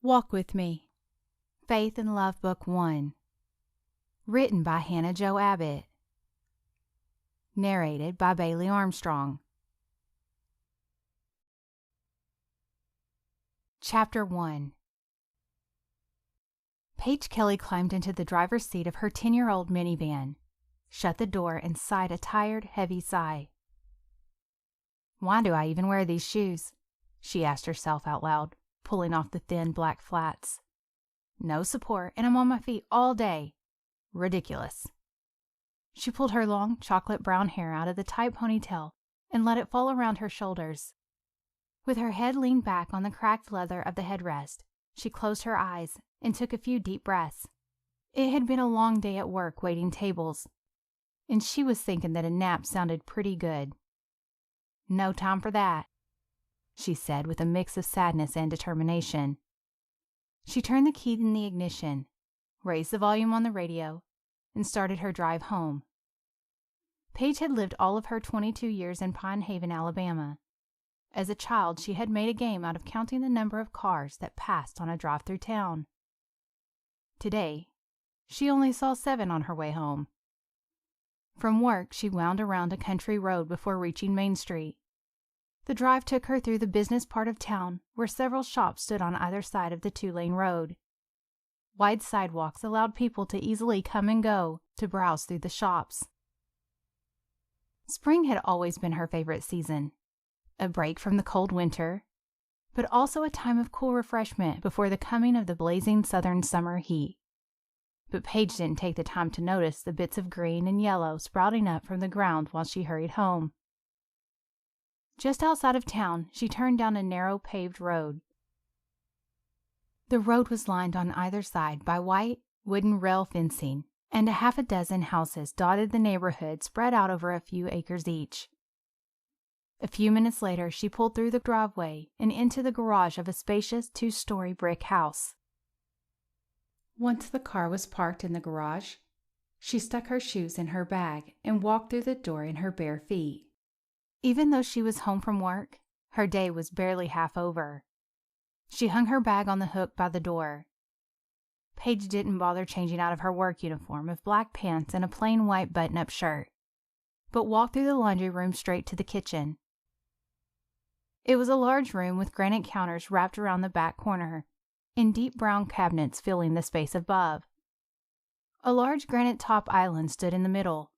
Walk With Me, Faith and Love Book 1. Written by Hannah Jo Abbott. Narrated by Bailey Armstrong. Chapter 1. Paige Kelly climbed into the driver's seat of her 10-year-old minivan, shut the door, and sighed a tired, heavy sigh. Why do I even wear these shoes? She asked herself out loud, pulling off the thin black flats. No support, and I'm on my feet all day. Ridiculous. She pulled her long, chocolate brown hair out of the tight ponytail and let it fall around her shoulders. With her head leaned back on the cracked leather of the headrest, she closed her eyes and took a few deep breaths. It had been a long day at work waiting tables, and she was thinking that a nap sounded pretty good. No time for that, she said with a mix of sadness and determination. She turned the key in the ignition, raised the volume on the radio, and started her drive home. Paige had lived all of her 22 years in Pine Haven, Alabama. As a child, she had made a game out of counting the number of cars that passed on a drive through town. Today, she only saw 7 on her way home. From work, she wound around a country road before reaching Main Street. The drive took her through the business part of town, where several shops stood on either side of the 2-lane road. Wide sidewalks allowed people to easily come and go to browse through the shops. Spring had always been her favorite season, a break from the cold winter, but also a time of cool refreshment before the coming of the blazing southern summer heat. But Paige didn't take the time to notice the bits of green and yellow sprouting up from the ground while she hurried home. Just outside of town, she turned down a narrow paved road. The road was lined on either side by white, wooden rail fencing, and a half a dozen houses dotted the neighborhood spread out over a few acres each. A few minutes later, she pulled through the driveway and into the garage of a spacious 2-story brick house. Once the car was parked in the garage, she stuck her shoes in her bag and walked through the door in her bare feet. Even though she was home from work, her day was barely half over. She hung her bag on the hook by the door. Paige didn't bother changing out of her work uniform of black pants and a plain white button-up shirt, but walked through the laundry room straight to the kitchen. It was a large room with granite counters wrapped around the back corner and deep brown cabinets filling the space above. A large granite top island stood in the middle,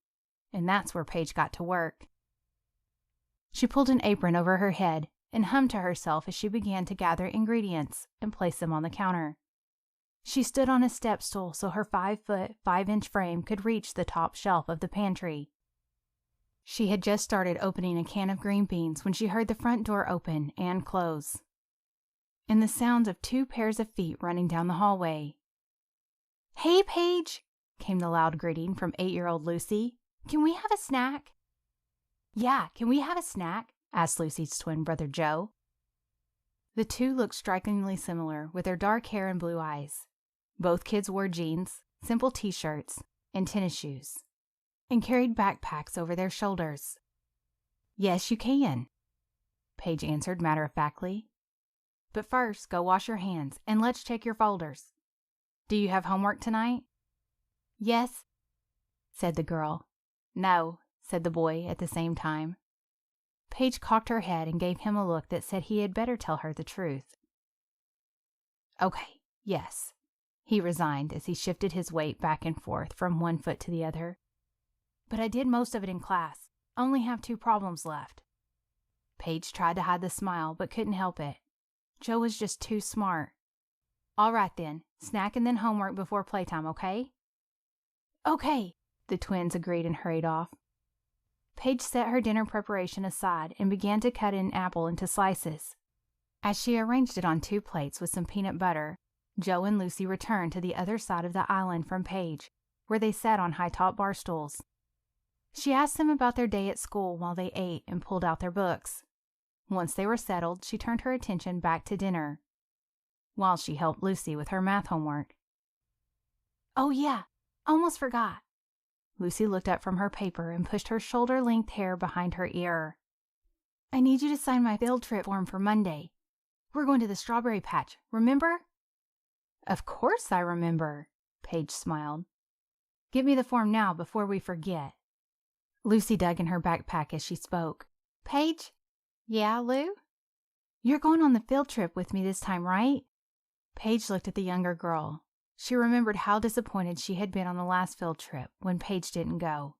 and that's where Paige got to work. She pulled an apron over her head and hummed to herself as she began to gather ingredients and place them on the counter. She stood on a step stool so her 5-foot, 5-inch frame could reach the top shelf of the pantry. She had just started opening a can of green beans when she heard the front door open and close, and the sound of 2 pairs of feet running down the hallway. "Hey, Paige," came the loud greeting from 8-year-old Lucy. "Can we have a snack?" "Yeah, can we have a snack?" asked Lucy's twin brother Joe. The two looked strikingly similar with their dark hair and blue eyes. Both kids wore jeans, simple t-shirts, and tennis shoes, and carried backpacks over their shoulders. "Yes, you can," Paige answered matter-of-factly. "But first, go wash your hands, and let's check your folders. Do you have homework tonight?" "Yes," said the girl. "No," said the boy at the same time. Paige cocked her head and gave him a look that said he had better tell her the truth. "Okay, yes," he resigned as he shifted his weight back and forth from one foot to the other. "But I did most of it in class. Only have 2 problems left." Paige tried to hide the smile but couldn't help it. Joe was just too smart. "All right then, snack and then homework before playtime, okay?" "Okay," the twins agreed and hurried off. Paige set her dinner preparation aside and began to cut an apple into slices. As she arranged it on 2 plates with some peanut butter, Joe and Lucy returned to the other side of the island from Paige, where they sat on high-top bar stools. She asked them about their day at school while they ate and pulled out their books. Once they were settled, she turned her attention back to dinner, while she helped Lucy with her math homework. "Oh yeah, almost forgot." Lucy looked up from her paper and pushed her shoulder-length hair behind her ear. "I need you to sign my field trip form for Monday. We're going to the strawberry patch, remember?" Of course I remember, Paige smiled. Get me the form now before we forget. Lucy dug in her backpack as she spoke. Paige? Yeah, Lou? You're going on the field trip with me this time, right? Paige looked at the younger girl. She remembered how disappointed she had been on the last field trip when Paige didn't go.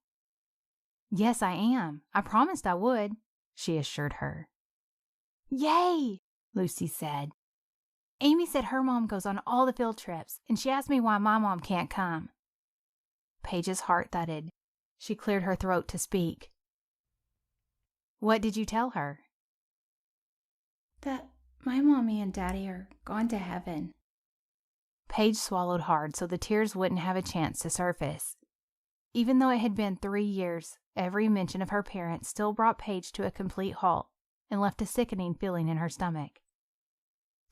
Yes, I am. I promised I would, she assured her. Yay, Lucy said. Amy said her mom goes on all the field trips, and she asked me why my mom can't come. Paige's heart thudded. She cleared her throat to speak. What did you tell her? That my mommy and daddy are gone to heaven. Paige swallowed hard so the tears wouldn't have a chance to surface. Even though it had been 3 years, every mention of her parents still brought Paige to a complete halt and left a sickening feeling in her stomach.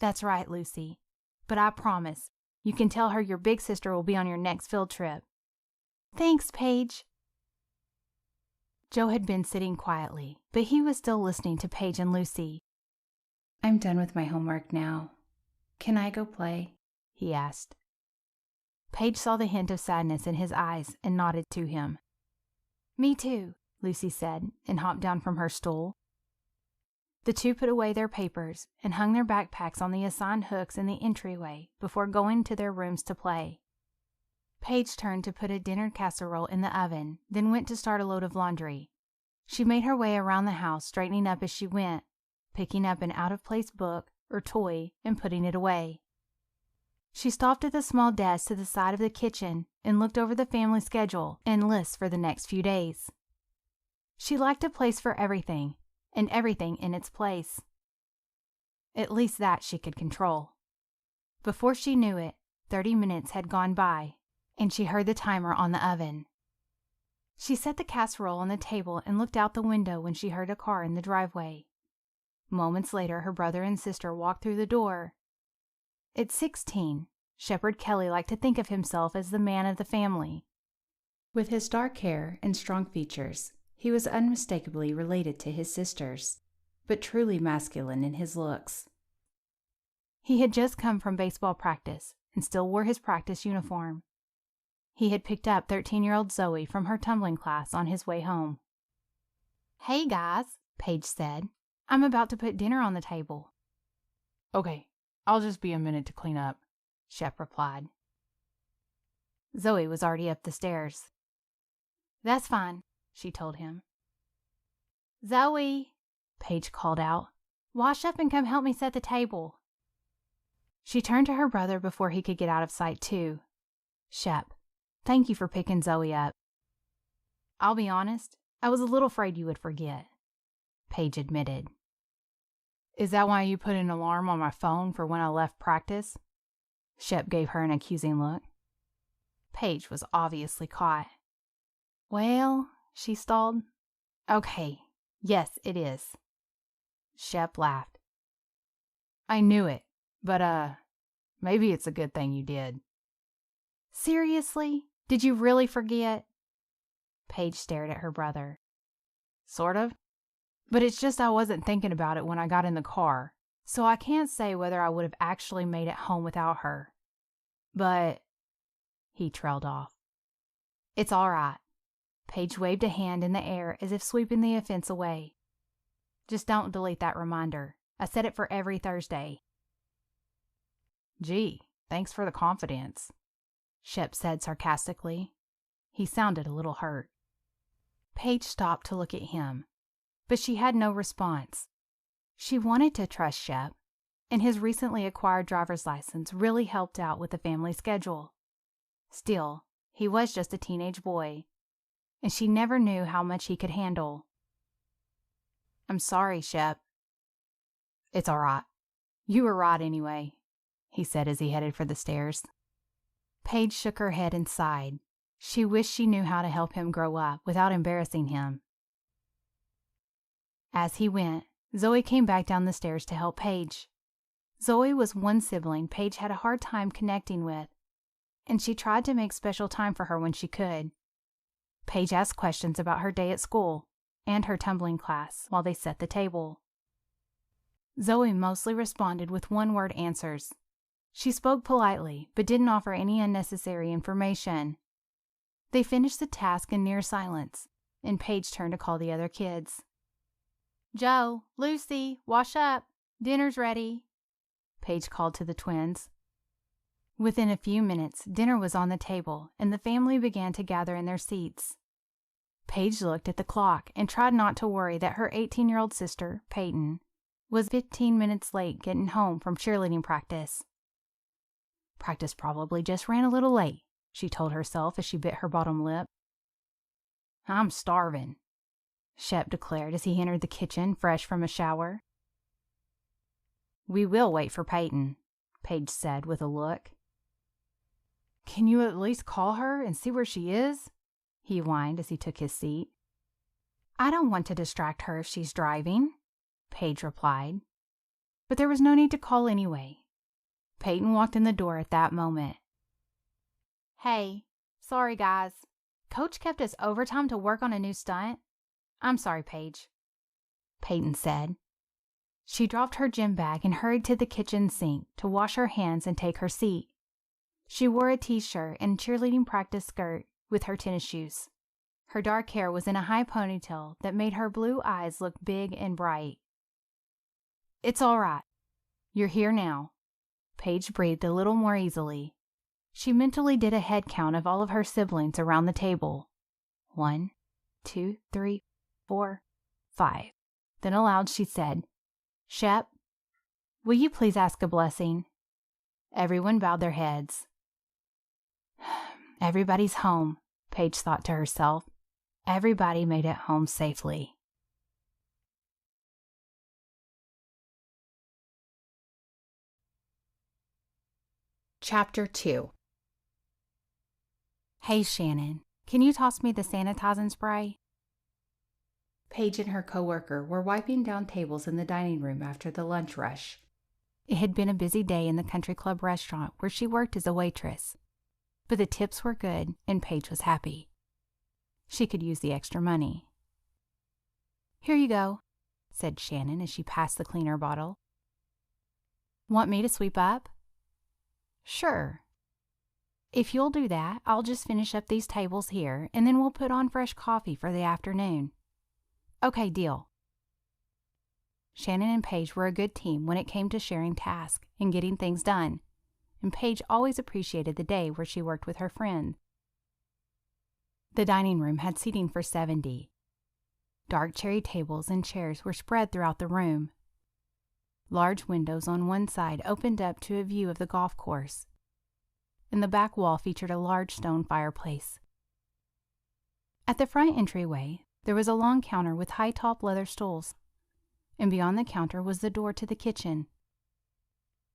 That's right, Lucy. But I promise, you can tell her your big sister will be on your next field trip. Thanks, Paige. Joe had been sitting quietly, but he was still listening to Paige and Lucy. I'm done with my homework now. Can I go play? He asked. Paige saw the hint of sadness in his eyes and nodded to him. Me too, Lucy said, and hopped down from her stool. The two put away their papers and hung their backpacks on the assigned hooks in the entryway before going to their rooms to play. Paige turned to put a dinner casserole in the oven, then went to start a load of laundry. She made her way around the house, straightening up as she went, picking up an out-of-place book or toy and putting it away. She stopped at the small desk to the side of the kitchen and looked over the family schedule and lists for the next few days. She liked a place for everything, and everything in its place. At least that she could control. Before she knew it, 30 minutes had gone by, and she heard the timer on the oven. She set the casserole on the table and looked out the window when she heard a car in the driveway. Moments later, her brother and sister walked through the door. At 16, Shepherd Kelly liked to think of himself as the man of the family. With his dark hair and strong features, he was unmistakably related to his sisters, but truly masculine in his looks. He had just come from baseball practice and still wore his practice uniform. He had picked up 13-year-old Zoe from her tumbling class on his way home. Hey guys, Paige said. I'm about to put dinner on the table. Okay, I'll just be a minute to clean up, Shep replied. Zoe was already up the stairs. That's fine, she told him. Zoe, Paige called out. Wash up and come help me set the table. She turned to her brother before he could get out of sight too. Shep, thank you for picking Zoe up. I'll be honest, I was a little afraid you would forget, Paige admitted. Is that why you put an alarm on my phone for when I left practice? Shep gave her an accusing look. Paige was obviously caught. Well, she stalled. Okay, yes, it is. Shep laughed. I knew it, but maybe it's a good thing you did. Seriously? Did you really forget? Paige stared at her brother. Sort of. But it's just I wasn't thinking about it when I got in the car, so I can't say whether I would have actually made it home without her. But... He trailed off. It's all right. Paige waved a hand in the air as if sweeping the offense away. Just don't delete that reminder. I set it for every Thursday. Gee, thanks for the confidence, Shep said sarcastically. He sounded a little hurt. Paige stopped to look at him, but she had no response. She wanted to trust Shep, and his recently acquired driver's license really helped out with the family schedule. Still, he was just a teenage boy, and she never knew how much he could handle. I'm sorry, Shep. It's all right. You were right anyway, he said as he headed for the stairs. Paige shook her head and sighed. She wished she knew how to help him grow up without embarrassing him. As he went, Zoe came back down the stairs to help Paige. Zoe was one sibling Paige had a hard time connecting with, and she tried to make special time for her when she could. Paige asked questions about her day at school and her tumbling class while they set the table. Zoe mostly responded with one-word answers. She spoke politely, but didn't offer any unnecessary information. They finished the task in near silence, and Paige turned to call the other kids. "Joe, Lucy, wash up. Dinner's ready," Paige called to the twins. Within a few minutes, dinner was on the table, and the family began to gather in their seats. Paige looked at the clock and tried not to worry that her 18-year-old sister, Peyton, was 15 minutes late getting home from cheerleading practice. "Practice probably just ran a little late," she told herself as she bit her bottom lip. "I'm starving," Shep declared as he entered the kitchen fresh from a shower. "We will wait for Peyton," Paige said with a look. "Can you at least call her and see where she is?" he whined as he took his seat. "I don't want to distract her if she's driving," Paige replied. But there was no need to call anyway. Peyton walked in the door at that moment. "Hey, sorry guys. Coach kept us overtime to work on a new stunt. I'm sorry, Paige," Peyton said. She dropped her gym bag and hurried to the kitchen sink to wash her hands and take her seat. She wore a t-shirt and cheerleading practice skirt with her tennis shoes. Her dark hair was in a high ponytail that made her blue eyes look big and bright. "It's all right. You're here now." Paige breathed a little more easily. She mentally did a head count of all of her siblings around the table. 1, 2, 3, 4, 5. Then aloud she said, "Shep, will you please ask a blessing?" Everyone bowed their heads. Everybody's home, Paige thought to herself. Everybody made it home safely. Chapter 2. "Hey, Shannon, can you toss me the sanitizing spray?" Paige and her coworker were wiping down tables in the dining room after the lunch rush. It had been a busy day in the country club restaurant where she worked as a waitress, but the tips were good and Paige was happy. She could use the extra money. "Here you go," said Shannon as she passed the cleaner bottle. "Want me to sweep up?" "Sure. If you'll do that, I'll just finish up these tables here, and then we'll put on fresh coffee for the afternoon." "Okay, deal." Shannon and Paige were a good team when it came to sharing tasks and getting things done, and Paige always appreciated the day where she worked with her friend. The dining room had seating for 70. Dark cherry tables and chairs were spread throughout the room. Large windows on one side opened up to a view of the golf course, and the back wall featured a large stone fireplace. At the front entryway, there was a long counter with high-top leather stools, and beyond the counter was the door to the kitchen.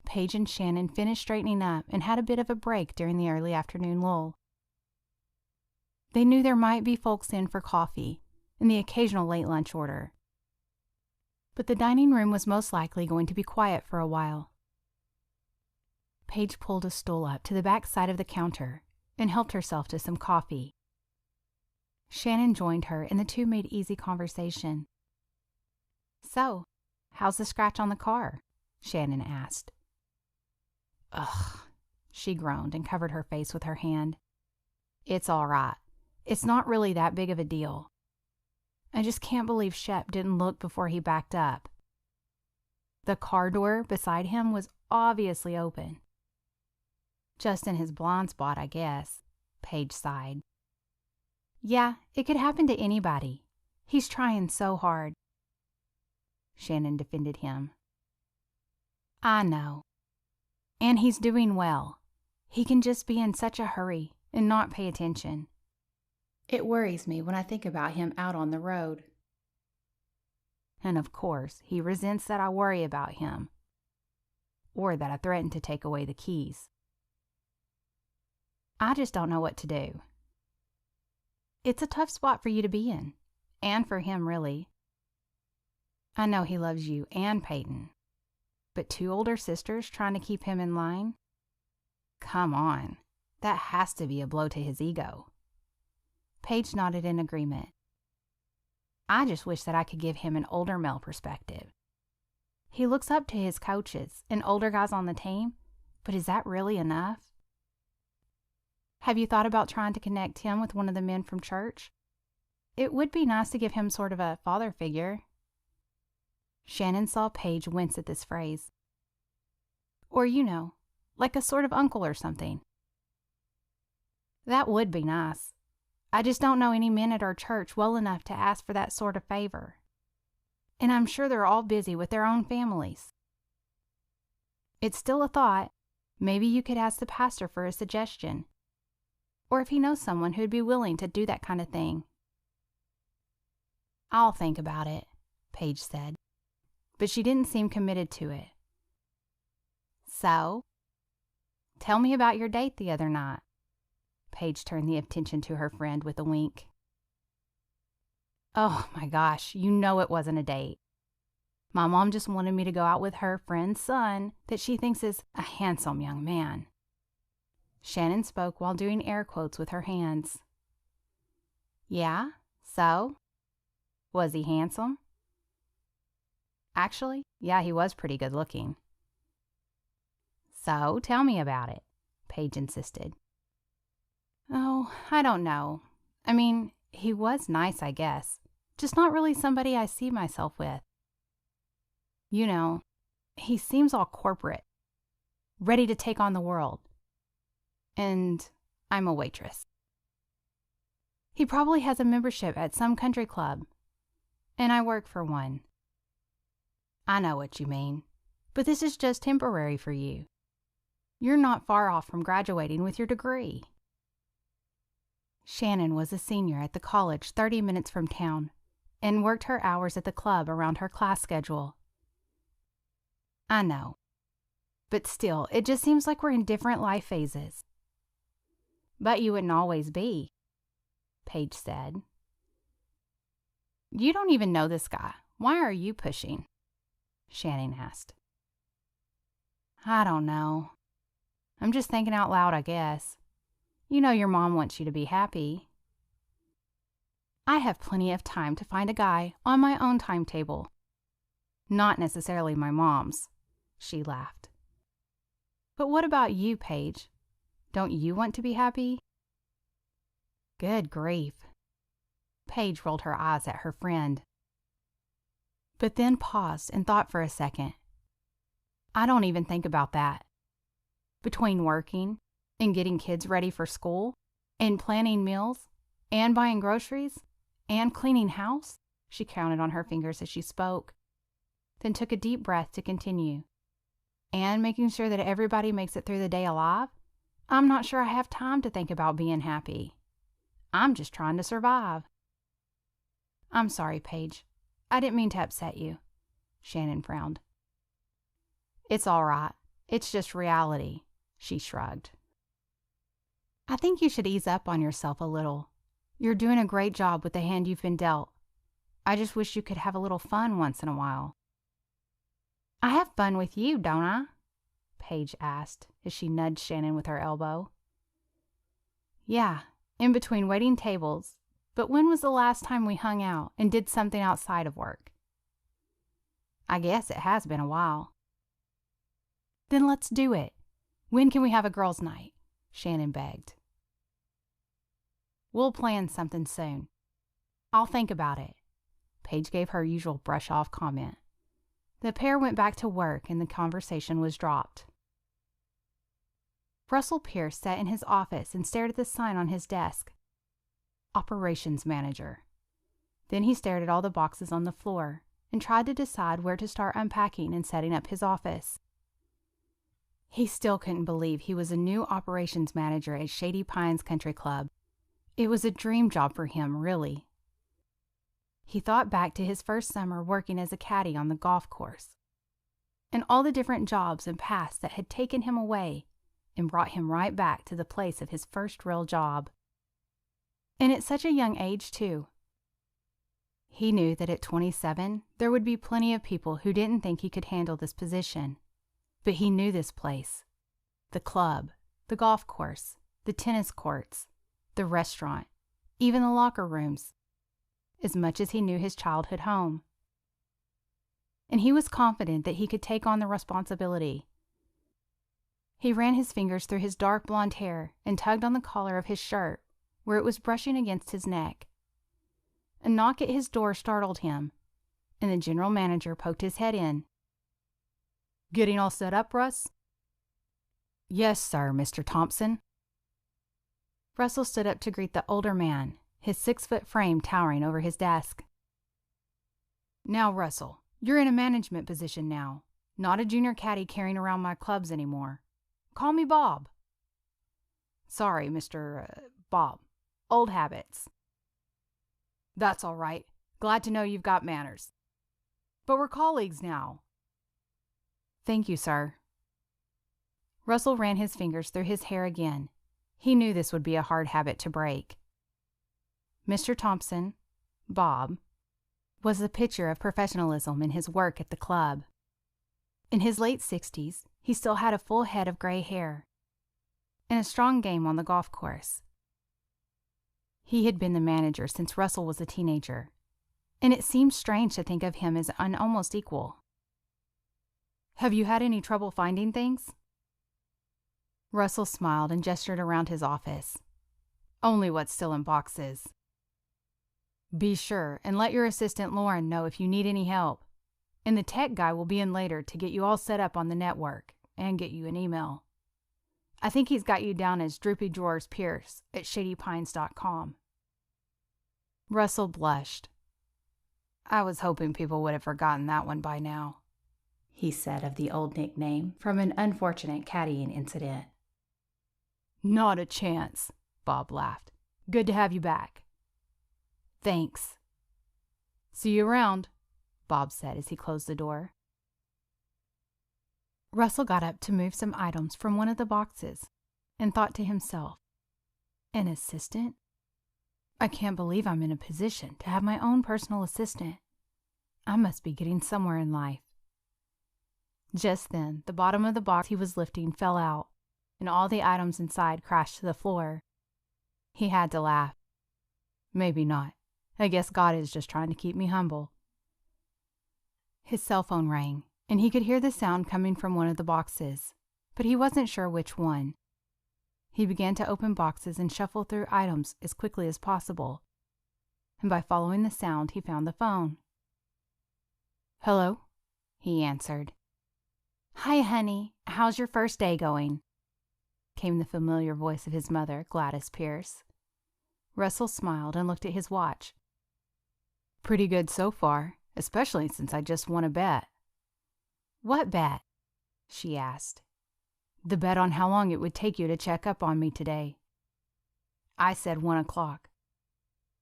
Paige and Shannon finished straightening up and had a bit of a break during the early afternoon lull. They knew there might be folks in for coffee and the occasional late lunch order, but the dining room was most likely going to be quiet for a while. Paige pulled a stool up to the back side of the counter and helped herself to some coffee. Shannon joined her and the two made easy conversation. "So, how's the scratch on the car?" Shannon asked. "Ugh," she groaned and covered her face with her hand. "It's all right. It's not really that big of a deal. I just can't believe Shep didn't look before he backed up." The car door beside him was obviously open. "Just in his blind spot, I guess," Paige sighed. "Yeah, it could happen to anybody. He's trying so hard." Shannon defended him. "I know. And he's doing well. He can just be in such a hurry and not pay attention. It worries me when I think about him out on the road. And of course, he resents that I worry about him, or that I threaten to take away the keys. I just don't know what to do. It's a tough spot for you to be in, and for him, really. I know he loves you and Peyton, but two older sisters trying to keep him in line? Come on, that has to be a blow to his ego." Paige nodded in agreement. "I just wish that I could give him an older male perspective. He looks up to his coaches and older guys on the team, But is that really enough? Have you thought about trying to connect him with one of the men from church? It would be nice to give him sort of a father figure. Shannon saw Paige wince at this phrase. Or, like a sort of uncle or something. That would be nice. I just don't know any men at our church well enough to ask for that sort of favor. And I'm sure they're all busy with their own families. It's still a thought. Maybe you could ask the pastor for a suggestion. Or if he knows someone who'd be willing to do that kind of thing. I'll think about it, Paige said. But she didn't seem committed to it. So, tell me about your date the other night. Paige turned the attention to her friend with a wink. Oh my gosh, it wasn't a date. My mom just wanted me to go out with her friend's son that she thinks is a handsome young man. Shannon spoke while doing air quotes with her hands. Yeah, so? Was he handsome? Actually, yeah, he was pretty good looking. So, tell me about it, Paige insisted. Oh, I don't know. I mean, he was nice, I guess. Just not really somebody I see myself with. He seems all corporate, ready to take on the world. And I'm a waitress. He probably has a membership at some country club, and I work for one. I know what you mean, but this is just temporary for you. You're not far off from graduating with your degree. Shannon was a senior at the college 30 minutes from town and worked her hours at the club around her class schedule. I know, but still, it just seems like we're in different life phases. But you wouldn't always be, Paige said. You don't even know this guy. Why are you pushing? Shannon asked. I don't know. I'm just thinking out loud, I guess. Your mom wants you to be happy. I have plenty of time to find a guy on my own timetable. Not necessarily my mom's, she laughed. But what about you, Paige? Don't you want to be happy? Good grief. Paige rolled her eyes at her friend, but then paused and thought for a second. I don't even think about that. Between working and getting kids ready for school and planning meals and buying groceries and cleaning house, she counted on her fingers as she spoke, then took a deep breath to continue. And making sure that everybody makes it through the day alive, I'm not sure I have time to think about being happy. I'm just trying to survive. I'm sorry, Paige. I didn't mean to upset you. Shannon frowned. It's all right. It's just reality, she shrugged. I think you should ease up on yourself a little. You're doing a great job with the hand you've been dealt. I just wish you could have a little fun once in a while. I have fun with you, don't I? Paige asked as she nudged Shannon with her elbow. Yeah, in between waiting tables. But when was the last time we hung out and did something outside of work? I guess it has been a while. Then let's do it. When can we have a girls' night? Shannon begged. We'll plan something soon. I'll think about it. Paige gave her usual brush-off comment. The pair went back to work and the conversation was dropped. Russell Pierce sat in his office and stared at the sign on his desk. Operations Manager. Then he stared at all the boxes on the floor and tried to decide where to start unpacking and setting up his office. He still couldn't believe he was a new operations manager at Shady Pines Country Club. It was a dream job for him, really. He thought back to his first summer working as a caddy on the golf course, and all the different jobs and paths that had taken him away and brought him right back to the place of his first real job. And at such a young age, too. He knew that at 27, there would be plenty of people who didn't think he could handle this position. But he knew this place. The club, the golf course, the tennis courts, the restaurant, even the locker rooms, as much as he knew his childhood home. And he was confident that he could take on the responsibility. He ran his fingers through his dark blonde hair and tugged on the collar of his shirt, where it was brushing against his neck. A knock at his door startled him, and the general manager poked his head in. "Getting all set up, Russ?" "Yes, sir, Mr. Thompson." Russell stood up to greet the older man, his 6-foot frame towering over his desk. "Now, Russell, you're in a management position now, not a junior caddy carrying around my clubs anymore. Call me Bob." "Sorry, Mr. Bob. Old habits." "That's all right. Glad to know you've got manners. But we're colleagues now." "Thank you, sir." Russell ran his fingers through his hair again. He knew this would be a hard habit to break. Mr. Thompson, Bob, was the picture of professionalism in his work at the club. In his late 60s, he still had a full head of gray hair and a strong game on the golf course. He had been the manager since Russell was a teenager, and it seemed strange to think of him as an almost equal. "Have you had any trouble finding things?" Russell smiled and gestured around his office. "Only what's still in boxes." "Be sure and let your assistant Lauren know if you need any help. And the tech guy will be in later to get you all set up on the network and get you an email. I think he's got you down as Droopy Drawers Pierce at shadypines.com. Russell blushed. "I was hoping people would have forgotten that one by now," he said of the old nickname from an unfortunate caddying incident. "Not a chance," Bob laughed. "Good to have you back." "Thanks." "See you around," Bob said as he closed the door. Russell got up to move some items from one of the boxes and thought to himself, "An assistant? I can't believe I'm in a position to have my own personal assistant. I must be getting somewhere in life." Just then, the bottom of the box he was lifting fell out, and all the items inside crashed to the floor. He had to laugh. "Maybe not. I guess God is just trying to keep me humble." His cell phone rang, and he could hear the sound coming from one of the boxes, but he wasn't sure which one. He began to open boxes and shuffle through items as quickly as possible, and by following the sound, he found the phone. "Hello?" he answered. "Hi, honey. How's your first day going?" came the familiar voice of his mother, Gladys Pierce. Russell smiled and looked at his watch. "Pretty good so far, especially since I just won a bet." "What bet?" she asked. "The bet on how long it would take you to check up on me today." "I said 1 o'clock.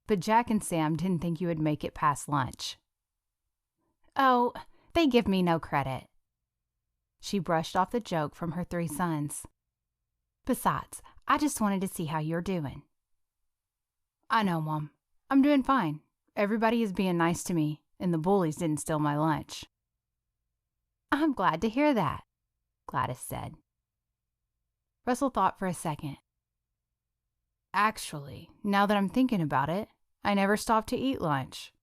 But Jack and Sam didn't think you would make it past lunch." "Oh, they give me no credit." She brushed off the joke from her 3 sons. "Besides, I just wanted to see how you're doing." "I know, Mom. I'm doing fine. Everybody is being nice to me, and the bullies didn't steal my lunch." "I'm glad to hear that," Gladys said. Russell thought for a second. "Actually, now that I'm thinking about it, I never stopped to eat lunch.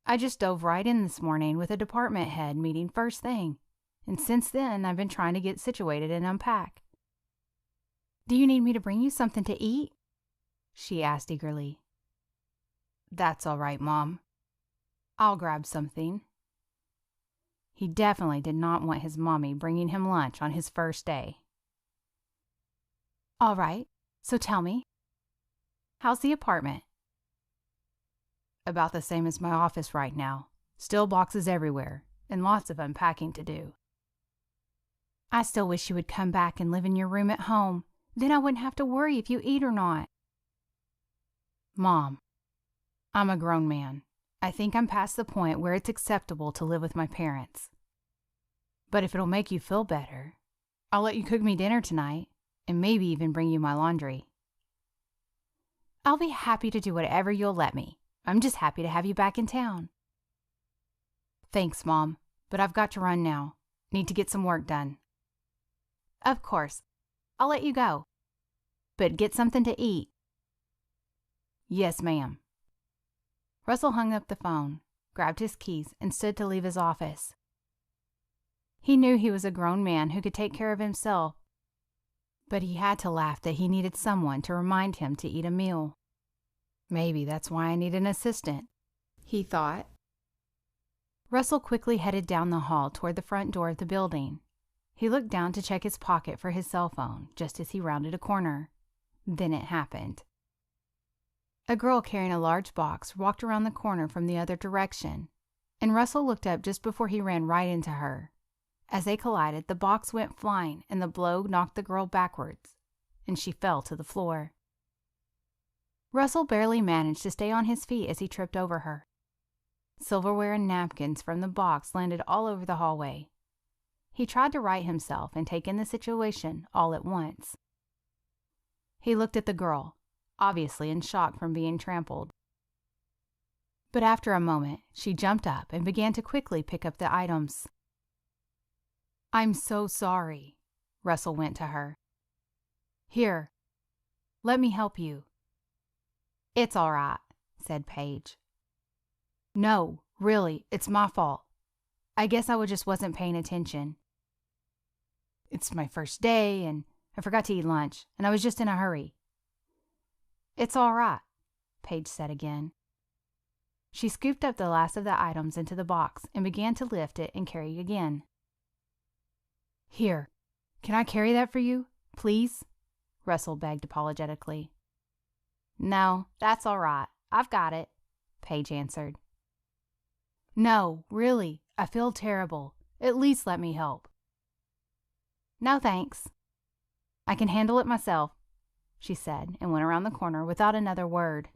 I just dove right in this morning with a department head meeting first thing, and since then I've been trying to get situated and unpack." "Do you need me to bring you something to eat?" she asked eagerly. "That's all right, Mom. I'll grab something." He definitely did not want his mommy bringing him lunch on his first day. "All right, so tell me, how's the apartment?" "About the same as my office right now. Still boxes everywhere, and lots of unpacking to do." "I still wish you would come back and live in your room at home. Then I wouldn't have to worry if you eat or not." "Mom, I'm a grown man. I think I'm past the point where it's acceptable to live with my parents. But if it'll make you feel better, I'll let you cook me dinner tonight, and maybe even bring you my laundry." "I'll be happy to do whatever you'll let me. I'm just happy to have you back in town." "Thanks, Mom, but I've got to run now. Need to get some work done." "Of course. I'll let you go. But get something to eat." "Yes, ma'am." Russell hung up the phone, grabbed his keys, and stood to leave his office. He knew he was a grown man who could take care of himself, But he had to laugh that he needed someone to remind him to eat a meal. Maybe that's why I need an assistant, he thought. Russell quickly headed down the hall toward the front door of the building. He looked down to check his pocket for his cell phone just as he rounded a corner. Then it happened. A girl carrying a large box walked around the corner from the other direction, and Russell looked up just before he ran right into her. As they collided, the box went flying and the blow knocked the girl backwards, and she fell to the floor. Russell barely managed to stay on his feet as he tripped over her. Silverware and napkins from the box landed all over the hallway. He tried to right himself and take in the situation all at once. He looked at the girl, obviously in shock from being trampled. But after a moment, she jumped up and began to quickly pick up the items. "I'm so sorry," Russell went to her. "Here, let me help you." "It's all right," said Paige. "No, really, it's my fault. I guess I just wasn't paying attention. It's my first day, and I forgot to eat lunch, and I was just in a hurry." "It's all right," Paige said again. She scooped up the last of the items into the box and began to lift it and carry again. "Here, can I carry that for you, please?" Russell begged apologetically. "No, that's all right. I've got it," Paige answered. "No, really, I feel terrible. At least let me help." "No, thanks. I can handle it myself," she said, and went around the corner without another word.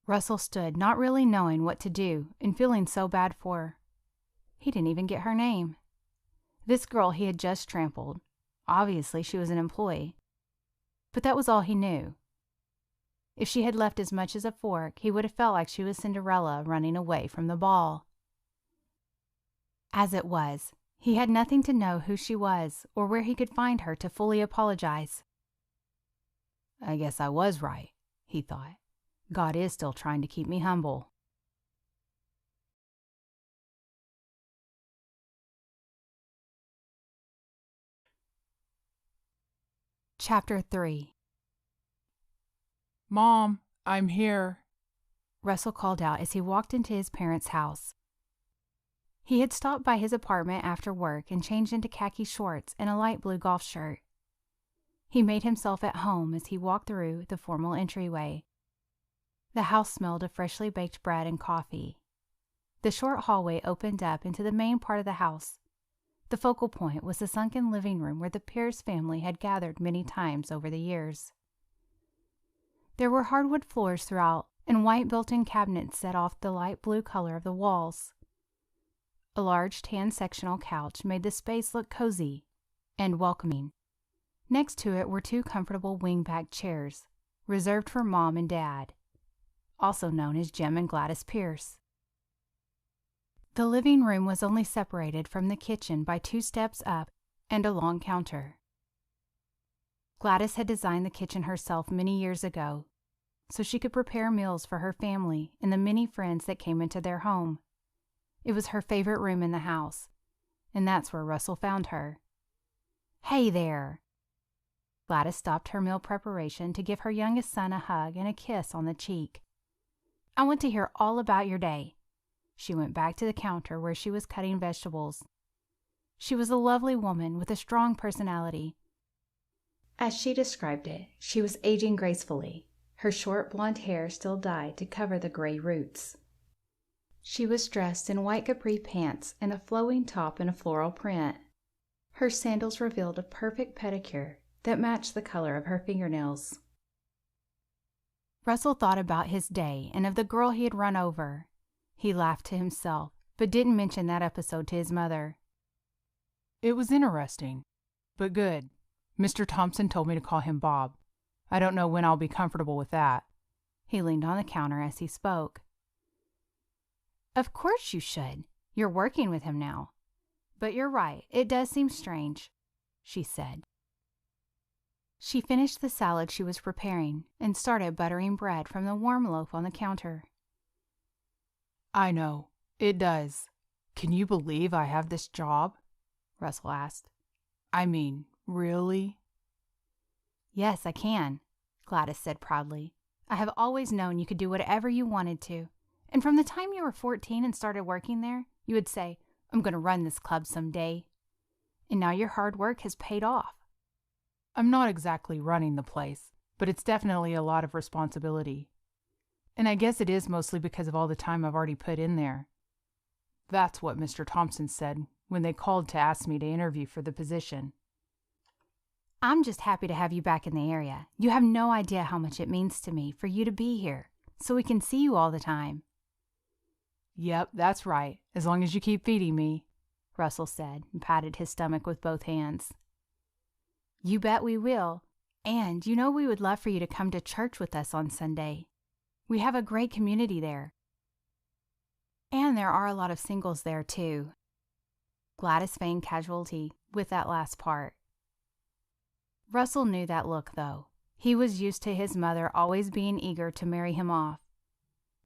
Russell stood, not really knowing what to do and feeling so bad for her. He didn't even get her name. This girl he had just trampled. Obviously, she was an employee. But that was all he knew. If she had left as much as a fork, he would have felt like she was Cinderella running away from the ball. As it was, he had nothing to know who she was or where he could find her to fully apologize. "I guess I was right," he thought. "God is still trying to keep me humble." Chapter 3. "Mom, I'm here," Russell called out as he walked into his parents' house. He had stopped by his apartment after work and changed into khaki shorts and a light blue golf shirt. He made himself at home as he walked through the formal entryway. The house smelled of freshly baked bread and coffee. The short hallway opened up into the main part of the house. The focal point was the sunken living room where the Pierce family had gathered many times over the years. There were hardwood floors throughout, and white built-in cabinets set off the light blue color of the walls. A large tan sectional couch made the space look cozy and welcoming. Next to it were two comfortable wing-back chairs, reserved for Mom and Dad, also known as Jim and Gladys Pierce. The living room was only separated from the kitchen by 2 steps up and a long counter. Gladys had designed the kitchen herself many years ago, so she could prepare meals for her family and the many friends that came into their home. It was her favorite room in the house, and that's where Russell found her. "Hey there!" Gladys stopped her meal preparation to give her youngest son a hug and a kiss on the cheek. "I want to hear all about your day." She went back to the counter where she was cutting vegetables. She was a lovely woman with a strong personality. As she described it, she was aging gracefully, her short blonde hair still dyed to cover the gray roots. She was dressed in white capri pants and a flowing top in a floral print. Her sandals revealed a perfect pedicure that matched the color of her fingernails. Russell thought about his day and of the girl he had run over. He laughed to himself, but didn't mention that episode to his mother. "It was interesting, but good. Mr. Thompson told me to call him Bob. I don't know when I'll be comfortable with that." He leaned on the counter as he spoke. "Of course you should. You're working with him now. But you're right, it does seem strange," she said. She finished the salad she was preparing and started buttering bread from the warm loaf on the counter. "I know, it does. Can you believe I have this job?" Russell asked. "I mean, really?" Yes, I can, Gladys said proudly. I have always known you could do whatever you wanted to. And from the time you were 14 and started working there, you would say, I'm going to run this club someday. And now your hard work has paid off. I'm not exactly running the place, but it's definitely a lot of responsibility. And I guess it is mostly because of all the time I've already put in there. That's what Mr. Thompson said when they called to ask me to interview for the position. I'm just happy to have you back in the area. You have no idea how much it means to me for you to be here, so we can see you all the time. Yep, that's right, as long as you keep feeding me, Russell said and patted his stomach with both hands. You bet we will. And you know we would love for you to come to church with us on Sunday. We have a great community there. And there are a lot of singles there, too. Gladys feigned casualty with that last part. Russell knew that look, though. He was used to his mother always being eager to marry him off.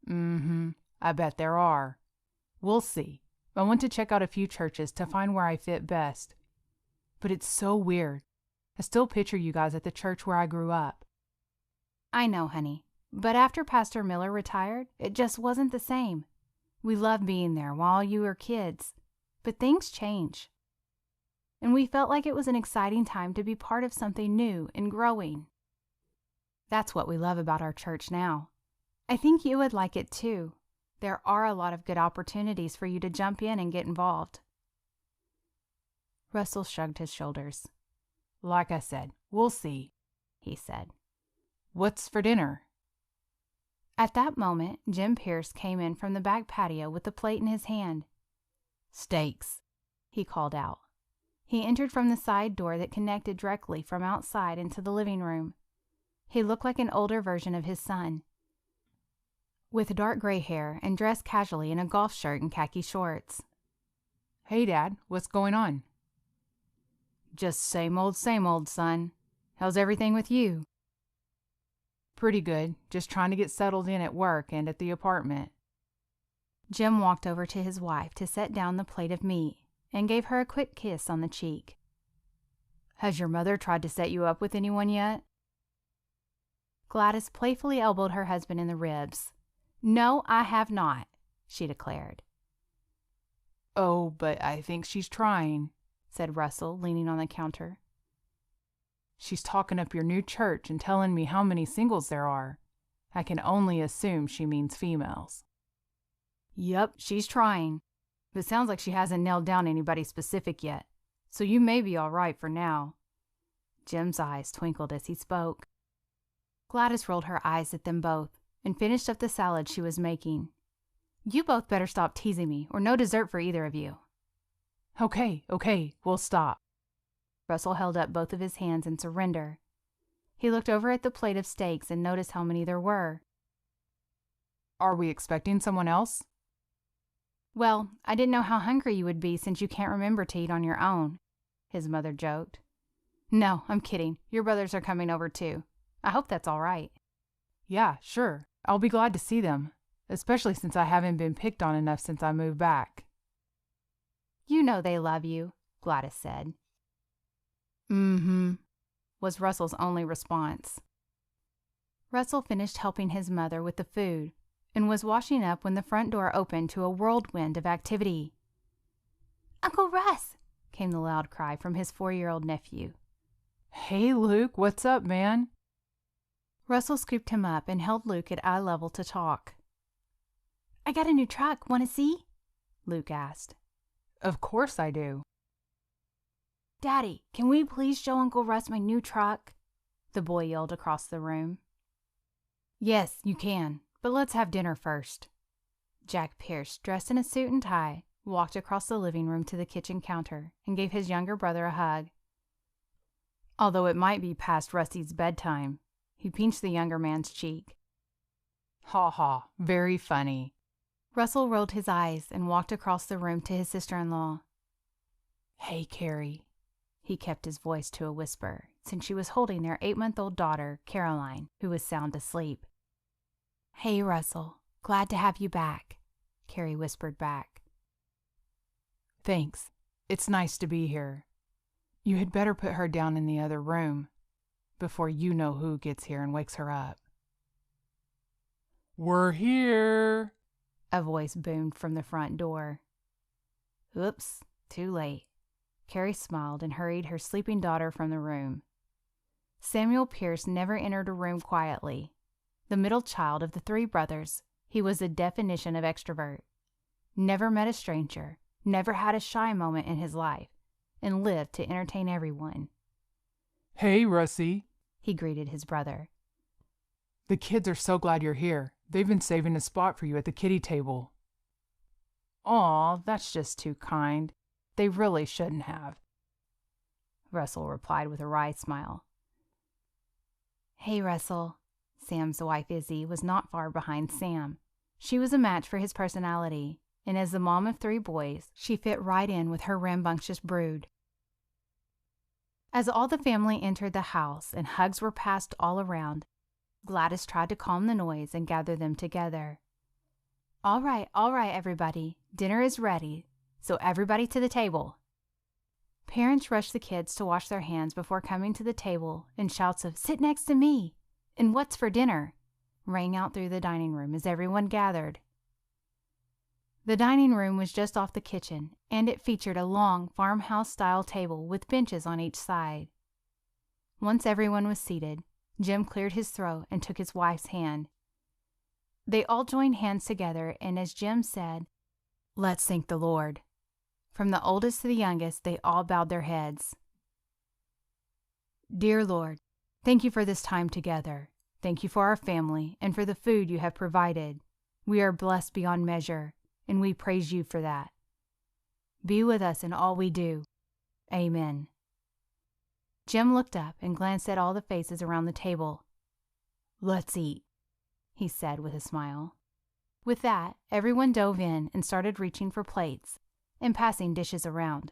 I bet there are. We'll see. I want to check out a few churches to find where I fit best. But it's so weird. I still picture you guys at the church where I grew up. I know, honey. But after Pastor Miller retired, it just wasn't the same. We loved being there while you were kids. But things change. And we felt like it was an exciting time to be part of something new and growing. That's what we love about our church now. I think you would like it too. There are a lot of good opportunities for you to jump in and get involved. Russell shrugged his shoulders. Like I said, we'll see, he said. What's for dinner? At that moment, Jim Pierce came in from the back patio with a plate in his hand. Steaks, he called out. He entered from the side door that connected directly from outside into the living room. He looked like an older version of his son, with dark gray hair and dressed casually in a golf shirt and khaki shorts. Hey, Dad, what's going on? Just same old, son. How's everything with you? Pretty good, just trying to get settled in at work and at the apartment. Jim walked over to his wife to set down the plate of meat and gave her a quick kiss on the cheek. Has your mother tried to set you up with anyone yet? Gladys playfully elbowed her husband in the ribs. No, I have not, she declared. Oh, but I think she's trying, said Russell, leaning on the counter. She's talking up your new church and telling me how many singles there are. I can only assume she means females. Yep, she's trying. But it sounds like she hasn't nailed down anybody specific yet, so you may be all right for now. Jim's eyes twinkled as he spoke. Gladys rolled her eyes at them both and finished up the salad she was making. You both better stop teasing me, or no dessert for either of you. Okay, we'll stop. Russell held up both of his hands in surrender. He looked over at the plate of steaks and noticed how many there were. Are we expecting someone else? Well, I didn't know how hungry you would be since you can't remember to eat on your own, his mother joked. No, I'm kidding. Your brothers are coming over too. I hope that's all right. Yeah, sure. I'll be glad to see them, especially since I haven't been picked on enough since I moved back. You know they love you, Gladys said. Was Russell's only response. Russell finished helping his mother with the food and was washing up when the front door opened to a whirlwind of activity. Uncle Russ, came the loud cry from his 4-year-old nephew. Hey, Luke, what's up, man? Russell scooped him up and held Luke at eye level to talk. I got a new truck. Want to see? Luke asked. Of course I do. Daddy, can we please show Uncle Russ my new truck? The boy yelled across the room. Yes, you can, but let's have dinner first. Jack Pierce, dressed in a suit and tie, walked across the living room to the kitchen counter and gave his younger brother a hug. Although it might be past Rusty's bedtime, he pinched the younger man's cheek. Ha ha, very funny. Russell rolled his eyes and walked across the room to his sister-in-law. Hey, Carrie. He kept his voice to a whisper, since she was holding their 8-month-old daughter, Caroline, who was sound asleep. Hey, Russell. Glad to have you back, Carrie whispered back. Thanks. It's nice to be here. You had better put her down in the other room. before you know who gets here and wakes her up. "We're here," a voice boomed from the front door. Oops, too late. Carrie smiled and hurried her sleeping daughter from the room. Samuel Pierce never entered a room quietly. The middle child of the three brothers, he was the definition of extrovert. Never met a stranger, never had a shy moment in his life, and lived to entertain everyone. "Hey, Russie," he greeted his brother. "The kids are so glad you're here. They've been saving a spot for you at the kiddie table." "Aw, that's just too kind. They really shouldn't have," Russell replied with a wry smile. "Hey, Russell." Sam's wife, Izzy, was not far behind Sam. She was a match for his personality, and as the mom of three boys, she fit right in with her rambunctious brood. As all the family entered the house and hugs were passed all around, Gladys tried to calm the noise and gather them together. All right, everybody. Dinner is ready, so everybody to the table." Parents rushed the kids to wash their hands before coming to the table, and shouts of, "Sit next to me!" and "What's for dinner?" rang out through the dining room as everyone gathered. The dining room was just off the kitchen, and it featured a long farmhouse-style table with benches on each side. Once everyone was seated, Jim cleared his throat and took his wife's hand. They all joined hands together, and as Jim said, "Let's thank the Lord." From the oldest to the youngest, they all bowed their heads. "Dear Lord, thank you for this time together. Thank you for our family and for the food you have provided. We are blessed beyond measure, and we praise you for that. Be with us in all we do. Amen." Jim looked up and glanced at all the faces around the table. "Let's eat," he said with a smile. With that, everyone dove in and started reaching for plates and passing dishes around.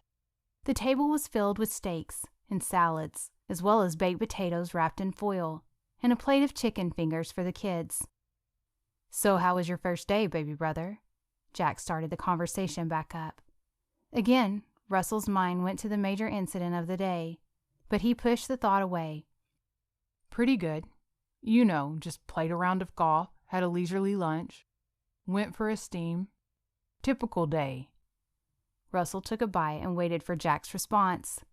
The table was filled with steaks and salads, as well as baked potatoes wrapped in foil, and a plate of chicken fingers for the kids. "So how was your first day, baby brother?" Jack started the conversation back up. Again, Russell's mind went to the major incident of the day, but he pushed the thought away. "Pretty good. You know, just played a round of golf, had a leisurely lunch, went for a steam. Typical day." Russell took a bite and waited for Jack's response.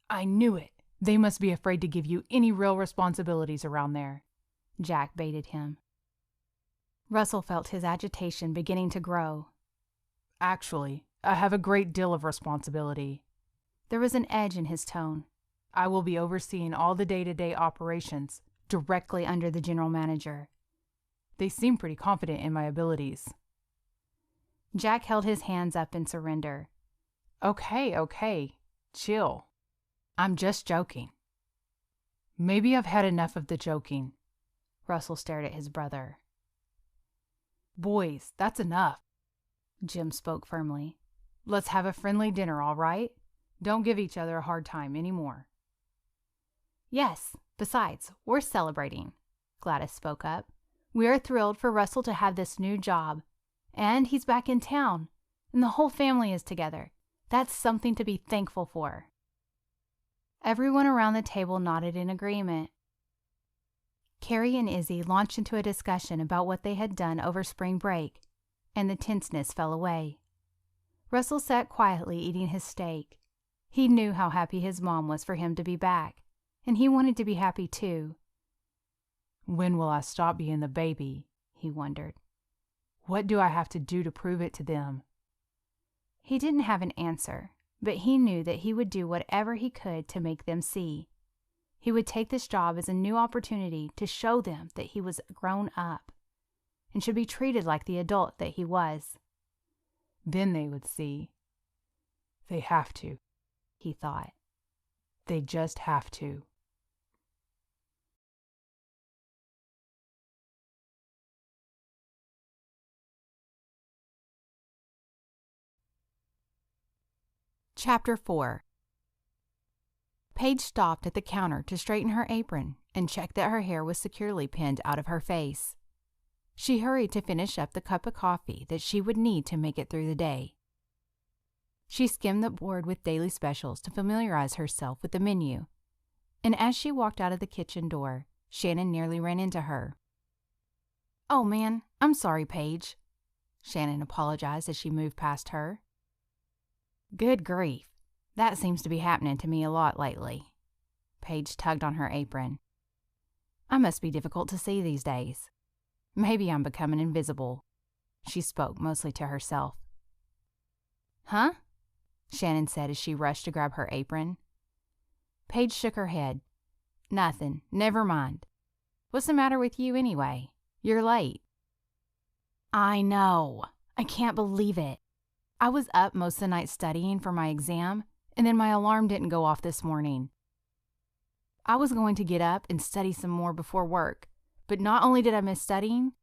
"I knew it. They must be afraid to give you any real responsibilities around there," Jack baited him. Russell felt his agitation beginning to grow. "Actually, I have a great deal of responsibility." There was an edge in his tone. "I will be overseeing all the day-to-day operations directly under the general manager." They seem pretty confident in my abilities." Jack held his hands up in surrender. Okay. Chill. "I'm just joking." "Maybe I've had enough of the joking." Russell stared at his brother. "Boys, that's enough." Jim spoke firmly. "Let's have a friendly dinner, all right? Don't give each other a hard time anymore." "Yes, besides, we're celebrating," Gladys spoke up. "We are thrilled for Russell to have this new job. And he's back in town, and the whole family is together. That's something to be thankful for." Everyone around the table nodded in agreement. Carrie and Izzy launched into a discussion about what they had done over spring break, and the tenseness fell away. Russell sat quietly eating his steak. He knew how happy his mom was for him to be back, and he wanted to be happy too. "When will I stop being the baby?" he wondered. "What do I have to do to prove it to them?" He didn't have an answer, but he knew that he would do whatever he could to make them see. He would take this job as a new opportunity to show them that he was grown up and should be treated like the adult that he was. Then they would see. They have to, he thought. They just have to. Chapter 4. Paige stopped at the counter to straighten her apron and check that her hair was securely pinned out of her face. She hurried to finish up the cup of coffee that she would need to make it through the day. She skimmed the board with daily specials to familiarize herself with the menu and as she walked out of the kitchen door, Shannon nearly ran into her. "Oh, man, I'm sorry, Paige," Shannon apologized as she moved past her. "Good grief. That seems to be happening to me a lot lately." Paige tugged on her apron. "I must be difficult to see these days. Maybe I'm becoming invisible." She spoke mostly to herself. "Huh?" Shannon said as she rushed to grab her apron. Paige shook her head. "Nothing. Never mind. What's the matter with you anyway? You're late." "I know. I can't believe it. I was up most of the night studying for my exam, and then my alarm didn't go off this morning. I was going to get up and study some more before work, but not only did I miss studying,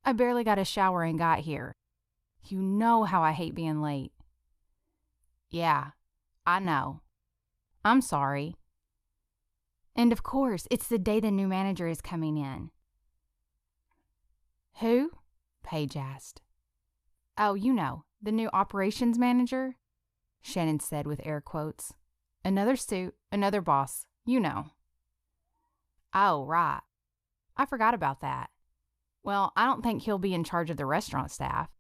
I barely got a shower and got here. You know how I hate being late." "Yeah, I know. I'm sorry." "And of course, it's the day the new manager is coming in." "Who?" Paige asked. "Oh, you know, the new operations manager," Shannon said with air quotes. "Another suit, another boss, you know." "Oh, right. I forgot about that. Well, I don't think he'll be in charge of the restaurant staff."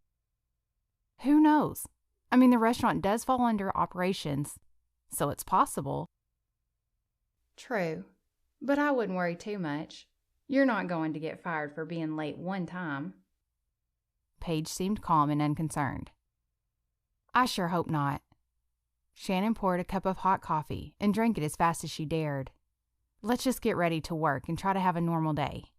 "Who knows? I mean, the restaurant does fall under operations, so it's possible." "True, but I wouldn't worry too much. You're not going to get fired for being late one time." Paige seemed calm and unconcerned. "I sure hope not." Shannon poured a cup of hot coffee and drank it as fast as she dared. "Let's just get ready to work and try to have a normal day."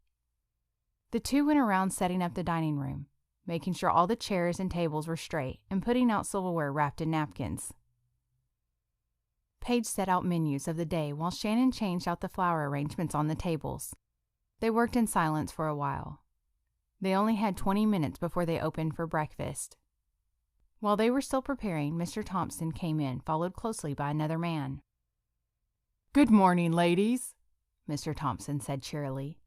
The two went around setting up the dining room, making sure all the chairs and tables were straight and putting out silverware wrapped in napkins. Paige set out menus of the day while Shannon changed out the flower arrangements on the tables. They worked in silence for a while. They only had 20 minutes before they opened for breakfast. While they were still preparing, Mr. Thompson came in, followed closely by another man. "Good morning, ladies," Mr. Thompson said cheerily.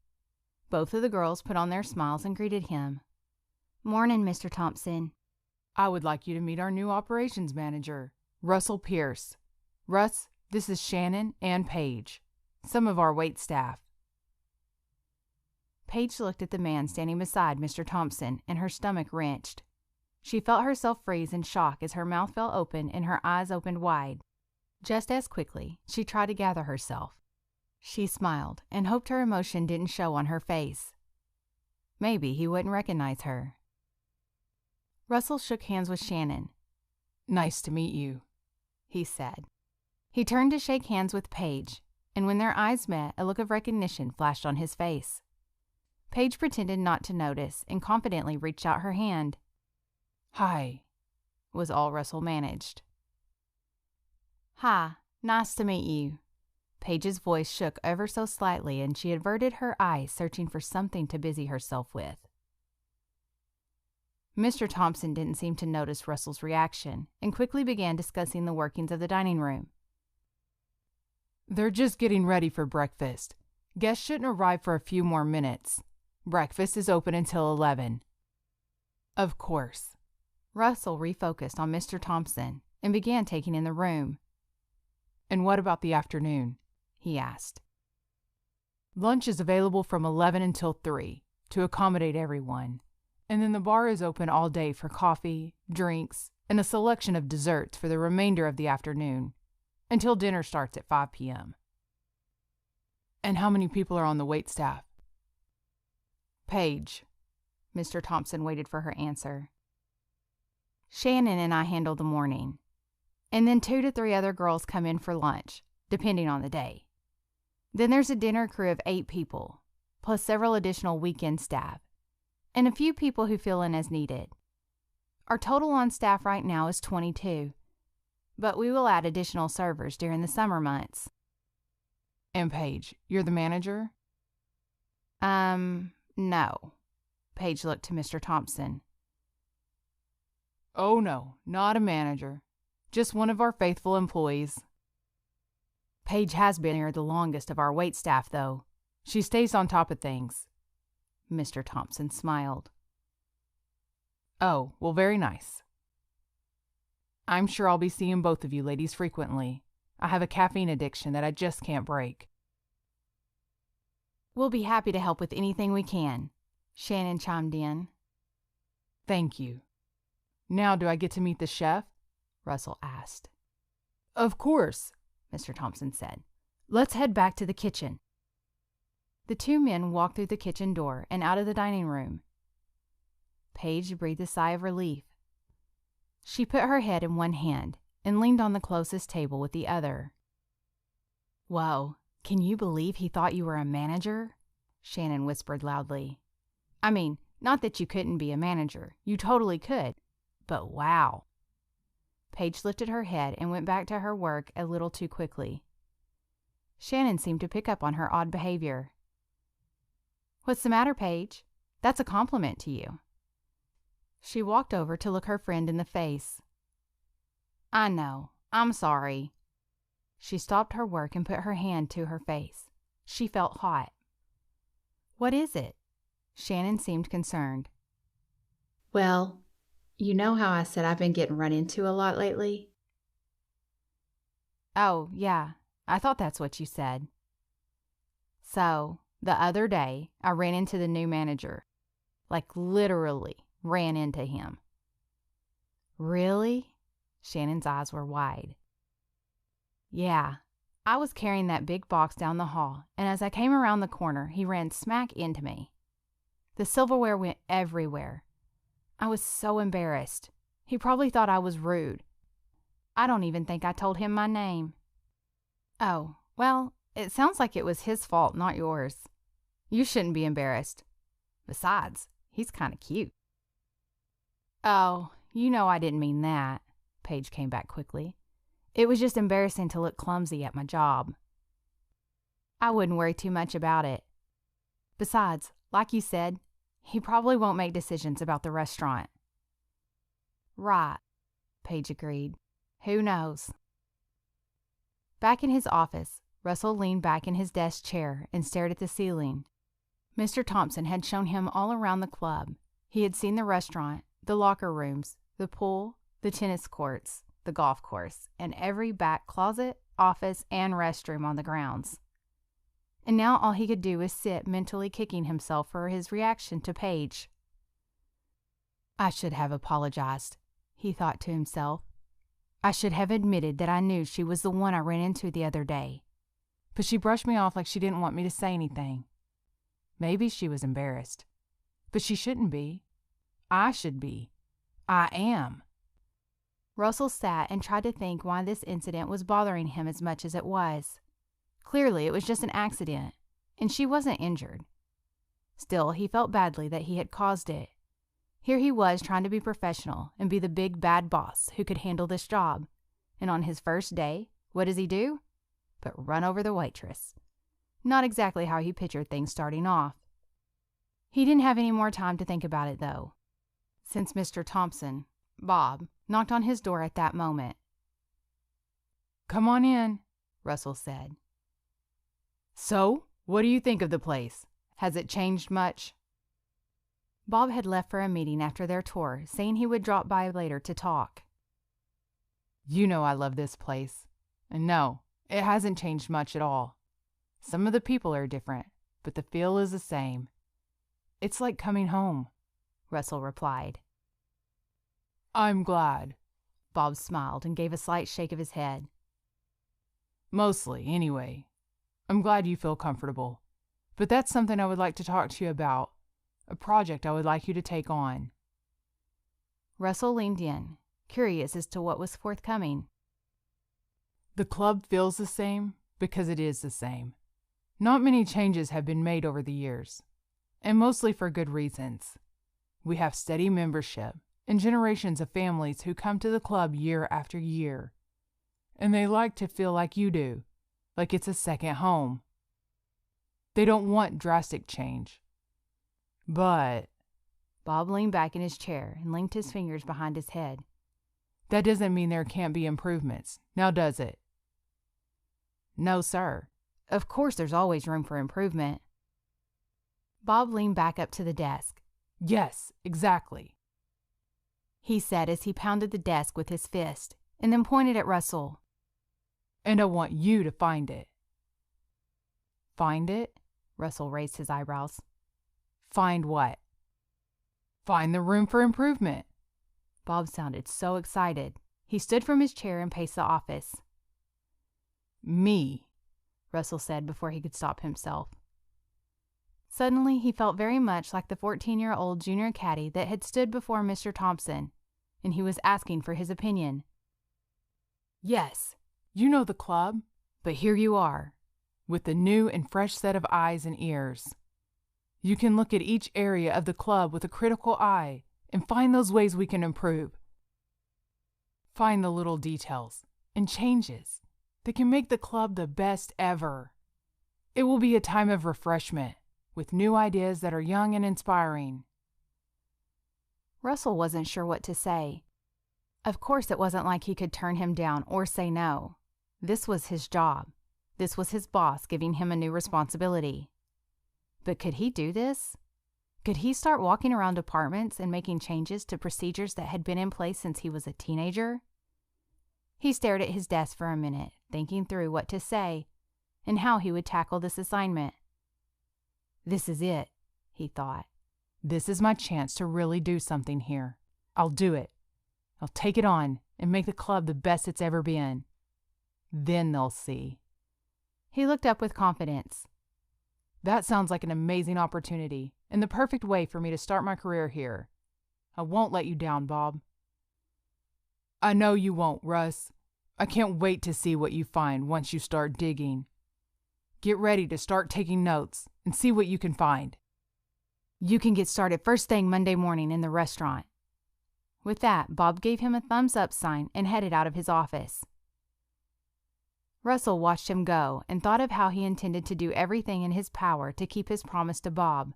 Both of the girls put on their smiles and greeted him. "Morning, Mr. Thompson." "I would like you to meet our new operations manager, Russell Pierce. Russ, this is Shannon and Paige, some of our wait staff." Paige looked at the man standing beside Mr. Thompson, and her stomach wrenched. She felt herself freeze in shock as her mouth fell open and her eyes opened wide. Just as quickly, she tried to gather herself. She smiled and hoped her emotion didn't show on her face. Maybe he wouldn't recognize her. Russell shook hands with Shannon. "Nice to meet you," he said. He turned to shake hands with Paige, and when their eyes met, a look of recognition flashed on his face. Paige pretended not to notice and confidently reached out her hand. "Hi," was all Russell managed. "Hi, nice to meet you." Paige's voice shook ever so slightly, and she averted her eyes, searching for something to busy herself with. Mr. Thompson didn't seem to notice Russell's reaction and quickly began discussing the workings of the dining room. "They're just getting ready for breakfast. Guests shouldn't arrive for a few more minutes. Breakfast is open until 11. "Of course." Russell refocused on Mr. Thompson and began taking in the room. "And what about the afternoon?" he asked. "Lunch is available from 11 until 3 to accommodate everyone. And then the bar is open all day for coffee, drinks, and a selection of desserts for the remainder of the afternoon, until dinner starts at 5 p.m. "And how many people are on the wait staff?" "Paige." Mr. Thompson waited for her answer. "Shannon and I handle the morning. And then 2 to 3 other girls come in for lunch, depending on the day. Then there's a dinner crew of 8 people, plus several additional weekend staff, and a few people who fill in as needed. Our total on staff right now is 22, but we will add additional servers during the summer months." "And Paige, you're the manager?" No." Paige looked to Mr. Thompson. "Oh no, not a manager. Just one of our faithful employees." "Paige has been here the longest of our wait staff, though. She stays on top of things." Mr. Thompson smiled. "Oh, well, very nice. I'm sure I'll be seeing both of you ladies frequently. I have a caffeine addiction that I just can't break." We'll be happy to help with anything we can, Shannon chimed in. Thank you. Now do I get to meet the chef? Russell asked. Of course, Mr. Thompson said. Let's head back to the kitchen. The two men walked through the kitchen door and out of the dining room. Paige breathed a sigh of relief. She put her head in one hand and leaned on the closest table with the other. Whoa, can you believe he thought you were a manager? Shannon whispered loudly. I mean, not that you couldn't be a manager. You totally could. But wow. Paige lifted her head and went back to her work a little too quickly. Shannon seemed to pick up on her odd behavior. What's the matter, Paige? That's a compliment to you. She walked over to look her friend in the face. I know. I'm sorry. She stopped her work and put her hand to her face. She felt hot. What is it? Shannon seemed concerned. Well, you know how I said I've been getting run into a lot lately? Oh, yeah. I thought that's what you said. So, the other day, I ran into the new manager. Like, literally ran into him. Really? Shannon's eyes were wide. Yeah. I was carrying that big box down the hall, and as I came around the corner, he ran smack into me. The silverware went everywhere. I was so embarrassed. He probably thought I was rude. I don't even think I told him my name. Oh, well, it sounds like it was his fault, not yours. You shouldn't be embarrassed. Besides, he's kind of cute. Oh, you know I didn't mean that, Paige came back quickly. It was just embarrassing to look clumsy at my job. I wouldn't worry too much about it. Besides, like you said, he probably won't make decisions about the restaurant. Right, Paige agreed. Who knows? Back in his office, Russell leaned back in his desk chair and stared at the ceiling. Mr. Thompson had shown him all around the club. He had seen the restaurant, the locker rooms, the pool, the tennis courts, the golf course, and every back closet, office, and restroom on the grounds. And now all he could do was sit mentally kicking himself for his reaction to Paige. I should have apologized, he thought to himself. I should have admitted that I knew she was the one I ran into the other day. But she brushed me off like she didn't want me to say anything. Maybe she was embarrassed. But she shouldn't be. I should be. I am. Russell sat and tried to think why this incident was bothering him as much as it was. Clearly, it was just an accident, and she wasn't injured. Still, he felt badly that he had caused it. Here he was trying to be professional and be the big bad boss who could handle this job. And on his first day, what does he do? But run over the waitress. Not exactly how he pictured things starting off. He didn't have any more time to think about it, though, since Mr. Thompson, Bob, knocked on his door at that moment. Come on in, Russell said. So, what do you think of the place? Has it changed much? Bob had left for a meeting after their tour, saying he would drop by later to talk. You know I love this place. And no, it hasn't changed much at all. Some of the people are different, but the feel is the same. It's like coming home, Russell replied. I'm glad. Bob smiled and gave a slight shake of his head. Mostly, anyway. I'm glad you feel comfortable. But that's something I would like to talk to you about. A project I would like you to take on. Russell leaned in, curious as to what was forthcoming. The club feels the same because it is the same. Not many changes have been made over the years, and mostly for good reasons. We have steady membership and generations of families who come to the club year after year. And they like to feel like you do, like it's a second home. They don't want drastic change. But Bob leaned back in his chair and linked his fingers behind his head. That doesn't mean there can't be improvements, now does it? No, sir. Of course there's always room for improvement. Bob leaned back up to the desk. Yes, exactly, he said as he pounded the desk with his fist, and then pointed at Russell. And I want you to find it. Find it? Russell raised his eyebrows. Find what? Find the room for improvement. Bob sounded so excited. He stood from his chair and paced the office. Me, Russell said before he could stop himself. Suddenly, he felt very much like the 14-year-old junior caddy that had stood before Mr. Thompson, and he was asking for his opinion. Yes, you know the club, but here you are, with a new and fresh set of eyes and ears. You can look at each area of the club with a critical eye and find those ways we can improve. Find the little details and changes that can make the club the best ever. It will be a time of refreshment with new ideas that are young and inspiring. Russell wasn't sure what to say. Of course, it wasn't like he could turn him down or say no. This was his job. This was his boss giving him a new responsibility. But could he do this? Could he start walking around departments and making changes to procedures that had been in place since he was a teenager? He stared at his desk for a minute, thinking through what to say and how he would tackle this assignment. This is it, he thought. This is my chance to really do something here. I'll do it. I'll take it on and make the club the best it's ever been. Then they'll see. He looked up with confidence. That sounds like an amazing opportunity and the perfect way for me to start my career here. I won't let you down, Bob. I know you won't, Russ. I can't wait to see what you find once you start digging. Get ready to start taking notes and see what you can find. You can get started first thing Monday morning in the restaurant. With that, Bob gave him a thumbs-up sign and headed out of his office. Russell watched him go and thought of how he intended to do everything in his power to keep his promise to Bob.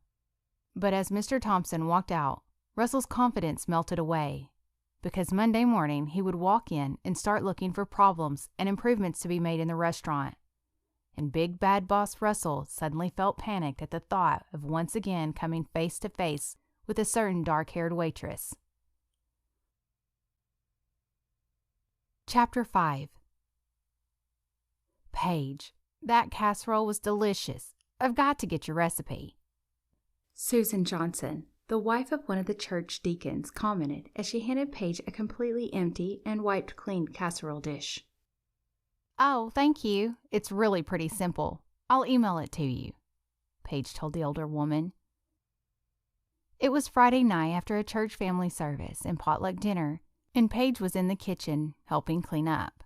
But as Mr. Thompson walked out, Russell's confidence melted away, because Monday morning he would walk in and start looking for problems and improvements to be made in the restaurant. And Big Bad Boss Russell suddenly felt panicked at the thought of once again coming face to face with a certain dark-haired waitress. Chapter 5. Paige, that casserole was delicious. I've got to get your recipe. Susan Johnson, the wife of one of the church deacons, commented as she handed Paige a completely empty and wiped clean casserole dish. Oh, thank you. It's really pretty simple. I'll email it to you, Paige told the older woman. It was Friday night after a church family service and potluck dinner, and Paige was in the kitchen helping clean up.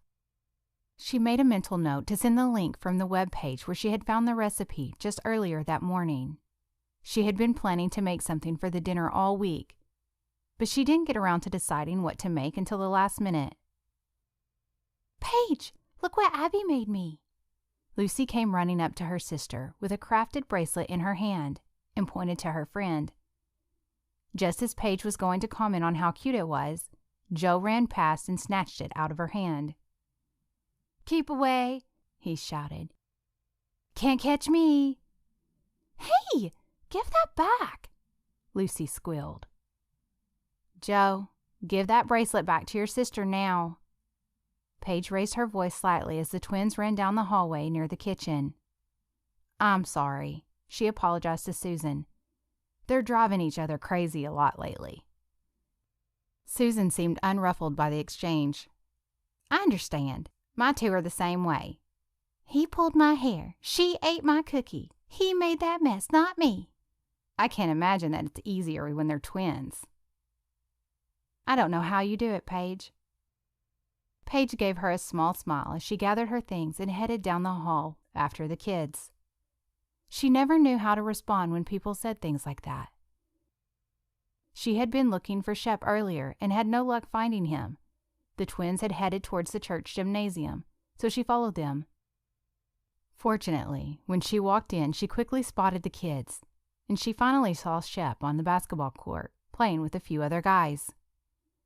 She made a mental note to send the link from the web page where she had found the recipe just earlier that morning. She had been planning to make something for the dinner all week, but she didn't get around to deciding what to make until the last minute. Paige, look what Abby made me. Lucy came running up to her sister with a crafted bracelet in her hand and pointed to her friend. Just as Paige was going to comment on how cute it was, Joe ran past and snatched it out of her hand. Keep away, he shouted. Can't catch me. Hey, give that back, Lucy squealed. Joe, give that bracelet back to your sister now. Paige raised her voice slightly as the twins ran down the hallway near the kitchen. I'm sorry, she apologized to Susan. They're driving each other crazy a lot lately. Susan seemed unruffled by the exchange. I understand. My two are the same way. He pulled my hair. She ate my cookie. He made that mess, not me. I can't imagine that it's easier when they're twins. I don't know how you do it, Paige. Paige gave her a small smile as she gathered her things and headed down the hall after the kids. She never knew how to respond when people said things like that. She had been looking for Shep earlier and had no luck finding him. The twins had headed towards the church gymnasium, so she followed them. Fortunately, when she walked in, she quickly spotted the kids, and she finally saw Shep on the basketball court, playing with a few other guys.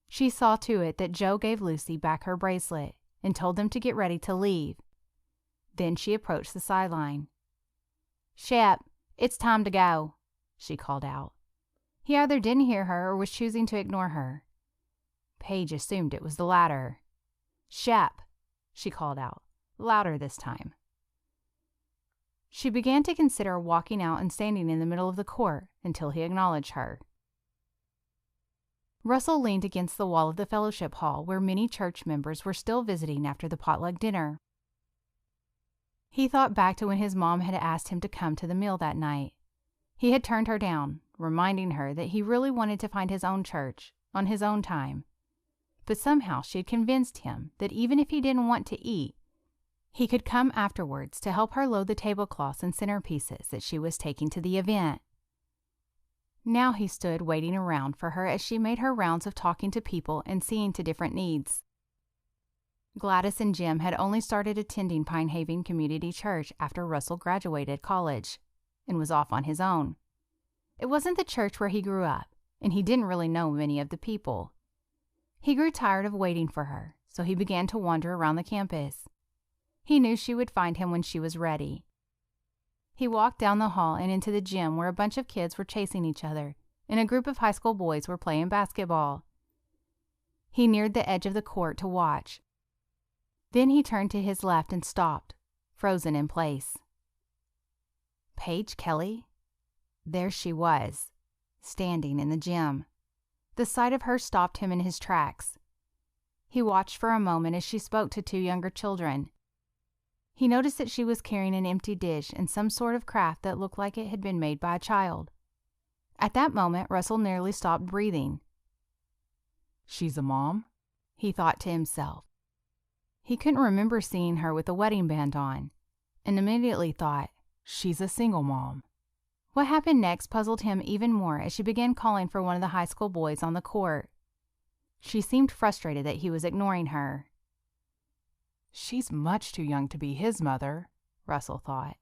She saw to it that Joe gave Lucy back her bracelet and told them to get ready to leave. Then she approached the sideline. Shep, it's time to go, she called out. He either didn't hear her or was choosing to ignore her. Paige assumed it was the latter. Shep, she called out, louder this time. She began to consider walking out and standing in the middle of the court until he acknowledged her. Russell leaned against the wall of the fellowship hall where many church members were still visiting after the potluck dinner. He thought back to when his mom had asked him to come to the meal that night. He had turned her down, reminding her that he really wanted to find his own church, on his own time. But somehow she had convinced him that even if he didn't want to eat, he could come afterwards to help her load the tablecloths and centerpieces that she was taking to the event. Now he stood waiting around for her as she made her rounds of talking to people and seeing to different needs. Gladys and Jim had only started attending Pine Haven Community Church after Russell graduated college and was off on his own. It wasn't the church where he grew up, and he didn't really know many of the people. He grew tired of waiting for her, so he began to wander around the campus. He knew she would find him when she was ready. He walked down the hall and into the gym where a bunch of kids were chasing each other, and a group of high school boys were playing basketball. He neared the edge of the court to watch. Then he turned to his left and stopped, frozen in place. Paige Kelly? There she was, standing in the gym. The sight of her stopped him in his tracks. He watched for a moment as she spoke to two younger children. He noticed that she was carrying an empty dish and some sort of craft that looked like it had been made by a child. At that moment, Russell nearly stopped breathing. She's a mom? He thought to himself. He couldn't remember seeing her with a wedding band on, and immediately thought, she's a single mom. What happened next puzzled him even more as she began calling for one of the high school boys on the court. She seemed frustrated that he was ignoring her. She's much too young to be his mother, Russell thought.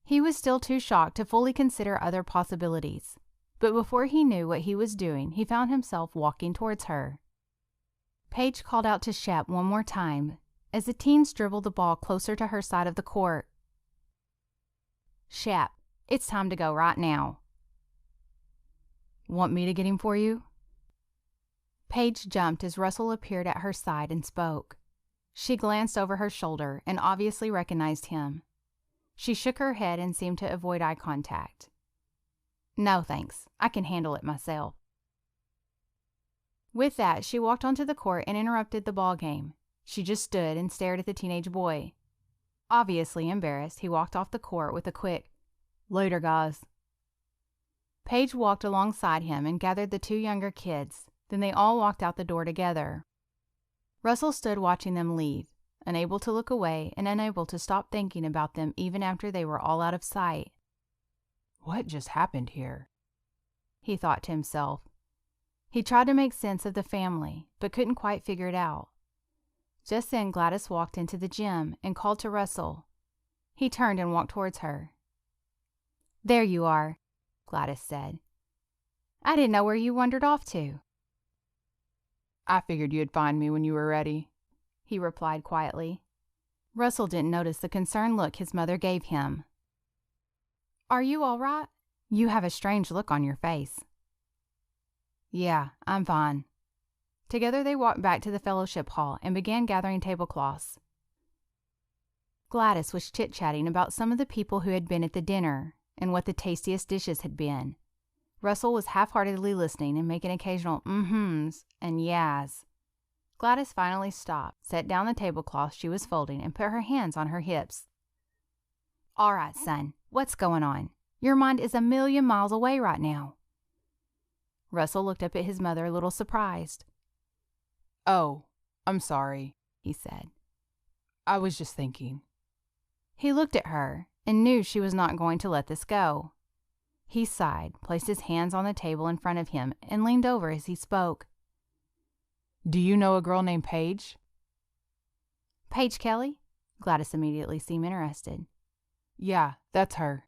He was still too shocked to fully consider other possibilities, but before he knew what he was doing, he found himself walking towards her. Paige called out to Shep one more time as the teens dribbled the ball closer to her side of the court. Shep, it's time to go right now. Want me to get him for you? Paige jumped as Russell appeared at her side and spoke. She glanced over her shoulder and obviously recognized him. She shook her head and seemed to avoid eye contact. No, thanks. I can handle it myself. With that, she walked onto the court and interrupted the ball game. She just stood and stared at the teenage boy. Obviously embarrassed, he walked off the court with a quick, "Later, guys." Paige walked alongside him and gathered the two younger kids. Then they all walked out the door together. Russell stood watching them leave, unable to look away and unable to stop thinking about them even after they were all out of sight. What just happened here? He thought to himself. He tried to make sense of the family, but couldn't quite figure it out. Just then Gladys walked into the gym and called to Russell. He turned and walked towards her. There you are, Gladys said. I didn't know where you wandered off to. I figured you'd find me when you were ready, he replied quietly. Russell didn't notice the concerned look his mother gave him. Are you all right? You have a strange look on your face. Yeah, I'm fine. Together they walked back to the fellowship hall and began gathering tablecloths. Gladys was chit-chatting about some of the people who had been at the dinner and what the tastiest dishes had been. Russell was half-heartedly listening and making occasional mm-hms and yahs. Gladys finally stopped, set down the tablecloth she was folding, and put her hands on her hips. All right, son, what's going on? Your mind is 1,000,000 miles away right now. Russell looked up at his mother a little surprised. Oh, I'm sorry, he said. I was just thinking. He looked at her and knew she was not going to let this go. He sighed, placed his hands on the table in front of him, and leaned over as he spoke. Do you know a girl named Paige? Paige Kelly? Gladys immediately seemed interested. Yeah, that's her.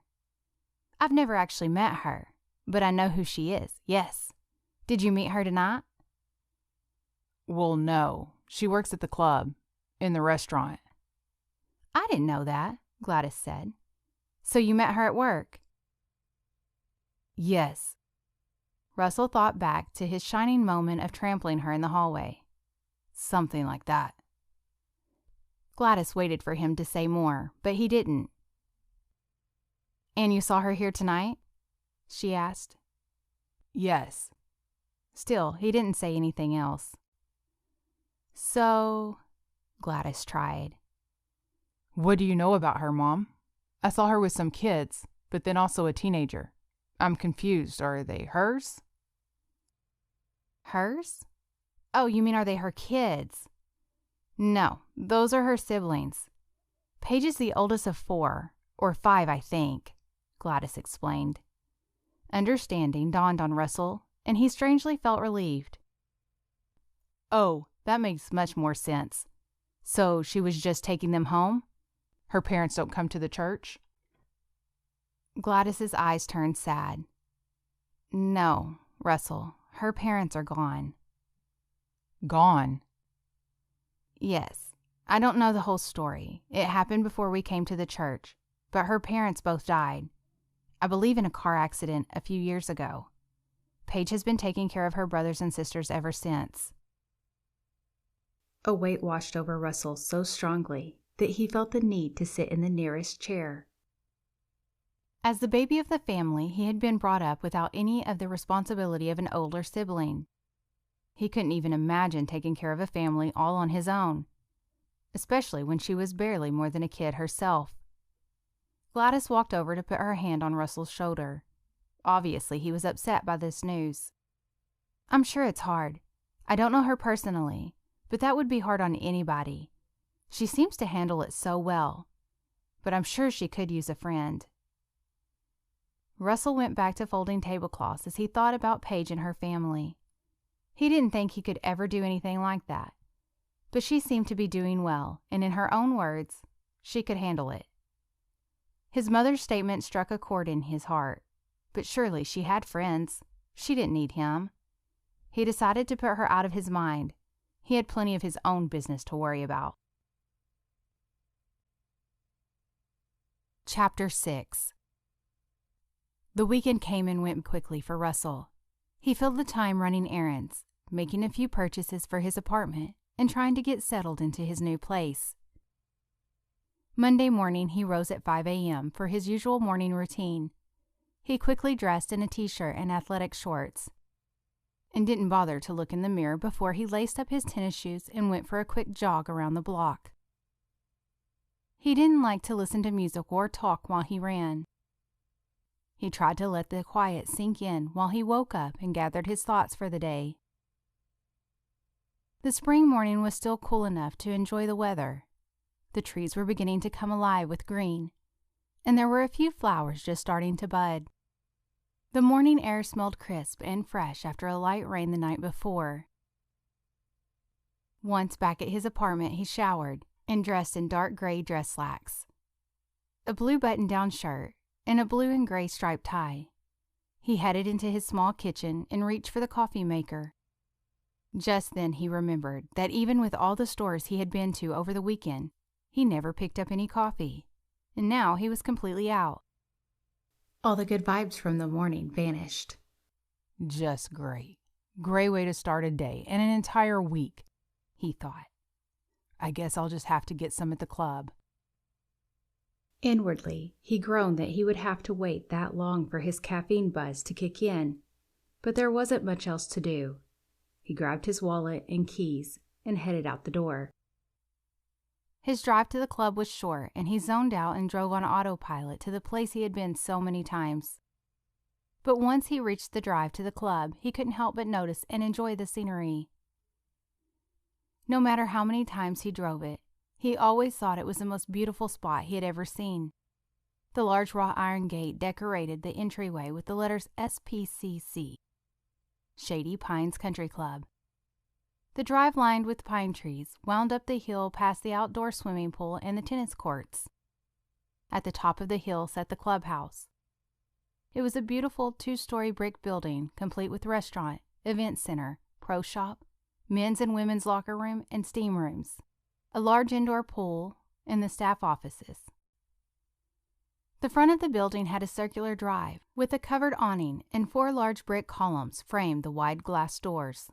I've never actually met her, but I know who she is, yes. Did you meet her tonight? Well, no. She works at the club, in the restaurant. I didn't know that, Gladys said. So you met her at work? Yes. Russell thought back to his shining moment of trampling her in the hallway. Something like that. Gladys waited for him to say more, but he didn't. And you saw her here tonight? She asked. Yes. Still, he didn't say anything else. So, Gladys tried. What do you know about her, Mom? I saw her with some kids, but then also a teenager. I'm confused. Are they hers? Hers? Oh, you mean are they her kids? No, those are her siblings. Paige is the oldest of 4, or 5, I think, Gladys explained. Understanding dawned on Russell, and he strangely felt relieved. Oh, that makes much more sense. So she was just taking them home? Her parents don't come to the church? Gladys's eyes turned sad. No, Russell, her parents are gone. Gone? Yes. I don't know the whole story. It happened before we came to the church, but her parents both died. I believe in a car accident a few years ago. Paige has been taking care of her brothers and sisters ever since. A weight washed over Russell so strongly that he felt the need to sit in the nearest chair. As the baby of the family, he had been brought up without any of the responsibility of an older sibling. He couldn't even imagine taking care of a family all on his own, especially when she was barely more than a kid herself. Gladys walked over to put her hand on Russell's shoulder. Obviously, he was upset by this news. I'm sure it's hard. I don't know her personally, but that would be hard on anybody. She seems to handle it so well, but I'm sure she could use a friend. Russell went back to folding tablecloths as he thought about Paige and her family. He didn't think he could ever do anything like that, but she seemed to be doing well, and in her own words, she could handle it. His mother's statement struck a chord in his heart, but surely she had friends. She didn't need him. He decided to put her out of his mind. He had plenty of his own business to worry about. Chapter 6. The weekend came and went quickly for Russell. He filled the time running errands, making a few purchases for his apartment, and trying to get settled into his new place. Monday morning, he rose at 5 a.m. for his usual morning routine. He quickly dressed in a t-shirt and athletic shorts, and didn't bother to look in the mirror before he laced up his tennis shoes and went for a quick jog around the block. He didn't like to listen to music or talk while he ran. He tried to let the quiet sink in while he woke up and gathered his thoughts for the day. The spring morning was still cool enough to enjoy the weather. The trees were beginning to come alive with green, and there were a few flowers just starting to bud. The morning air smelled crisp and fresh after a light rain the night before. Once back at his apartment, he showered and dressed in dark gray dress slacks, a blue button-down shirt, and a blue and gray striped tie. He headed into his small kitchen and reached for the coffee maker. Just then he remembered that even with all the stores he had been to over the weekend, he never picked up any coffee, and now he was completely out. All the good vibes from the morning vanished. Just great. Great way to start a day and an entire week, he thought. I guess I'll just have to get some at the club. Inwardly, he groaned that he would have to wait that long for his caffeine buzz to kick in, but there wasn't much else to do. He grabbed his wallet and keys and headed out the door. His drive to the club was short, and he zoned out and drove on autopilot to the place he had been so many times. But once he reached the drive to the club, he couldn't help but notice and enjoy the scenery. No matter how many times he drove it, he always thought it was the most beautiful spot he had ever seen. The large wrought iron gate decorated the entryway with the letters SPCC, Shady Pines Country Club. The drive, lined with pine trees, wound up the hill past the outdoor swimming pool and the tennis courts. At the top of the hill sat the clubhouse. It was a beautiful 2-story brick building, complete with restaurant, event center, pro shop, men's and women's locker room, and steam rooms, a large indoor pool, and the staff offices. The front of the building had a circular drive with a covered awning, and 4 large brick columns framed the wide glass doors.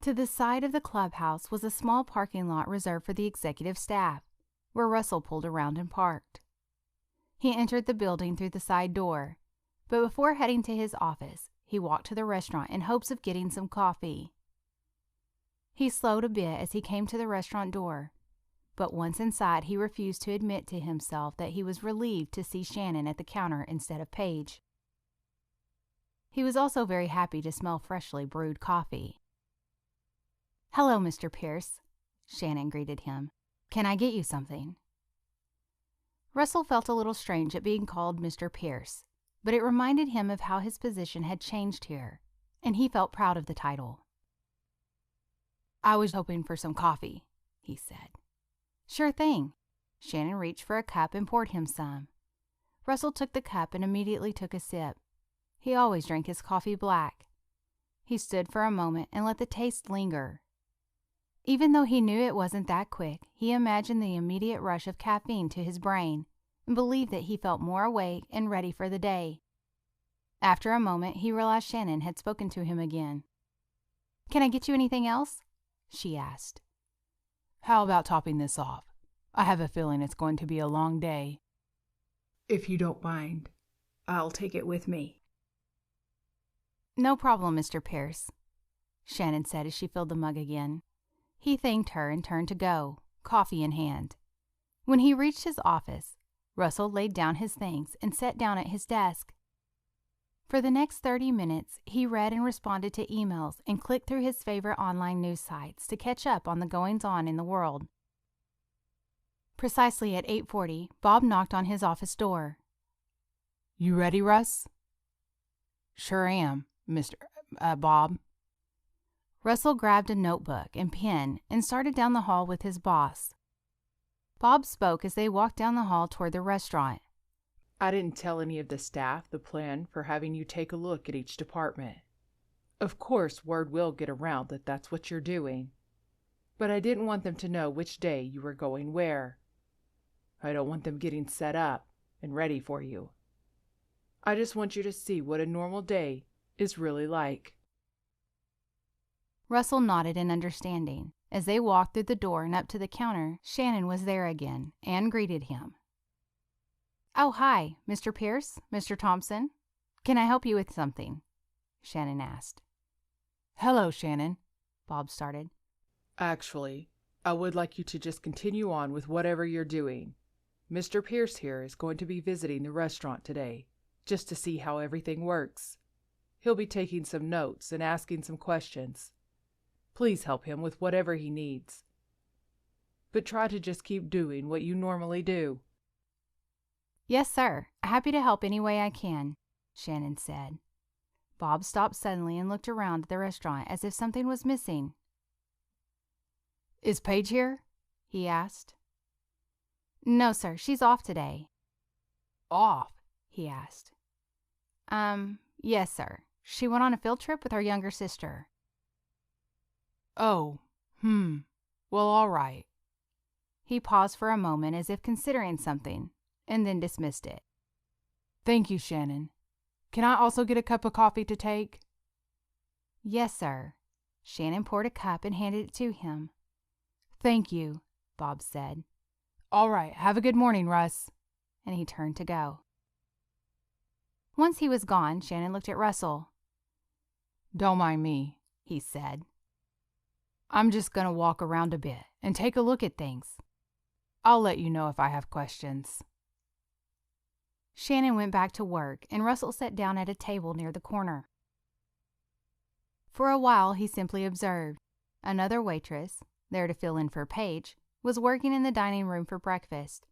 To the side of the clubhouse was a small parking lot reserved for the executive staff, where Russell pulled around and parked. He entered the building through the side door, but before heading to his office, he walked to the restaurant in hopes of getting some coffee. He slowed a bit as he came to the restaurant door, but once inside, he refused to admit to himself that he was relieved to see Shannon at the counter instead of Paige. He was also very happy to smell freshly brewed coffee. "Hello, Mr. Pierce," Shannon greeted him. "Can I get you something?" Russell felt a little strange at being called Mr. Pierce, but it reminded him of how his position had changed here, and he felt proud of the title. "I was hoping for some coffee," he said. "Sure thing." Shannon reached for a cup and poured him some. Russell took the cup and immediately took a sip. He always drank his coffee black. He stood for a moment and let the taste linger. Even though he knew it wasn't that quick, he imagined the immediate rush of caffeine to his brain and believed that he felt more awake and ready for the day. After a moment, he realized Shannon had spoken to him again. "Can I get you anything else?" she asked. "How about topping this off? I have a feeling it's going to be a long day." "If you don't mind, I'll take it with me." "No problem, Mr. Pierce," Shannon said as she filled the mug again. He thanked her and turned to go, coffee in hand. When he reached his office, Russell laid down his things and sat down at his desk. For the next 30 minutes, he read and responded to emails and clicked through his favorite online news sites to catch up on the goings-on in the world. Precisely at 8:40, Bob knocked on his office door. "You ready, Russ?" "Sure am, Mr. Bob." Russell grabbed a notebook and pen and started down the hall with his boss. Bob spoke as they walked down the hall toward the restaurant. "I didn't tell any of the staff the plan for having you take a look at each department. Of course, word will get around that that's what you're doing. But I didn't want them to know which day you were going where. I don't want them getting set up and ready for you. I just want you to see what a normal day is really like." Russell nodded in understanding. As they walked through the door and up to the counter, Shannon was there again and greeted him. "Oh, hi, Mr. Pierce, Mr. Thompson. Can I help you with something?" Shannon asked. "Hello, Shannon," Bob started. "Actually, I would like you to just continue on with whatever you're doing. Mr. Pierce here is going to be visiting the restaurant today, just to see how everything works. He'll be taking some notes and asking some questions. Please help him with whatever he needs. But try to just keep doing what you normally do." "Yes, sir. Happy to help any way I can," Shannon said. Bob stopped suddenly and looked around at the restaurant as if something was missing. "Is Paige here?" he asked. "No, sir. She's off today." "Off?" he asked. Yes, sir. She went on a field trip with her younger sister." "Oh, well, all right." He paused for a moment as if considering something, and then dismissed it. "Thank you, Shannon. Can I also get a cup of coffee to take?" "Yes, sir." Shannon poured a cup and handed it to him. "Thank you," Bob said. "All right, have a good morning, Russ." And he turned to go. Once he was gone, Shannon looked at Russell. "Don't mind me," he said. "I'm just going to walk around a bit and take a look at things. I'll let you know if I have questions." Shannon went back to work, and Russell sat down at a table near the corner. For a while, he simply observed. Another waitress, there to fill in for Paige, was working in the dining room for breakfast.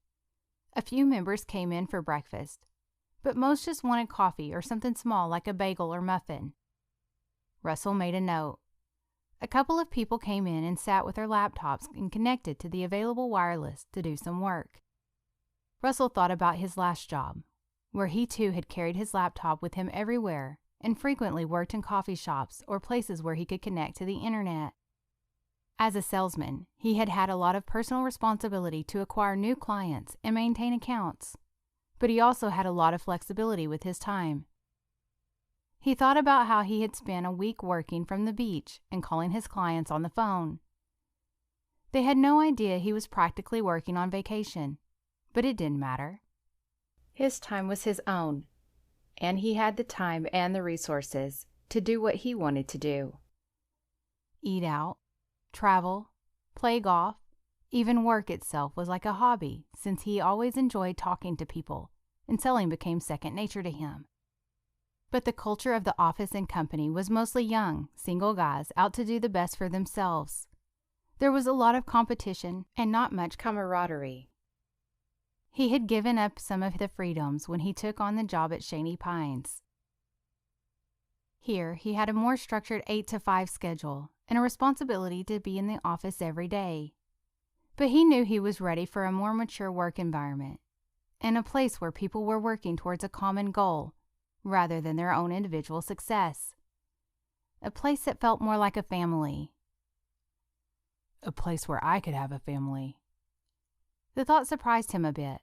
A few members came in for breakfast, but most just wanted coffee or something small like a bagel or muffin. Russell made a note. A couple of people came in and sat with their laptops and connected to the available wireless to do some work. Russell thought about his last job, where he too had carried his laptop with him everywhere and frequently worked in coffee shops or places where he could connect to the internet. As a salesman, he had had a lot of personal responsibility to acquire new clients and maintain accounts, but he also had a lot of flexibility with his time. He thought about how he had spent a week working from the beach and calling his clients on the phone. They had no idea he was practically working on vacation, but it didn't matter. His time was his own, and he had the time and the resources to do what he wanted to do. Eat out, travel, play golf, even work itself was like a hobby, since he always enjoyed talking to people, and selling became second nature to him. But the culture of the office and company was mostly young, single guys out to do the best for themselves. There was a lot of competition and not much camaraderie. He had given up some of the freedoms when he took on the job at Shaney Pines. Here, he had a more structured 8-to-5 schedule and a responsibility to be in the office every day. But he knew he was ready for a more mature work environment and a place where people were working towards a common goal rather than their own individual success. A place that felt more like a family. A place where I could have a family. The thought surprised him a bit.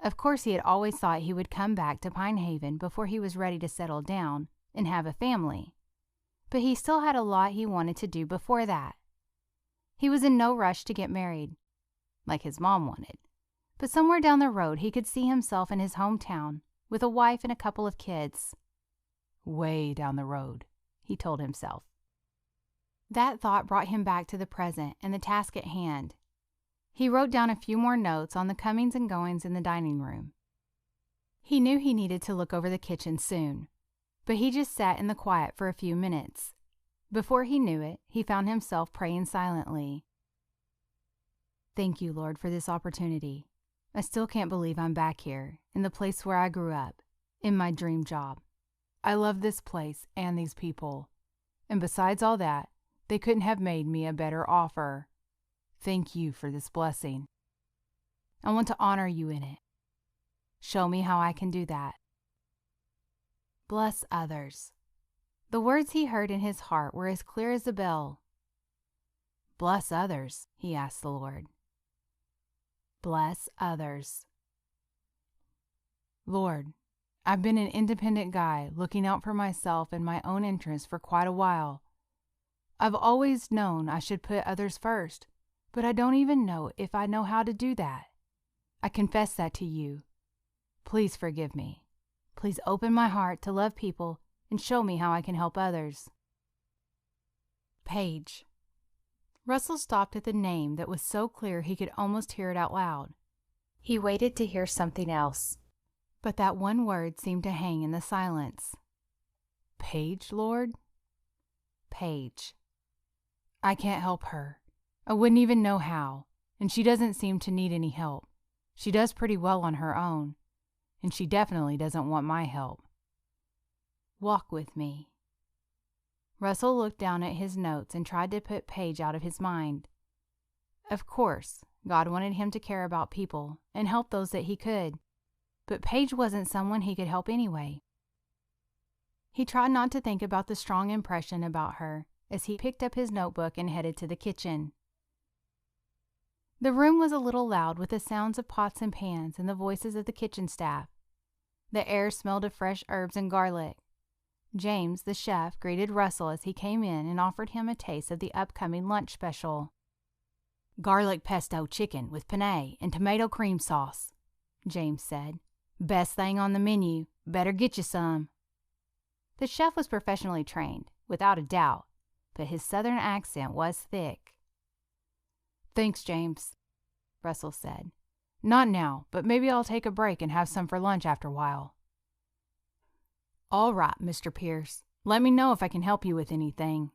Of course, he had always thought he would come back to Pine Haven before he was ready to settle down and have a family. But he still had a lot he wanted to do before that. He was in no rush to get married, like his mom wanted. But somewhere down the road, he could see himself in his hometown with a wife and a couple of kids. Way down the road, he told himself. That thought brought him back to the present and the task at hand. He wrote down a few more notes on the comings and goings in the dining room. He knew he needed to look over the kitchen soon, but he just sat in the quiet for a few minutes. Before he knew it, he found himself praying silently. Thank you, Lord, for this opportunity. I still can't believe I'm back here, in the place where I grew up, in my dream job. I love this place and these people. And besides all that, they couldn't have made me a better offer. Thank you for this blessing. I want to honor you in it. Show me how I can do that. Bless others. The words he heard in his heart were as clear as a bell. Bless others, he asked the Lord. Bless others. Lord, I've been an independent guy looking out for myself and my own interests for quite a while. I've always known I should put others first, but I don't even know if I know how to do that. I confess that to you. Please forgive me. Please open my heart to love people and show me how I can help others. Paige. Russell stopped at the name that was so clear he could almost hear it out loud. He waited to hear something else, but that one word seemed to hang in the silence. Paige, Lord? Paige. I can't help her. I wouldn't even know how, and she doesn't seem to need any help. She does pretty well on her own, and she definitely doesn't want my help. Walk with me. Russell looked down at his notes and tried to put Paige out of his mind. Of course, God wanted him to care about people and help those that he could, but Paige wasn't someone he could help anyway. He tried not to think about the strong impression about her as he picked up his notebook and headed to the kitchen. The room was a little loud with the sounds of pots and pans and the voices of the kitchen staff. The air smelled of fresh herbs and garlic. James, the chef, greeted Russell as he came in and offered him a taste of the upcoming lunch special. Garlic pesto chicken with penne and tomato cream sauce, James said. Best thing on the menu. Better get you some. The chef was professionally trained, without a doubt, but his southern accent was thick. Thanks, James, Russell said. Not now, but maybe I'll take a break and have some for lunch after a while. All right, Mr. Pierce. Let me know if I can help you with anything.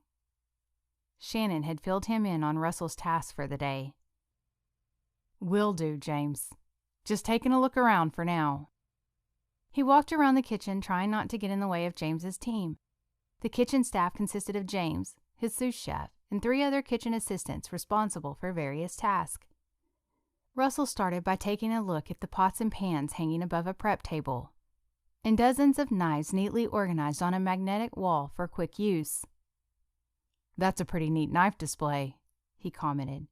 Shannon had filled him in on Russell's task for the day. Will do, James. Just taking a look around for now. He walked around the kitchen, trying not to get in the way of James's team. The kitchen staff consisted of James, his sous chef, and 3 other kitchen assistants responsible for various tasks. Russell started by taking a look at the pots and pans hanging above a prep table, and dozens of knives neatly organized on a magnetic wall for quick use. That's a pretty neat knife display, he commented.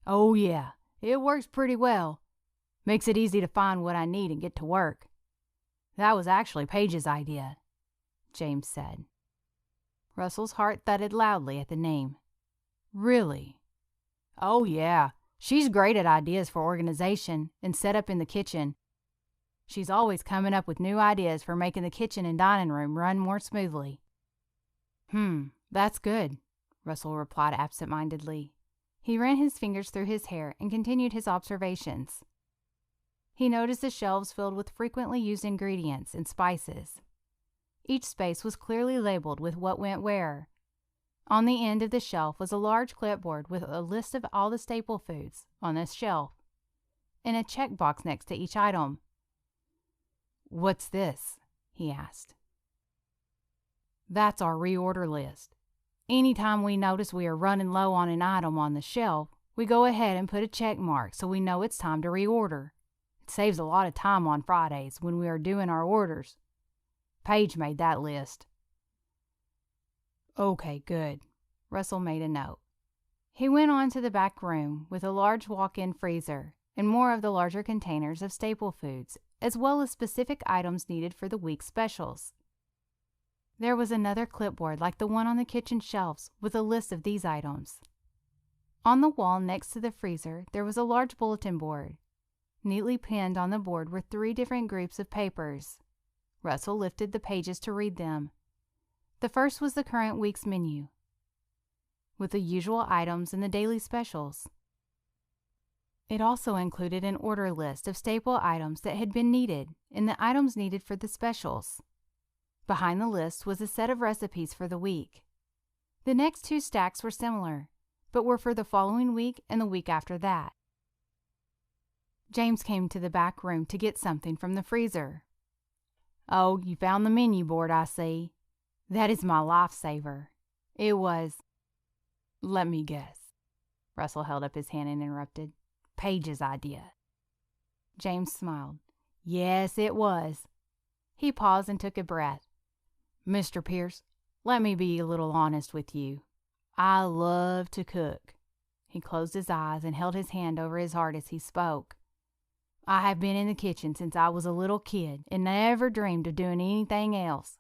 Oh yeah, it works pretty well. Makes it easy to find what I need and get to work. That was actually Paige's idea, James said. Russell's heart thudded loudly at the name. Really? Oh yeah, she's great at ideas for organization and setup in the kitchen. She's always coming up with new ideas for making the kitchen and dining room run more smoothly. That's good, Russell replied absent-mindedly. He ran his fingers through his hair and continued his observations. He noticed the shelves filled with frequently used ingredients and spices. Each space was clearly labeled with what went where. On the end of the shelf was a large clipboard with a list of all the staple foods on this shelf, and a checkbox next to each item. "What's this?" he asked. "That's our reorder list. Anytime we notice we are running low on an item on the shelf, we go ahead and put a check mark so we know it's time to reorder. It saves a lot of time on Fridays when we are doing our orders. Paige made that list." "Okay, good." Russell made a note. He went on to the back room with a large walk-in freezer and more of the larger containers of staple foods, as well as specific items needed for the week's specials. There was another clipboard like the one on the kitchen shelves with a list of these items. On the wall next to the freezer, there was a large bulletin board. Neatly pinned on the board were 3 different groups of papers. Russell lifted the pages to read them. The first was the current week's menu, with the usual items and the daily specials. It also included an order list of staple items that had been needed and the items needed for the specials. Behind the list was a set of recipes for the week. The next 2 stacks were similar, but were for the following week and the week after that. James came to the back room to get something from the freezer. "Oh, you found the menu board, I see. That is my lifesaver. It was—" "Let me guess." Russell held up his hand and interrupted. "Paige's idea." James smiled. "Yes, it was." He paused and took a breath. "Mr. Pierce, let me be a little honest with you. I love to cook." He closed his eyes and held his hand over his heart as he spoke. "I have been in the kitchen since I was a little kid and never dreamed of doing anything else.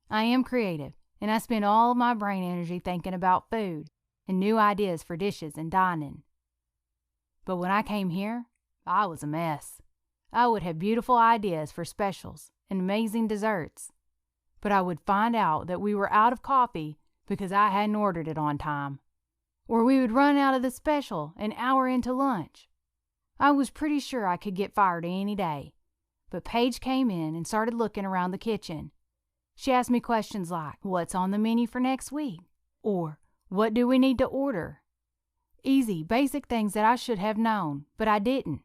I am creative, and I spend all my brain energy thinking about food and new ideas for dishes and dining. But when I came here, I was a mess. I would have beautiful ideas for specials and amazing desserts, but I would find out that we were out of coffee because I hadn't ordered it on time, or we would run out of the special an hour into lunch. I was pretty sure I could get fired any day, but Paige came in and started looking around the kitchen. She asked me questions like, "What's on the menu for next week?" or "What do we need to order?" Easy, basic things that I should have known, but I didn't.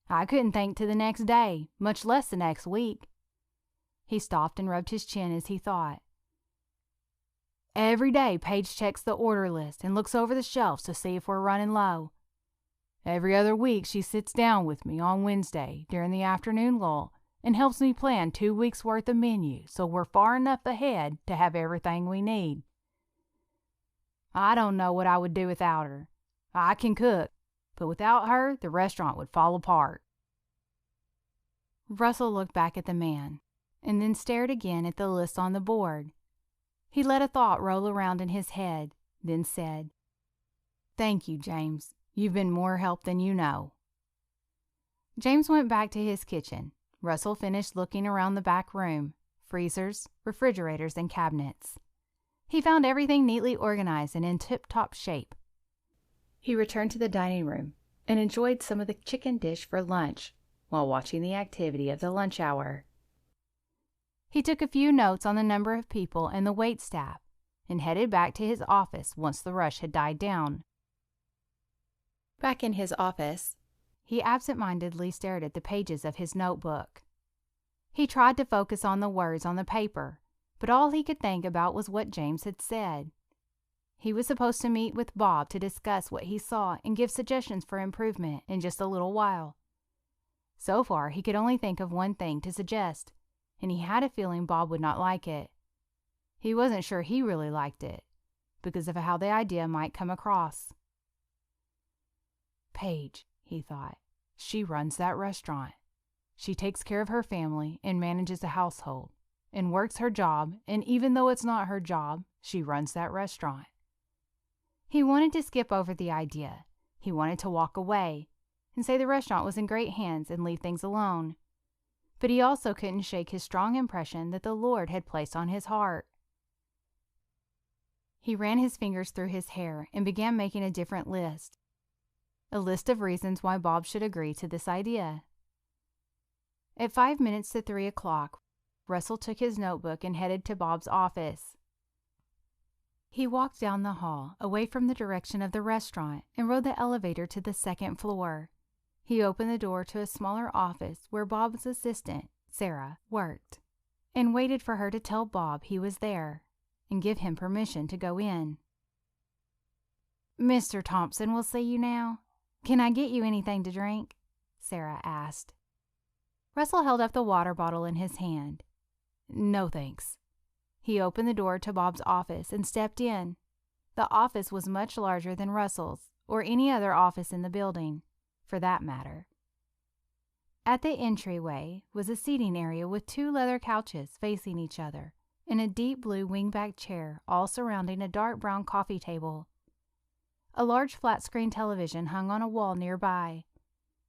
I couldn't think to the next day, much less the next week. He stopped and rubbed his chin as he thought. Every day, Paige checks the order list and looks over the shelves to see if we're running low. Every other week, she sits down with me on Wednesday during the afternoon lull and helps me plan 2 weeks' worth of menu so we're far enough ahead to have everything we need. I don't know what I would do without her. I can cook, but without her, the restaurant would fall apart." Russell looked back at the man, and then stared again at the list on the board. He let a thought roll around in his head, then said, "Thank you, James. You've been more help than you know." James went back to his kitchen. Russell finished looking around the back room, freezers, refrigerators, and cabinets. He found everything neatly organized and in tip-top shape. He returned to the dining room and enjoyed some of the chicken dish for lunch while watching the activity of the lunch hour. He took a few notes on the number of people and the wait staff and headed back to his office once the rush had died down. Back in his office, he absent-mindedly stared at the pages of his notebook. He tried to focus on the words on the paper, but all he could think about was what James had said. He was supposed to meet with Bob to discuss what he saw and give suggestions for improvement in just a little while. So far, he could only think of one thing to suggest, and he had a feeling Bob would not like it. He wasn't sure he really liked it, because of how the idea might come across. Paige, he thought. She runs that restaurant. She takes care of her family and manages the household, and works her job, and even though it's not her job, she runs that restaurant. He wanted to skip over the idea. He wanted to walk away and say the restaurant was in great hands and leave things alone. but he also couldn't shake his strong impression that the Lord had placed on his heart. He ran his fingers through his hair and began making a different list. A list of reasons why Bob should agree to this idea. At 5 minutes to 3 o'clock, Russell took his notebook and headed to Bob's office. He walked down the hall, away from the direction of the restaurant, and rode the elevator to the second floor. He opened the door to a smaller office where Bob's assistant, Sarah, worked, and waited for her to tell Bob he was there and give him permission to go in. "Mr. Thompson will see you now. Can I get you anything to drink?" Sarah asked. Russell held up the water bottle in his hand. "No, thanks." He opened the door to Bob's office and stepped in. The office was much larger than Russell's, or any other office in the building, for that matter. At the entryway was a seating area with 2 leather couches facing each other, and a deep blue wingback chair all surrounding a dark brown coffee table. A large flat-screen television hung on a wall nearby.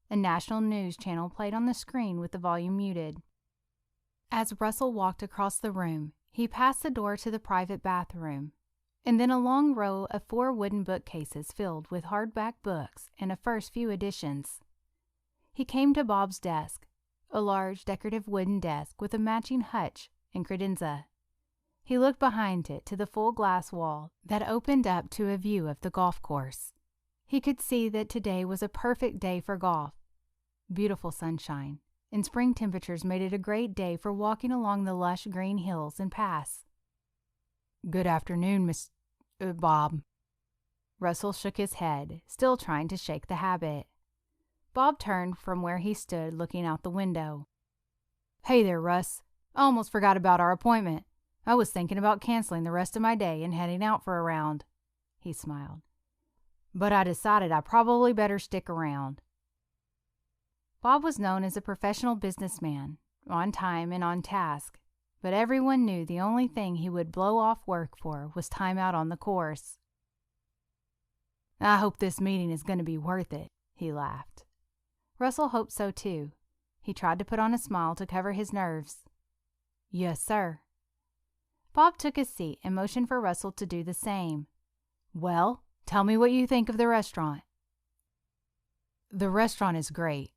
A national news channel played on the screen with the volume muted. As Russell walked across the room, he passed the door to the private bathroom, and then a long row of 4 wooden bookcases filled with hardback books and a first few editions. He came to Bob's desk, a large decorative wooden desk with a matching hutch and credenza. He looked behind it to the full glass wall that opened up to a view of the golf course. He could see that today was a perfect day for golf. Beautiful sunshine, and spring temperatures made it a great day for walking along the lush green hills and paths. "Good afternoon, Bob." Russell shook his head, still trying to shake the habit. Bob turned from where he stood looking out the window. "Hey there, Russ. I almost forgot about our appointment. I was thinking about canceling the rest of my day and heading out for a round." He smiled. "But I decided I probably better stick around." Bob was known as a professional businessman, on time and on task, but everyone knew the only thing he would blow off work for was time out on the course. "I hope this meeting is going to be worth it," he laughed. Russell hoped so too. He tried to put on a smile to cover his nerves. "Yes, sir." Bob took a seat and motioned for Russell to do the same. "Well, tell me what you think of the restaurant." "The restaurant is great."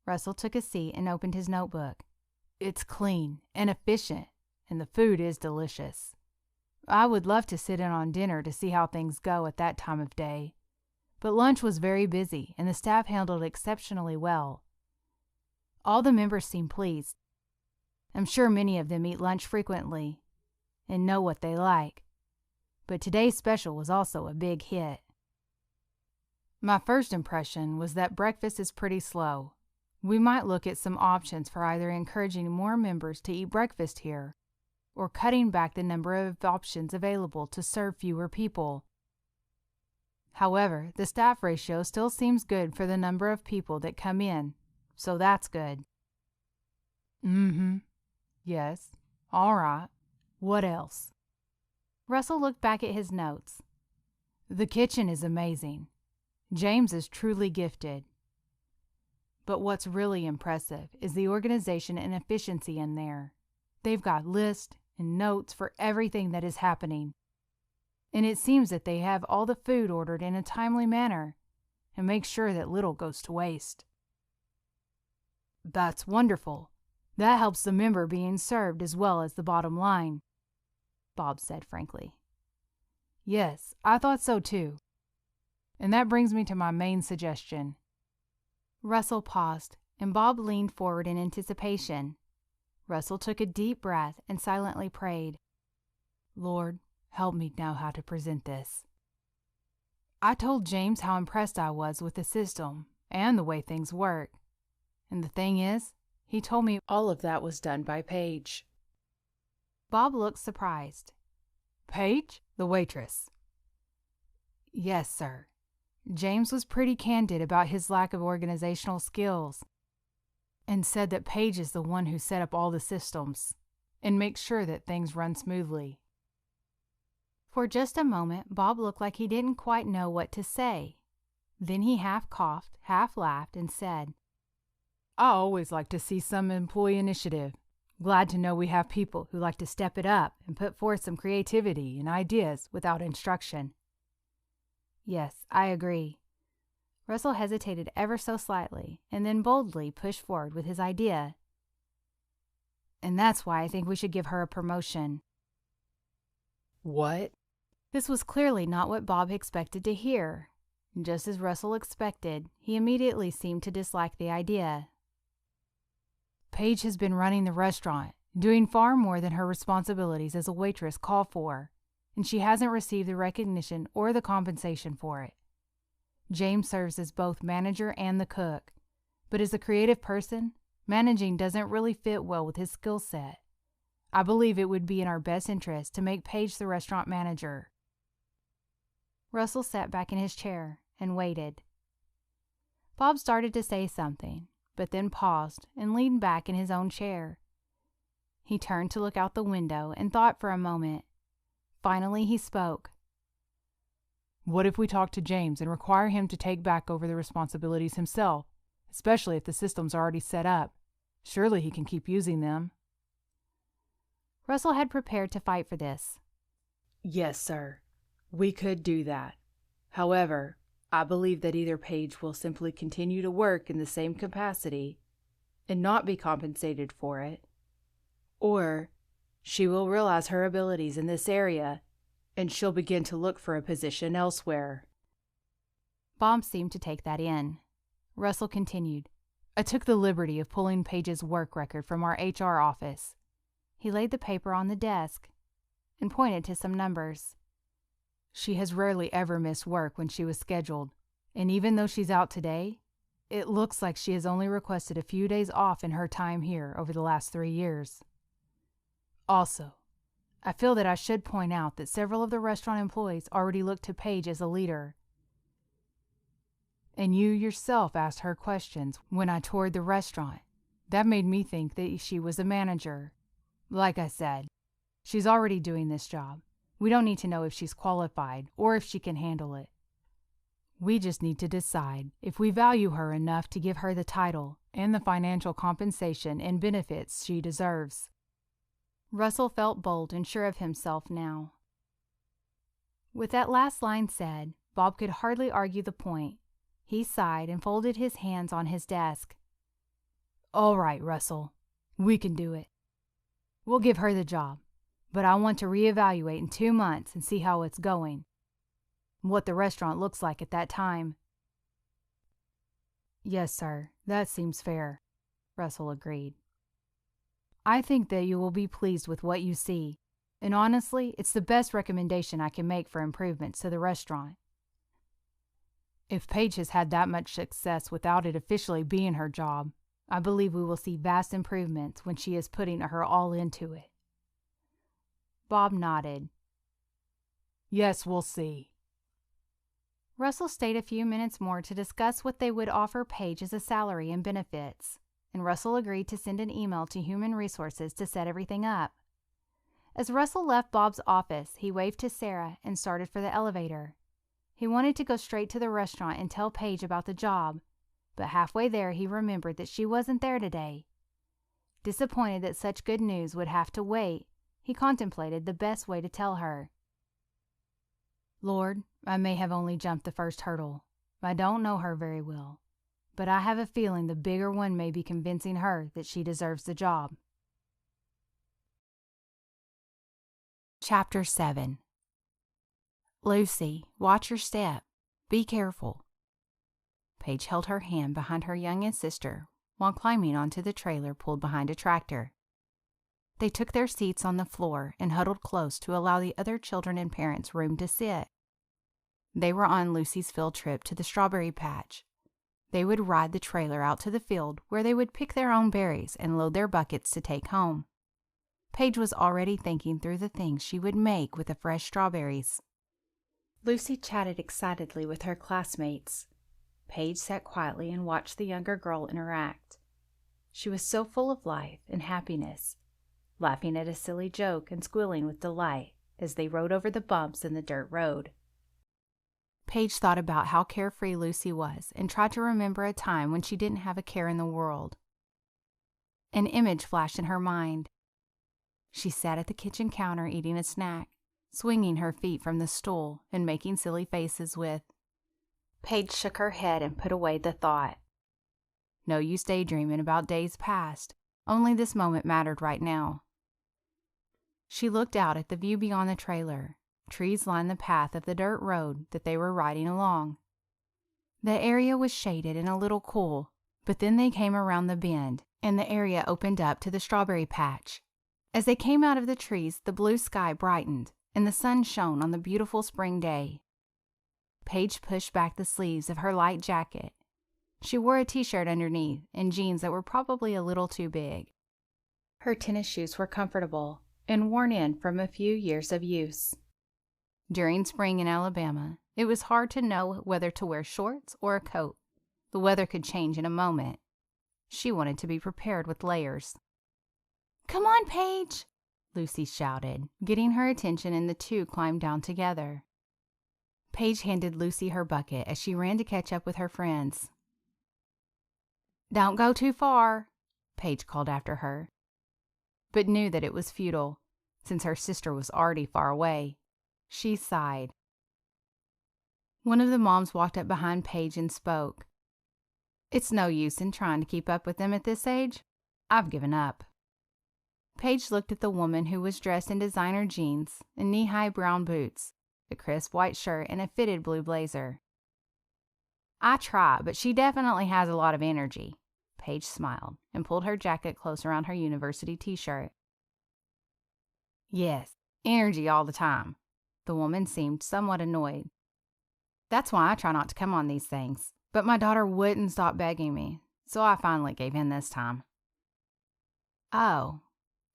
Russell took a seat and opened his notebook. "It's clean and efficient, and the food is delicious. I would love to sit in on dinner to see how things go at that time of day, but lunch was very busy and the staff handled exceptionally well. All the members seem pleased. I'm sure many of them eat lunch frequently and know what they like, but today's special was also a big hit. My first impression was that breakfast is pretty slow. We might look at some options for either encouraging more members to eat breakfast here or cutting back the number of options available to serve fewer people. However, the staff ratio still seems good for the number of people that come in, so that's good." "Yes. All right. What else?" Russell looked back at his notes. "The kitchen is amazing. James is truly gifted. But what's really impressive is the organization and efficiency in there. They've got lists and notes for everything that is happening. And it seems that they have all the food ordered in a timely manner and make sure that little goes to waste." "That's wonderful. That helps the member being served as well as the bottom line," Bob said frankly. "Yes, I thought so too. And that brings me to my main suggestion." Russell paused, and Bob leaned forward in anticipation. Russell took a deep breath and silently prayed. "Lord, help me know how to present this." I told James how impressed I was with the system and the way things work. And the thing is, he told me All of that was done by Paige. Bob looked surprised. "Paige, the waitress?" "Yes, sir. James was pretty candid about his lack of organizational skills and said that Paige is the one who set up all the systems and makes sure that things run smoothly." For just a moment, Bob looked like he didn't quite know what to say. Then he half coughed, half laughed, and said, I always like to see some employee initiative. Glad to know we have people who like to step it up and put forth some creativity and ideas without instruction. Yes, I agree. Russell hesitated ever so slightly and then boldly pushed forward with his idea. And that's why I think we should give her a promotion. What? This was clearly not what Bob expected to hear. Just as Russell expected, he immediately seemed to dislike the idea. Paige has been running the restaurant, doing far more than her responsibilities as a waitress call for, and she hasn't received the recognition or the compensation for it. James serves as both manager and the cook, but as a creative person, managing doesn't really fit well with his skill set. I believe it would be in our best interest to make Paige the restaurant manager. Russell sat back in his chair and waited. Bob started to say something, but then paused and leaned back in his own chair. He turned to look out the window and thought for a moment. Finally, he spoke. What if we talk to James and require him to take back over the responsibilities himself, especially if the system's already set up? Surely he can keep using them. Russell had prepared to fight for this. Yes, sir. We could do that. However, I believe that either Paige will simply continue to work in the same capacity and not be compensated for it, or she will realize her abilities in this area and she'll begin to look for a position elsewhere. Bob seemed to take that in. Russell continued. I took the liberty of pulling Paige's work record from our HR office. He laid the paper on the desk and pointed to some numbers. She has rarely ever missed work when she was scheduled, and even though she's out today, it looks like she has only requested a few days off in her time here over the last 3 years. Also, I feel that I should point out that several of the restaurant employees already look to Paige as a leader. And you yourself asked her questions when I toured the restaurant. That made me think that she was a manager. Like I said, she's already doing this job. We don't need to know if she's qualified or if she can handle it. We just need to decide if we value her enough to give her the title and the financial compensation and benefits she deserves. Russell felt bold and sure of himself now. With that last line said, Bob could hardly argue the point. He sighed and folded his hands on his desk. All right, Russell. We can do it. We'll give her the job, but I want to reevaluate in 2 months and see how it's going. What the restaurant looks like at that time. Yes, sir. That seems fair, Russell agreed. I think that you will be pleased with what you see, and honestly, it's the best recommendation I can make for improvements to the restaurant. If Paige has had that much success without it officially being her job, I believe we will see vast improvements when she is putting her all into it. Bob nodded. Yes, we'll see. Russell stayed a few minutes more to discuss what they would offer Paige as a salary and benefits, and Russell agreed to send an email to Human Resources to set everything up. As Russell left Bob's office, he waved to Sarah and started for the elevator. He wanted to go straight to the restaurant and tell Paige about the job, but halfway there he remembered that she wasn't there today. Disappointed that such good news would have to wait, he contemplated the best way to tell her. Lord, I may have only jumped the first hurdle. I don't know her very well, but I have a feeling the bigger one may be convincing her that she deserves the job. Chapter 7. Lucy, watch your step. Be careful. Paige held her hand behind her youngest sister while climbing onto the trailer pulled behind a tractor. They took their seats on the floor and huddled close to allow the other children and parents room to sit. They were on Lucy's field trip to the strawberry patch. They would ride the trailer out to the field where they would pick their own berries and load their buckets to take home. Paige was already thinking through the things she would make with the fresh strawberries. Lucy chatted excitedly with her classmates. Paige sat quietly and watched the younger girl interact. She was so full of life and happiness, laughing at a silly joke and squealing with delight as they rode over the bumps in the dirt road. Paige thought about how carefree Lucy was and tried to remember a time when she didn't have a care in the world, An image flashed in her mind. She sat at the kitchen counter eating a snack, swinging her feet from the stool and making silly faces with. Paige shook her head and put away the thought. No use daydreaming about days past. Only this moment mattered right now. She looked out at the view beyond the trailer. Trees lined the path of the dirt road that they were riding along. The area was shaded and a little cool, but then they came around the bend, and the area opened up to the strawberry patch. As they came out of the trees, the blue sky brightened, and the sun shone on the beautiful spring day. Paige pushed back the sleeves of her light jacket. She wore a t-shirt underneath and jeans that were probably a little too big. Her tennis shoes were comfortable and worn in from a few years of use. During spring in Alabama, it was hard to know whether to wear shorts or a coat. The weather could change in a moment. She wanted to be prepared with layers. "Come on, Paige!" Lucy shouted, getting her attention, and the two climbed down together. Paige handed Lucy her bucket as she ran to catch up with her friends. "Don't go too far," Paige called after her, but knew that it was futile, since her sister was already far away. She sighed. One of the moms walked up behind Paige and spoke. "It's no use in trying to keep up with them at this age. I've given up." Paige looked at the woman who was dressed in designer jeans and knee-high brown boots, a crisp white shirt, and a fitted blue blazer. "I try, but she definitely has a lot of energy." Paige smiled and pulled her jacket close around her university t-shirt. "Yes, energy all the time." The woman seemed somewhat annoyed. "That's why I try not to come on these things. But my daughter wouldn't stop begging me, so I finally gave in this time." "Oh."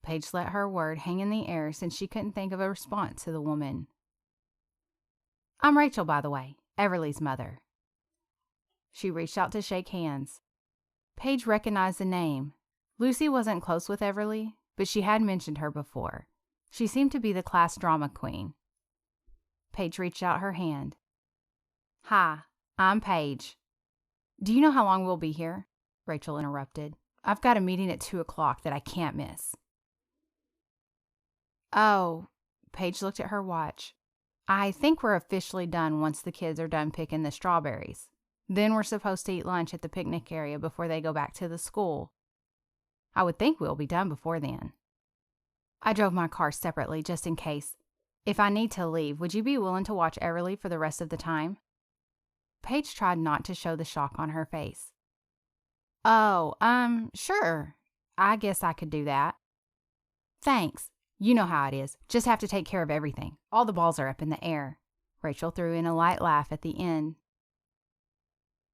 Paige let her word hang in the air since she couldn't think of a response to the woman. "I'm Rachel, by the way, Everly's mother." She reached out to shake hands. Paige recognized the name. Lucy wasn't close with Everly, but she had mentioned her before. She seemed to be the class drama queen. Paige reached out her hand. "Hi, I'm Paige." "Do you know how long we'll be here?" Rachel interrupted. "I've got a meeting at 2:00 that I can't miss." "Oh," Paige looked at her watch. "I think we're officially done once the kids are done picking the strawberries. Then we're supposed to eat lunch at the picnic area before they go back to the school. I would think we'll be done before then. I drove my car separately just in case. If I need to leave, would you be willing to watch Everly for the rest of the time?" Paige tried not to show the shock on her face. "Oh, sure. I guess I could do that." "Thanks. You know how it is. Just have to take care of everything. All the balls are up in the air." Rachel threw in a light laugh at the end.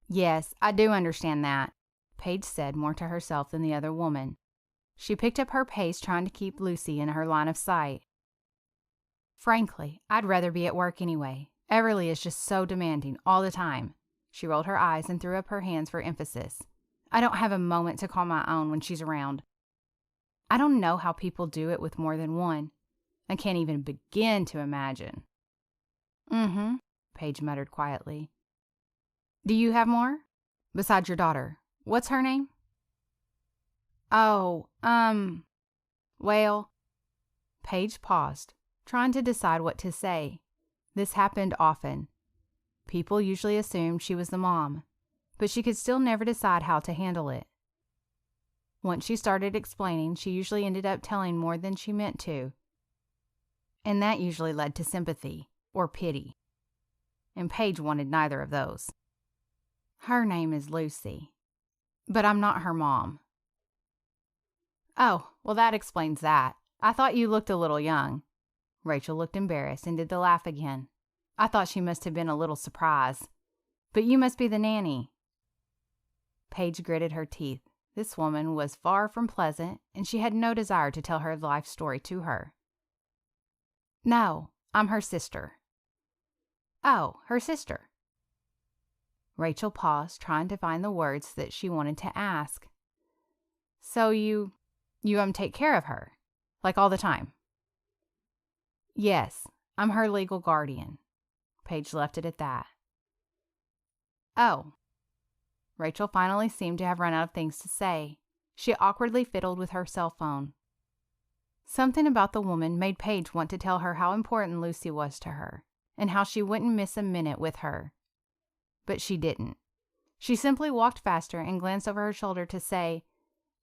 "Yes, I do understand that," Paige said more to herself than the other woman. She picked up her pace, trying to keep Lucy in her line of sight. "Frankly, I'd rather be at work anyway. Everly is just so demanding all the time." She rolled her eyes and threw up her hands for emphasis. "I don't have a moment to call my own when she's around. I don't know how people do it with more than one. I can't even begin to imagine." "Mm-hmm," Paige muttered quietly. "Do you have more? Besides your daughter. What's her name?" "Oh, well." Paige paused, trying to decide what to say. This happened often. People usually assumed she was the mom, but she could still never decide how to handle it. Once she started explaining, she usually ended up telling more than she meant to, and that usually led to sympathy or pity. And Paige wanted neither of those. "Her name is Lucy, but I'm not her mom." "Oh, well, that explains that. I thought you looked a little young." Rachel looked embarrassed and did the laugh again. "I thought she must have been a little surprised. But you must be the nanny." Paige gritted her teeth. This woman was far from pleasant, and she had no desire to tell her life story to her. "No, I'm her sister." "Oh, her sister." Rachel paused, trying to find the words that she wanted to ask. "So you take care of her, like all the time?" "Yes, I'm her legal guardian." Paige left it at that. "Oh." Rachel finally seemed to have run out of things to say. She awkwardly fiddled with her cell phone. Something about the woman made Paige want to tell her how important Lucy was to her, and how she wouldn't miss a minute with her. But she didn't. She simply walked faster and glanced over her shoulder to say,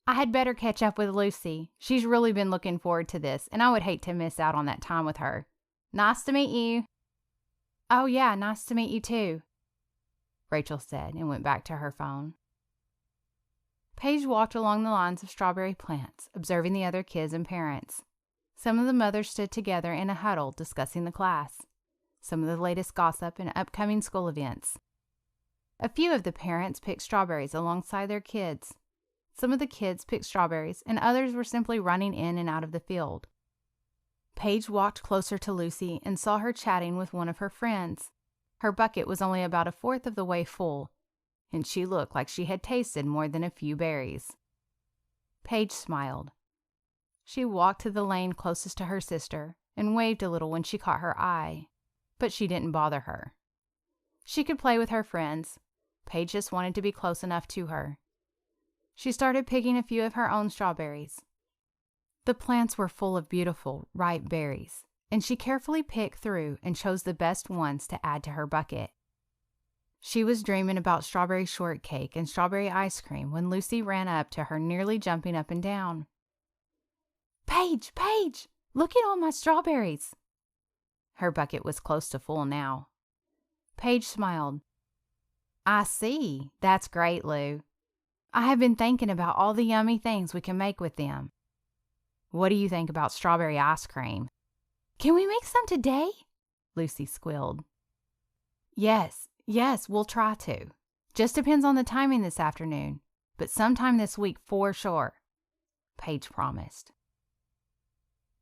"I had better catch up with Lucy. She's really been looking forward to this, and I would hate to miss out on that time with her. Nice to meet you." "Oh yeah, nice to meet you too," Rachel said, and went back to her phone. Paige walked along the lines of strawberry plants, observing the other kids and parents. Some of the mothers stood together in a huddle discussing the class, some of the latest gossip and upcoming school events. A few of the parents picked strawberries alongside their kids. Some of the kids picked strawberries, and others were simply running in and out of the field. Paige walked closer to Lucy and saw her chatting with one of her friends. Her bucket was only about a fourth of the way full, and she looked like she had tasted more than a few berries. Paige smiled. She walked to the lane closest to her sister and waved a little when she caught her eye, but she didn't bother her. She could play with her friends. Paige just wanted to be close enough to her. She started picking a few of her own strawberries. The plants were full of beautiful, ripe berries, and she carefully picked through and chose the best ones to add to her bucket. She was dreaming about strawberry shortcake and strawberry ice cream when Lucy ran up to her, nearly jumping up and down. "Paige, Paige, look at all my strawberries." Her bucket was close to full now. Paige smiled. "I see. That's great, Lou. I have been thinking about all the yummy things we can make with them. What do you think about strawberry ice cream?" "Can we make some today?" Lucy squealed. Yes, we'll try to. Just depends on the timing this afternoon, but sometime this week for sure," Paige promised.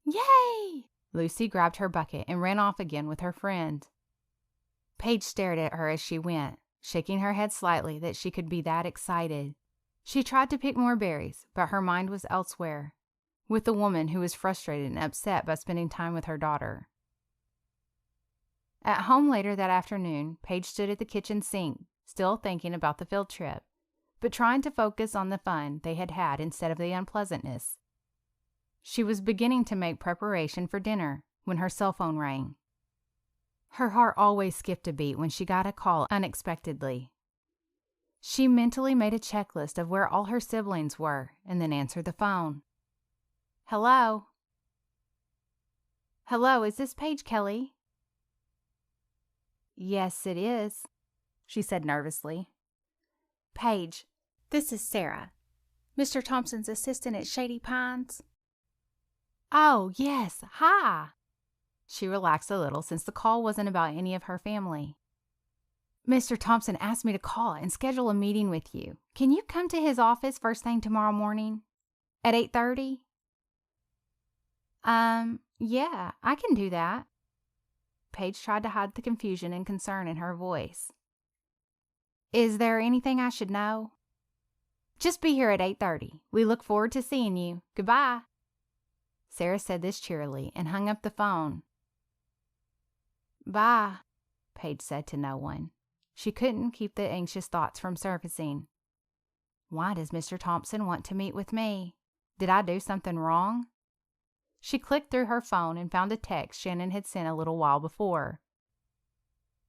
"Yay!" Lucy grabbed her bucket and ran off again with her friend. Paige stared at her as she went, shaking her head slightly that she could be that excited. She tried to pick more berries, but her mind was elsewhere, with the woman who was frustrated and upset by spending time with her daughter. At home later that afternoon, Paige stood at the kitchen sink, still thinking about the field trip, but trying to focus on the fun they had had instead of the unpleasantness. She was beginning to make preparation for dinner when her cell phone rang. Her heart always skipped a beat when she got a call unexpectedly. She mentally made a checklist of where all her siblings were and then answered the phone. "Hello? Hello, is this Paige Kelly?" "Yes, it is," she said nervously. "Paige, this is Sarah, Mr. Thompson's assistant at Shady Pines." "Oh, yes, hi." She relaxed a little since the call wasn't about any of her family. "Mr. Thompson asked me to call and schedule a meeting with you. Can you come to his office first thing tomorrow morning? At 8:30? Yeah, I can do that." Paige tried to hide the confusion and concern in her voice. "Is there anything I should know?" "Just be here at 8:30. We look forward to seeing you. Goodbye." Sarah said this cheerily and hung up the phone. "Bye," Paige said to no one. She couldn't keep the anxious thoughts from surfacing. Why does Mr. Thompson want to meet with me? Did I do something wrong? She clicked through her phone and found a text Shannon had sent a little while before.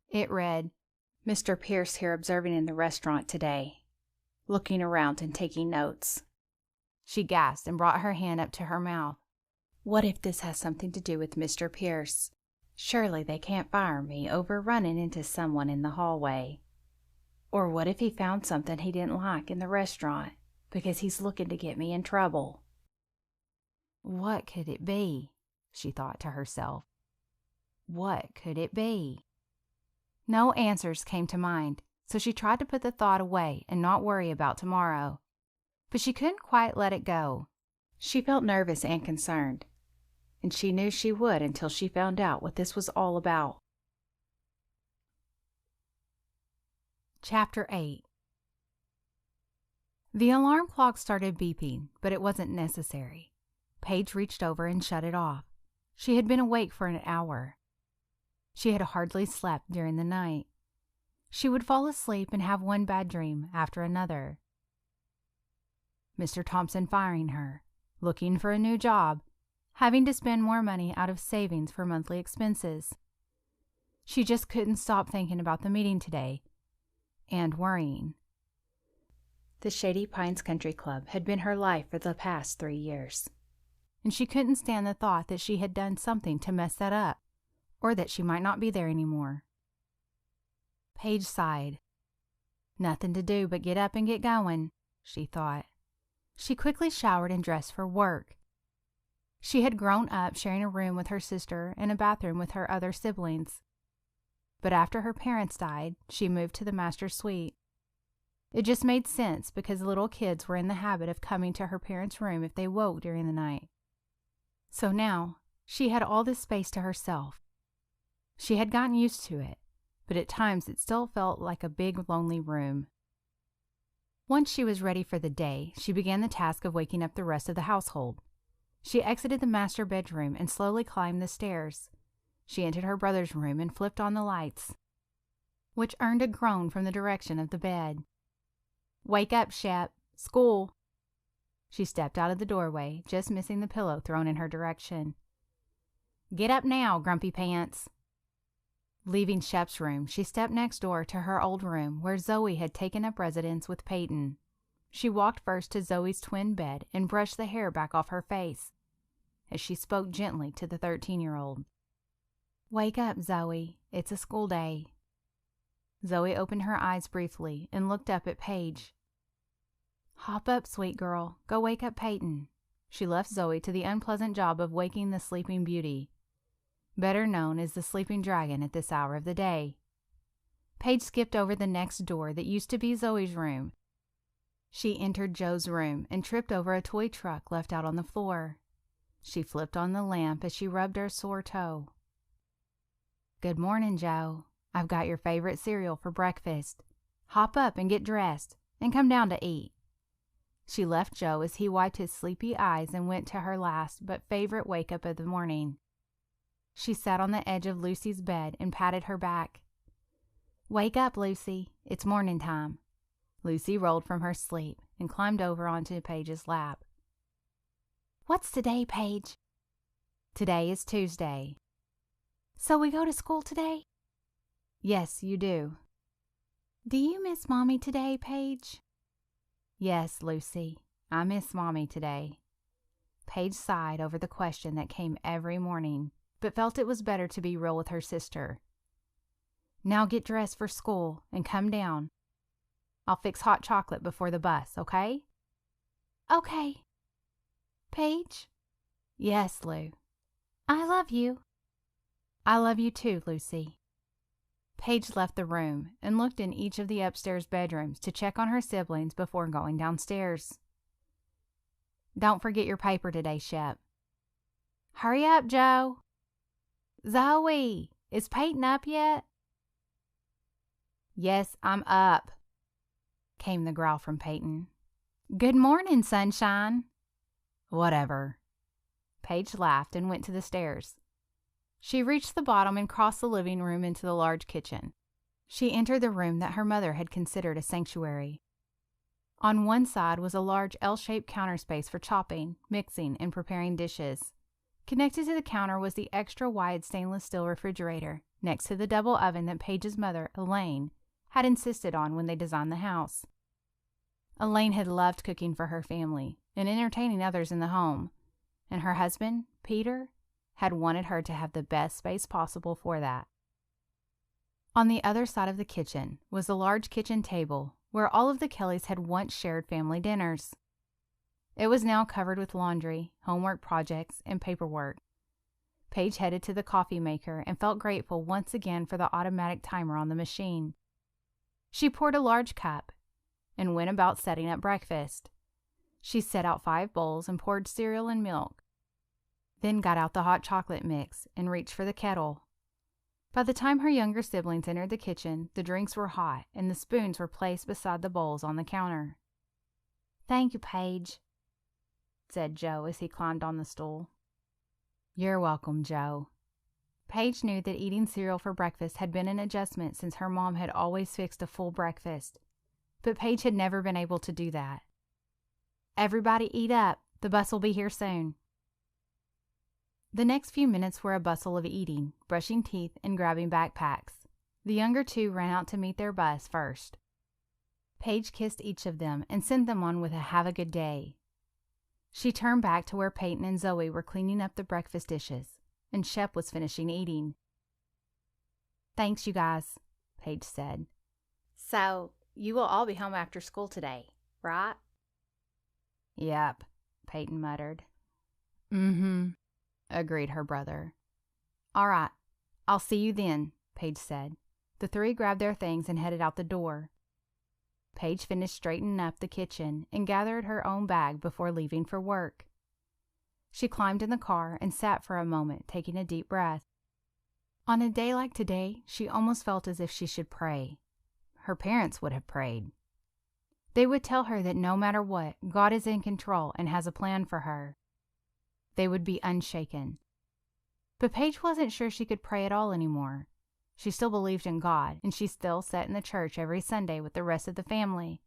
It read, "Mr. Pierce here observing in the restaurant today, looking around and taking notes." She gasped and brought her hand up to her mouth. What if this has something to do with Mr. Pierce? Surely they can't fire me over running into someone in the hallway. Or what if he found something he didn't like in the restaurant because he's looking to get me in trouble? What could it be? She thought to herself. What could it be? No answers came to mind, so she tried to put the thought away and not worry about tomorrow. But she couldn't quite let it go. She felt nervous and concerned, and she knew she would until she found out what this was all about. Chapter 8. The alarm clock started beeping, but it wasn't necessary. Paige reached over and shut it off. She had been awake for an hour. She had hardly slept during the night. She would fall asleep and have one bad dream after another. Mr. Thompson firing her, looking for a new job, having to spend more money out of savings for monthly expenses. She just couldn't stop thinking about the meeting today, and worrying. The Shady Pines Country Club had been her life for the past 3 years. And she couldn't stand the thought that she had done something to mess that up, or that she might not be there anymore. Paige sighed. Nothing to do but get up and get going, she thought. She quickly showered and dressed for work. She had grown up sharing a room with her sister and a bathroom with her other siblings. But after her parents died, she moved to the master suite. It just made sense because little kids were in the habit of coming to her parents' room if they woke during the night. So now, she had all this space to herself. She had gotten used to it, but at times it still felt like a big, lonely room. Once she was ready for the day, she began the task of waking up the rest of the household. She exited the master bedroom and slowly climbed the stairs. She entered her brother's room and flipped on the lights, which earned a groan from the direction of the bed. "Wake up, Shep. School." She stepped out of the doorway, just missing the pillow thrown in her direction. "Get up now, grumpy pants." Leaving Shep's room, she stepped next door to her old room where Zoe had taken up residence with Peyton. She walked first to Zoe's twin bed and brushed the hair back off her face, as she spoke gently to the 13-year-old. "Wake up, Zoe. It's a school day." Zoe opened her eyes briefly and looked up at Paige. "Hop up, sweet girl. Go wake up Peyton." She left Zoe to the unpleasant job of waking the sleeping beauty, better known as the sleeping dragon at this hour of the day. Paige skipped over the next door that used to be Zoe's room. She entered Joe's room and tripped over a toy truck left out on the floor. She flipped on the lamp as she rubbed her sore toe. "Good morning, Joe. I've got your favorite cereal for breakfast. Hop up and get dressed, and come down to eat." She left Joe as he wiped his sleepy eyes and went to her last but favorite wake-up of the morning. She sat on the edge of Lucy's bed and patted her back. "Wake up, Lucy. It's morning time." Lucy rolled from her sleep and climbed over onto Paige's lap. "What's today, Paige?" "Today is Tuesday." "So we go to school today?" "Yes, you do." "Do you miss Mommy today, Paige?" "Yes, Lucy. I miss Mommy today." Paige sighed over the question that came every morning, but felt it was better to be real with her sister. "Now get dressed for school and come down. I'll fix hot chocolate before the bus, okay?" "Okay." "Paige?" "Yes, Lou." "I love you." "I love you too, Lucy." Paige left the room and looked in each of the upstairs bedrooms to check on her siblings before going downstairs. "Don't forget your paper today, Shep." "Hurry up, Joe." "Zoe, is Peyton up yet?" "Yes, I'm up," came the growl from Peyton. "Good morning, sunshine." "Whatever." Paige laughed and went to the stairs. She reached the bottom and crossed the living room into the large kitchen. She entered the room that her mother had considered a sanctuary. On one side was a large L-shaped counter space for chopping, mixing, and preparing dishes. Connected to the counter was the extra-wide stainless steel refrigerator, next to the double oven that Paige's mother, Elaine, had insisted on when they designed the house. Elaine had loved cooking for her family and entertaining others in the home, and her husband, Peter, had wanted her to have the best space possible for that. On the other side of the kitchen was the large kitchen table where all of the Kellys had once shared family dinners. It was now covered with laundry, homework projects, and paperwork. Paige headed to the coffee maker and felt grateful once again for the automatic timer on the machine. She poured a large cup and went about setting up breakfast. She set out 5 bowls and poured cereal and milk, then got out the hot chocolate mix and reached for the kettle. By the time her younger siblings entered the kitchen, the drinks were hot and the spoons were placed beside the bowls on the counter. "Thank you, Paige," said Joe as he climbed on the stool. "You're welcome, Joe." Paige knew that eating cereal for breakfast had been an adjustment since her mom had always fixed a full breakfast, but Paige had never been able to do that. Everybody eat up. The bus will be here soon." The next few minutes were a bustle of eating, brushing teeth, and grabbing backpacks. The younger two ran out to meet their bus first. Paige kissed each of them and sent them on with a "have a good day." She turned back to where Peyton and Zoe were cleaning up the breakfast dishes, and Shep was finishing eating. "Thanks, you guys," Paige said. "So, you will all be home after school today, right?" "Yep," Peyton muttered. "Mm-hmm," agreed her brother. "All right, I'll see you then," Paige said. The three grabbed their things and headed out the door. Paige finished straightening up the kitchen and gathered her own bag before leaving for work. She climbed in the car and sat for a moment, taking a deep breath. On a day like today, she almost felt as if she should pray. Her parents would have prayed. They would tell her that no matter what, God is in control and has a plan for her. They would be unshaken. But Paige wasn't sure she could pray at all anymore. She still believed in God, and she still sat in the church every Sunday with the rest of the family.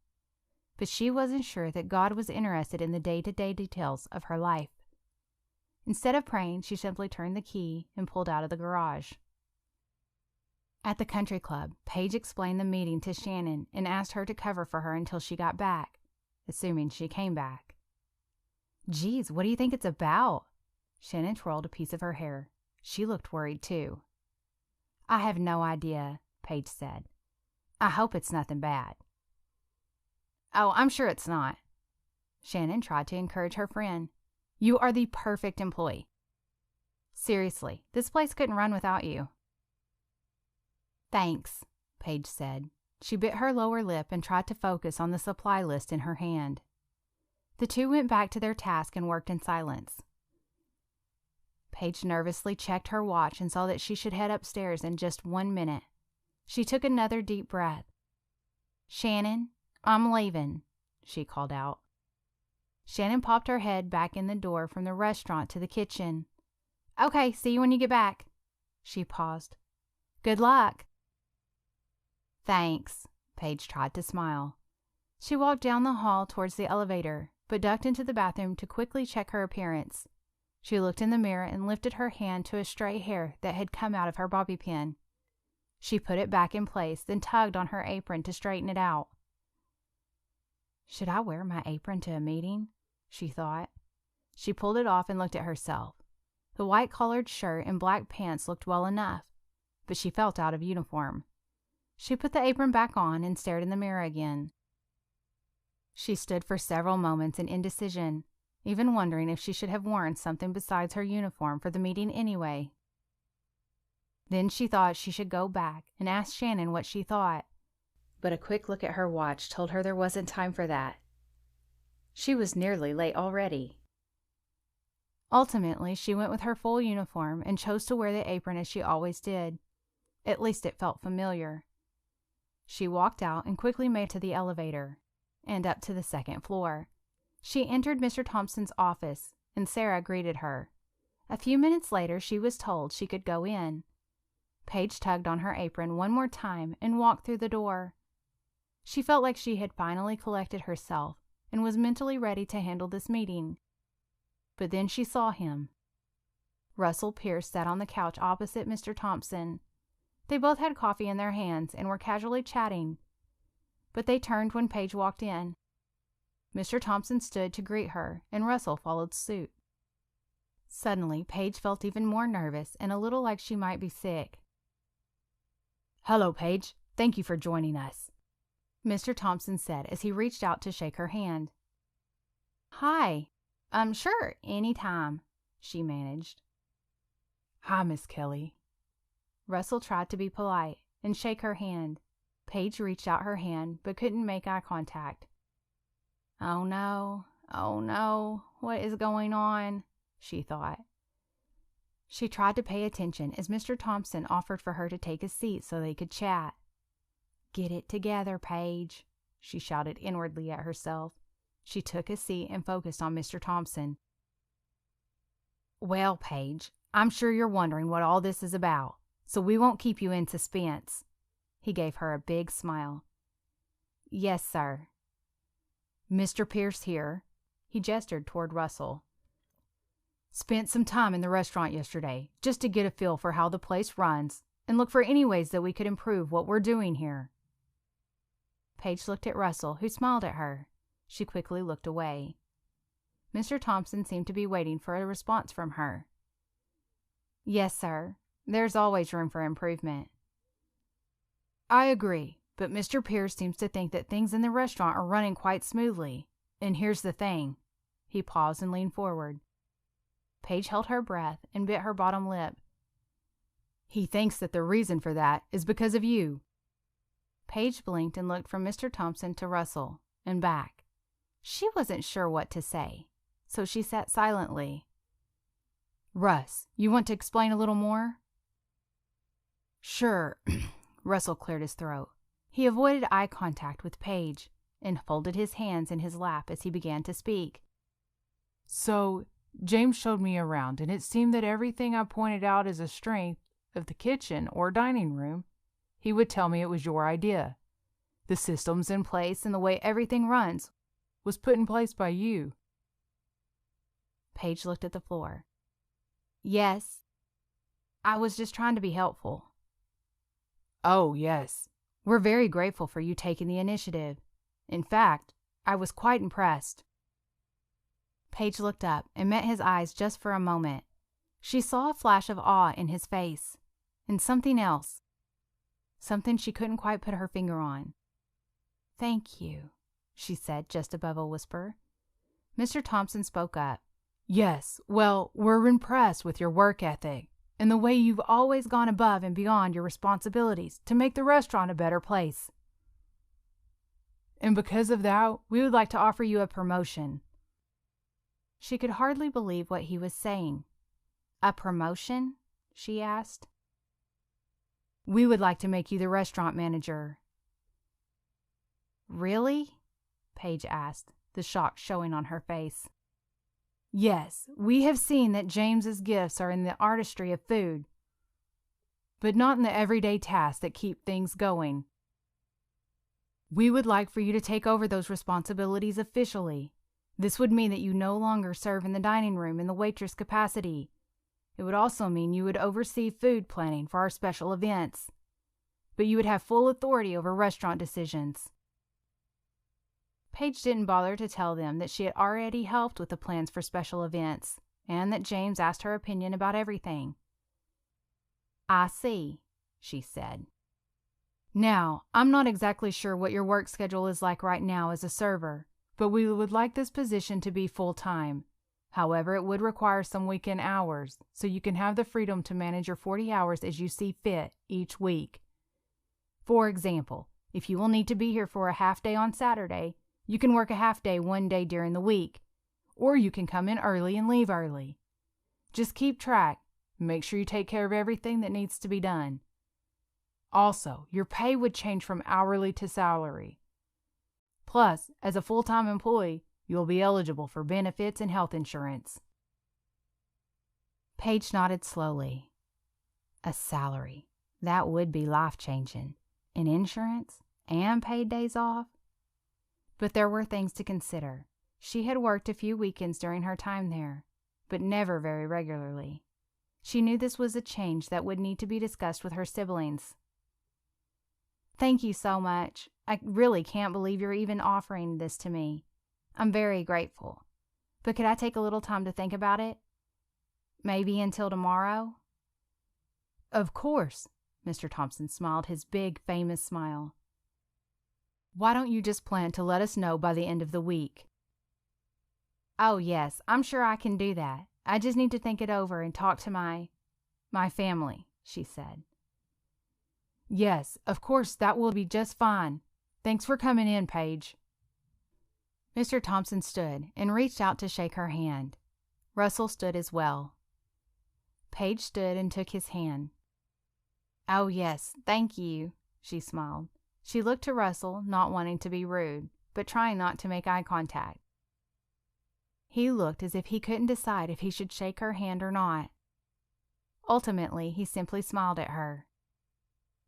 But she wasn't sure that God was interested in the day-to-day details of her life. Instead of praying, she simply turned the key and pulled out of the garage. At the country club, Paige explained the meeting to Shannon and asked her to cover for her until she got back, assuming she came back. "Geez, what do you think it's about?" Shannon twirled a piece of her hair. She looked worried, too. "I have no idea," Paige said. "I hope it's nothing bad." "Oh, I'm sure it's not." Shannon tried to encourage her friend. "You are the perfect employee. Seriously, this place couldn't run without you." "Thanks," Paige said. She bit her lower lip and tried to focus on the supply list in her hand. The two went back to their task and worked in silence. Paige nervously checked her watch and saw that she should head upstairs in just 1 minute. She took another deep breath. "Shannon, I'm leaving," she called out. Shannon popped her head back in the door from the restaurant to the kitchen. "Okay, see you when you get back." She paused. "Good luck." "Thanks," Paige tried to smile. She walked down the hall towards the elevator, but ducked into the bathroom to quickly check her appearance. She looked in the mirror and lifted her hand to a stray hair that had come out of her bobby pin. She put it back in place, then tugged on her apron to straighten it out. "Should I wear my apron to a meeting?" she thought. She pulled it off and looked at herself. The white-collared shirt and black pants looked well enough, but she felt out of uniform. She put the apron back on and stared in the mirror again. She stood for several moments in indecision, even wondering if she should have worn something besides her uniform for the meeting anyway. Then she thought she should go back and ask Shannon what she thought. But a quick look at her watch told her there wasn't time for that. She was nearly late already. Ultimately, she went with her full uniform and chose to wear the apron as she always did. At least it felt familiar. She walked out and quickly made it to the elevator and up to the second floor. She entered Mr. Thompson's office, and Sarah greeted her. A few minutes later, she was told she could go in. Paige tugged on her apron one more time and walked through the door. She felt like she had finally collected herself and was mentally ready to handle this meeting. But then she saw him. Russell Pierce sat on the couch opposite Mr. Thompson. They both had coffee in their hands and were casually chatting, but they turned when Paige walked in. Mr. Thompson stood to greet her, and Russell followed suit. Suddenly, Paige felt even more nervous and a little like she might be sick. "Hello, Paige. Thank you for joining us," Mr. Thompson said as he reached out to shake her hand. "Hi. Sure, anytime," she managed. "Hi, Miss Kelly." Russell tried to be polite and shake her hand. Paige reached out her hand but couldn't make eye contact. Oh no, what is going on?" she thought. She tried to pay attention as Mr. Thompson offered for her to take a seat so they could chat. "Get it together, Paige," she shouted inwardly at herself. She took a seat and focused on Mr. Thompson. "Well, Paige, I'm sure you're wondering what all this is about, so we won't keep you in suspense." He gave her a big smile. "Yes, sir." "Mr. Pierce here. He gestured toward Russell. "Spent some time in the restaurant yesterday, just to get a feel for how the place runs and look for any ways that we could improve what we're doing here." Paige looked at Russell, who smiled at her. She quickly looked away. Mr. Thompson seemed to be waiting for a response from her. "Yes, sir. There's always room for improvement." "I agree, but Mr. Pierce seems to think that things in the restaurant are running quite smoothly. And here's the thing." He paused and leaned forward. Paige held her breath and bit her bottom lip. "He thinks that the reason for that is because of you." Paige blinked and looked from Mr. Thompson to Russell and back. She wasn't sure what to say, so she sat silently. "Russ, you want to explain a little more?" "Sure." Russell cleared his throat. He avoided eye contact with Paige and folded his hands in his lap as he began to speak. "So, James showed me around, and it seemed that everything I pointed out as a strength of the kitchen or dining room, he would tell me it was your idea. The systems in place and the way everything runs was put in place by you." Paige looked at the floor. "Yes, I was just trying to be helpful." "Oh, yes. We're very grateful for you taking the initiative. In fact, I was quite impressed." Paige looked up and met his eyes just for a moment. She saw a flash of awe in his face, and something else. Something she couldn't quite put her finger on. "Thank you," she said just above a whisper. Mr. Thompson spoke up. "Yes, well, we're impressed with your work ethic and the way you've always gone above and beyond your responsibilities to make the restaurant a better place. And because of that, we would like to offer you a promotion." She could hardly believe what he was saying. "A promotion?" she asked. "We would like to make you the restaurant manager." "Really?" Paige asked, the shock showing on her face. "Yes, we have seen that James's gifts are in the artistry of food, but not in the everyday tasks that keep things going. We would like for you to take over those responsibilities officially. This would mean that you no longer serve in the dining room in the waitress capacity. It would also mean you would oversee food planning for our special events, but you would have full authority over restaurant decisions." Paige didn't bother to tell them that she had already helped with the plans for special events, and that James asked her opinion about everything. "I see," she said. "Now, I'm not exactly sure what your work schedule is like right now as a server, but we would like this position to be full-time. However, it would require some weekend hours, so you can have the freedom to manage your 40 hours as you see fit each week. For example, if you will need to be here for a half day on Saturday, you can work a half day one day during the week, or you can come in early and leave early. Just keep track and make sure you take care of everything that needs to be done. Also, your pay would change from hourly to salary. Plus, as a full-time employee, you will be eligible for benefits and health insurance." Paige nodded slowly. A salary. That would be life-changing. And insurance? And paid days off? But there were things to consider. She had worked a few weekends during her time there, but never very regularly. She knew this was a change that would need to be discussed with her siblings. "Thank you so much. I really can't believe you're even offering this to me. I'm very grateful. But could I take a little time to think about it? Maybe until tomorrow?" "Of course," Mr. Thompson smiled his big, famous smile. "Why don't you just plan to let us know by the end of the week?" "Oh, yes, I'm sure I can do that. I just need to think it over and talk to my family," she said. "Yes, of course, that will be just fine. Thanks for coming in, Paige." Mr. Thompson stood and reached out to shake her hand. Russell stood as well. Paige stood and took his hand. "Oh, yes, thank you," she smiled. She looked to Russell, not wanting to be rude, but trying not to make eye contact. He looked as if he couldn't decide if he should shake her hand or not. Ultimately, he simply smiled at her.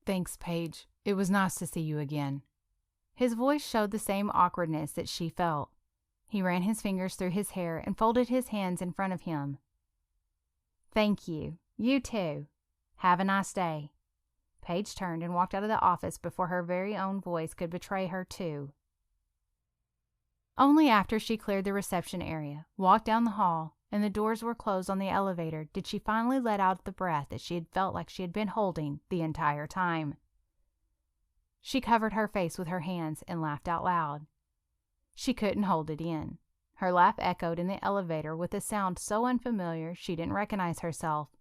"Thanks, Paige. It was nice to see you again." His voice showed the same awkwardness that she felt. He ran his fingers through his hair and folded his hands in front of him. "Thank you. You too. Have a nice day." Paige turned and walked out of the office before her very own voice could betray her too. Only after she cleared the reception area, walked down the hall, and the doors were closed on the elevator did she finally let out the breath that she had felt like she had been holding the entire time. She covered her face with her hands and laughed out loud. She couldn't hold it in. Her laugh echoed in the elevator with a sound so unfamiliar she didn't recognize herself.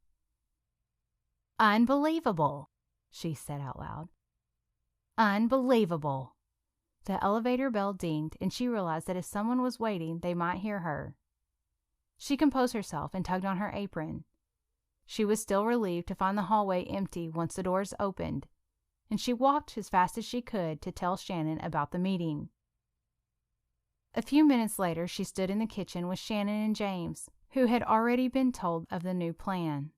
"Unbelievable," she said out loud. "Unbelievable." The elevator bell dinged, and she realized that if someone was waiting, they might hear her. She composed herself and tugged on her apron. She was still relieved to find the hallway empty once the doors opened, and she walked as fast as she could to tell Shannon about the meeting. A few minutes later, she stood in the kitchen with Shannon and James, who had already been told of the new plan.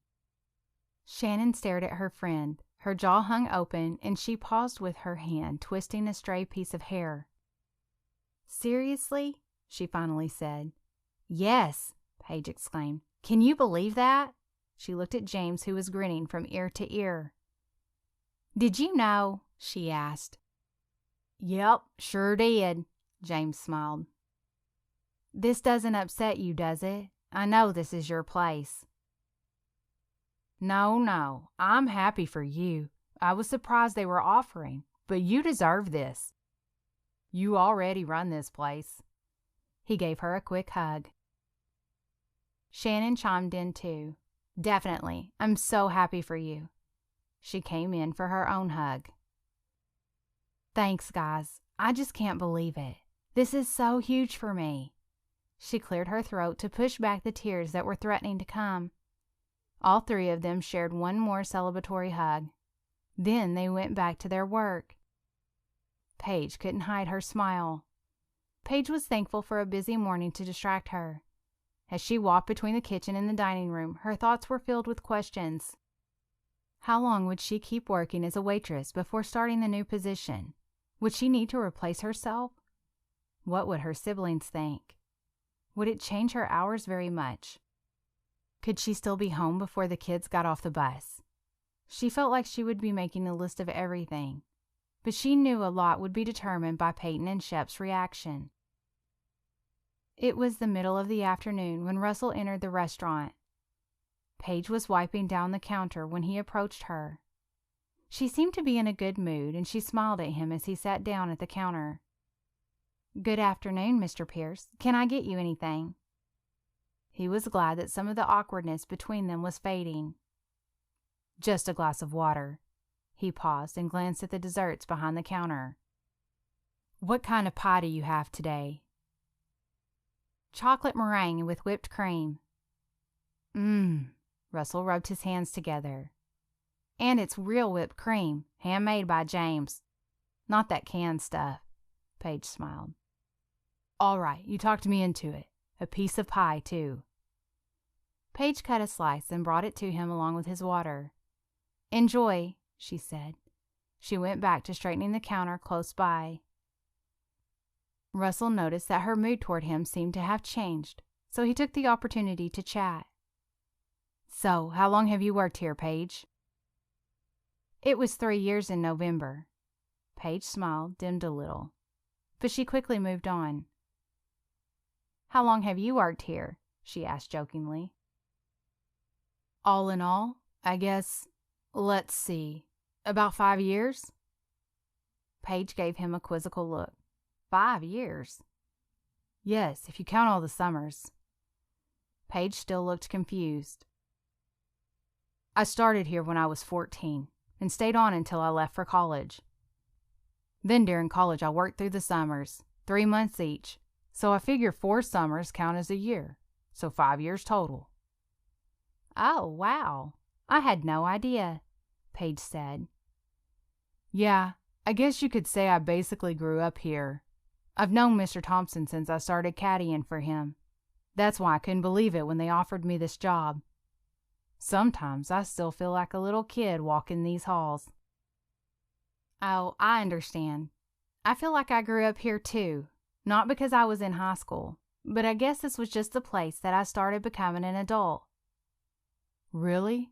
Shannon stared at her friend. Her jaw hung open, and she paused with her hand twisting a stray piece of hair. "Seriously?" she finally said. "Yes," Paige exclaimed. "Can you believe that?" She looked at James, who was grinning from ear to ear. "Did you know?" she asked. "Yep, sure did," James smiled. "This doesn't upset you, does it? I know this is your place." No, I'm happy for you. I was surprised they were offering, but you deserve this. You already run this place." He gave her a quick hug. Shannon chimed in too. "Definitely. I'm so happy for you." She came in for her own hug. "Thanks, guys. I just can't believe it. This is so huge for me." She cleared her throat to push back the tears that were threatening to come. All three of them shared one more celebratory hug. Then they went back to their work. Paige couldn't hide her smile. Paige was thankful for a busy morning to distract her. As she walked between the kitchen and the dining room, her thoughts were filled with questions. How long would she keep working as a waitress before starting the new position? Would she need to replace herself? What would her siblings think? Would it change her hours very much? Could she still be home before the kids got off the bus? She felt like she would be making a list of everything, but she knew a lot would be determined by Peyton and Shep's reaction. It was the middle of the afternoon when Russell entered the restaurant. Paige was wiping down the counter when he approached her. She seemed to be in a good mood, and she smiled at him as he sat down at the counter. "Good afternoon, Mr. Pierce. Can I get you anything?" He was glad that some of the awkwardness between them was fading. "Just a glass of water." He paused and glanced at the desserts behind the counter. "What kind of pie do you have today?" "Chocolate meringue with whipped cream." Russell rubbed his hands together. "And it's real whipped cream, handmade by James. Not that canned stuff." Paige smiled. "All right, you talked me into it. A piece of pie, too." Paige cut a slice and brought it to him along with his water. "Enjoy," she said. She went back to straightening the counter close by. Russell noticed that her mood toward him seemed to have changed, so he took the opportunity to chat. "So, how long have you worked here, Paige?" "It was 3 years in November." Paige smiled, dimmed a little, but she quickly moved on. "How long have you worked here?" she asked jokingly. "All in all, I guess, let's see, about 5 years." Paige gave him a quizzical look. 5 years? "Yes, if you count all the summers." Paige still looked confused. "I started here when I was 14 and stayed on until I left for college. Then during college I worked through the summers, 3 months each, so I figure 4 summers count as a year, so 5 years total." "Oh, wow. I had no idea," Paige said. "Yeah, I guess you could say I basically grew up here. I've known Mr. Thompson since I started caddying for him. That's why I couldn't believe it when they offered me this job. Sometimes I still feel like a little kid walking these halls." "Oh, I understand. I feel like I grew up here too, not because I was in high school, but I guess this was just the place that I started becoming an adult." "Really?"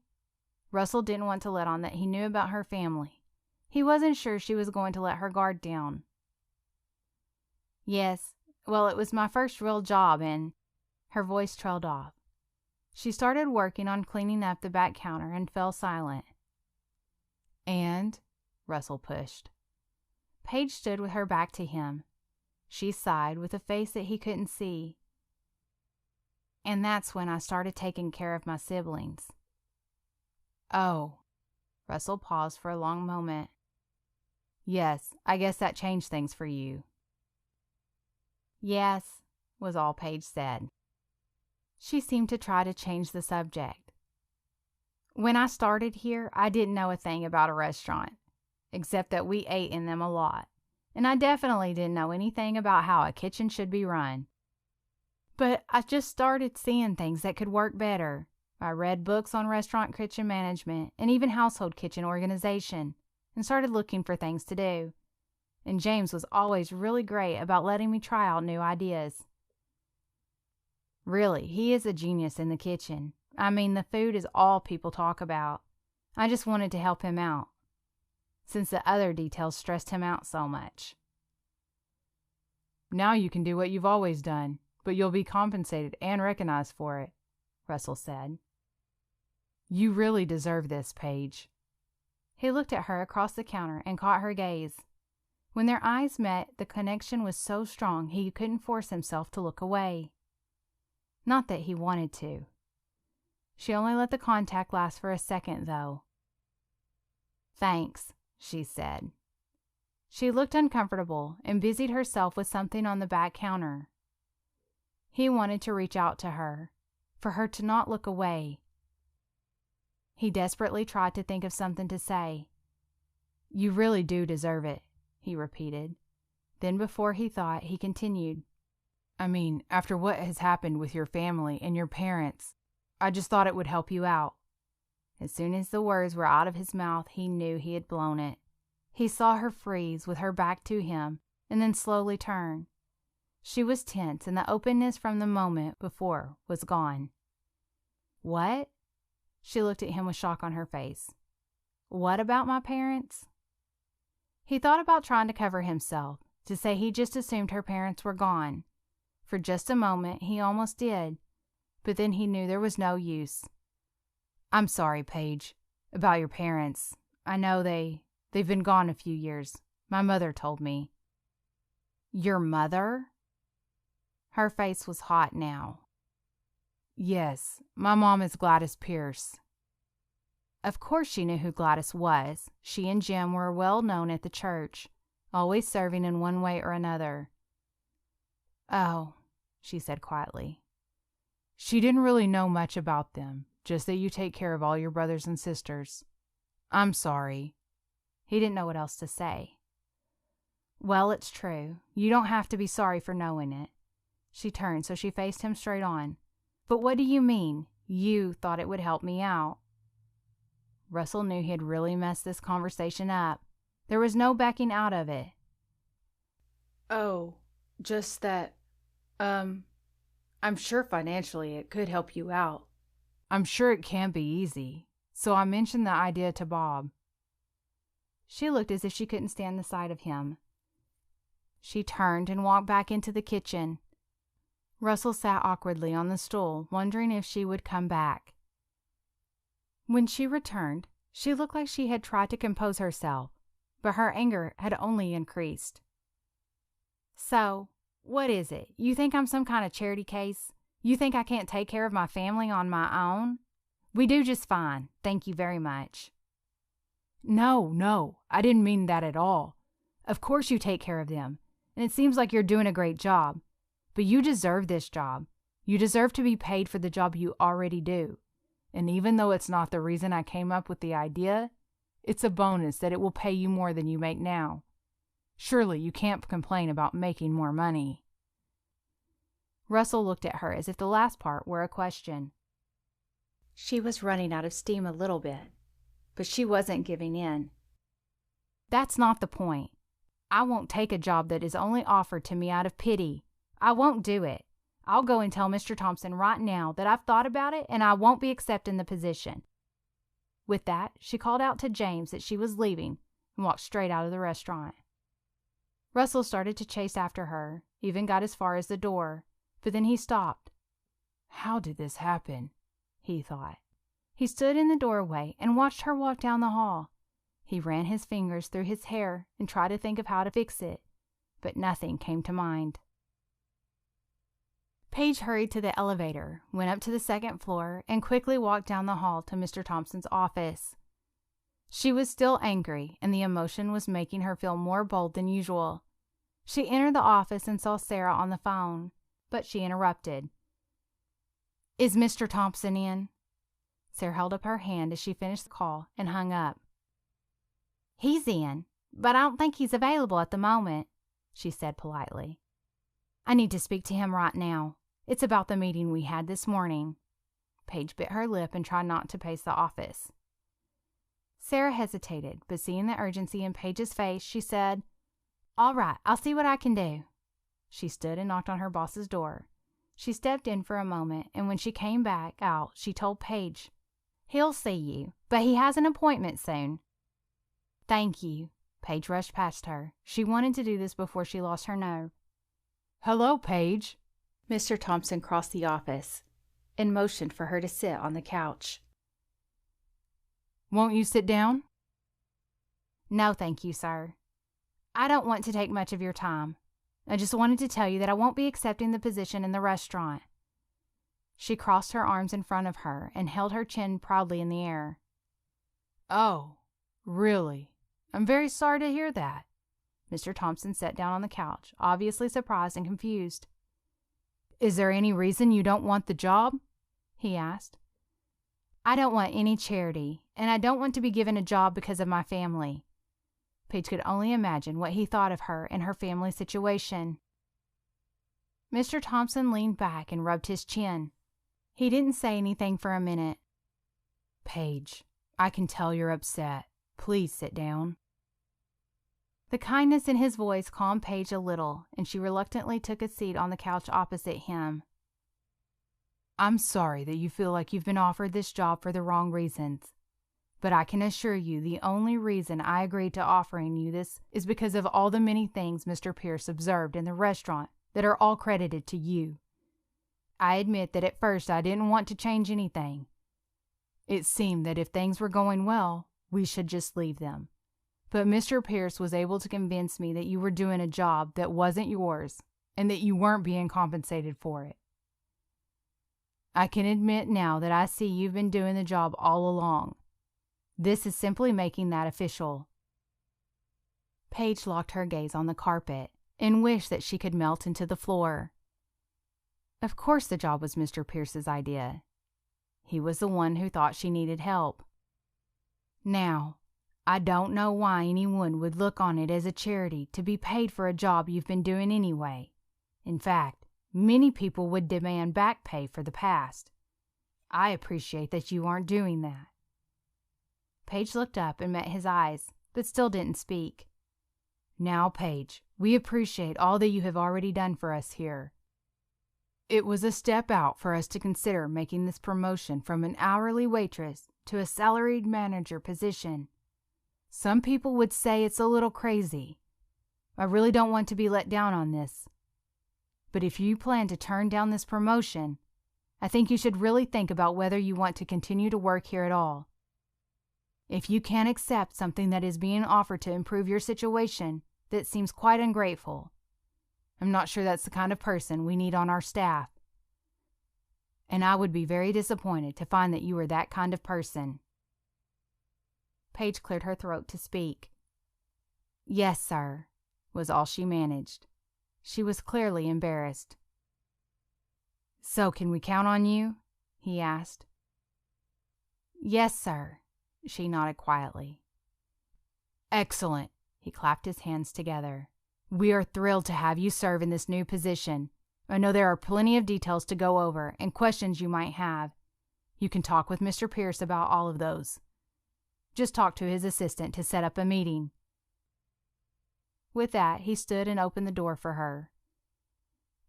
Russell didn't want to let on that he knew about her family. He wasn't sure she was going to let her guard down. "Yes, well, it was my first real job, and—" Her voice trailed off. She started working on cleaning up the back counter and fell silent. "And?" Russell pushed. Paige stood with her back to him. She sighed with a face that he couldn't see. "And that's when I started taking care of my siblings." "Oh." Russell paused for a long moment. "Yes, I guess that changed things for you." "Yes," was all Paige said. She seemed to try to change the subject. "When I started here, I didn't know a thing about a restaurant, except that we ate in them a lot, and I definitely didn't know anything about how a kitchen should be run. But I just started seeing things that could work better. I read books on restaurant kitchen management and even household kitchen organization, and started looking for things to do. And James was always really great about letting me try out new ideas. Really, he is a genius in the kitchen. I mean, the food is all people talk about. I just wanted to help him out, since the other details stressed him out so much." "Now you can do what you've always done, but you'll be compensated and recognized for it," Russell said. "You really deserve this, Paige." He looked at her across the counter and caught her gaze. When their eyes met, the connection was so strong he couldn't force himself to look away. Not that he wanted to. She only let the contact last for a second, though. "Thanks," she said. She looked uncomfortable and busied herself with something on the back counter. He wanted to reach out to her, for her to not look away. He desperately tried to think of something to say. "You really do deserve it," he repeated. Then before he thought, he continued, "I mean, after what has happened with your family and your parents, I just thought it would help you out." As soon as the words were out of his mouth, he knew he had blown it. He saw her freeze with her back to him and then slowly turn. She was tense, and the openness from the moment before was gone. "What?" She looked at him with shock on her face. "What about my parents?" He thought about trying to cover himself, to say he just assumed her parents were gone. For just a moment, he almost did, but then he knew there was no use. "I'm sorry, Paige, about your parents. I know they've been gone a few years. My mother told me." "Your mother?" Her face was hot now. "Yes, my mom is Gladys Pierce." Of course she knew who Gladys was. She and Jim were well known at the church, always serving in one way or another. "Oh," she said quietly. "She didn't really know much about them, just that you take care of all your brothers and sisters. I'm sorry." He didn't know what else to say. "Well, it's true. You don't have to be sorry for knowing it." She turned so she faced him straight on. "But what do you mean? You thought it would help me out?" Russell knew he had really messed this conversation up. There was no backing out of it. "Oh, just that, I'm sure financially it could help you out." "I'm sure it can be easy, so I mentioned the idea to Bob." She looked as if she couldn't stand the sight of him. She turned and walked back into the kitchen. Russell sat awkwardly on the stool, wondering if she would come back. When she returned, she looked like she had tried to compose herself, but her anger had only increased. "So, what is it? You think I'm some kind of charity case? You think I can't take care of my family on my own? We do just fine, thank you very much." No, I didn't mean that at all. Of course you take care of them, and it seems like you're doing a great job. But you deserve this job. You deserve to be paid for the job you already do. And even though it's not the reason I came up with the idea, it's a bonus that it will pay you more than you make now. Surely you can't complain about making more money." Russell looked at her as if the last part were a question. She was running out of steam a little bit, but she wasn't giving in. "That's not the point. I won't take a job that is only offered to me out of pity. I won't do it. I'll go and tell Mr. Thompson right now that I've thought about it and I won't be accepting the position." With that, she called out to James that she was leaving and walked straight out of the restaurant. Russell started to chase after her, even got as far as the door, but then he stopped. How did this happen? He thought. He stood in the doorway and watched her walk down the hall. He ran his fingers through his hair and tried to think of how to fix it, but nothing came to mind. Paige hurried to the elevator, went up to the second floor, and quickly walked down the hall to Mr. Thompson's office. She was still angry, and the emotion was making her feel more bold than usual. She entered the office and saw Sarah on the phone, but she interrupted. "Is Mr. Thompson in?" Sarah held up her hand as she finished the call and hung up. "He's in, but I don't think he's available at the moment," she said politely. "I need to speak to him right now. It's about the meeting we had this morning." Paige bit her lip and tried not to pace the office. Sarah hesitated, but seeing the urgency in Paige's face, she said, "All right, I'll see what I can do." She stood and knocked on her boss's door. She stepped in for a moment, and when she came back out, she told Paige, "He'll see you, but he has an appointment soon." "Thank you." Paige rushed past her. She wanted to do this before she lost her nerve. "Hello, Paige." Mr. Thompson crossed the office and motioned for her to sit on the couch. "Won't you sit down?" "No, thank you, sir. I don't want to take much of your time. I just wanted to tell you that I won't be accepting the position in the restaurant." She crossed her arms in front of her and held her chin proudly in the air. "Oh, really? I'm very sorry to hear that." Mr. Thompson sat down on the couch, obviously surprised and confused. "Is there any reason you don't want the job?" he asked. "I don't want any charity, and I don't want to be given a job because of my family." Paige could only imagine what he thought of her and her family situation. Mr. Thompson leaned back and rubbed his chin. He didn't say anything for a minute. "Paige, I can tell you're upset. Please sit down." The kindness in his voice calmed Paige a little, and she reluctantly took a seat on the couch opposite him. "I'm sorry that you feel like you've been offered this job for the wrong reasons, but I can assure you the only reason I agreed to offering you this is because of all the many things Mr. Pierce observed in the restaurant that are all credited to you. I admit that at first I didn't want to change anything. It seemed that if things were going well, we should just leave them. But Mr. Pierce was able to convince me that you were doing a job that wasn't yours and that you weren't being compensated for it. I can admit now that I see you've been doing the job all along. This is simply making that official." Paige locked her gaze on the carpet and wished that she could melt into the floor. Of course the job was Mr. Pierce's idea. He was the one who thought she needed help. Now, I don't know why anyone would look on it as a charity to be paid for a job you've been doing anyway. In fact, many people would demand back pay for the past. I appreciate that you aren't doing that." Paige looked up and met his eyes, but still didn't speak. "Now, Paige, we appreciate all that you have already done for us here. It was a step out for us to consider making this promotion from an hourly waitress to a salaried manager position. Some people would say it's a little crazy. I really don't want to be let down on this. But if you plan to turn down this promotion, I think you should really think about whether you want to continue to work here at all. If you can't accept something that is being offered to improve your situation, that seems quite ungrateful. I'm not sure that's the kind of person we need on our staff. And I would be very disappointed to find that you were that kind of person." Paige cleared her throat to speak. "Yes, sir," was all she managed. She was clearly embarrassed. "So can we count on you?" he asked. "Yes, sir," she nodded quietly. "Excellent," he clapped his hands together. "We are thrilled to have you serve in this new position. I know there are plenty of details to go over and questions you might have. You can talk with Mr. Pierce about all of those. Just talk to his assistant to set up a meeting." With that, he stood and opened the door for her.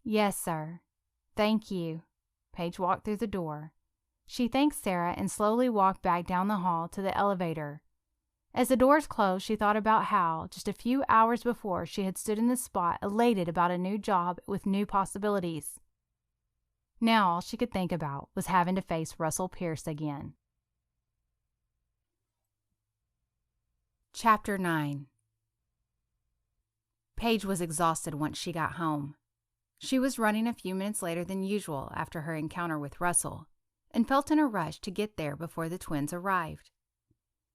"Yes, sir," Thank you. Paige walked through the door. She thanked Sarah and slowly walked back down the hall to the elevator. As the doors closed, she thought about how, just a few hours before, she had stood in the spot elated about a new job with new possibilities. Now all she could think about was having to face Russell Pierce again. Chapter 9. Paige was exhausted once she got home. She was running a few minutes later than usual after her encounter with Russell, and felt in a rush to get there before the twins arrived.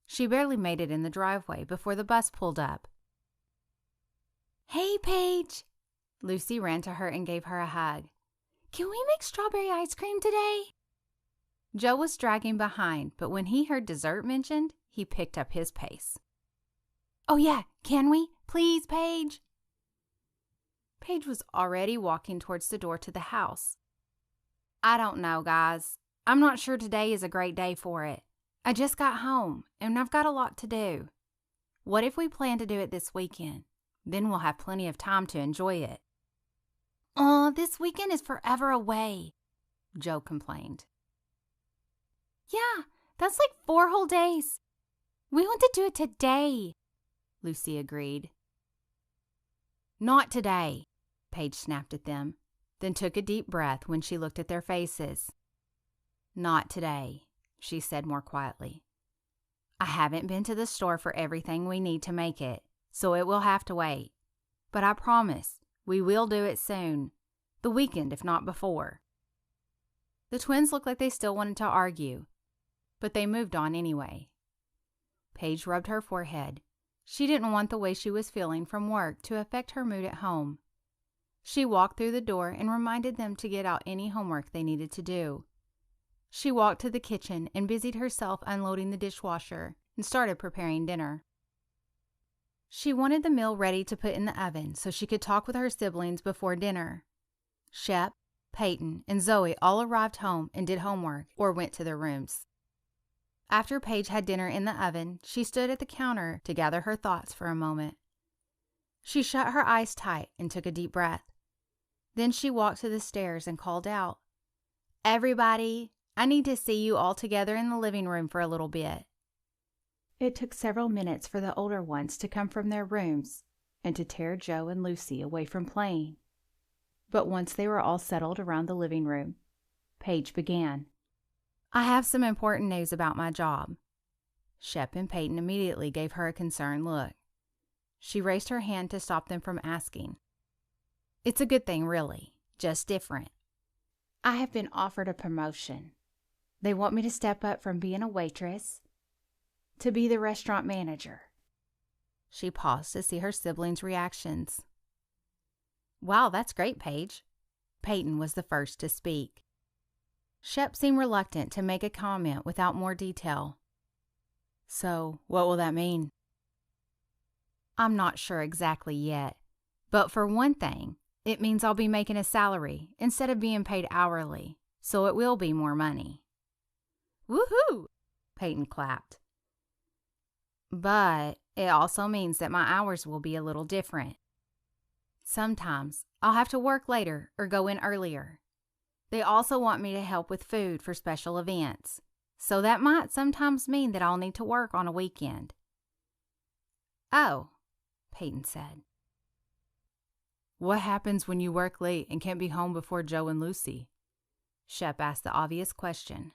She barely made it in the driveway before the bus pulled up. "Hey, Paige!" Lucy ran to her and gave her a hug. "Can we make strawberry ice cream today?" Joe was dragging behind, but when he heard dessert mentioned, he picked up his pace. "Oh yeah, can we? Please, Paige!" Paige was already walking towards the door to the house. "I don't know, guys. I'm not sure today is a great day for it. I just got home, and I've got a lot to do. What if we plan to do it this weekend? Then we'll have plenty of time to enjoy it." "Oh, this weekend is forever away," Joe complained. "Yeah, that's like 4 whole days. We want to do it today," Lucy agreed. "Not today," Paige snapped at them, then took a deep breath when she looked at their faces. "Not today," she said more quietly. "I haven't been to the store for everything we need to make it, so it will have to wait. But I promise, we will do it soon. The weekend, if not before." The twins looked like they still wanted to argue, but they moved on anyway. Paige rubbed her forehead. She didn't want the way she was feeling from work to affect her mood at home. She walked through the door and reminded them to get out any homework they needed to do. She walked to the kitchen and busied herself unloading the dishwasher and started preparing dinner. She wanted the meal ready to put in the oven so she could talk with her siblings before dinner. Shep, Peyton, and Zoe all arrived home and did homework or went to their rooms. After Paige had dinner in the oven, she stood at the counter to gather her thoughts for a moment. She shut her eyes tight and took a deep breath. Then she walked to the stairs and called out, "Everybody, I need to see you all together in the living room for a little bit." It took several minutes for the older ones to come from their rooms and to tear Joe and Lucy away from playing. But once they were all settled around the living room, Paige began. "I have some important news about my job." Shep and Peyton immediately gave her a concerned look. She raised her hand to stop them from asking. "It's a good thing, really, just different. I have been offered a promotion. They want me to step up from being a waitress to be the restaurant manager." She paused to see her siblings' reactions. "Wow, that's great, Paige." Peyton was the first to speak. Shep seemed reluctant to make a comment without more detail. "So, what will that mean?" "I'm not sure exactly yet, but for one thing, it means I'll be making a salary instead of being paid hourly, so it will be more money." "Woohoo!" Peyton clapped. "But it also means that my hours will be a little different. Sometimes I'll have to work later or go in earlier. They also want me to help with food for special events, so that might sometimes mean that I'll need to work on a weekend." "Oh," Peyton said. "What happens when you work late and can't be home before Joe and Lucy?" Shep asked the obvious question.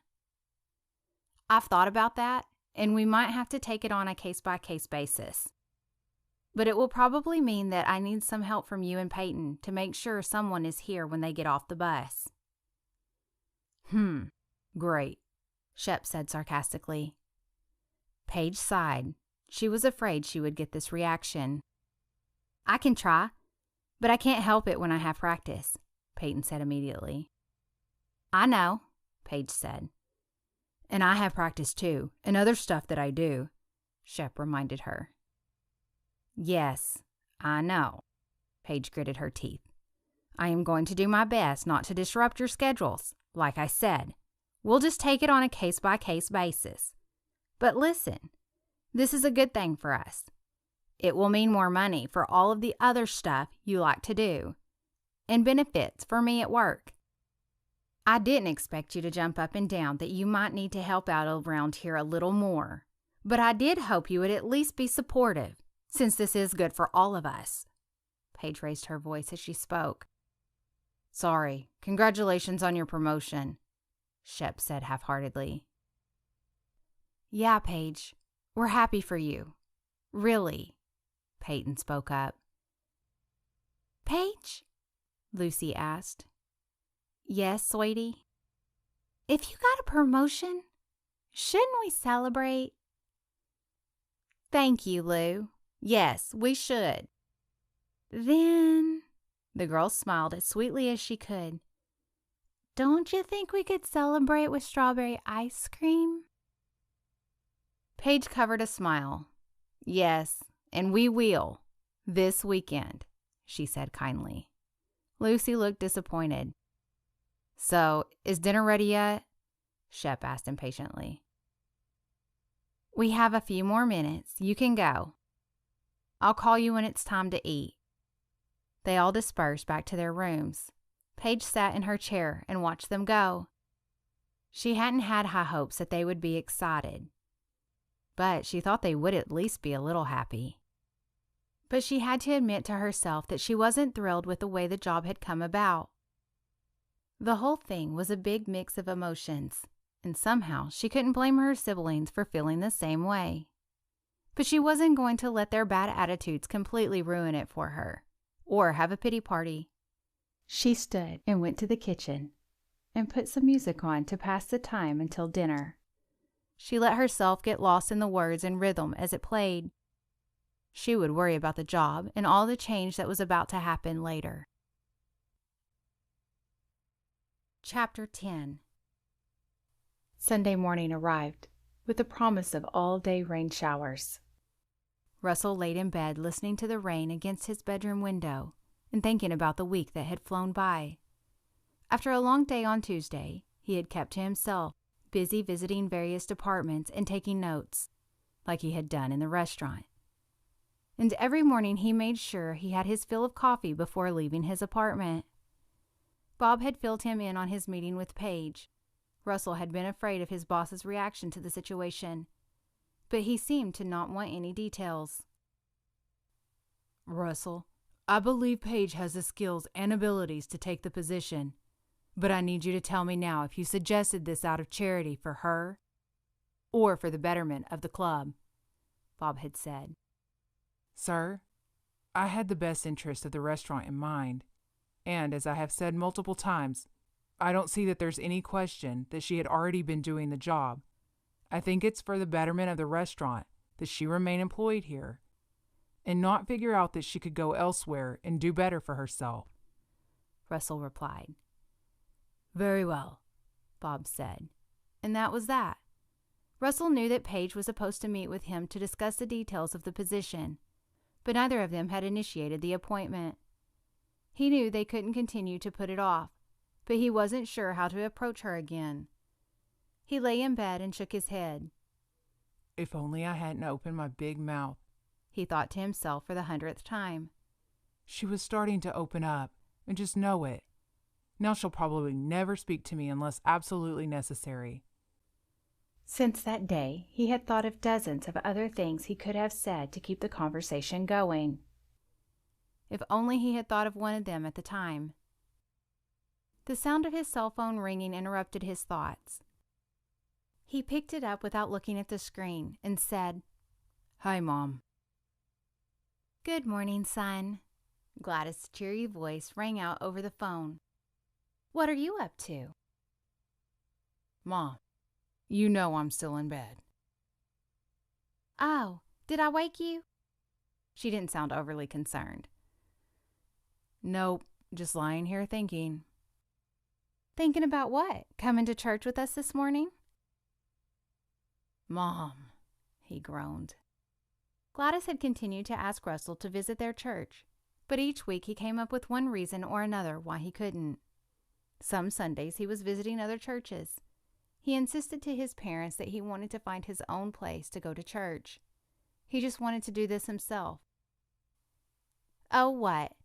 "I've thought about that, and we might have to take it on a case-by-case basis. But it will probably mean that I need some help from you and Peyton to make sure someone is here when they get off the bus." Great," Shep said sarcastically. Paige sighed. She was afraid she would get this reaction. "I can try, but I can't help it when I have practice," Peyton said immediately. "I know," Paige said. "And I have practice too, and other stuff that I do," Shep reminded her. "Yes, I know," Paige gritted her teeth. "I am going to do my best not to disrupt your schedules. Like I said, we'll just take it on a case-by-case basis. But listen, this is a good thing for us. It will mean more money for all of the other stuff you like to do, and benefits for me at work. I didn't expect you to jump up and down that you might need to help out around here a little more, but I did hope you would at least be supportive, since this is good for all of us." Paige raised her voice as she spoke. "Sorry. Congratulations on your promotion," Shep said half-heartedly. "Yeah, Paige. We're happy for you. Really," Peyton spoke up. "Paige?" Lucy asked. "Yes, sweetie?" "If you got a promotion, shouldn't we celebrate?" "Thank you, Lou. Yes, we should." "Then," the girl smiled as sweetly as she could, "don't you think we could celebrate with strawberry ice cream?" Paige covered a smile. "Yes, and we will, this weekend," she said kindly. Lucy looked disappointed. "So, is dinner ready yet?" Shep asked impatiently. "We have a few more minutes. You can go. I'll call you when it's time to eat." They all dispersed back to their rooms. Paige sat in her chair and watched them go. She hadn't had high hopes that they would be excited, but she thought they would at least be a little happy. But she had to admit to herself that she wasn't thrilled with the way the job had come about. The whole thing was a big mix of emotions, and somehow she couldn't blame her siblings for feeling the same way. But she wasn't going to let their bad attitudes completely ruin it for her, or have a pity party. She stood and went to the kitchen and put some music on to pass the time until dinner. She let herself get lost in the words and rhythm as it played. She would worry about the job and all the change that was about to happen later. Chapter 10. Sunday morning arrived with the promise of all-day rain showers. Russell laid in bed listening to the rain against his bedroom window and thinking about the week that had flown by. After a long day on Tuesday, he had kept to himself, busy visiting various departments and taking notes, like he had done in the restaurant. And every morning he made sure he had his fill of coffee before leaving his apartment. Bob had filled him in on his meeting with Paige. Russell had been afraid of his boss's reaction to the situation, but he seemed to not want any details. "Russell, I believe Paige has the skills and abilities to take the position, but I need you to tell me now if you suggested this out of charity for her or for the betterment of the club," Bob had said. "Sir, I had the best interest of the restaurant in mind, and as I have said multiple times, I don't see that there's any question that she had already been doing the job. I think it's for the betterment of the restaurant that she remain employed here and not figure out that she could go elsewhere and do better for herself," Russell replied. "Very well," Bob said, and that was that. Russell knew that Paige was supposed to meet with him to discuss the details of the position, but neither of them had initiated the appointment. He knew they couldn't continue to put it off, but he wasn't sure how to approach her again. He lay in bed and shook his head. "If only I hadn't opened my big mouth," he thought to himself for the 100th time. "She was starting to open up, and just know it. Now she'll probably never speak to me unless absolutely necessary." Since that day, he had thought of dozens of other things he could have said to keep the conversation going. If only he had thought of one of them at the time. The sound of his cell phone ringing interrupted his thoughts. He picked it up without looking at the screen and said, "Hi, Mom." "Good morning, son." Gladys' cheery voice rang out over the phone. "What are you up to?" "Mom, you know I'm still in bed." "Oh, did I wake you?" She didn't sound overly concerned. "Nope, just lying here thinking." "Thinking about what? Coming to church with us this morning?" "Mom," he groaned. Gladys had continued to ask Russell to visit their church, but each week he came up with one reason or another why he couldn't. Some Sundays he was visiting other churches. He insisted to his parents that he wanted to find his own place to go to church. He just wanted to do this himself. "Oh, what?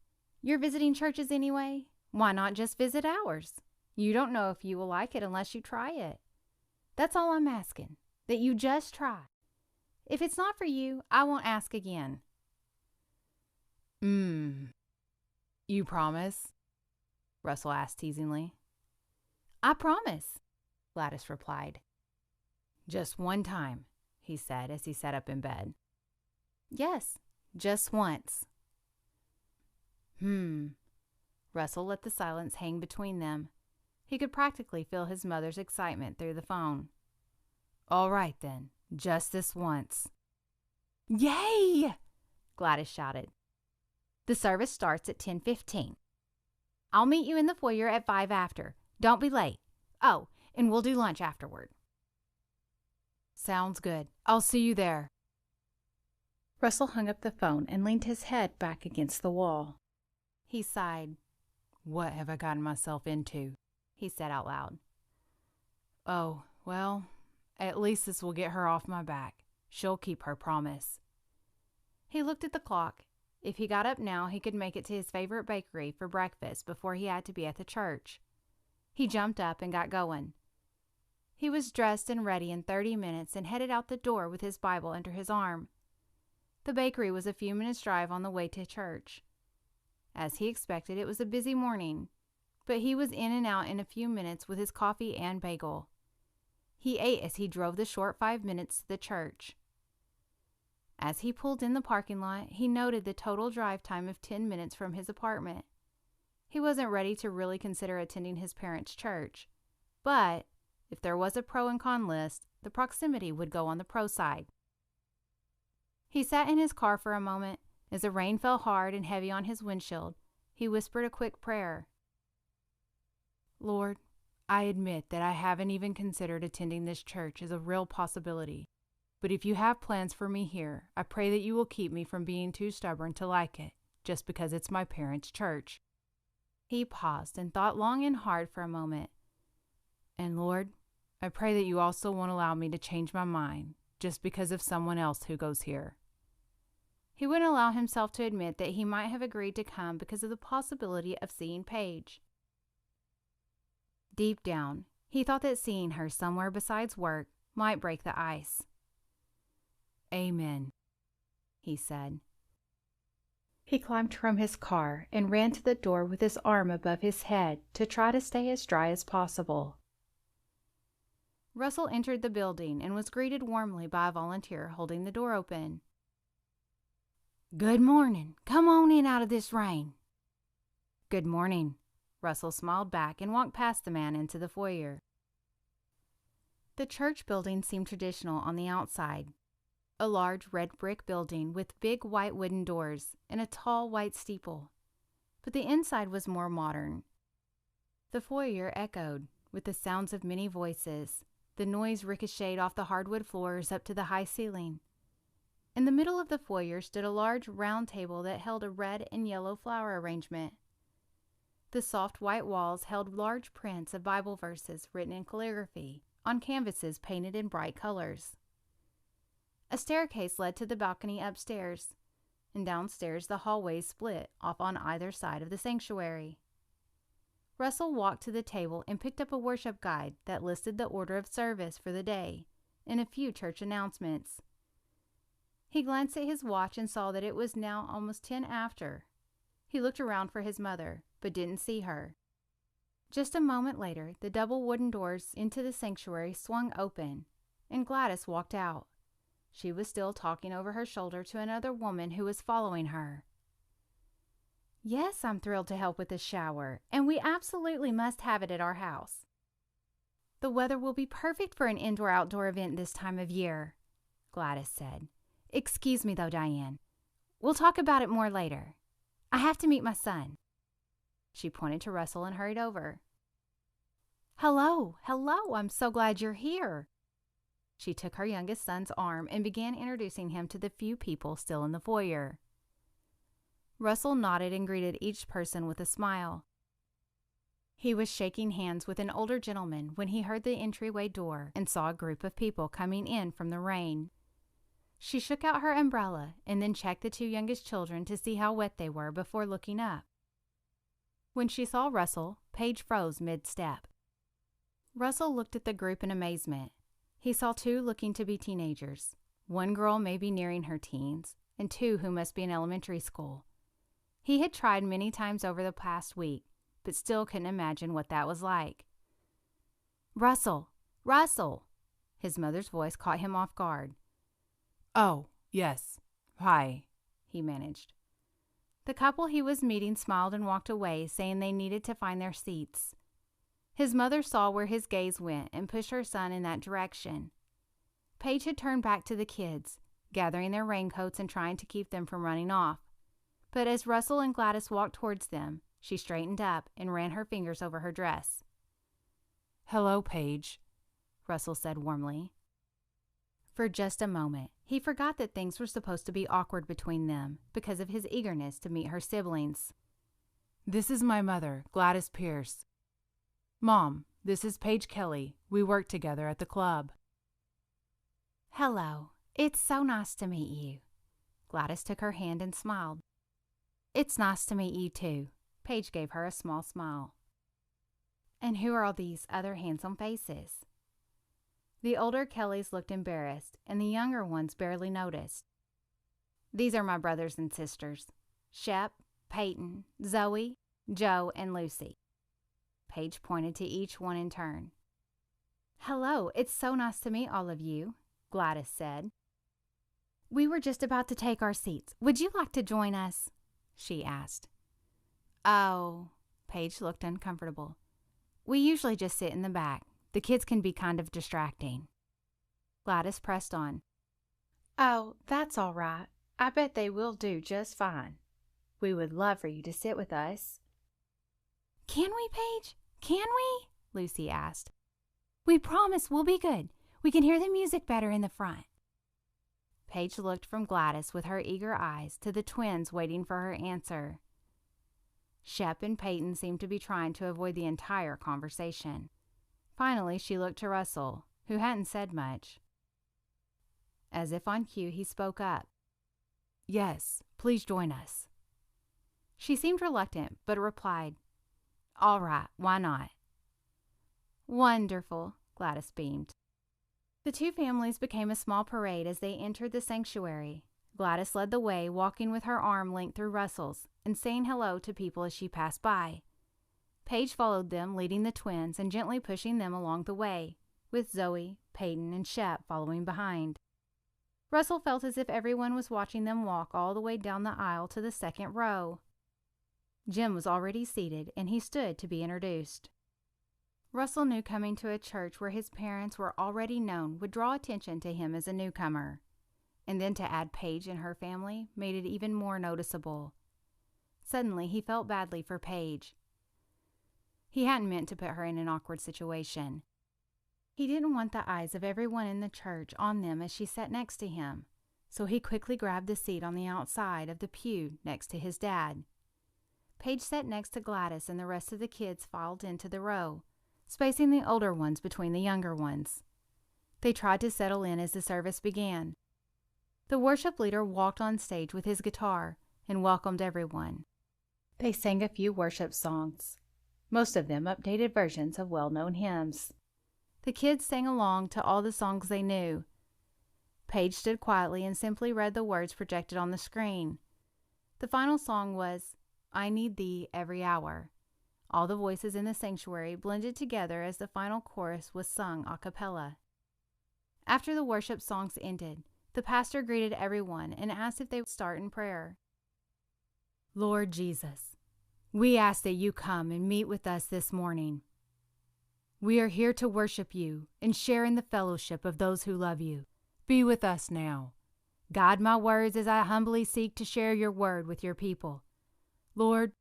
You're visiting churches anyway? Why not just visit ours? You don't know if you will like it unless you try it. That's all I'm asking, that you just try. If it's not for you, I won't ask again." You promise?" Russell asked teasingly. "I promise," Gladys replied. "Just one time," he said as he sat up in bed. "Yes, just once." Russell let the silence hang between them. He could practically feel his mother's excitement through the phone. "All right, then. Just this once." "Yay!" Gladys shouted. "The service starts at 10:15. I'll meet you in the foyer at 5 after. Don't be late. Oh, and we'll do lunch afterward." "Sounds good. I'll see you there." Russell hung up the phone and leaned his head back against the wall. He sighed. "What have I gotten myself into?" he said out loud. "Oh, well, at least this will get her off my back. She'll keep her promise." He looked at the clock. If he got up now, he could make it to his favorite bakery for breakfast before he had to be at the church. He jumped up and got going. He was dressed and ready in 30 minutes and headed out the door with his Bible under his arm. The bakery was a few minutes' drive on the way to church. As he expected, it was a busy morning, but he was in and out in a few minutes with his coffee and bagel. He ate as he drove the short 5 minutes to the church. As he pulled in the parking lot, he noted the total drive time of 10 minutes from his apartment. He wasn't ready to really consider attending his parents' church, but if there was a pro and con list, the proximity would go on the pro side. He sat in his car for a moment. As the rain fell hard and heavy on his windshield, he whispered a quick prayer. "Lord, I admit that I haven't even considered attending this church as a real possibility. But if you have plans for me here, I pray that you will keep me from being too stubborn to like it, just because it's my parents' church." He paused and thought long and hard for a moment. "And Lord, I pray that you also won't allow me to change my mind just because of someone else who goes here." He wouldn't allow himself to admit that he might have agreed to come because of the possibility of seeing Paige. Deep down, he thought that seeing her somewhere besides work might break the ice. "Amen," he said. He climbed from his car and ran to the door with his arm above his head to try to stay as dry as possible. Russell entered the building and was greeted warmly by a volunteer holding the door open. "Good morning. Come on in out of this rain." "Good morning." Russell smiled back and walked past the man into the foyer. The church building seemed traditional on the outside. A large red brick building with big white wooden doors and a tall white steeple. But the inside was more modern. The foyer echoed with the sounds of many voices. The noise ricocheted off the hardwood floors up to the high ceiling. In the middle of the foyer stood a large round table that held a red and yellow flower arrangement. The soft white walls held large prints of Bible verses written in calligraphy on canvases painted in bright colors. A staircase led to the balcony upstairs, and downstairs the hallways split off on either side of the sanctuary. Russell walked to the table and picked up a worship guide that listed the order of service for the day and a few church announcements. He glanced at his watch and saw that it was now almost 10 after. He looked around for his mother, but didn't see her. Just a moment later, the double wooden doors into the sanctuary swung open, and Gladys walked out. She was still talking over her shoulder to another woman who was following her. "Yes, I'm thrilled to help with the shower, and we absolutely must have it at our house. The weather will be perfect for an indoor-outdoor event this time of year," Gladys said. "Excuse me, though, Diane. We'll talk about it more later. I have to meet my son." She pointed to Russell and hurried over. Hello, I'm so glad you're here." She took her youngest son's arm and began introducing him to the few people still in the foyer. Russell nodded and greeted each person with a smile. He was shaking hands with an older gentleman when he heard the entryway door and saw a group of people coming in from the rain. She shook out her umbrella and then checked the two youngest children to see how wet they were before looking up. When she saw Russell, Paige froze mid-step. Russell looked at the group in amazement. He saw two looking to be teenagers, one girl maybe nearing her teens, and two who must be in elementary school. He had tried many times over the past week, but still couldn't imagine what that was like. "Russell! Russell!" His mother's voice caught him off guard. "Oh, yes. Hi," he managed. The couple he was meeting smiled and walked away, saying they needed to find their seats. His mother saw where his gaze went and pushed her son in that direction. Paige had turned back to the kids, gathering their raincoats and trying to keep them from running off. But as Russell and Gladys walked towards them, she straightened up and ran her fingers over her dress. "Hello, Paige," Russell said warmly. For just a moment, he forgot that things were supposed to be awkward between them because of his eagerness to meet her siblings. "This is my mother, Gladys Pierce. Mom, this is Paige Kelly. We work together at the club." "Hello. It's so nice to meet you." Gladys took her hand and smiled. "It's nice to meet you, too." Paige gave her a small smile. "And who are all these other handsome faces?" The older Kellys looked embarrassed, and the younger ones barely noticed. "These are my brothers and sisters, Shep, Peyton, Zoe, Joe, and Lucy." Paige pointed to each one in turn. "Hello, it's so nice to meet all of you," Gladys said. "We were just about to take our seats. Would you like to join us?" she asked. "Oh," Paige looked uncomfortable. "We usually just sit in the back. The kids can be kind of distracting." Gladys pressed on. "Oh, that's all right. I bet they will do just fine. We would love for you to sit with us." "Can we, Paige? Can we?" Lucy asked. "We promise we'll be good. We can hear the music better in the front." Paige looked from Gladys with her eager eyes to the twins waiting for her answer. Shep and Peyton seemed to be trying to avoid the entire conversation. Finally, she looked to Russell, who hadn't said much. As if on cue, he spoke up. "Yes, please join us." She seemed reluctant, but replied, "All right, why not?" "Wonderful," Gladys beamed. The two families became a small parade as they entered the sanctuary. Gladys led the way, walking with her arm linked through Russell's and saying hello to people as she passed by. Paige followed them, leading the twins and gently pushing them along the way, with Zoe, Peyton, and Shep following behind. Russell felt as if everyone was watching them walk all the way down the aisle to the second row. Jim was already seated, and he stood to be introduced. Russell knew coming to a church where his parents were already known would draw attention to him as a newcomer, and then to add Paige and her family made it even more noticeable. Suddenly, he felt badly for Paige. He hadn't meant to put her in an awkward situation. He didn't want the eyes of everyone in the church on them as she sat next to him, so he quickly grabbed the seat on the outside of the pew next to his dad. Paige sat next to Gladys, and the rest of the kids filed into the row, spacing the older ones between the younger ones. They tried to settle in as the service began. The worship leader walked on stage with his guitar and welcomed everyone. They sang a few worship songs, most of them updated versions of well-known hymns. The kids sang along to all the songs they knew. Paige stood quietly and simply read the words projected on the screen. The final song was, "I Need Thee Every Hour." All the voices in the sanctuary blended together as the final chorus was sung a cappella. After the worship songs ended, the pastor greeted everyone and asked if they would start in prayer. "Lord Jesus, we ask that you come and meet with us this morning. We are here to worship you and share in the fellowship of those who love you. Be with us now. Guide my words as I humbly seek to share your word with your people. Lord,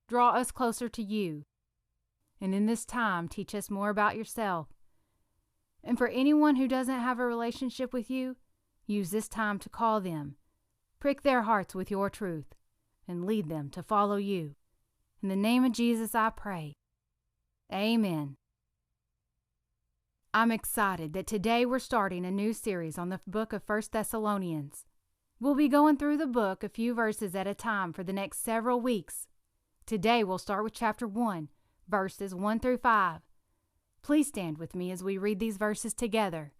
draw us closer to you, and in this time teach us more about yourself. And for anyone who doesn't have a relationship with you, use this time to call them, prick their hearts with your truth, and lead them to follow you. In the name of Jesus I pray. Amen." I'm excited that today we're starting a new series on the book of 1 Thessalonians. We'll be going through the book a few verses at a time for the next several weeks. Today we'll start with chapter 1, verses 1 through 5. Please stand with me as we read these verses together."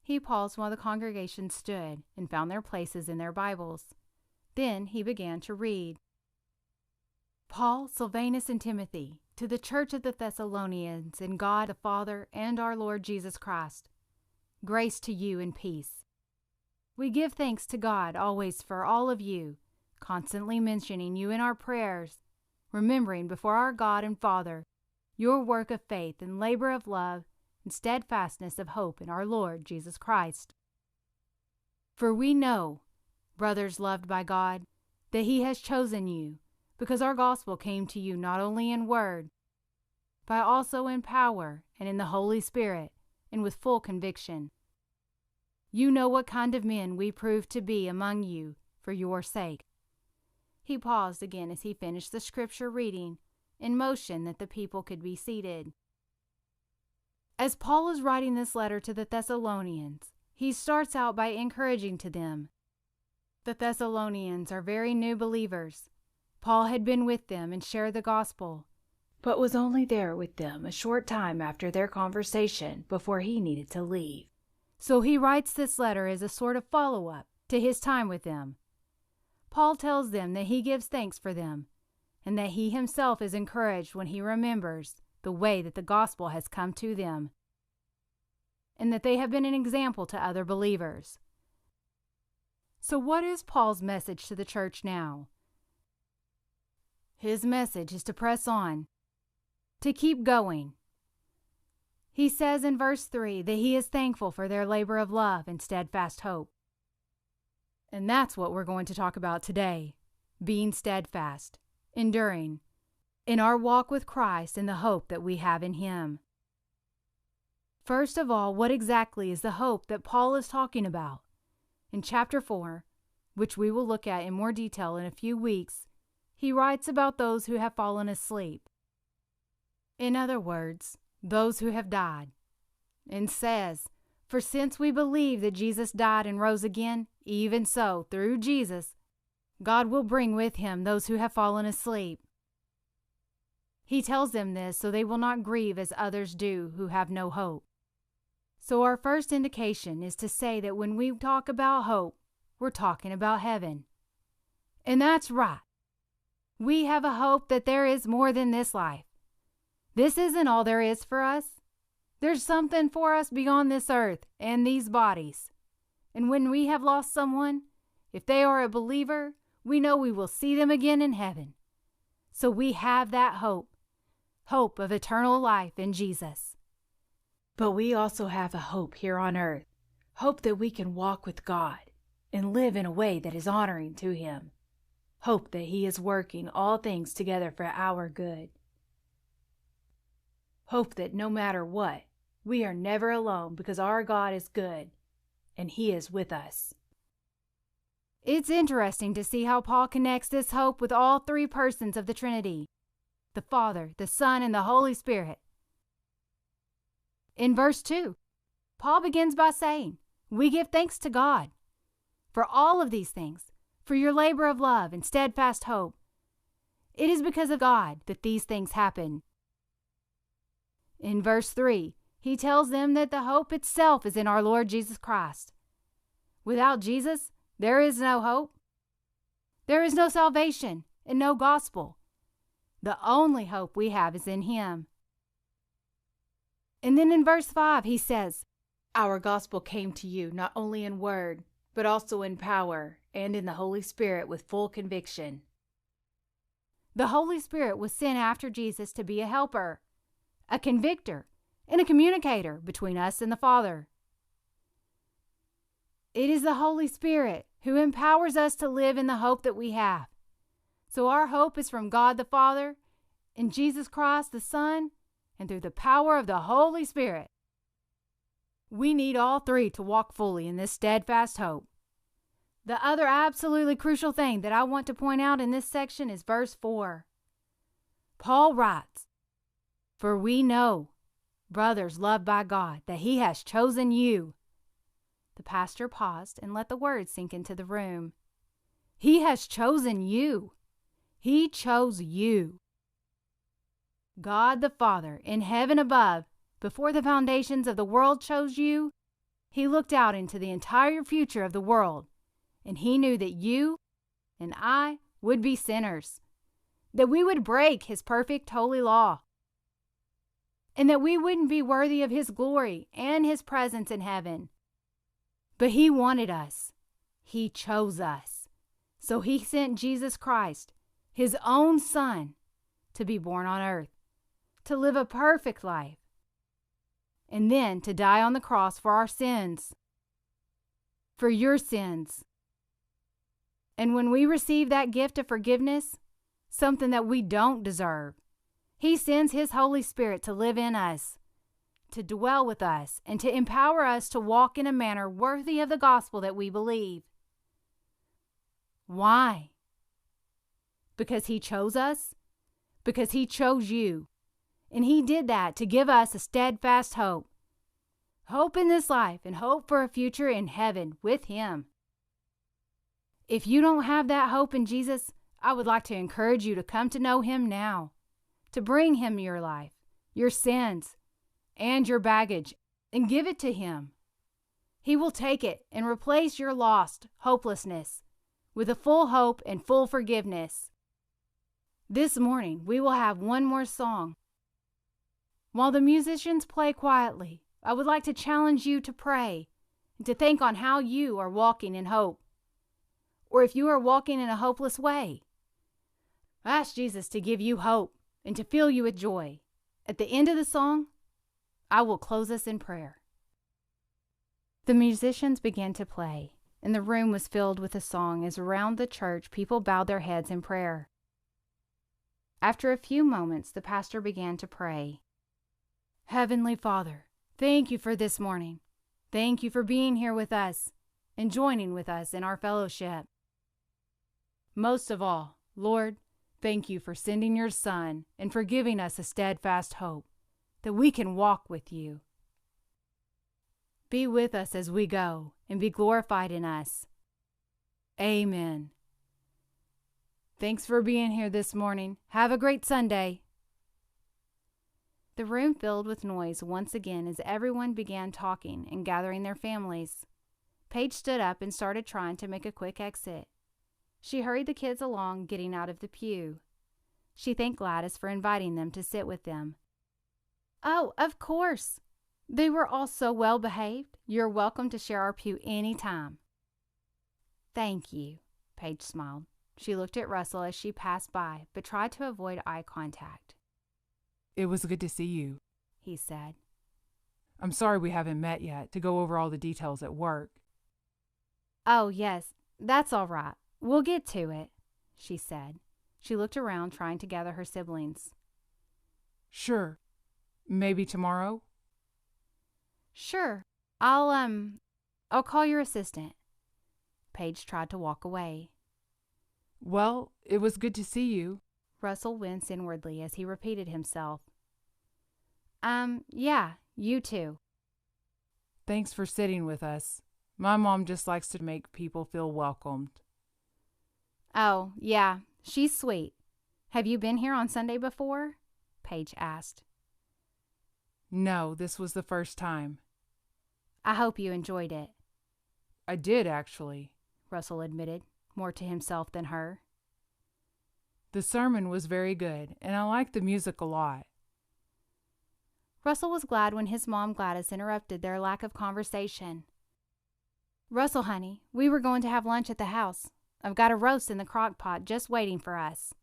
He paused while the congregation stood and found their places in their Bibles. Then he began to read. "Paul, Silvanus, and Timothy, to the church of the Thessalonians, in God the Father and our Lord Jesus Christ, grace to you and peace. We give thanks to God always for all of you, constantly mentioning you in our prayers, remembering before our God and Father your work of faith and labor of love and steadfastness of hope in our Lord Jesus Christ. For we know, brothers loved by God, that He has chosen you, because our gospel came to you not only in word, but also in power and in the Holy Spirit, and with full conviction. You know what kind of men we proved to be among you for your sake." He paused again as he finished the scripture reading, in motion that the people could be seated. As Paul is writing this letter to the Thessalonians, he starts out by encouraging to them. The Thessalonians are very new believers. Paul had been with them and shared the gospel, but was only there with them a short time after their conversation before he needed to leave. So he writes this letter as a sort of follow-up to his time with them. Paul tells them that he gives thanks for them, and that he himself is encouraged when he remembers the way that the gospel has come to them, and that they have been an example to other believers. So what is Paul's message to the church now? His message is to press on, to keep going. He says in verse 3 that he is thankful for their labor of love and steadfast hope. And that's what we're going to talk about today, being steadfast, enduring, in our walk with Christ and the hope that we have in Him. First of all, what exactly is the hope that Paul is talking about? In chapter 4, which we will look at in more detail in a few weeks, he writes about those who have fallen asleep. In other words, those who have died, and says, "For since we believe that Jesus died and rose again, even so, through Jesus, God will bring with Him those who have fallen asleep." He tells them this so they will not grieve as others do who have no hope. So our first indication is to say that when we talk about hope, we're talking about heaven. And that's right. We have a hope that there is more than this life. This isn't all there is for us. There's something for us beyond this earth and these bodies. And when we have lost someone, if they are a believer, we know we will see them again in heaven. So we have that hope of eternal life in Jesus. But we also have a hope here on earth, hope that we can walk with God and live in a way that is honoring to Him, hope that He is working all things together for our good, hope that no matter what, we are never alone because our God is good and He is with us. It's interesting to see how Paul connects this hope with all three persons of the Trinity, the Father, the Son, and the Holy Spirit. In verse 2, Paul begins by saying, "We give thanks to God for all of these things, for your labor of love and steadfast hope. It is because of God that these things happen." In verse 3, he tells them that the hope itself is in our Lord Jesus Christ. Without Jesus, there is no hope. There is no salvation and no gospel. The only hope we have is in Him. And then in verse 5, he says, "Our gospel came to you not only in word, but also in power and in the Holy Spirit with full conviction." The Holy Spirit was sent after Jesus to be a helper, a convictor, and a communicator between us and the Father. It is the Holy Spirit who empowers us to live in the hope that we have. So our hope is from God the Father, in Jesus Christ the Son, and through the power of the Holy Spirit. We need all three to walk fully in this steadfast hope. The other absolutely crucial thing that I want to point out in this section is verse 4. Paul writes, "For we know, brothers loved by God, that He has chosen you." The pastor paused and let the words sink into the room. He has chosen you. He chose you. God the Father in heaven above, before the foundations of the world chose you, He looked out into the entire future of the world, and He knew that you and I would be sinners, that we would break His perfect holy law, and that we wouldn't be worthy of His glory and His presence in heaven. But He wanted us. He chose us. So He sent Jesus Christ, His own Son, to be born on earth, to live a perfect life, and then to die on the cross for our sins, for your sins. And when we receive that gift of forgiveness, something that we don't deserve, He sends His Holy Spirit to live in us, to dwell with us, and to empower us to walk in a manner worthy of the gospel that we believe. Why? Because He chose us? Because He chose you. And He did that to give us a steadfast hope. Hope in this life and hope for a future in heaven with Him. If you don't have that hope in Jesus, I would like to encourage you to come to know Him now, to bring Him your life, your sins, and your baggage, and give it to Him. He will take it and replace your lost hopelessness with a full hope and full forgiveness. This morning, we will have one more song. While the musicians play quietly, I would like to challenge you to pray and to think on how you are walking in hope, or if you are walking in a hopeless way. Ask Jesus to give you hope and to fill you with joy. At the end of the song, I will close us in prayer. The musicians began to play, and the room was filled with a song as around the church people bowed their heads in prayer. After a few moments, the pastor began to pray. Heavenly Father, thank You for this morning. Thank You for being here with us and joining with us in our fellowship. Most of all, Lord, thank You for sending Your Son and for giving us a steadfast hope that we can walk with You. Be with us as we go and be glorified in us. Amen. Thanks for being here this morning. Have a great Sunday. The room filled with noise once again as everyone began talking and gathering their families. Paige stood up and started trying to make a quick exit. She hurried the kids along, getting out of the pew. She thanked Gladys for inviting them to sit with them. Oh, of course. They were all so well behaved. You're welcome to share our pew any time. Thank you, Paige smiled. She looked at Russell as she passed by, but tried to avoid eye contact. It was good to see you, he said. I'm sorry we haven't met yet to go over all the details at work. Oh, yes, that's all right. We'll get to it, she said. She looked around, trying to gather her siblings. Sure. Maybe tomorrow? Sure. I'll call your assistant. Paige tried to walk away. Well, it was good to see you. Russell winced inwardly as he repeated himself. Yeah, you too. Thanks for sitting with us. My mom just likes to make people feel welcomed. Oh, yeah, she's sweet. Have you been here on Sunday before? Paige asked. No, this was the first time. I hope you enjoyed it. I did, actually, Russell admitted, more to himself than her. The sermon was very good, and I liked the music a lot. Russell was glad when his mom Gladys interrupted their lack of conversation. Russell, honey, we were going to have lunch at the house. I've got a roast in the crock pot just waiting for us.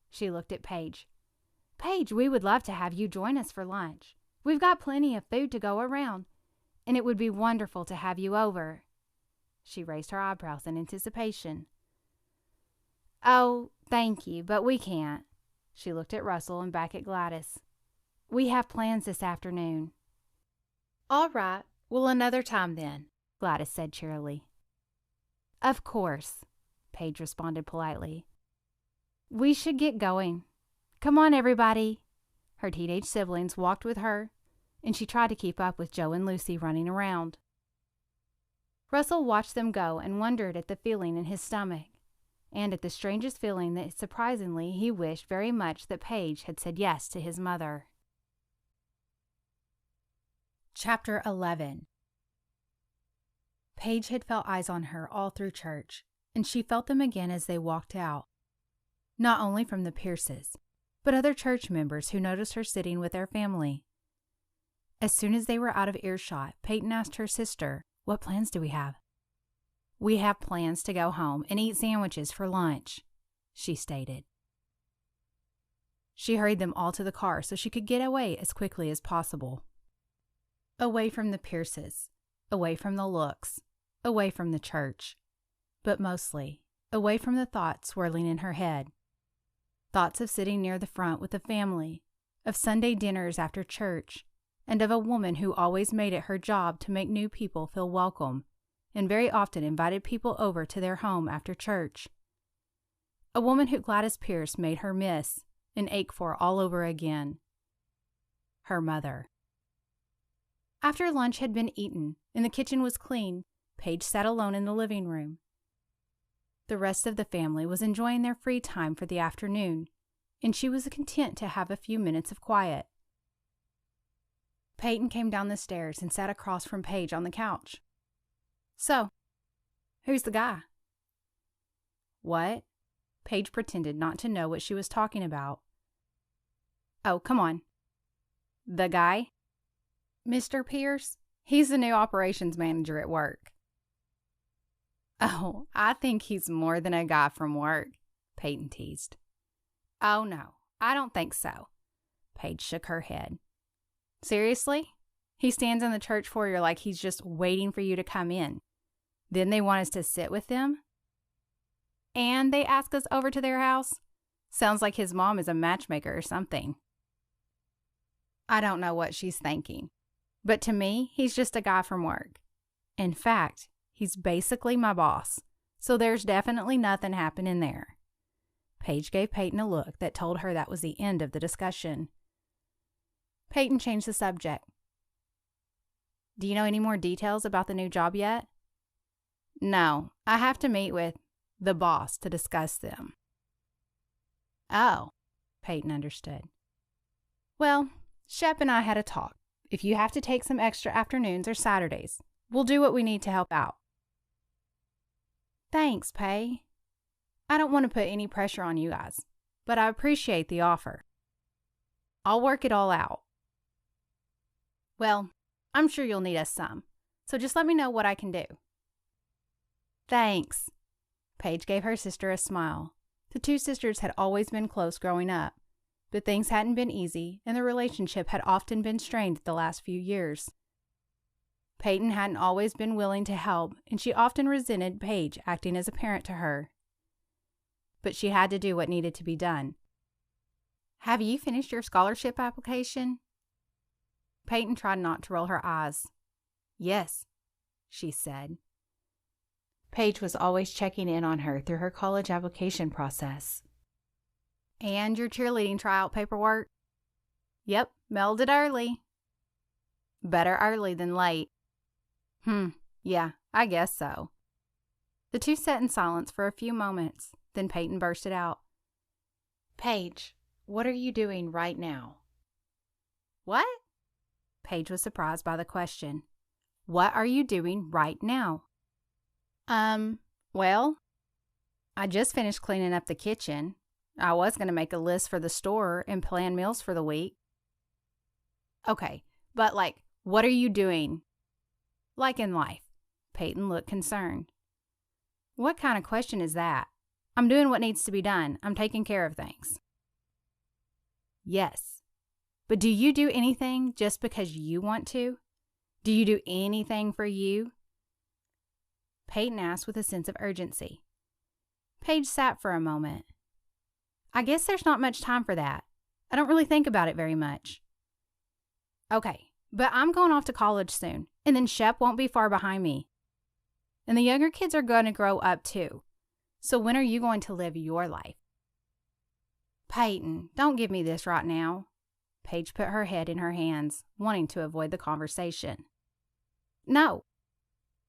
She looked at Paige. Paige, we would love to have you join us for lunch. We've got plenty of food to go around, and it would be wonderful to have you over. She raised her eyebrows in anticipation. Oh, thank you, but we can't. She looked at Russell and back at Gladys. We have plans this afternoon. All right, well, another time then, Gladys said cheerily. Of course, Paige responded politely. We should get going. Come on, everybody. Her teenage siblings walked with her, and she tried to keep up with Joe and Lucy running around. Russell watched them go and wondered at the feeling in his stomach, and at the strangest feeling that surprisingly he wished very much that Paige had said yes to his mother. Chapter 11. Paige had felt eyes on her all through church, and she felt them again as they walked out. Not only from the Pierces, but other church members who noticed her sitting with their family. As soon as they were out of earshot, Peyton asked her sister, "What plans do we have?" "We have plans to go home and eat sandwiches for lunch," she stated. She hurried them all to the car so she could get away as quickly as possible. Away from the Pierces, away from the looks, away from the church, but mostly away from the thoughts swirling in her head. Thoughts of sitting near the front with the family, of Sunday dinners after church, and of a woman who always made it her job to make new people feel welcome, and very often invited people over to their home after church. A woman who Gladys Pierce made her miss and ache for all over again. Her mother. After lunch had been eaten and the kitchen was clean, Paige sat alone in the living room. The rest of the family was enjoying their free time for the afternoon, and she was content to have a few minutes of quiet. Peyton came down the stairs and sat across from Paige on the couch. "So, who's the guy?" "What?" Paige pretended not to know what she was talking about. "Oh, come on." "The guy?" "Mr. Pierce? He's the new operations manager at work." "Oh, I think he's more than a guy from work," Peyton teased. "Oh, no, I don't think so." Paige shook her head. "Seriously? He stands in the church foyer like he's just waiting for you to come in. Then they want us to sit with them? And they ask us over to their house? Sounds like his mom is a matchmaker or something." "I don't know what she's thinking. But to me, he's just a guy from work. In fact, he's basically my boss, so there's definitely nothing happening there." Paige gave Peyton a look that told her that was the end of the discussion. Peyton changed the subject. "Do you know any more details about the new job yet?" "No, I have to meet with the boss to discuss them." "Oh," Peyton understood. "Well, Shep and I had a talk. If you have to take some extra afternoons or Saturdays, we'll do what we need to help out." "Thanks, Pay. I don't want to put any pressure on you guys, but I appreciate the offer. I'll work it all out." "Well, I'm sure you'll need us some, so just let me know what I can do." "Thanks." Paige gave her sister a smile. The two sisters had always been close growing up, but things hadn't been easy, and the relationship had often been strained the last few years. Peyton hadn't always been willing to help, and she often resented Paige acting as a parent to her. But she had to do what needed to be done. "Have you finished your scholarship application?" Peyton tried not to roll her eyes. "Yes," she said. Paige was always checking in on her through her college application process. "And your cheerleading tryout paperwork?" "Yep, mailed it early." "Better early than late." Yeah, I guess so." The two sat in silence for a few moments, then Peyton bursted out. "Paige, what are you doing right now?" "What?" Paige was surprised by the question. "What are you doing right now?" Well, I just finished cleaning up the kitchen. I was going to make a list for the store and plan meals for the week." "Okay, but what are you doing?" "Like in life." Peyton looked concerned. "What kind of question is that? I'm doing what needs to be done. I'm taking care of things." "Yes, but do you do anything just because you want to? Do you do anything for you?" Peyton asked with a sense of urgency. Paige sat for a moment. "I guess there's not much time for that. I don't really think about it very much." "Okay, but I'm going off to college soon, and then Shep won't be far behind me. And the younger kids are going to grow up too. So when are you going to live your life?" "Peyton, don't give me this right now." Paige put her head in her hands, wanting to avoid the conversation. "No,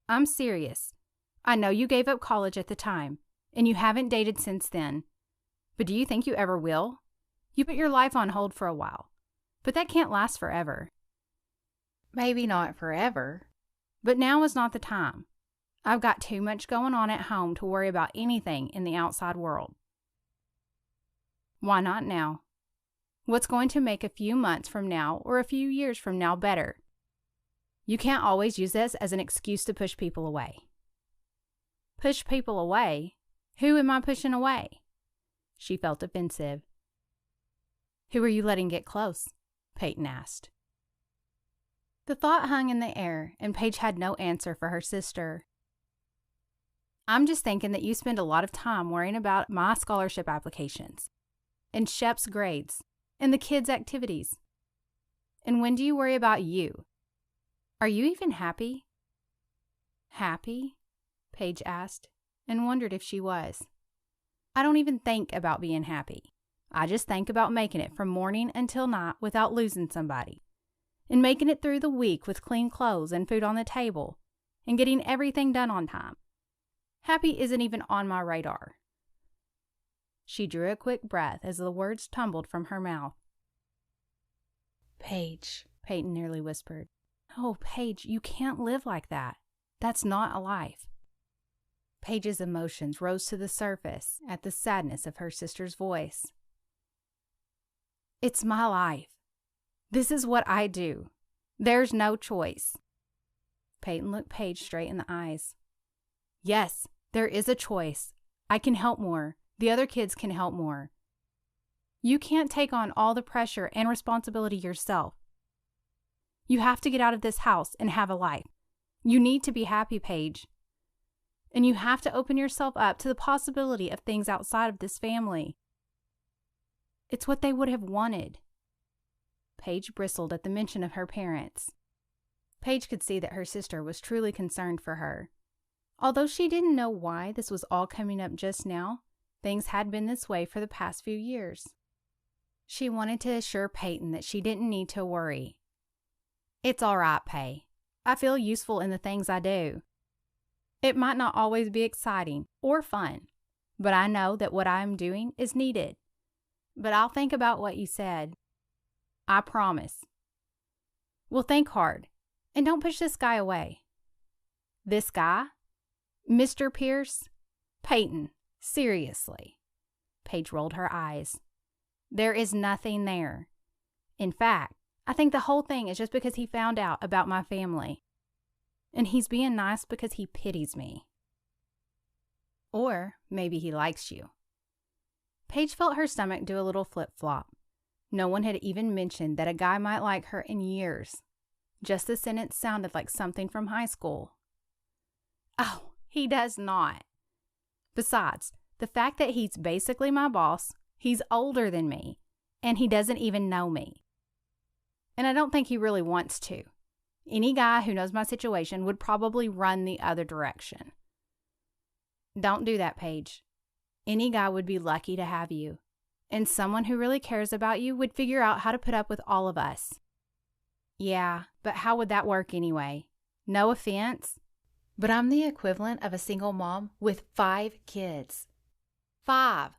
I'm serious. I know you gave up college at the time, and you haven't dated since then. But do you think you ever will? You put your life on hold for a while, but that can't last forever. Maybe not forever. But now is not the time. I've got too much going on at home to worry about anything in the outside world. Why not now? What's going to make a few months from now or a few years from now better? You can't always use this as an excuse to push people away. Push people away? Who am I pushing away? She felt offensive. Who are you letting get close? Peyton asked. The thought hung in the air, and Paige had no answer for her sister. I'm just thinking that you spend a lot of time worrying about my scholarship applications, and Shep's grades, and the kids' activities. And when do you worry about you? Are you even happy? Happy? Paige asked, and wondered if she was. I don't even think about being happy. I just think about making it from morning until night without losing somebody, and making it through the week with clean clothes and food on the table, and getting everything done on time. Happy isn't even on my radar. She drew a quick breath as the words tumbled from her mouth. Paige, Peyton nearly whispered. Oh, Paige, you can't live like that. That's not a life. Paige's emotions rose to the surface at the sadness of her sister's voice. It's my life. This is what I do. There's no choice. Peyton looked Paige straight in the eyes. Yes, there is a choice. I can help more. The other kids can help more. You can't take on all the pressure and responsibility yourself. You have to get out of this house and have a life. You need to be happy, Paige. And you have to open yourself up to the possibility of things outside of this family. It's what they would have wanted. Paige bristled at the mention of her parents. Paige could see that her sister was truly concerned for her. Although she didn't know why this was all coming up just now, things had been this way for the past few years. She wanted to assure Peyton that she didn't need to worry. It's all right, Pay. I feel useful in the things I do. It might not always be exciting or fun, but I know that what I am doing is needed. But I'll think about what you said. I promise. Well, think hard, and don't push this guy away. This guy? Mr. Pierce? Peyton, seriously. Paige rolled her eyes. There is nothing there. In fact, I think the whole thing is just because he found out about my family. And he's being nice because he pities me. Or maybe he likes you. Paige felt her stomach do a little flip-flop. No one had even mentioned that a guy might like her in years. Just the sentence sounded like something from high school. Oh, he does not. Besides, the fact that he's basically my boss, he's older than me, and he doesn't even know me. And I don't think he really wants to. Any guy who knows my situation would probably run the other direction. Don't do that, Paige. Any guy would be lucky to have you. And someone who really cares about you would figure out how to put up with all of us. Yeah, but how would that work anyway? No offense, but I'm the equivalent of a single mom with 5 kids. 5.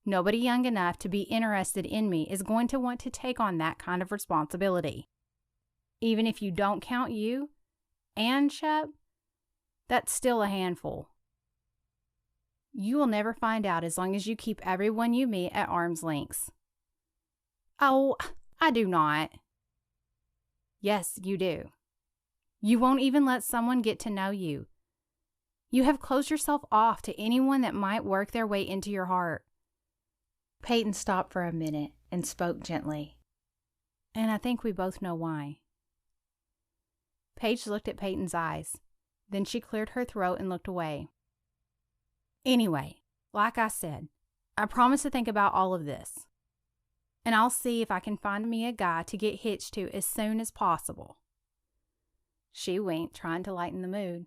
Nobody young enough to be interested in me is going to want to take on that kind of responsibility. Even if you don't count you and Shep, that's still a handful. You will never find out as long as you keep everyone you meet at arm's length. Oh, I do not. Yes, you do. You won't even let someone get to know you. You have closed yourself off to anyone that might work their way into your heart. Peyton stopped for a minute and spoke gently. And I think we both know why. Paige looked at Peyton's eyes. Then she cleared her throat and looked away. Anyway, like I said, I promise to think about all of this. And I'll see if I can find me a guy to get hitched to as soon as possible. She winked, trying to lighten the mood.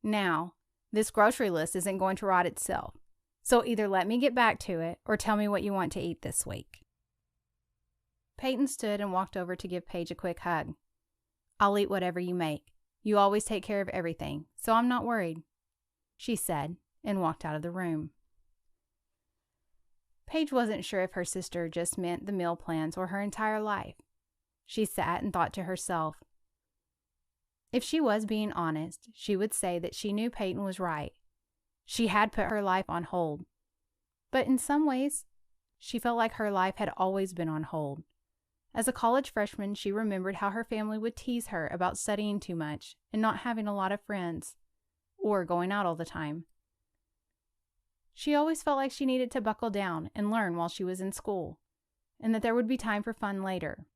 Now, this grocery list isn't going to write itself. So either let me get back to it or tell me what you want to eat this week. Peyton stood and walked over to give Paige a quick hug. I'll eat whatever you make. You always take care of everything, so I'm not worried, she said, and walked out of the room. Paige wasn't sure if her sister just meant the meal plans or her entire life. She sat and thought to herself. If she was being honest, she would say that she knew Peyton was right. She had put her life on hold. But in some ways, she felt like her life had always been on hold. As a college freshman, she remembered how her family would tease her about studying too much and not having a lot of friends, or going out all the time. She always felt like she needed to buckle down and learn while she was in school, and that there would be time for fun later.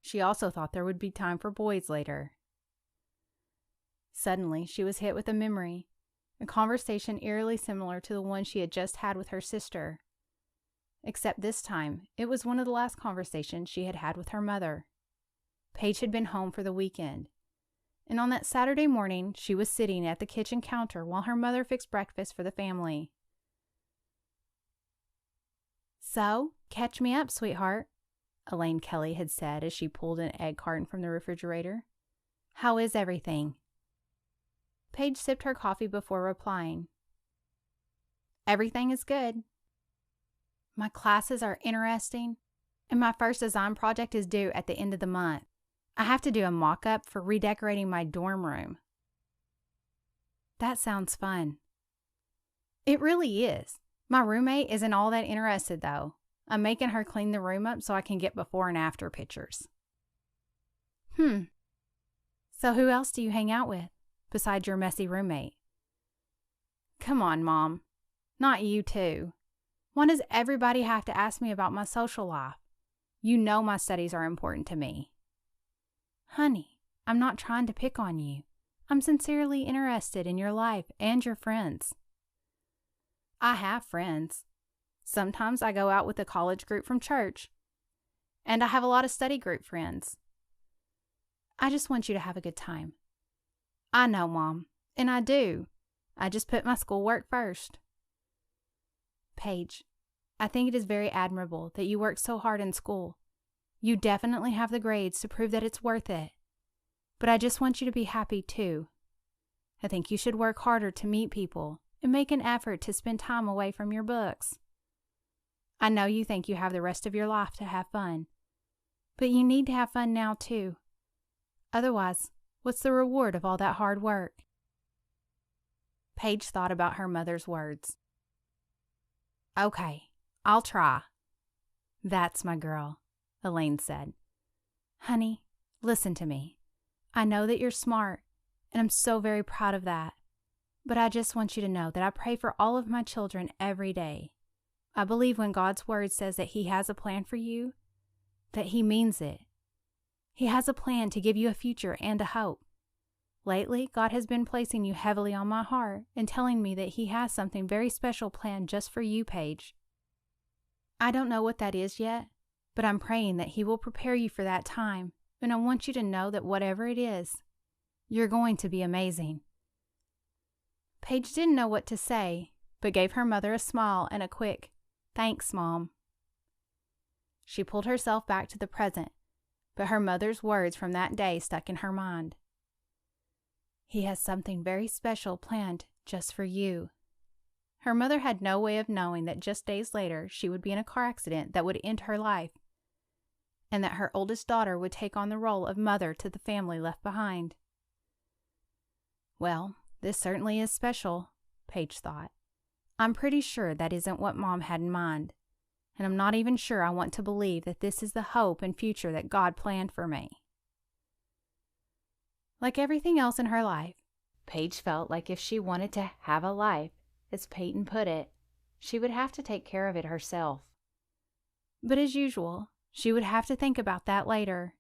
She also thought there would be time for boys later. Suddenly, she was hit with a memory, a conversation eerily similar to the one she had just had with her sister. Except this time, it was one of the last conversations she had had with her mother. Paige had been home for the weekend, and on that Saturday morning, she was sitting at the kitchen counter while her mother fixed breakfast for the family. "So, catch me up, sweetheart," Elaine Kelly had said as she pulled an egg carton from the refrigerator. "How is everything?" Paige sipped her coffee before replying. "Everything is good. My classes are interesting, and my first design project is due at the end of the month. I have to do a mock-up for redecorating my dorm room." "That sounds fun." "It really is. My roommate isn't all that interested, though. I'm making her clean the room up so I can get before and after pictures." So who else do you hang out with, besides your messy roommate?" "Come on, Mom. Not you, too. Why does everybody have to ask me about my social life? You know my studies are important to me." "Honey, I'm not trying to pick on you. I'm sincerely interested in your life and your friends." "I have friends. Sometimes I go out with a college group from church. And I have a lot of study group friends." "I just want you to have a good time." "I know, Mom, and I do. I just put my schoolwork first." "Paige, I think it is very admirable that you work so hard in school. You definitely have the grades to prove that it's worth it. But I just want you to be happy, too. I think you should work harder to meet people and make an effort to spend time away from your books. I know you think you have the rest of your life to have fun, but you need to have fun now, too. Otherwise, what's the reward of all that hard work?" Paige thought about her mother's words. "Okay, I'll try." "That's my girl," Elaine said. "Honey, listen to me. I know that you're smart, and I'm so very proud of that. But I just want you to know that I pray for all of my children every day. I believe when God's word says that He has a plan for you, that He means it. He has a plan to give you a future and a hope. Lately, God has been placing you heavily on my heart and telling me that He has something very special planned just for you, Paige. I don't know what that is yet, but I'm praying that He will prepare you for that time, and I want you to know that whatever it is, you're going to be amazing." Paige didn't know what to say, but gave her mother a smile and a quick, "Thanks, Mom." She pulled herself back to the present, but her mother's words from that day stuck in her mind. He has something very special planned just for you. Her mother had no way of knowing that just days later she would be in a car accident that would end her life, and that her oldest daughter would take on the role of mother to the family left behind. Well, this certainly is special, Paige thought. I'm pretty sure that isn't what Mom had in mind, and I'm not even sure I want to believe that this is the hope and future that God planned for me. Like everything else in her life, Paige felt like if she wanted to have a life, as Peyton put it, she would have to take care of it herself. But as usual, she would have to think about that later.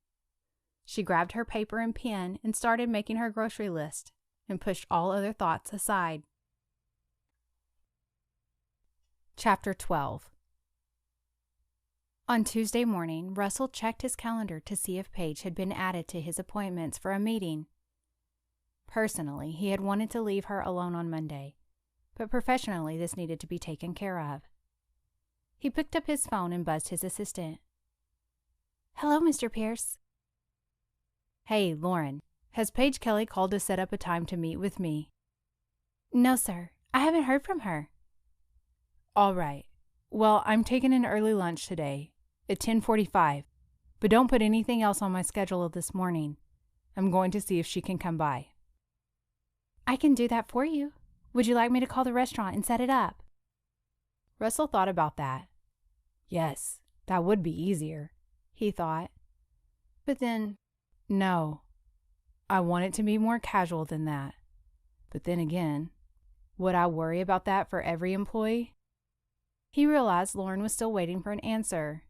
She grabbed her paper and pen and started making her grocery list and pushed all other thoughts aside. Chapter 12. On Tuesday morning, Russell checked his calendar to see if Paige had been added to his appointments for a meeting. Personally, he had wanted to leave her alone on Monday, but professionally this needed to be taken care of. He picked up his phone and buzzed his assistant. "Hello, Mr. Pierce." "Hey, Lauren, has Paige Kelly called to set up a time to meet with me?" "No, sir. I haven't heard from her. All right. Well, I'm taking an early lunch today at 10:45, but don't put anything else on my schedule this morning. I'm going to see if she can come by. I can do that for you. Would you like me to call the restaurant and set it up? Russell thought about that. Yes, that would be easier, he thought. But then, no, I want it to be more casual than that. But then again, would I worry about that for every employee? He realized Lauren was still waiting for an answer.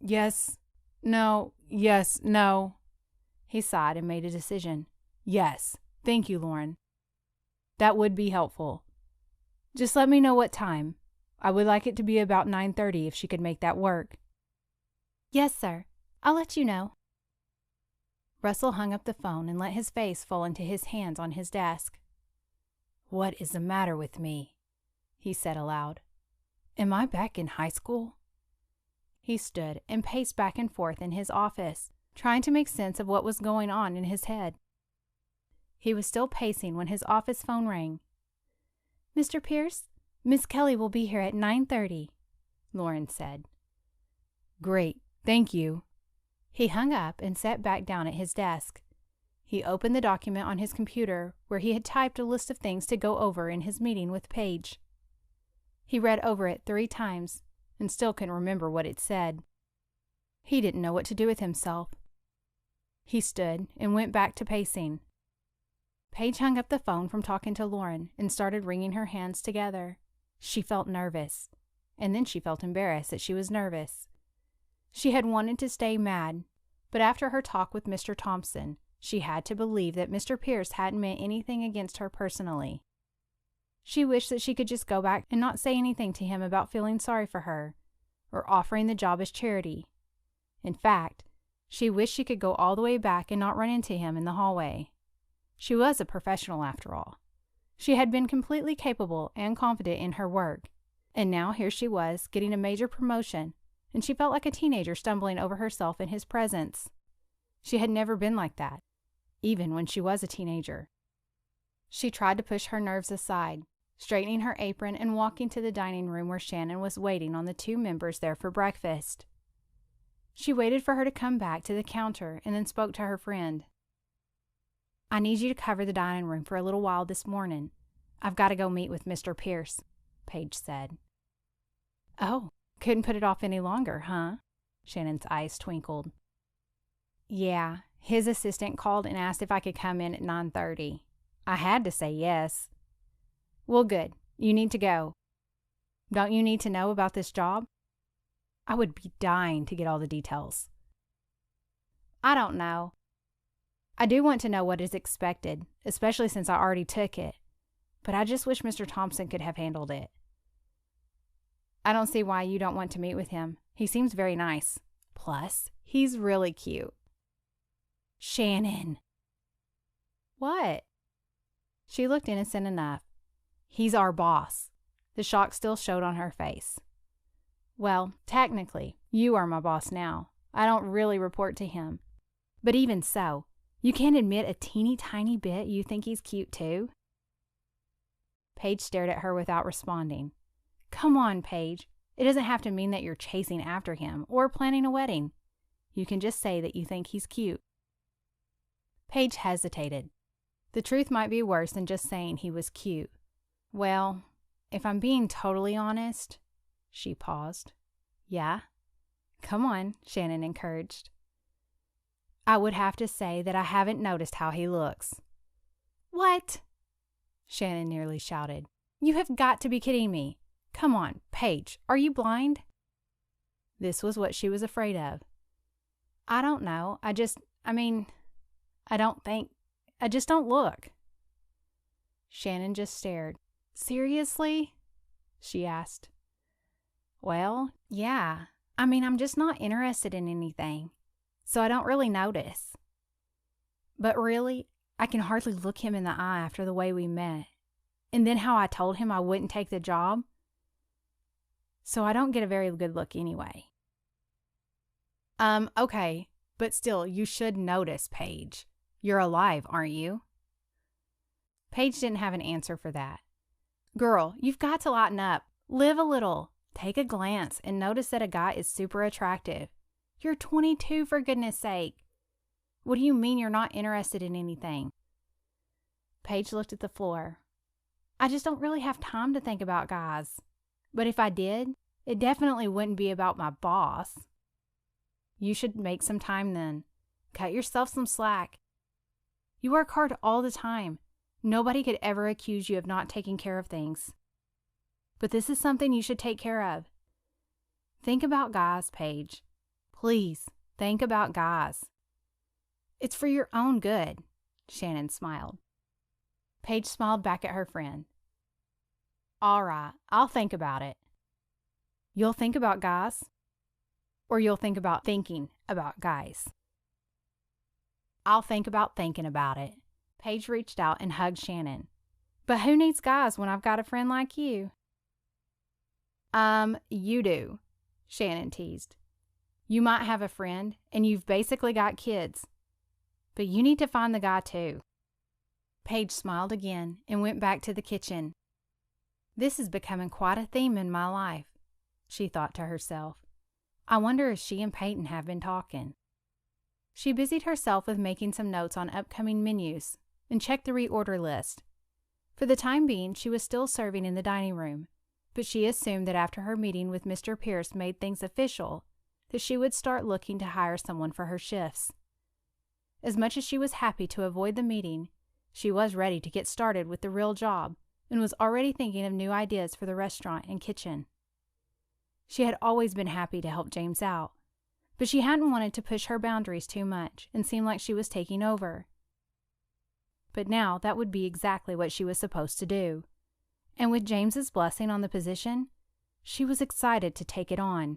Yes, no. He sighed and made a decision. Yes, thank you, Lauren. That would be helpful. Just let me know what time. I would like it to be about 9:30 if she could make that work. Yes, sir. I'll let you know. Russell hung up the phone and let his face fall into his hands on his desk. What is the matter with me? He said aloud. Am I back in high school? He stood and paced back and forth in his office, trying to make sense of what was going on in his head. He was still pacing when his office phone rang. Mr. Pierce, Miss Kelly will be here at 9:30, Lauren said. Great, thank you. He hung up and sat back down at his desk. He opened the document on his computer where he had typed a list of things to go over in his meeting with Paige. He read over it 3 times and still couldn't remember what it said. He didn't know what to do with himself. He stood and went back to pacing. Paige hung up the phone from talking to Lauren and started wringing her hands together. She felt nervous, and then she felt embarrassed that she was nervous. She had wanted to stay mad, but after her talk with Mr. Thompson, she had to believe that Mr. Pierce hadn't meant anything against her personally. She wished that she could just go back and not say anything to him about feeling sorry for her, or offering the job as charity. In fact, she wished she could go all the way back and not run into him in the hallway. She was a professional after all. She had been completely capable and confident in her work, and now here she was getting a major promotion, and she felt like a teenager stumbling over herself in his presence. She had never been like that, even when she was a teenager. She tried to push her nerves aside, straightening her apron and walking to the dining room where Shannon was waiting on the 2 members there for breakfast. She waited for her to come back to the counter and then spoke to her friend. I need you to cover the dining room for a little while this morning. I've got to go meet with Mr. Pierce, Paige said. Oh, couldn't put it off any longer, huh? Shannon's eyes twinkled. Yeah, his assistant called and asked if I could come in at 9:30. I had to say yes. Well, good. You need to go. Don't you need to know about this job? I would be dying to get all the details. I don't know. I do want to know what is expected, especially since I already took it. But I just wish Mr. Thompson could have handled it. I don't see why you don't want to meet with him. He seems very nice. Plus, he's really cute. Shannon. What? She looked innocent enough. He's our boss. The shock still showed on her face. Well, technically, you are my boss now. I don't really report to him. But even so, you can't admit a teeny tiny bit you think he's cute too? Paige stared at her without responding. Come on, Paige. It doesn't have to mean that you're chasing after him or planning a wedding. You can just say that you think he's cute. Paige hesitated. The truth might be worse than just saying he was cute. Well, if I'm being totally honest, she paused. Yeah? Come on, Shannon encouraged. I would have to say that I haven't noticed how he looks. What? Shannon nearly shouted. You have got to be kidding me. Come on, Paige, are you blind? This was what she was afraid of. I don't know. I just don't look. Shannon just stared. Seriously? She asked. Well, yeah. I'm just not interested in anything, so I don't really notice. But really, I can hardly look him in the eye after the way we met. And then how I told him I wouldn't take the job. So I don't get a very good look anyway. Okay, but still, you should notice, Paige. You're alive, aren't you? Paige didn't have an answer for that. Girl, you've got to lighten up. Live a little. Take a glance and notice that a guy is super attractive. You're 22, for goodness sake. What do you mean you're not interested in anything? Paige looked at the floor. I just don't really have time to think about guys. But if I did, it definitely wouldn't be about my boss. You should make some time then. Cut yourself some slack. You work hard all the time. Nobody could ever accuse you of not taking care of things. But this is something you should take care of. Think about guys, Paige. Please, think about guys. It's for your own good, Shannon smiled. Paige smiled back at her friend. All right, I'll think about it. You'll think about guys? Or you'll think about thinking about guys? I'll think about thinking about it. Paige reached out and hugged Shannon. But who needs guys when I've got a friend like you? You do, Shannon teased. You might have a friend, and you've basically got kids. But you need to find the guy too. Paige smiled again and went back to the kitchen. This is becoming quite a theme in my life, she thought to herself. I wonder if she and Peyton have been talking. She busied herself with making some notes on upcoming menus and checked the reorder list. For the time being, she was still serving in the dining room, but she assumed that after her meeting with Mr. Pierce made things official, that she would start looking to hire someone for her shifts. As much as she was happy to avoid the meeting, she was ready to get started with the real job and was already thinking of new ideas for the restaurant and kitchen. She had always been happy to help James out, but she hadn't wanted to push her boundaries too much and seem like she was taking over. But now that would be exactly what she was supposed to do. And with James's blessing on the position, she was excited to take it on.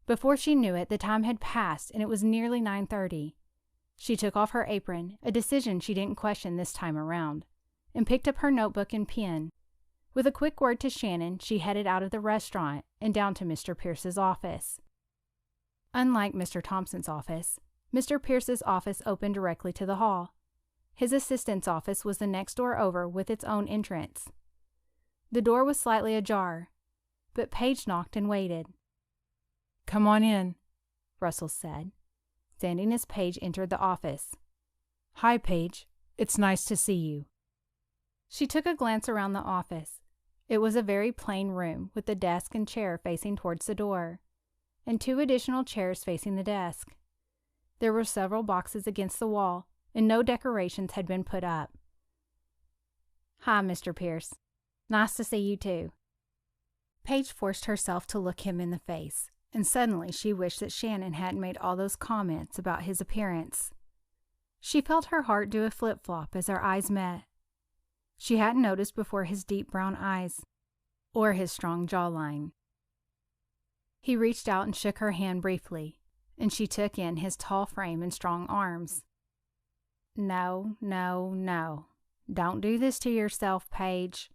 Before she knew it, the time had passed and it was nearly 9:30. She took off her apron, a decision she didn't question this time around, and picked up her notebook and pen. With a quick word to Shannon, she headed out of the restaurant and down to Mr. Pierce's office. Unlike Mr. Thompson's office, Mr. Pierce's office opened directly to the hall. His assistant's office was the next door over with its own entrance. The door was slightly ajar, but Paige knocked and waited. Come on in, Russell said, standing as Paige entered the office. Hi, Paige. It's nice to see you. She took a glance around the office. It was a very plain room with the desk and chair facing towards the door, and 2 additional chairs facing the desk. There were several boxes against the wall, and no decorations had been put up. Hi, Mr. Pierce. Nice to see you too. Paige forced herself to look him in the face, and suddenly she wished that Shannon hadn't made all those comments about his appearance. She felt her heart do a flip-flop as their eyes met. She hadn't noticed before his deep brown eyes, or his strong jawline. He reached out and shook her hand briefly, and she took in his tall frame and strong arms. No, no, no. Don't do this to yourself, Paige.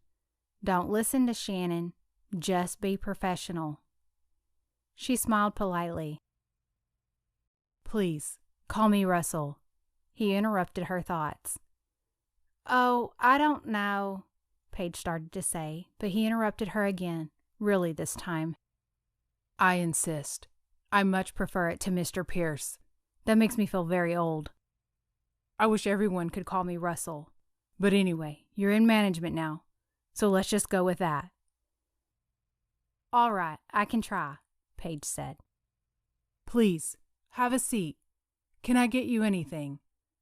Don't listen to Shannon. Just be professional. She smiled politely. Please, call me Russell. He interrupted her thoughts. Oh, I don't know, Paige started to say, but he interrupted her again, really this time. I insist. I much prefer it to Mr. Pierce. That makes me feel very old. I wish everyone could call me Russell. But anyway, you're in management now, so let's just go with that. All right, I can try, Paige said. Please, have a seat. Can I get you anything?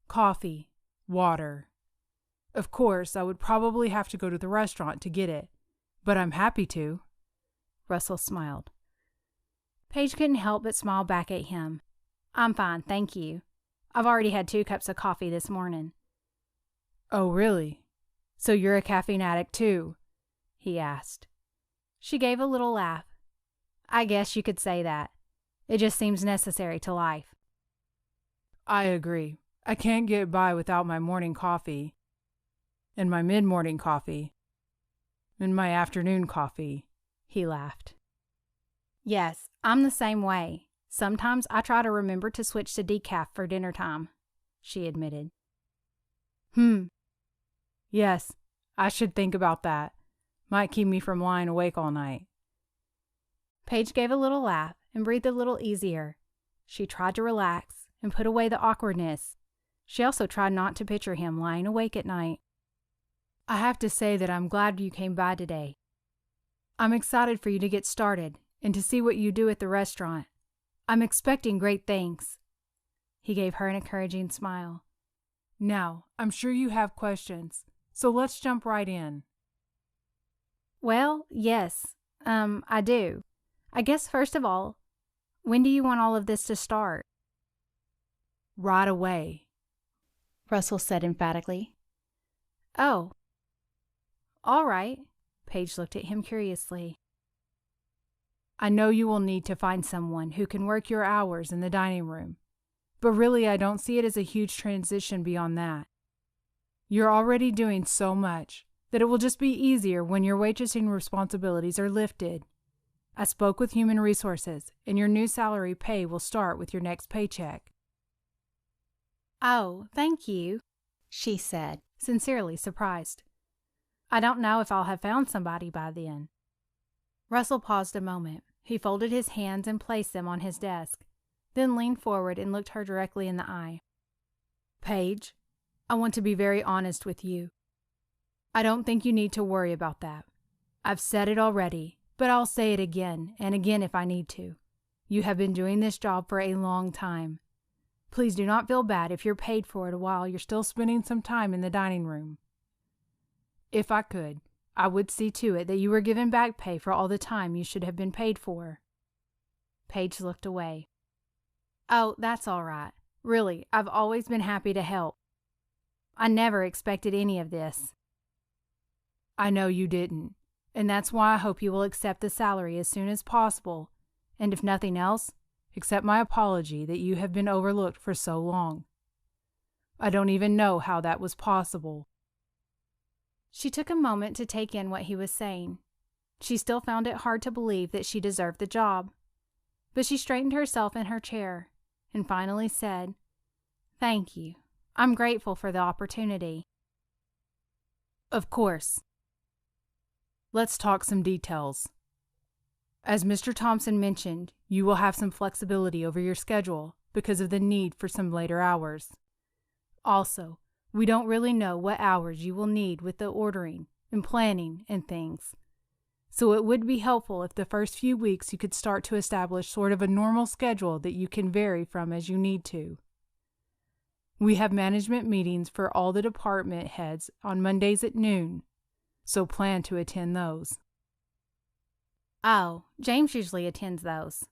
Coffee, water. Of course, I would probably have to go to the restaurant to get it, but I'm happy to. Russell smiled. Paige couldn't help but smile back at him. I'm fine, thank you. I've already had 2 cups of coffee this morning. Oh, really? So you're a caffeine addict too? He asked. She gave a little laugh. I guess you could say that. It just seems necessary to life. I agree. I can't get by without my morning coffee, and my mid-morning coffee, and my afternoon coffee. He laughed. Yes, I'm the same way. Sometimes I try to remember to switch to decaf for dinner time, she admitted. Yes, I should think about that. Might keep me from lying awake all night. Paige gave a little laugh and breathed a little easier. She tried to relax and put away the awkwardness. She also tried not to picture him lying awake at night. I have to say that I'm glad you came by today. I'm excited for you to get started and to see what you do at the restaurant. I'm expecting great things. He gave her an encouraging smile. Now, I'm sure you have questions, so let's jump right in. Well, yes, I do. I guess first of all, when do you want all of this to start? Right away, Russell said emphatically. Oh. All right. Paige looked at him curiously. I know you will need to find someone who can work your hours in the dining room, but really I don't see it as a huge transition beyond that. You're already doing so much that it will just be easier when your waitressing responsibilities are lifted. I spoke with Human Resources, and your new salary pay will start with your next paycheck. Oh, thank you, she said, sincerely surprised. I don't know if I'll have found somebody by then. Russell paused a moment. He folded his hands and placed them on his desk, then leaned forward and looked her directly in the eye. Paige, I want to be very honest with you. I don't think you need to worry about that. I've said it already, but I'll say it again and again if I need to. You have been doing this job for a long time. Please do not feel bad if you're paid for it while you're still spending some time in the dining room. If I could, I would see to it that you were given back pay for all the time you should have been paid for. Paige looked away. Oh, that's all right. Really, I've always been happy to help. I never expected any of this. I know you didn't, and that's why I hope you will accept the salary as soon as possible, and if nothing else, accept my apology that you have been overlooked for so long. I don't even know how that was possible. She took a moment to take in what he was saying. She still found it hard to believe that she deserved the job, but she straightened herself in her chair and finally said, "Thank you. I'm grateful for the opportunity." Of course. Let's talk some details. As Mr. Thompson mentioned, you will have some flexibility over your schedule because of the need for some later hours. Also, we don't really know what hours you will need with the ordering and planning and things. So it would be helpful if the first few weeks you could start to establish sort of a normal schedule that you can vary from as you need to. We have management meetings for all the department heads on Mondays at noon, so plan to attend those. Oh, James usually attends those.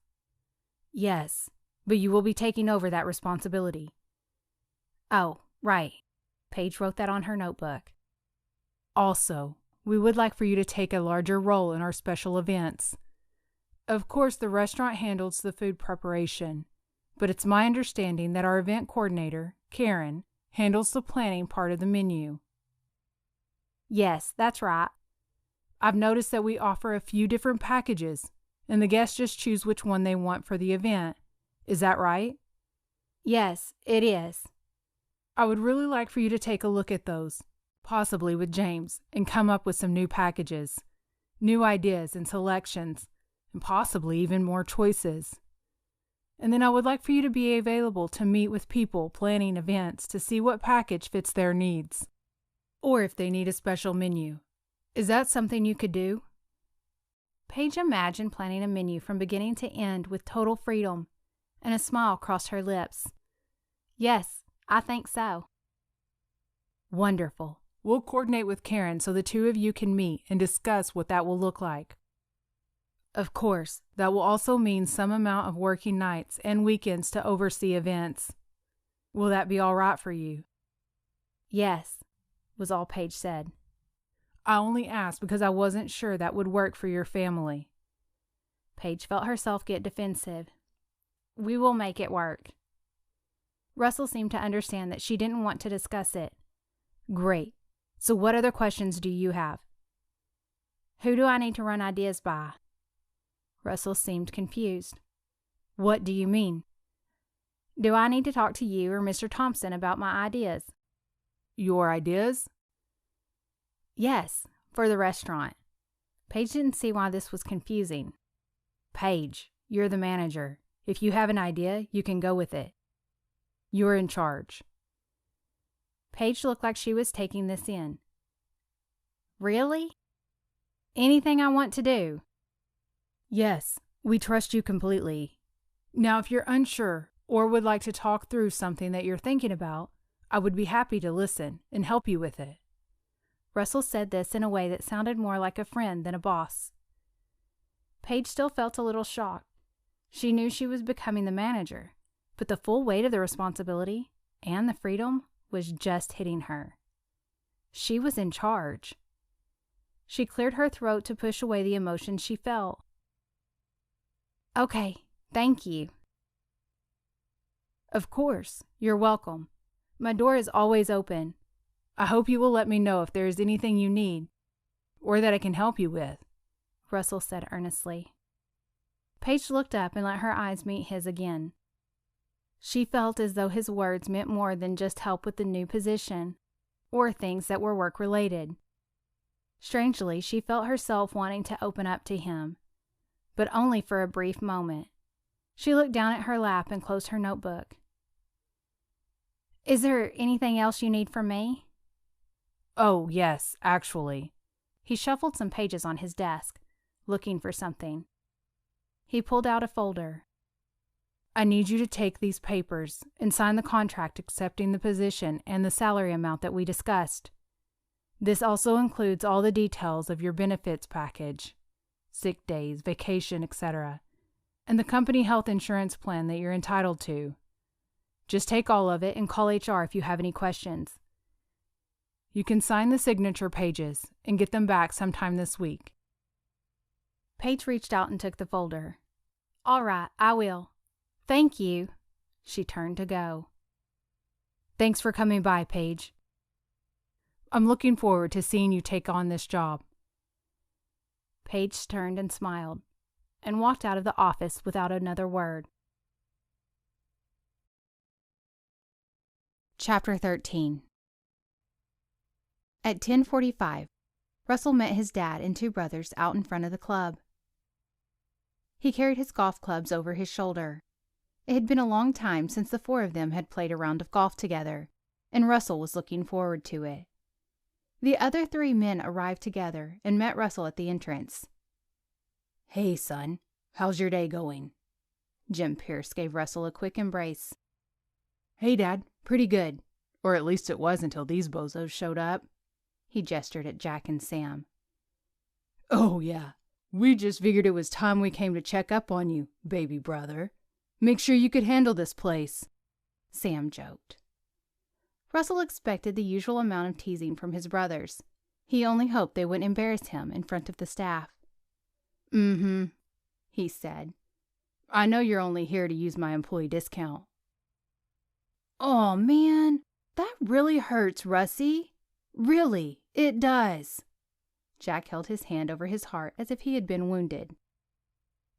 Yes, but you will be taking over that responsibility. Oh, right. Paige wrote that on her notebook. Also, we would like for you to take a larger role in our special events. Of course, the restaurant handles the food preparation, but it's my understanding that our event coordinator, Karen, handles the planning part of the menu. Yes, that's right. I've noticed that we offer a few different packages, and the guests just choose which one they want for the event. Is that right? Yes, it is. I would really like for you to take a look at those, possibly with James, and come up with some new packages, new ideas and selections, and possibly even more choices. And then I would like for you to be available to meet with people planning events to see what package fits their needs, or if they need a special menu. Is that something you could do? Paige imagined planning a menu from beginning to end with total freedom, and a smile crossed her lips. Yes, I think so. Wonderful. We'll coordinate with Karen so the two of you can meet and discuss what that will look like. Of course, that will also mean some amount of working nights and weekends to oversee events. Will that be all right for you? Yes, was all Paige said. I only asked because I wasn't sure that would work for your family. Paige felt herself get defensive. We will make it work. Russell seemed to understand that she didn't want to discuss it. Great. So what other questions do you have? Who do I need to run ideas by? Russell seemed confused. What do you mean? Do I need to talk to you or Mr. Thompson about my ideas? Your ideas? Yes, for the restaurant. Paige didn't see why this was confusing. Paige, you're the manager. If you have an idea, you can go with it. You're in charge. Paige looked like she was taking this in. Really? Anything I want to do? Yes, we trust you completely. Now, if you're unsure or would like to talk through something that you're thinking about, I would be happy to listen and help you with it. Russell said this in a way that sounded more like a friend than a boss. Paige still felt a little shocked. She knew she was becoming the manager, but the full weight of the responsibility and the freedom was just hitting her. She was in charge. She cleared her throat to push away the emotions she felt. Okay, thank you. Of course, you're welcome. My door is always open. I hope you will let me know if there is anything you need or that I can help you with, Russell said earnestly. Paige looked up and let her eyes meet his again. She felt as though his words meant more than just help with the new position or things that were work-related. Strangely, she felt herself wanting to open up to him, but only for a brief moment. She looked down at her lap and closed her notebook. Is there anything else you need from me? Oh, yes, actually. He shuffled some pages on his desk, looking for something. He pulled out a folder. I need you to take these papers and sign the contract accepting the position and the salary amount that we discussed. This also includes all the details of your benefits package, sick days, vacation, etc., and the company health insurance plan that you're entitled to. Just take all of it and call HR if you have any questions. You can sign the signature pages and get them back sometime this week. Paige reached out and took the folder. All right, I will. Thank you. She turned to go. Thanks for coming by, Paige. I'm looking forward to seeing you take on this job. Paige turned and smiled, and walked out of the office without another word. Chapter 13. At 10:45, Russell met his dad and two brothers out in front of the club. He carried his golf clubs over his shoulder. It had been a long time since the four of them had played a round of golf together, and Russell was looking forward to it. The other three men arrived together and met Russell at the entrance. Hey, son, how's your day going? Jim Pierce gave Russell a quick embrace. Hey, Dad, pretty good. Or at least it was until these bozos showed up. He gestured at Jack and Sam. Oh, yeah. We just figured it was time we came to check up on you, baby brother. Make sure you could handle this place, Sam joked. Russell expected the usual amount of teasing from his brothers. He only hoped they wouldn't embarrass him in front of the staff. Mm-hmm, he said. I know you're only here to use my employee discount. Oh, man, that really hurts, Russie. Really, it does. Jack held his hand over his heart as if he had been wounded.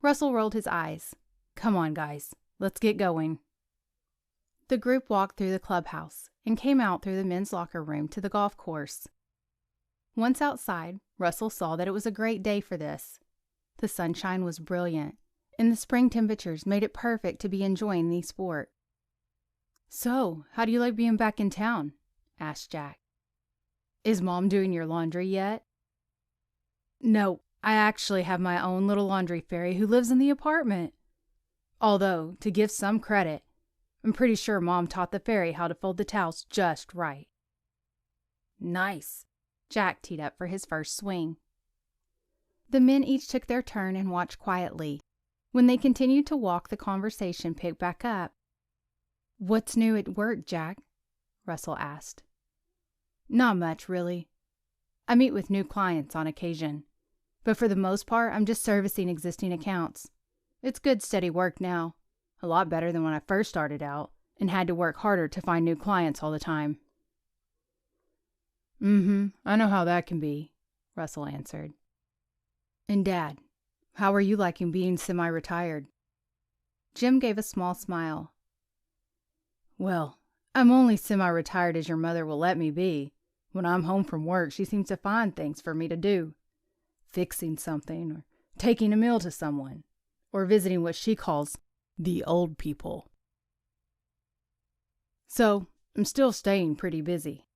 Russell rolled his eyes. Come on, guys, let's get going. The group walked through the clubhouse and came out through the men's locker room to the golf course. Once outside, Russell saw that it was a great day for this. The sunshine was brilliant, and the spring temperatures made it perfect to be enjoying the sport. So, how do you like being back in town? Asked Jack. Is Mom doing your laundry yet? No, I actually have my own little laundry fairy who lives in the apartment. Although, to give some credit, I'm pretty sure Mom taught the fairy how to fold the towels just right. Nice. Jack teed up for his first swing. The men each took their turn and watched quietly. When they continued to walk, the conversation picked back up. What's new at work, Jack? Russell asked. Not much, really. I meet with new clients on occasion, but for the most part, I'm just servicing existing accounts. It's good, steady work now. A lot better than when I first started out and had to work harder to find new clients all the time. I know how that can be, Russell answered. And Dad, how are you liking being semi-retired? Jim gave a small smile. Well, I'm only semi-retired as your mother will let me be, When I'm home from work, she seems to find things for me to do. Fixing something, or taking a meal to someone, or visiting what she calls the old people. So, I'm still staying pretty busy.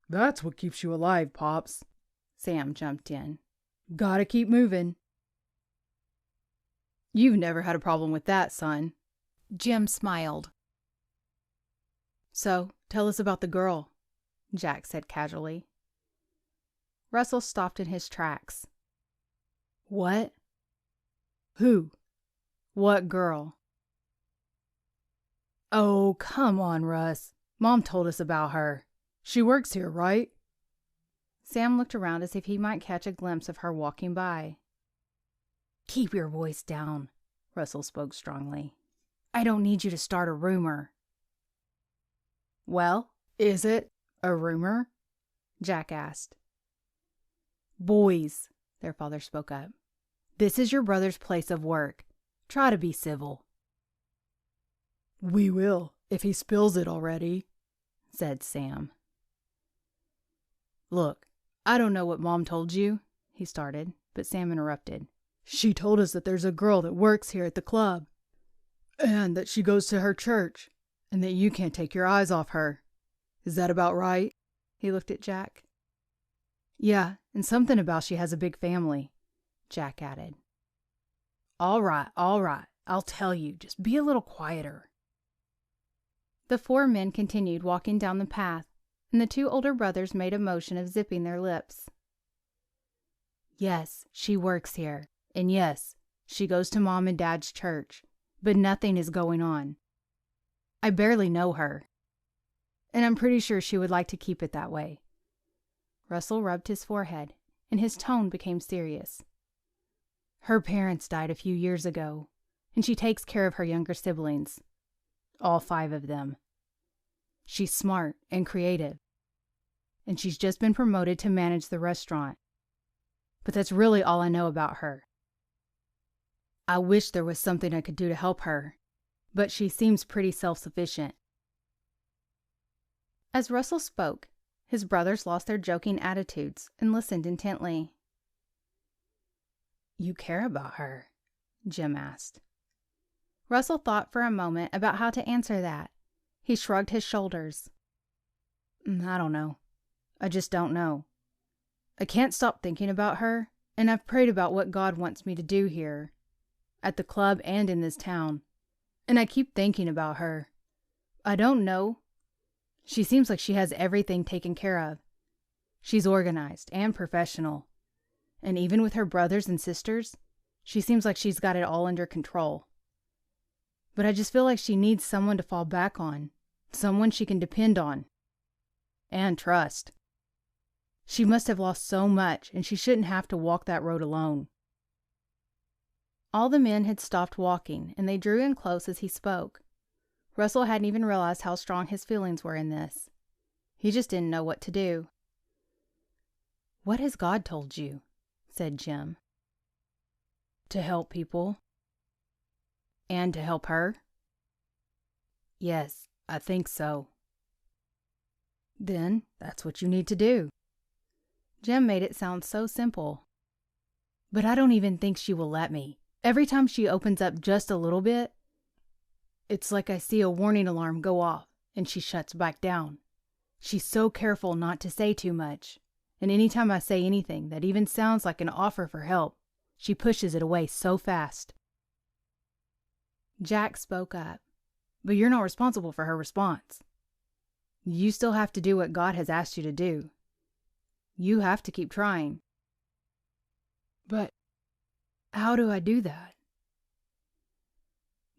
That's what keeps you alive, Pops. Sam jumped in. Gotta keep moving. You've never had a problem with that, son. Jim smiled. So, tell us about the girl, Jack said casually. Russell stopped in his tracks. What? Who? What girl? Oh, come on, Russ. Mom told us about her. She works here, right? Sam looked around as if he might catch a glimpse of her walking by. Keep your voice down, Russell spoke strongly. I don't need you to start a rumor. Well, is it a rumor? Jack asked. Boys, their father spoke up. This is your brother's place of work. Try to be civil. We will, if he spills it already, said Sam. Look, I don't know what Mom told you, he started, but Sam interrupted. She told us that there's a girl that works here at the club, and that she goes to her church, and that you can't take your eyes off her. Is that about right? He looked at Jack. Yeah, and something about she has a big family, Jack added. All right, I'll tell you, just be a little quieter. The four men continued walking down the path, and the two older brothers made a motion of zipping their lips. Yes, she works here, and yes, she goes to Mom and Dad's church, but nothing is going on. I barely know her, and I'm pretty sure she would like to keep it that way. Russell rubbed his forehead, and his tone became serious. Her parents died a few years ago, and she takes care of her younger siblings. All 5 of them. She's smart and creative, and she's just been promoted to manage the restaurant. But that's really all I know about her. I wish there was something I could do to help her, but she seems pretty self-sufficient. As Russell spoke, his brothers lost their joking attitudes and listened intently. You care about her? Jim asked. Russell thought for a moment about how to answer that. He shrugged his shoulders. I don't know. I just don't know. I can't stop thinking about her, and I've prayed about what God wants me to do here, at the club and in this town, and I keep thinking about her. I don't know. She seems like she has everything taken care of. She's organized and professional, and even with her brothers and sisters, she seems like she's got it all under control. But I just feel like she needs someone to fall back on, someone she can depend on and trust. She must have lost so much, and she shouldn't have to walk that road alone. All the men had stopped walking, and they drew in close as he spoke. Russell hadn't even realized how strong his feelings were in this. He just didn't know what to do. What has God told you? Said Jim. To help people. And to help her? Yes, I think so. Then that's what you need to do. Jim made it sound so simple. But I don't even think she will let me. Every time she opens up just a little bit, it's like I see a warning alarm go off, and she shuts back down. She's so careful not to say too much, and anytime I say anything that even sounds like an offer for help, she pushes it away so fast. Jack spoke up. But you're not responsible for her response. You still have to do what God has asked you to do. You have to keep trying. But how do I do that?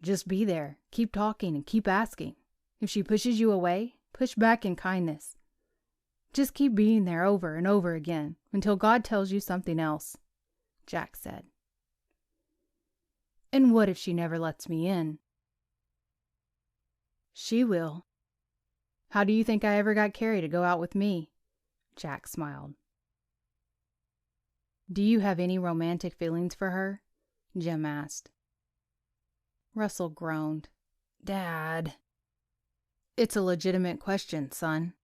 Just be there. Keep talking and keep asking. If she pushes you away, push back in kindness. Just keep being there over and over again until God tells you something else, Jack said. And what if she never lets me in? She will. How do you think I ever got Carrie to go out with me? Jack smiled. Do you have any romantic feelings for her? Jim asked. Russell groaned. Dad. It's a legitimate question, son.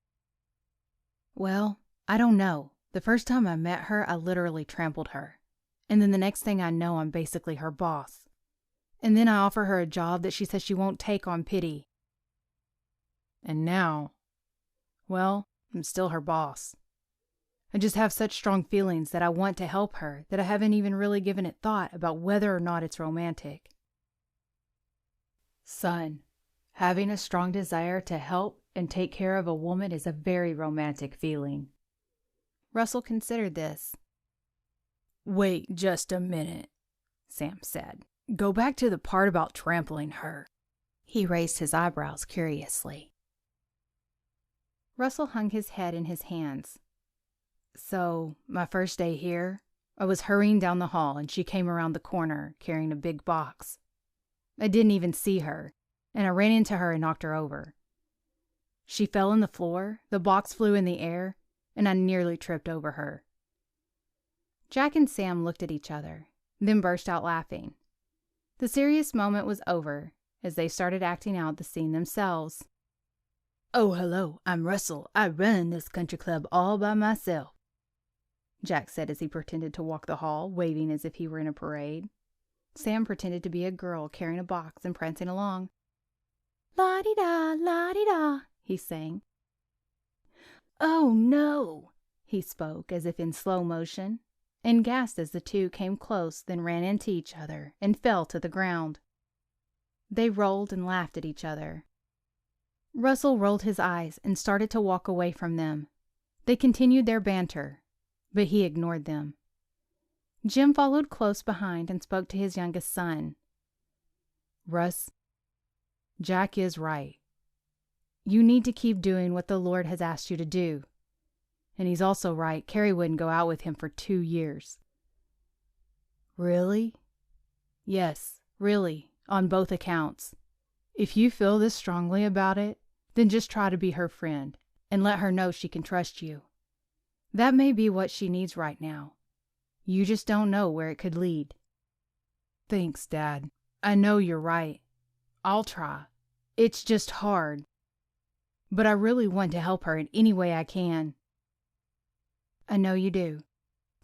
Well, I don't know. The first time I met her, I literally trampled her. And then the next thing I know, I'm basically her boss. And then I offer her a job that she says she won't take on pity. And now, well, I'm still her boss. I just have such strong feelings that I want to help her that I haven't even really given it thought about whether or not it's romantic. Son, having a strong desire to help and take care of a woman is a very romantic feeling. Russell considered this. Wait just a minute, Sam said. Go back to the part about trampling her. He raised his eyebrows curiously. Russell hung his head in his hands. So, my first day here, I was hurrying down the hall and she came around the corner carrying a big box. I didn't even see her, and I ran into her and knocked her over. She fell on the floor, the box flew in the air, and I nearly tripped over her. Jack and Sam looked at each other, then burst out laughing. The serious moment was over as they started acting out the scene themselves. Oh, hello, I'm Russell. I run this country club all by myself, Jack said as he pretended to walk the hall, waving as if he were in a parade. Sam pretended to be a girl carrying a box and prancing along. La-di-da, he sang. Oh, no, he spoke as if in slow motion, and gasped as the two came close, then ran into each other and fell to the ground. They rolled and laughed at each other. Russell rolled his eyes and started to walk away from them. They continued their banter, but he ignored them. Jim followed close behind and spoke to his youngest son. Russ, Jack is right. You need to keep doing what the Lord has asked you to do. And he's also right. Carrie wouldn't go out with him for 2 years. Really? Yes, really, on both accounts. If you feel this strongly about it, then just try to be her friend and let her know she can trust you. That may be what she needs right now. You just don't know where it could lead. Thanks, Dad. I know you're right. I'll try. It's just hard. But I really want to help her in any way I can. I know you do.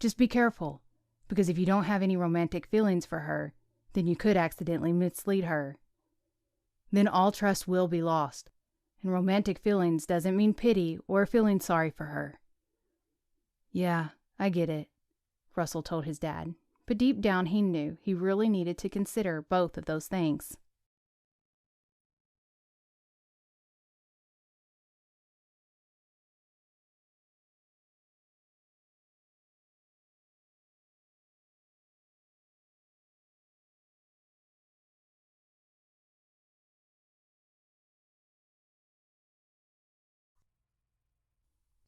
Just be careful, because if you don't have any romantic feelings for her, then you could accidentally mislead her. Then all trust will be lost, and romantic feelings doesn't mean pity or feeling sorry for her. Yeah, I get it, Russell told his dad, but deep down he knew he really needed to consider both of those things.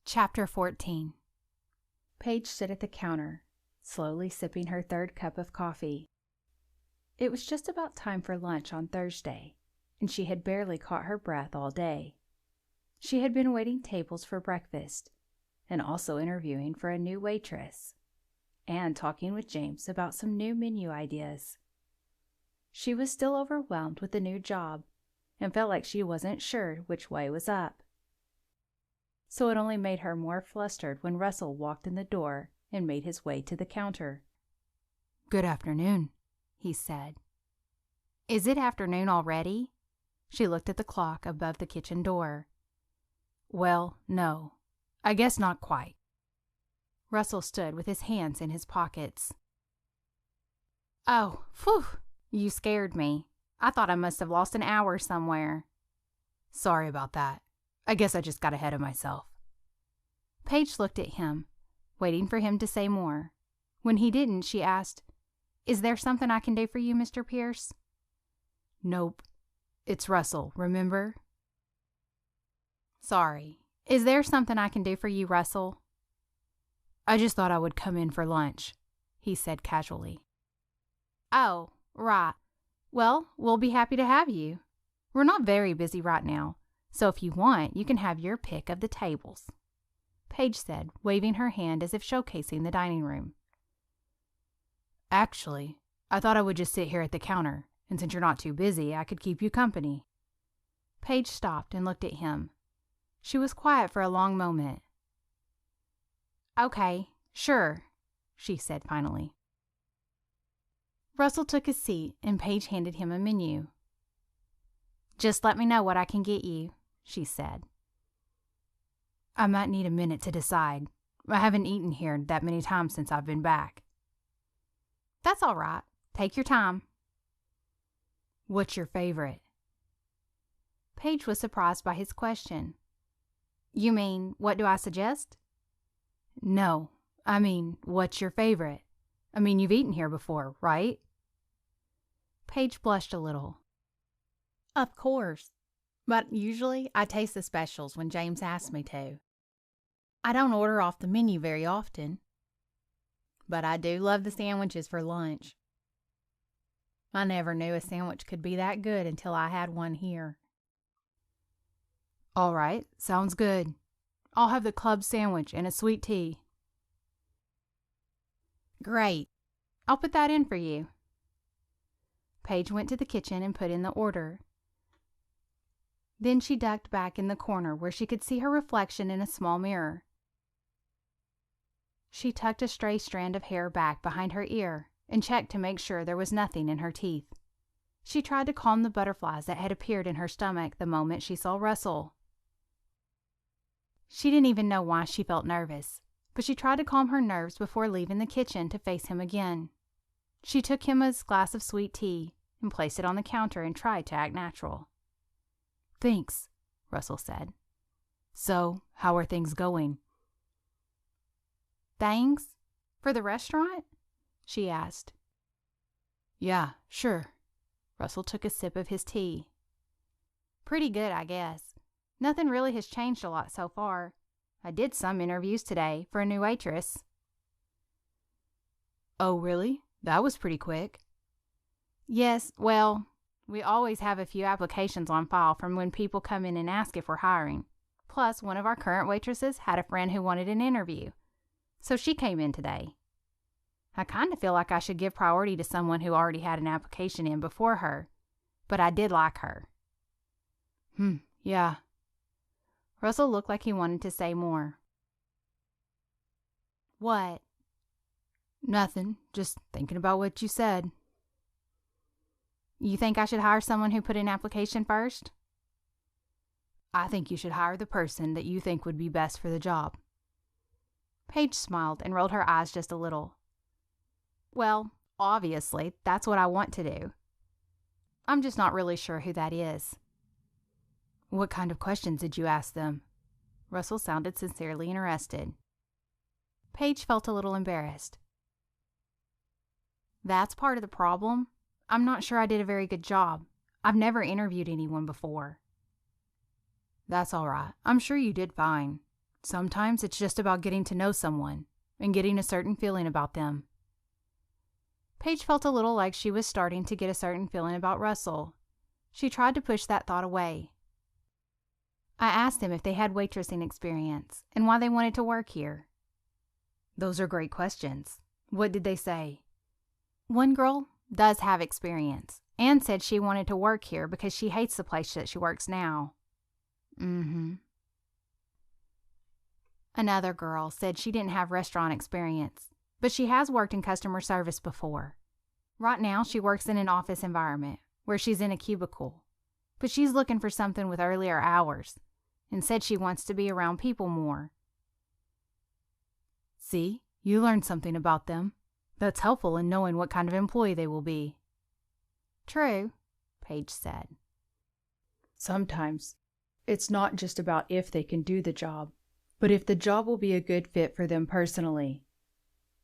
Chapter 14. Paige stood at the counter, slowly sipping her third cup of coffee. It was just about time for lunch on Thursday, and she had barely caught her breath all day. She had been waiting tables for breakfast, and also interviewing for a new waitress, and talking with James about some new menu ideas. She was still overwhelmed with the new job, and felt like she wasn't sure which way was up. So it only made her more flustered when Russell walked in the door and made his way to the counter. "Good afternoon," he said. "Is it afternoon already?" She looked at the clock above the kitchen door. "Well, no. I guess not quite." Russell stood with his hands in his pockets. "Oh, phew, you scared me. I thought I must have lost an hour somewhere." "Sorry about that. I guess I just got ahead of myself." Paige looked at him, waiting for him to say more. When he didn't, she asked, "Is there something I can do for you, Mr. Pierce?" "Nope. It's Russell, remember?" "Sorry. Is there something I can do for you, Russell?" "I just thought I would come in for lunch," he said casually. "Oh, right. Well, we'll be happy to have you. We're not very busy right now, so if you want, you can have your pick of the tables," Paige said, waving her hand as if showcasing the dining room. "Actually, I thought I would just sit here at the counter, and since you're not too busy, I could keep you company." Paige stopped and looked at him. She was quiet for a long moment. Okay, sure, she said finally. Russell took his seat and Paige handed him a menu. Just let me know what I can get you, she said. I might need a minute to decide. I haven't eaten here that many times since I've been back. That's all right. Take your time. What's your favorite? Paige was surprised by his question. You mean, what do I suggest? No, I mean, what's your favorite? I mean, you've eaten here before, right? Paige blushed a little. Of course, but usually I taste the specials when James asks me to. I don't order off the menu very often, but I do love the sandwiches for lunch. I never knew a sandwich could be that good until I had one here. All right, sounds good. I'll have the club sandwich and a sweet tea. Great. I'll put that in for you. Paige went to the kitchen and put in the order. Then she ducked back in the corner where she could see her reflection in a small mirror. She tucked a stray strand of hair back behind her ear and checked to make sure there was nothing in her teeth. She tried to calm the butterflies that had appeared in her stomach the moment she saw Russell. She didn't even know why she felt nervous, but she tried to calm her nerves before leaving the kitchen to face him again. She took him his glass of sweet tea and placed it on the counter and tried to act natural. Thanks, Russell said. So, how are things going? Things? For the restaurant? She asked. Yeah, sure. Russell took a sip of his tea. Pretty good, I guess. Nothing really has changed a lot so far. I did some interviews today for a new waitress. Oh, really? That was pretty quick. Yes, well, we always have a few applications on file from when people come in and ask if we're hiring. Plus, one of our current waitresses had a friend who wanted an interview, so she came in today. I kind of feel like I should give priority to someone who already had an application in before her, but I did like her. Yeah. Russell looked like he wanted to say more. What? Nothing, just thinking about what you said. You think I should hire someone who put in application first? I think you should hire the person that you think would be best for the job. Paige smiled and rolled her eyes just a little. Well, obviously, that's what I want to do. I'm just not really sure who that is. What kind of questions did you ask them? Russell sounded sincerely interested. Paige felt a little embarrassed. That's part of the problem. I'm not sure I did a very good job. I've never interviewed anyone before. That's all right. I'm sure you did fine. Sometimes it's just about getting to know someone and getting a certain feeling about them. Paige felt a little like she was starting to get a certain feeling about Russell. She tried to push that thought away. I asked them if they had waitressing experience and why they wanted to work here. Those are great questions. What did they say? One girl does have experience and said she wanted to work here because she hates the place that she works now. Another girl said she didn't have restaurant experience, but she has worked in customer service before. Right now, she works in an office environment where she's in a cubicle, but she's looking for something with earlier hours and said she wants to be around people more. See, you learned something about them. That's helpful in knowing what kind of employee they will be. True, Paige said. Sometimes it's not just about if they can do the job, but if the job will be a good fit for them personally.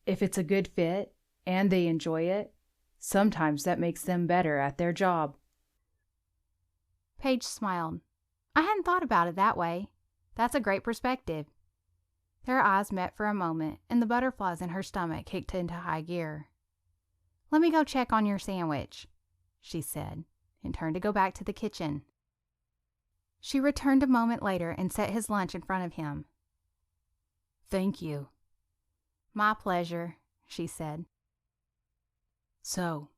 If it's a good fit and they enjoy it, sometimes that makes them better at their job. Paige smiled. I hadn't thought about it that way. That's a great perspective. Their eyes met for a moment, and the butterflies in her stomach kicked into high gear. Let me go check on your sandwich, she said, and turned to go back to the kitchen. She returned a moment later and set his lunch in front of him. Thank you. My pleasure, she said. So,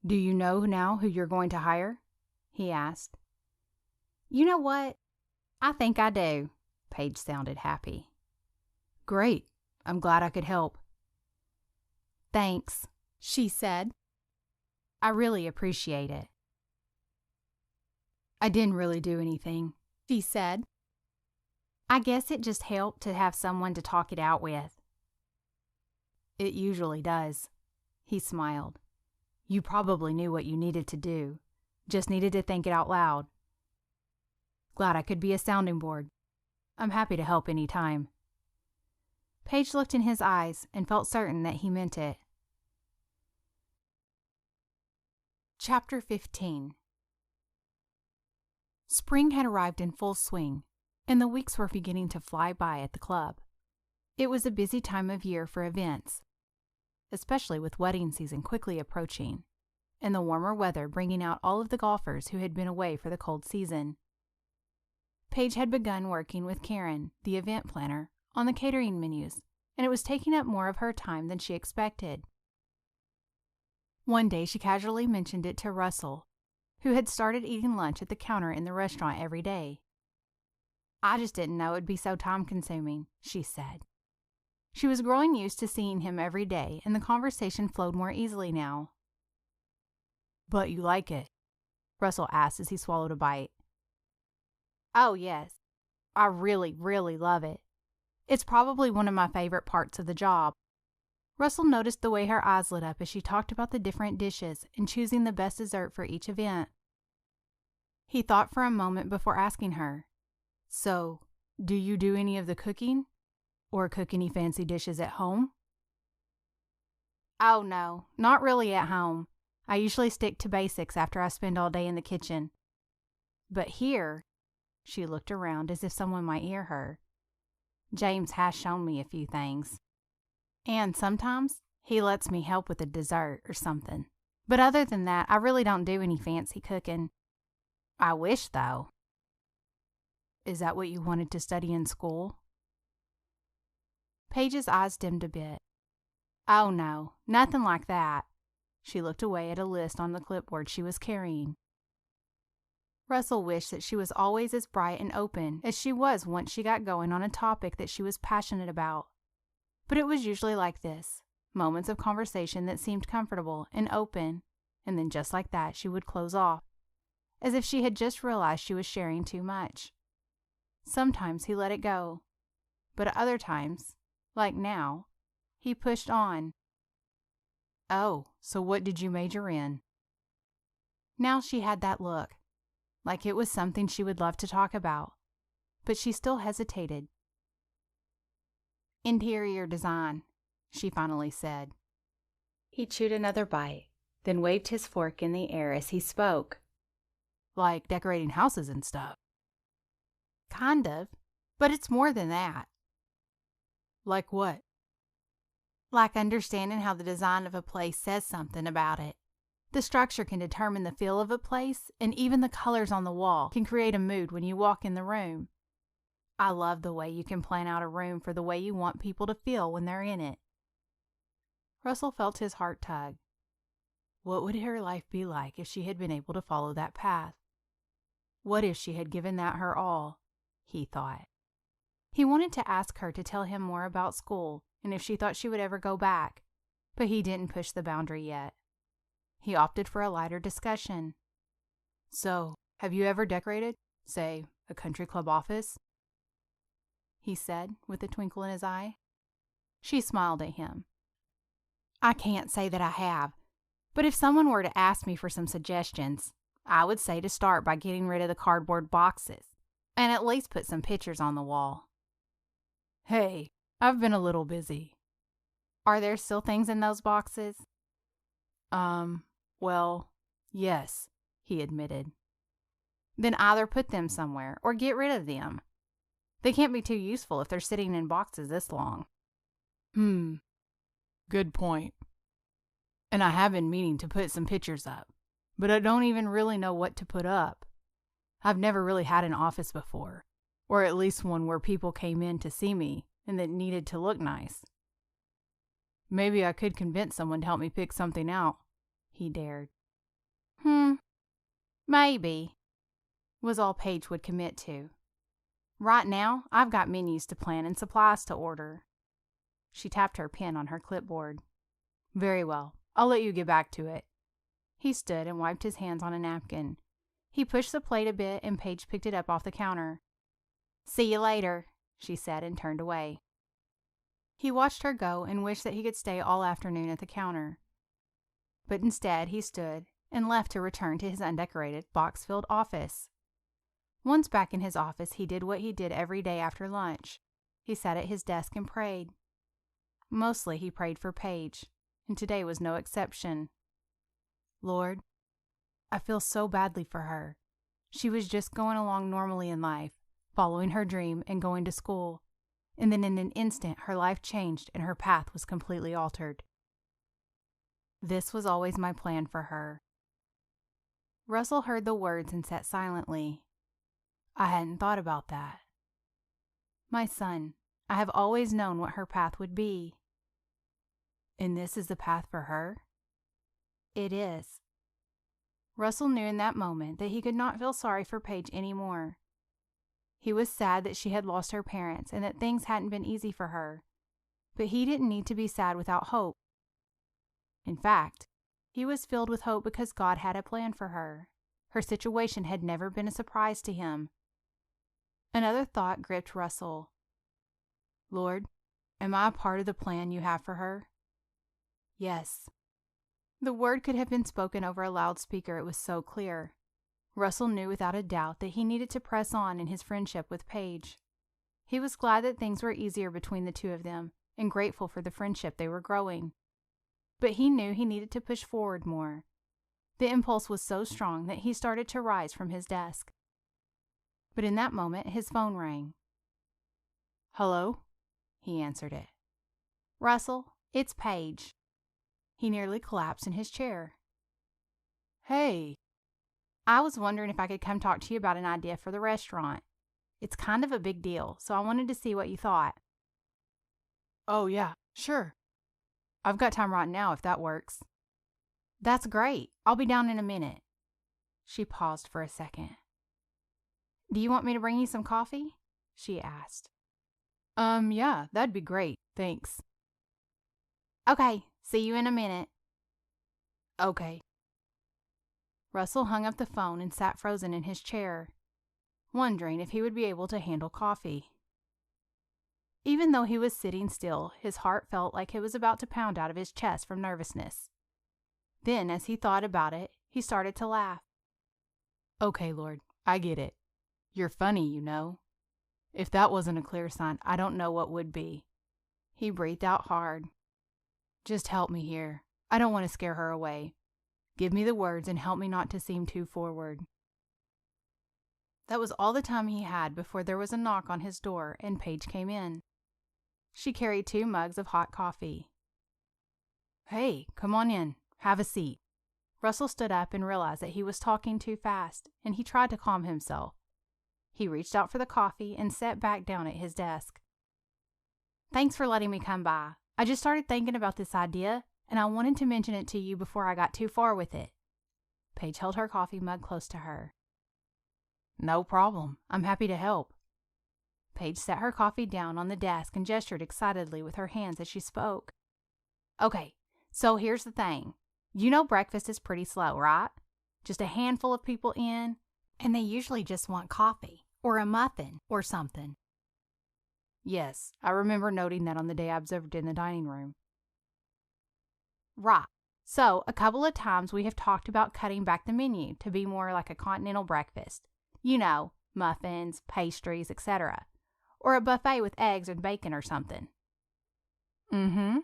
do you know now who you're going to hire? He asked. You know what? I think I do. Paige sounded happy. Great. I'm glad I could help." "Thanks," she said. "I really appreciate it." "I didn't really do anything," she said. "I guess it just helped to have someone to talk it out with." "It usually does." He smiled. "You probably knew what you needed to do. Just needed to think it out loud. Glad I could be a sounding board. I'm happy to help any time." Paige looked in his eyes and felt certain that he meant it. Chapter 15. Spring had arrived in full swing, and the weeks were beginning to fly by at the club. It was a busy time of year for events, especially with wedding season quickly approaching, and the warmer weather bringing out all of the golfers who had been away for the cold season. Paige had begun working with Karen, the event planner, on the catering menus, and it was taking up more of her time than she expected. One day she casually mentioned it to Russell, who had started eating lunch at the counter in the restaurant every day. "I just didn't know it'd be so time-consuming," she said. She was growing used to seeing him every day, and the conversation flowed more easily now. "But you like it?" Russell asked as he swallowed a bite. "Oh, yes. I really, really love it. It's probably one of my favorite parts of the job." Russell noticed the way her eyes lit up as she talked about the different dishes and choosing the best dessert for each event. He thought for a moment before asking her, "So, do you do any of the cooking? Or cook any fancy dishes at home?" "Oh, no, not really at home. I usually stick to basics after I spend all day in the kitchen. But here," she looked around as if someone might hear her, "James has shown me a few things. And sometimes he lets me help with a dessert or something. But other than that, I really don't do any fancy cooking. I wish, though." "Is that what you wanted to study in school?" Paige's eyes dimmed a bit. "Oh, no, nothing like that." She looked away at a list on the clipboard she was carrying. Russell wished that she was always as bright and open as she was once she got going on a topic that she was passionate about. But it was usually like this, moments of conversation that seemed comfortable and open, and then just like that she would close off, as if she had just realized she was sharing too much. Sometimes he let it go, but at other times, like now, he pushed on. "Oh, so what did you major in?" Now she had that look, like it was something she would love to talk about, but she still hesitated. "Interior design," she finally said. He chewed another bite, then waved his fork in the air as he spoke. "Like decorating houses and stuff?" "Kind of, but it's more than that." "Like what?" "Like understanding how the design of a place says something about it. The structure can determine the feel of a place, and even the colors on the wall can create a mood when you walk in the room. I love the way you can plan out a room for the way you want people to feel when they're in it." Russell felt his heart tug. What would her life be like if she had been able to follow that path? What if she had given that her all? He thought. He wanted to ask her to tell him more about school and if she thought she would ever go back, but he didn't push the boundary yet. He opted for a lighter discussion. "So, have you ever decorated, say, a country club office?" he said, with a twinkle in his eye. She smiled at him. "I can't say that I have, but if someone were to ask me for some suggestions, I would say to start by getting rid of the cardboard boxes and at least put some pictures on the wall." "Hey, I've been a little busy." "Are there still things in those boxes?" Well, yes," he admitted. "Then either put them somewhere or get rid of them. They can't be too useful if they're sitting in boxes this long." Good point. And I have been meaning to put some pictures up, but I don't even really know what to put up. I've never really had an office before, or at least one where people came in to see me and that needed to look nice. Maybe I could convince someone to help me pick something out," he dared. Maybe," was all Paige would commit to. "Right now, I've got menus to plan and supplies to order." She tapped her pen on her clipboard. Very well. I'll let you get back to it. He stood and wiped his hands on a napkin. He pushed the plate a bit and Paige picked it up off the counter. See you later, she said and turned away. He watched her go and wished that he could stay all afternoon at the counter. But instead he stood and left to return to his undecorated, box-filled office. Once back in his office, he did what he did every day after lunch. He sat at his desk and prayed. Mostly he prayed for Paige, and today was no exception. Lord, I feel so badly for her. She was just going along normally in life, following her dream and going to school, and then in an instant her life changed and her path was completely altered. This was always my plan for her. Russell heard the words and sat silently. I hadn't thought about that. My son, I have always known what her path would be. And this is the path for her? It is. Russell knew in that moment that he could not feel sorry for Paige anymore. He was sad that she had lost her parents and that things hadn't been easy for her. But he didn't need to be sad without hope. In fact, he was filled with hope because God had a plan for her. Her situation had never been a surprise to him. Another thought gripped Russell. Lord, am I a part of the plan you have for her? Yes. The word could have been spoken over a loudspeaker, it was so clear. Russell knew without a doubt that he needed to press on in his friendship with Paige. He was glad that things were easier between the two of them and grateful for the friendship they were growing. But he knew he needed to push forward more. The impulse was so strong that he started to rise from his desk. But in that moment, his phone rang. Hello? He answered it. Russell, it's Paige. He nearly collapsed in his chair. Hey. I was wondering if I could come talk to you about an idea for the restaurant. It's kind of a big deal, so I wanted to see what you thought. Oh, yeah, sure. I've got time right now if that works. That's great. I'll be down in a minute. She paused for a second. Do you want me to bring you some coffee? She asked. Yeah, that'd be great. Thanks. Okay, see you in a minute. Okay. Russell hung up the phone and sat frozen in his chair, wondering if he would be able to handle coffee. Even though he was sitting still, his heart felt like it was about to pound out of his chest from nervousness. Then, as he thought about it, he started to laugh. Okay, Lord, I get it. You're funny, you know. If that wasn't a clear sign, I don't know what would be. He breathed out hard. Just help me here. I don't want to scare her away. Give me the words and help me not to seem too forward. That was all the time he had before there was a knock on his door and Paige came in. She carried 2 mugs of hot coffee. Hey, come on in. Have a seat. Russell stood up and realized that he was talking too fast, and he tried to calm himself. He reached out for the coffee and sat back down at his desk. Thanks for letting me come by. I just started thinking about this idea, and I wanted to mention it to you before I got too far with it. Paige held her coffee mug close to her. No problem. I'm happy to help. Paige set her coffee down on the desk and gestured excitedly with her hands as she spoke. Okay, so here's the thing. You know breakfast is pretty slow, right? Just a handful of people in, and they usually just want coffee or a muffin or something. Yes, I remember noting that on the day I observed in the dining room. Right. So, a couple of times we have talked about cutting back the menu to be more like a continental breakfast. You know, muffins, pastries, etc. Or a buffet with eggs and bacon or something. Mm-hmm.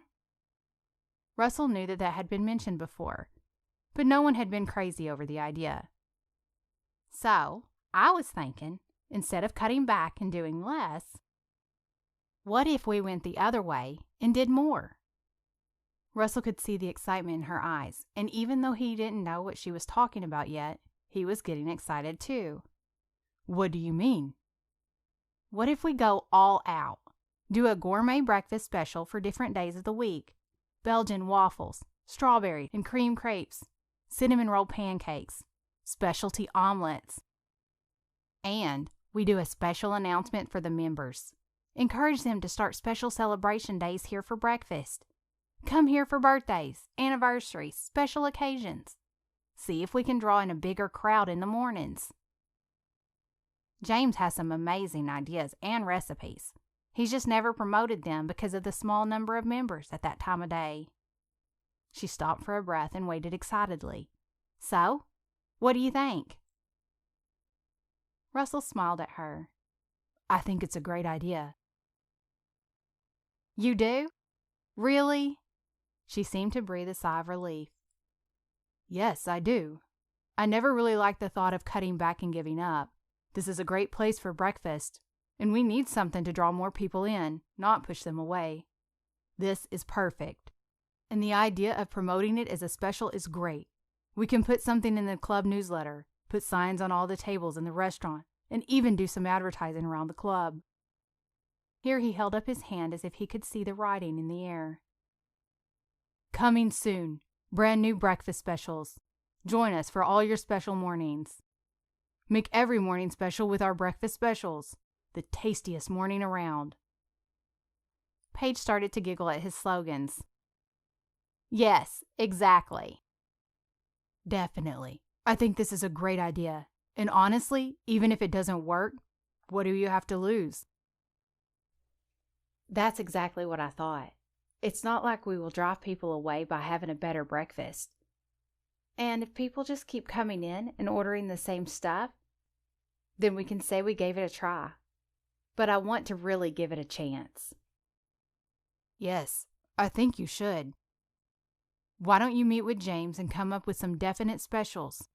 Russell knew that had been mentioned before, but no one had been crazy over the idea. So, I was thinking, instead of cutting back and doing less, what if we went the other way and did more? Russell could see the excitement in her eyes, and even though he didn't know what she was talking about yet, he was getting excited too. What do you mean? What if we go all out? Do a gourmet breakfast special for different days of the week. Belgian waffles, strawberry and cream crepes, cinnamon roll pancakes, specialty omelets. And we do a special announcement for the members. Encourage them to start special celebration days here for breakfast. Come here for birthdays, anniversaries, special occasions. See if we can draw in a bigger crowd in the mornings. James has some amazing ideas and recipes. He's just never promoted them because of the small number of members at that time of day. She stopped for a breath and waited excitedly. So, what do you think? Russell smiled at her. I think it's a great idea. You do? Really? She seemed to breathe a sigh of relief. Yes, I do. I never really liked the thought of cutting back and giving up. This is a great place for breakfast, and we need something to draw more people in, not push them away. This is perfect. And the idea of promoting it as a special is great. We can put something in the club newsletter, put signs on all the tables in the restaurant, and even do some advertising around the club. Here he held up his hand as if he could see the writing in the air. Coming soon. Brand new breakfast specials. Join us for all your special mornings. Make every morning special with our breakfast specials. The tastiest morning around. Paige started to giggle at his slogans. Yes, exactly. Definitely. I think this is a great idea. And honestly, even if it doesn't work, what do you have to lose? That's exactly what I thought. It's not like we will drive people away by having a better breakfast. And if people just keep coming in and ordering the same stuff, then we can say we gave it a try. But I want to really give it a chance. Yes, I think you should. Why don't you meet with James and come up with some definite specials?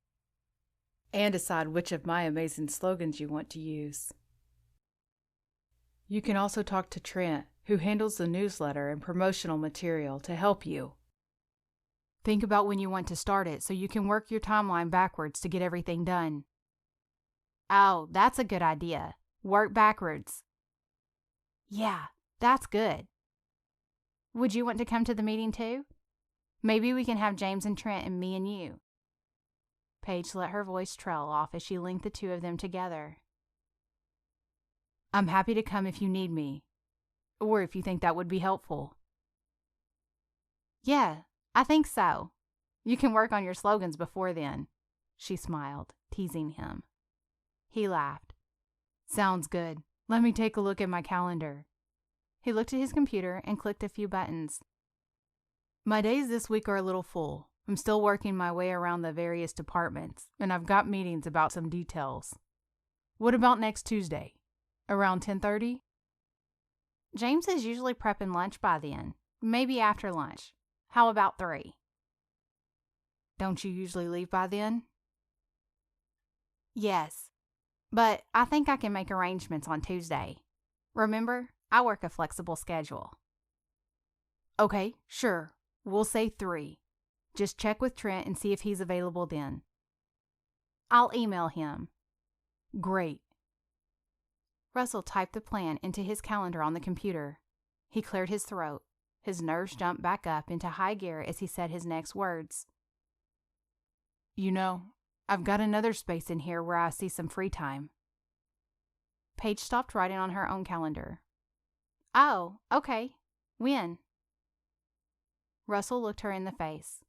And decide which of my amazing slogans you want to use. You can also talk to Trent, who handles the newsletter and promotional material, to help you. Think about when you want to start it so you can work your timeline backwards to get everything done. Oh, that's a good idea. Work backwards. Yeah, that's good. Would you want to come to the meeting too? Maybe we can have James and Trent and me and you. Paige let her voice trail off as she linked the two of them together. I'm happy to come if you need me, or if you think that would be helpful. Yeah, I think so. You can work on your slogans before then, she smiled, teasing him. He laughed. Sounds good. Let me take a look at my calendar. He looked at his computer and clicked a few buttons. My days this week are a little full. I'm still working my way around the various departments, and I've got meetings about some details. What about next Tuesday? Around 10:30? James is usually prepping lunch by then, maybe after lunch. How about 3? Don't you usually leave by then? Yes, but I think I can make arrangements on Tuesday. Remember, I work a flexible schedule. Okay, sure. We'll say 3. Just check with Trent and see if he's available then. I'll email him. Great. Russell typed the plan into his calendar on the computer. He cleared his throat. His nerves jumped back up into high gear as he said his next words. You know, I've got another space in here where I see some free time. Paige stopped writing on her own calendar. Oh, okay. When? Russell looked her in the face.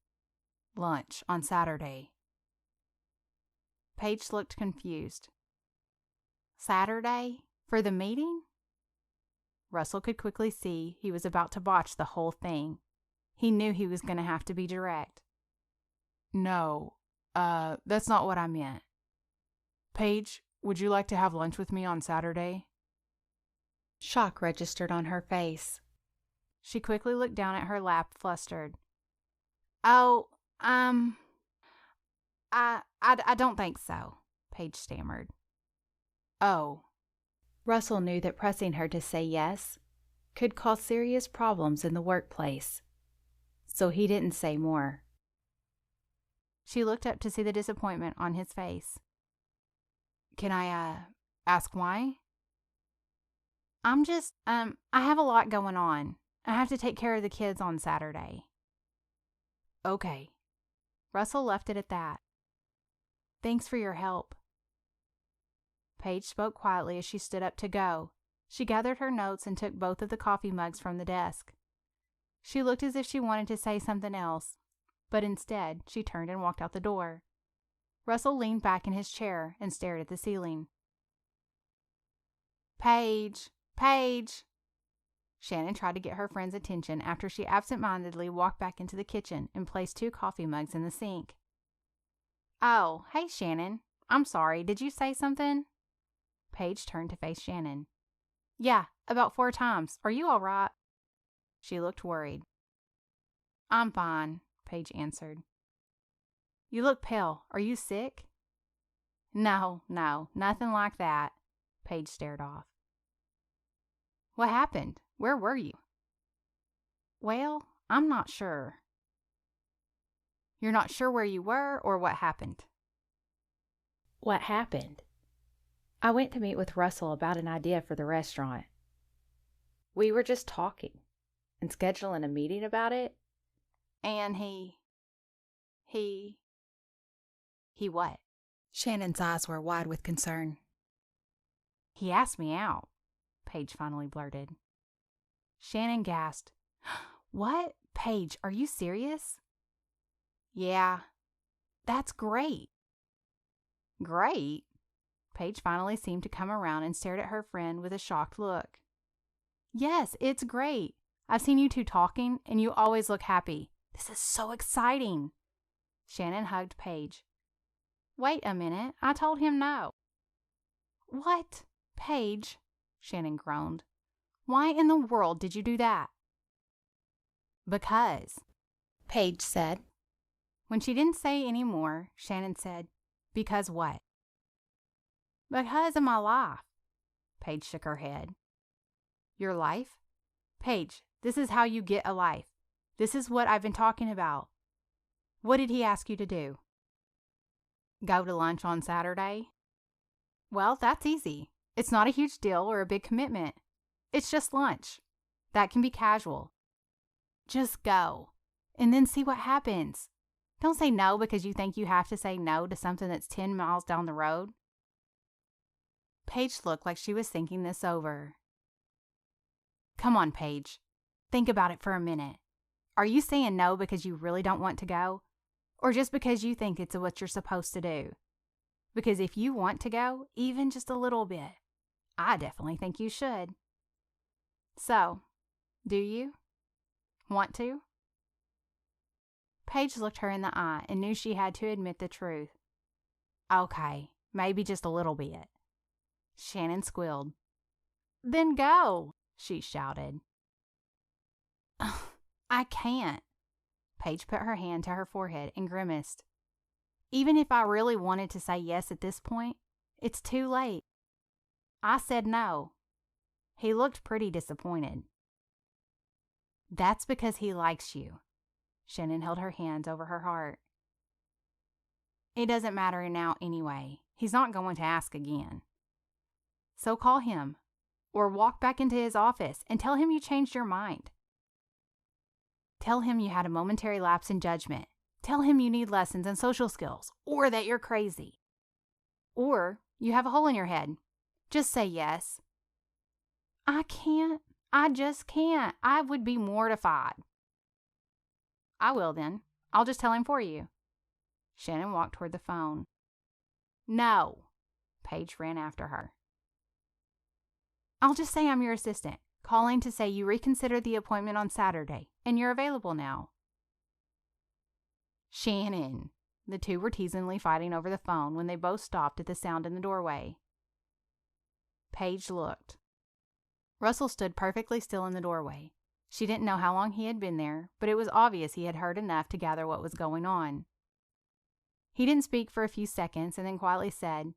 Lunch on Saturday. Paige looked confused. Saturday? For the meeting? Russell could quickly see he was about to botch the whole thing. He knew he was going to have to be direct. No, that's not what I meant. Paige, would you like to have lunch with me on Saturday? Shock registered on her face. She quickly looked down at her lap, flustered. Oh, I don't think so, Paige stammered. Oh. Russell knew that pressing her to say yes could cause serious problems in the workplace, so he didn't say more. She looked up to see the disappointment on his face. Can I, ask why? I'm just, I have a lot going on. I have to take care of the kids on Saturday. Okay. Russell left it at that. Thanks for your help. Paige spoke quietly as she stood up to go. She gathered her notes and took both of the coffee mugs from the desk. She looked as if she wanted to say something else, but instead she turned and walked out the door. Russell leaned back in his chair and stared at the ceiling. "Paige! Paige!" Shannon tried to get her friend's attention after she absent-mindedly walked back into the kitchen and placed 2 coffee mugs in the sink. "Oh, hey, Shannon. I'm sorry. Did you say something?" Paige turned to face Shannon. "Yeah, about 4 times. Are you all right?" She looked worried. "I'm fine," Paige answered. "You look pale. Are you sick?" No, nothing like that." Paige stared off. "What happened? Where were you?" "Well, I'm not sure." "You're not sure where you were or what happened?" What happened? I went to meet with Russell about an idea for the restaurant. We were just talking and scheduling a meeting about it. And he what? Shannon's eyes were wide with concern. "He asked me out," Paige finally blurted. Shannon gasped. "What? Paige, are you serious?" "Yeah." "That's great." "Great?" Paige finally seemed to come around and stared at her friend with a shocked look. "Yes, it's great. I've seen you two talking, and you always look happy. This is so exciting." Shannon hugged Paige. "Wait a minute. I told him no." "What? Paige," Shannon groaned. "Why in the world did you do that?" "Because," Paige said. When she didn't say any more, Shannon said, "Because what?" "Because of my life." Paige shook her head. "Your life? Paige, this is how you get a life. This is what I've been talking about. What did he ask you to do?" "Go to lunch on Saturday?" "Well, that's easy. It's not a huge deal or a big commitment. It's just lunch. That can be casual. Just go, and then see what happens. Don't say no because you think you have to say no to something that's 10 miles down the road." Paige looked like she was thinking this over. "Come on, Paige. Think about it for a minute. Are you saying no because you really don't want to go? Or just because you think it's what you're supposed to do? Because if you want to go, even just a little bit, I definitely think you should. So, do you want to?" Paige looked her in the eye and knew she had to admit the truth. "Okay, maybe just a little bit." Shannon squealed. "Then go," she shouted. "I can't." Paige put her hand to her forehead and grimaced. "Even if I really wanted to say yes at this point, it's too late. I said no." He looked pretty disappointed. "That's because he likes you." Shannon held her hands over her heart. "It doesn't matter now anyway. He's not going to ask again. So call him, or walk back into his office and tell him you changed your mind. Tell him you had a momentary lapse in judgment. Tell him you need lessons in social skills, or that you're crazy. Or you have a hole in your head. Just say yes." "I can't. I just can't. I would be mortified." "I will then. I'll just tell him for you." Shannon walked toward the phone. "No." Paige ran after her. "I'll just say I'm your assistant, calling to say you reconsidered the appointment on Saturday, and you're available now." "Shannon." The two were teasingly fighting over the phone when they both stopped at the sound in the doorway. Paige looked. Russell stood perfectly still in the doorway. She didn't know how long he had been there, but it was obvious he had heard enough to gather what was going on. He didn't speak for a few seconds and then quietly said,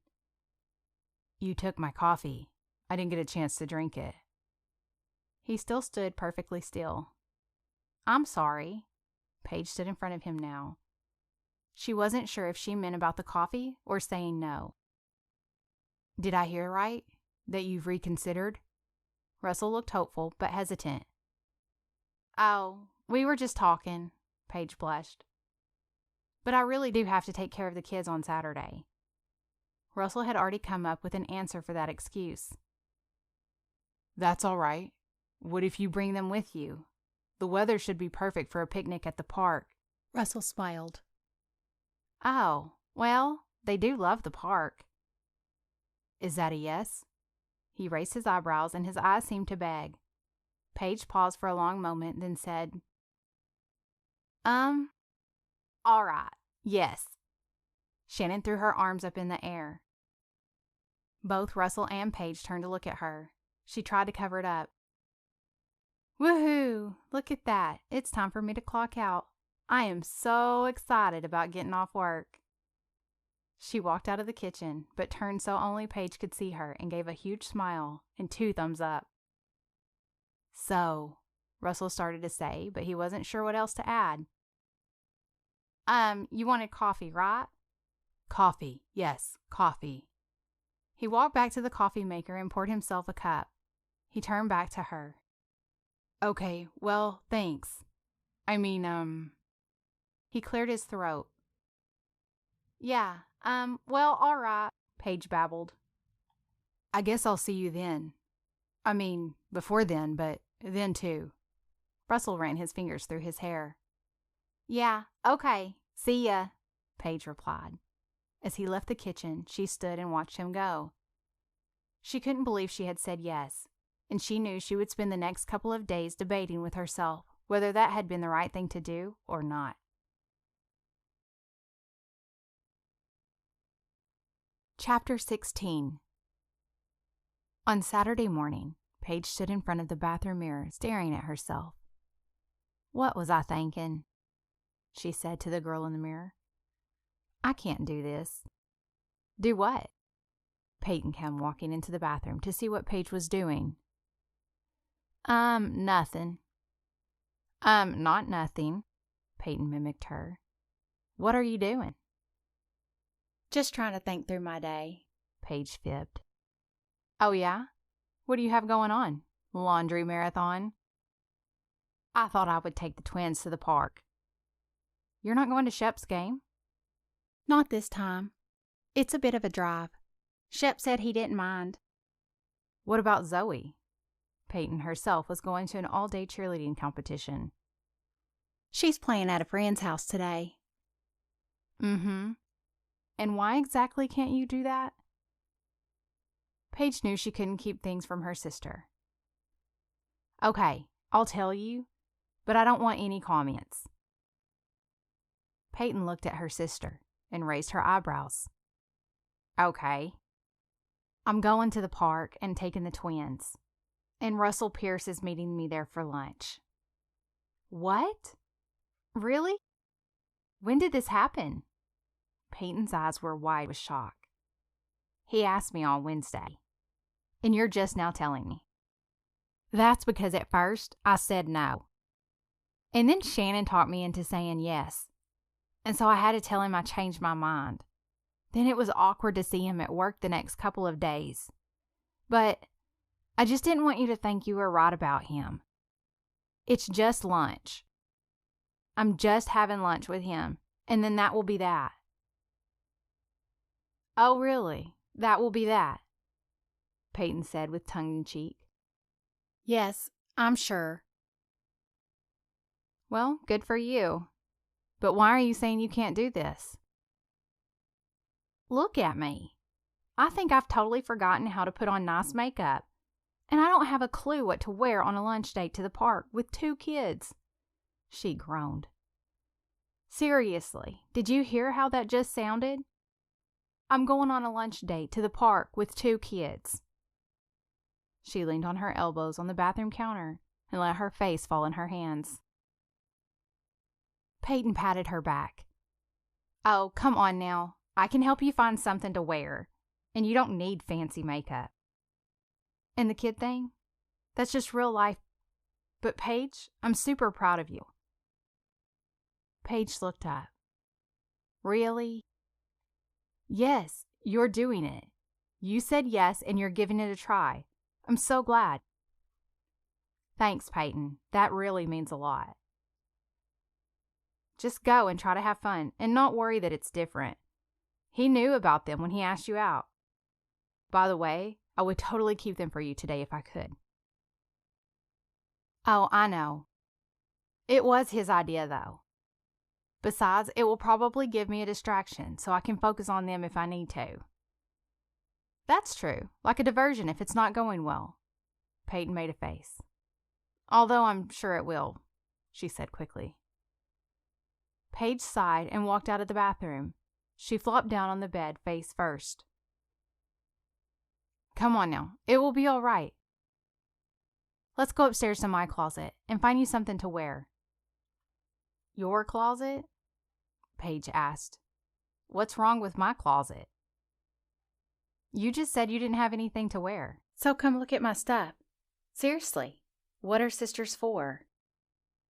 "You took my coffee. I didn't get a chance to drink it." He still stood perfectly still. "I'm sorry." Paige stood in front of him now. She wasn't sure if she meant about the coffee or saying no. "Did I hear right? That you've reconsidered?" Russell looked hopeful but hesitant. "Oh, we were just talking," Paige blushed. "But I really do have to take care of the kids on Saturday." Russell had already come up with an answer for that excuse. That's all right. What if you bring them with you? The weather should be perfect for a picnic at the park. Russell smiled. Oh, well, they do love the park. Is that a yes? He raised his eyebrows and his eyes seemed to beg. Paige paused for a long moment, then said, all right, yes. Shannon threw her arms up in the air. Both Russell and Paige turned to look at her. She tried to cover it up. Woohoo! Look at that. It's time for me to clock out. I am so excited about getting off work. She walked out of the kitchen, but turned so only Paige could see her and gave a huge smile and 2 thumbs up. So, Russell started to say, but he wasn't sure what else to add. You wanted coffee, right? Coffee. Yes, coffee. He walked back to the coffee maker and poured himself a cup. He turned back to her. Okay, well, thanks. I mean, He cleared his throat. Yeah, well, all right, Paige babbled. I guess I'll see you then. I mean, before then, but then too. Russell ran his fingers through his hair. Yeah, okay, see ya, Paige replied. As he left the kitchen, she stood and watched him go. She couldn't believe she had said yes, and she knew she would spend the next couple of days debating with herself whether that had been the right thing to do or not. Chapter 16. On Saturday morning, Paige stood in front of the bathroom mirror, staring at herself. What was I thinking? She said to the girl in the mirror. I can't do this. Do what? Peyton came walking into the bathroom to see what Paige was doing. Nothing. Not nothing, Peyton mimicked her. What are you doing? Just trying to think through my day, Paige fibbed. Oh, yeah? What do you have going on? Laundry marathon? I thought I would take the twins to the park. You're not going to Shep's game? Not this time. It's a bit of a drive. Shep said he didn't mind. What about Zoe? Peyton herself was going to an all-day cheerleading competition. She's playing at a friend's house today. Mm-hmm. And why exactly can't you do that? Paige knew she couldn't keep things from her sister. Okay, I'll tell you, but I don't want any comments. Peyton looked at her sister and raised her eyebrows. Okay. I'm going to the park and taking the twins, and Russell Pierce is meeting me there for lunch. What? Really? When did this happen? Peyton's eyes were wide with shock. He asked me on Wednesday, and you're just now telling me. That's because at first I said no. And then Shannon talked me into saying yes. And so I had to tell him I changed my mind. Then it was awkward to see him at work the next couple of days. But I just didn't want you to think you were right about him. It's just lunch. I'm just having lunch with him, and then that will be that. Oh, really? That will be that? Peyton said with tongue in cheek. Yes, I'm sure. Well, good for you. But why are you saying you can't do this? Look at me. I think I've totally forgotten how to put on nice makeup, and I don't have a clue what to wear on a lunch date to the park with 2 kids. She groaned. Seriously, did you hear how that just sounded? I'm going on a lunch date to the park with 2 kids. She leaned on her elbows on the bathroom counter and let her face fall in her hands. Peyton patted her back. Oh, come on now. I can help you find something to wear, and you don't need fancy makeup. And the kid thing? That's just real life. But Paige, I'm super proud of you. Paige looked up. Really? Yes, you're doing it. You said yes, and you're giving it a try. I'm so glad. Thanks, Peyton. That really means a lot. Just go and try to have fun, and not worry that it's different. He knew about them when he asked you out. By the way, I would totally keep them for you today if I could. Oh, I know. It was his idea, though. Besides, it will probably give me a distraction, so I can focus on them if I need to. That's true, like a diversion if it's not going well. Peyton made a face. Although I'm sure it will, she said quickly. Paige sighed and walked out of the bathroom. She flopped down on the bed face first. Come on now, it will be all right. Let's go upstairs to my closet and find you something to wear. Your closet? Paige asked. What's wrong with my closet? You just said you didn't have anything to wear. So come look at my stuff. Seriously, what are sisters for?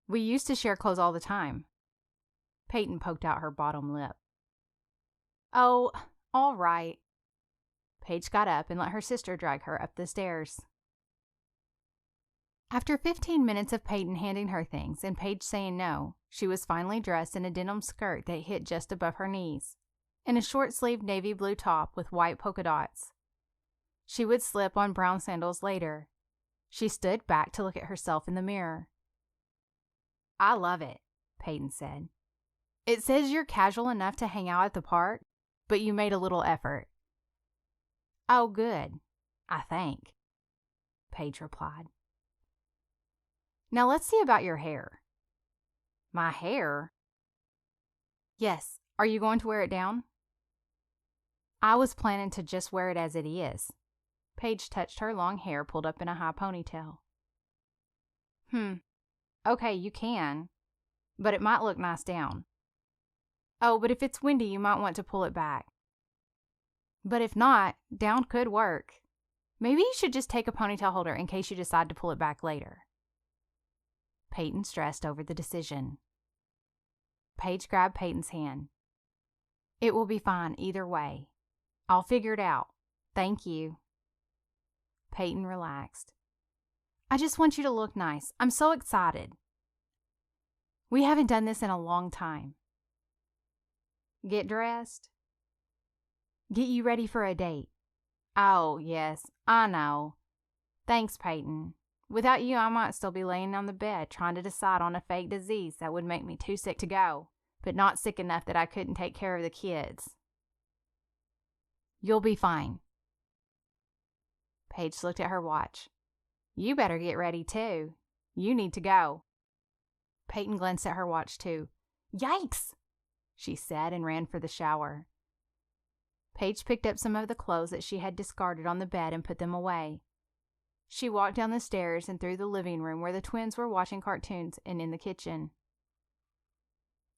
We used to share clothes all the time. Peyton poked out her bottom lip. Oh, all right. Paige got up and let her sister drag her up the stairs. After 15 minutes of Peyton handing her things and Paige saying no, she was finally dressed in a denim skirt that hit just above her knees, and a short-sleeved navy blue top with white polka dots. She would slip on brown sandals later. She stood back to look at herself in the mirror. I love it, Peyton said. It says you're casual enough to hang out at the park, but you made a little effort. Oh, good, I think, Paige replied. Now let's see about your hair. My hair? Yes, are you going to wear it down? I was planning to just wear it as it is. Paige touched her long hair pulled up in a high ponytail. Okay, you can, but it might look nice down. Oh, but if it's windy, you might want to pull it back. But if not, down could work. Maybe you should just take a ponytail holder in case you decide to pull it back later. Peyton stressed over the decision. Paige grabbed Peyton's hand. It will be fine either way. I'll figure it out. Thank you. Peyton relaxed. I just want you to look nice. I'm so excited. We haven't done this in a long time. Get dressed? Get you ready for a date. Oh, yes, I know. Thanks, Peyton. Without you, I might still be laying on the bed trying to decide on a fake disease that would make me too sick to go, but not sick enough that I couldn't take care of the kids. You'll be fine. Paige looked at her watch. You better get ready, too. You need to go. Peyton glanced at her watch, too. Yikes, she said and ran for the shower. Paige picked up some of the clothes that she had discarded on the bed and put them away. She walked down the stairs and through the living room where the twins were watching cartoons and in the kitchen.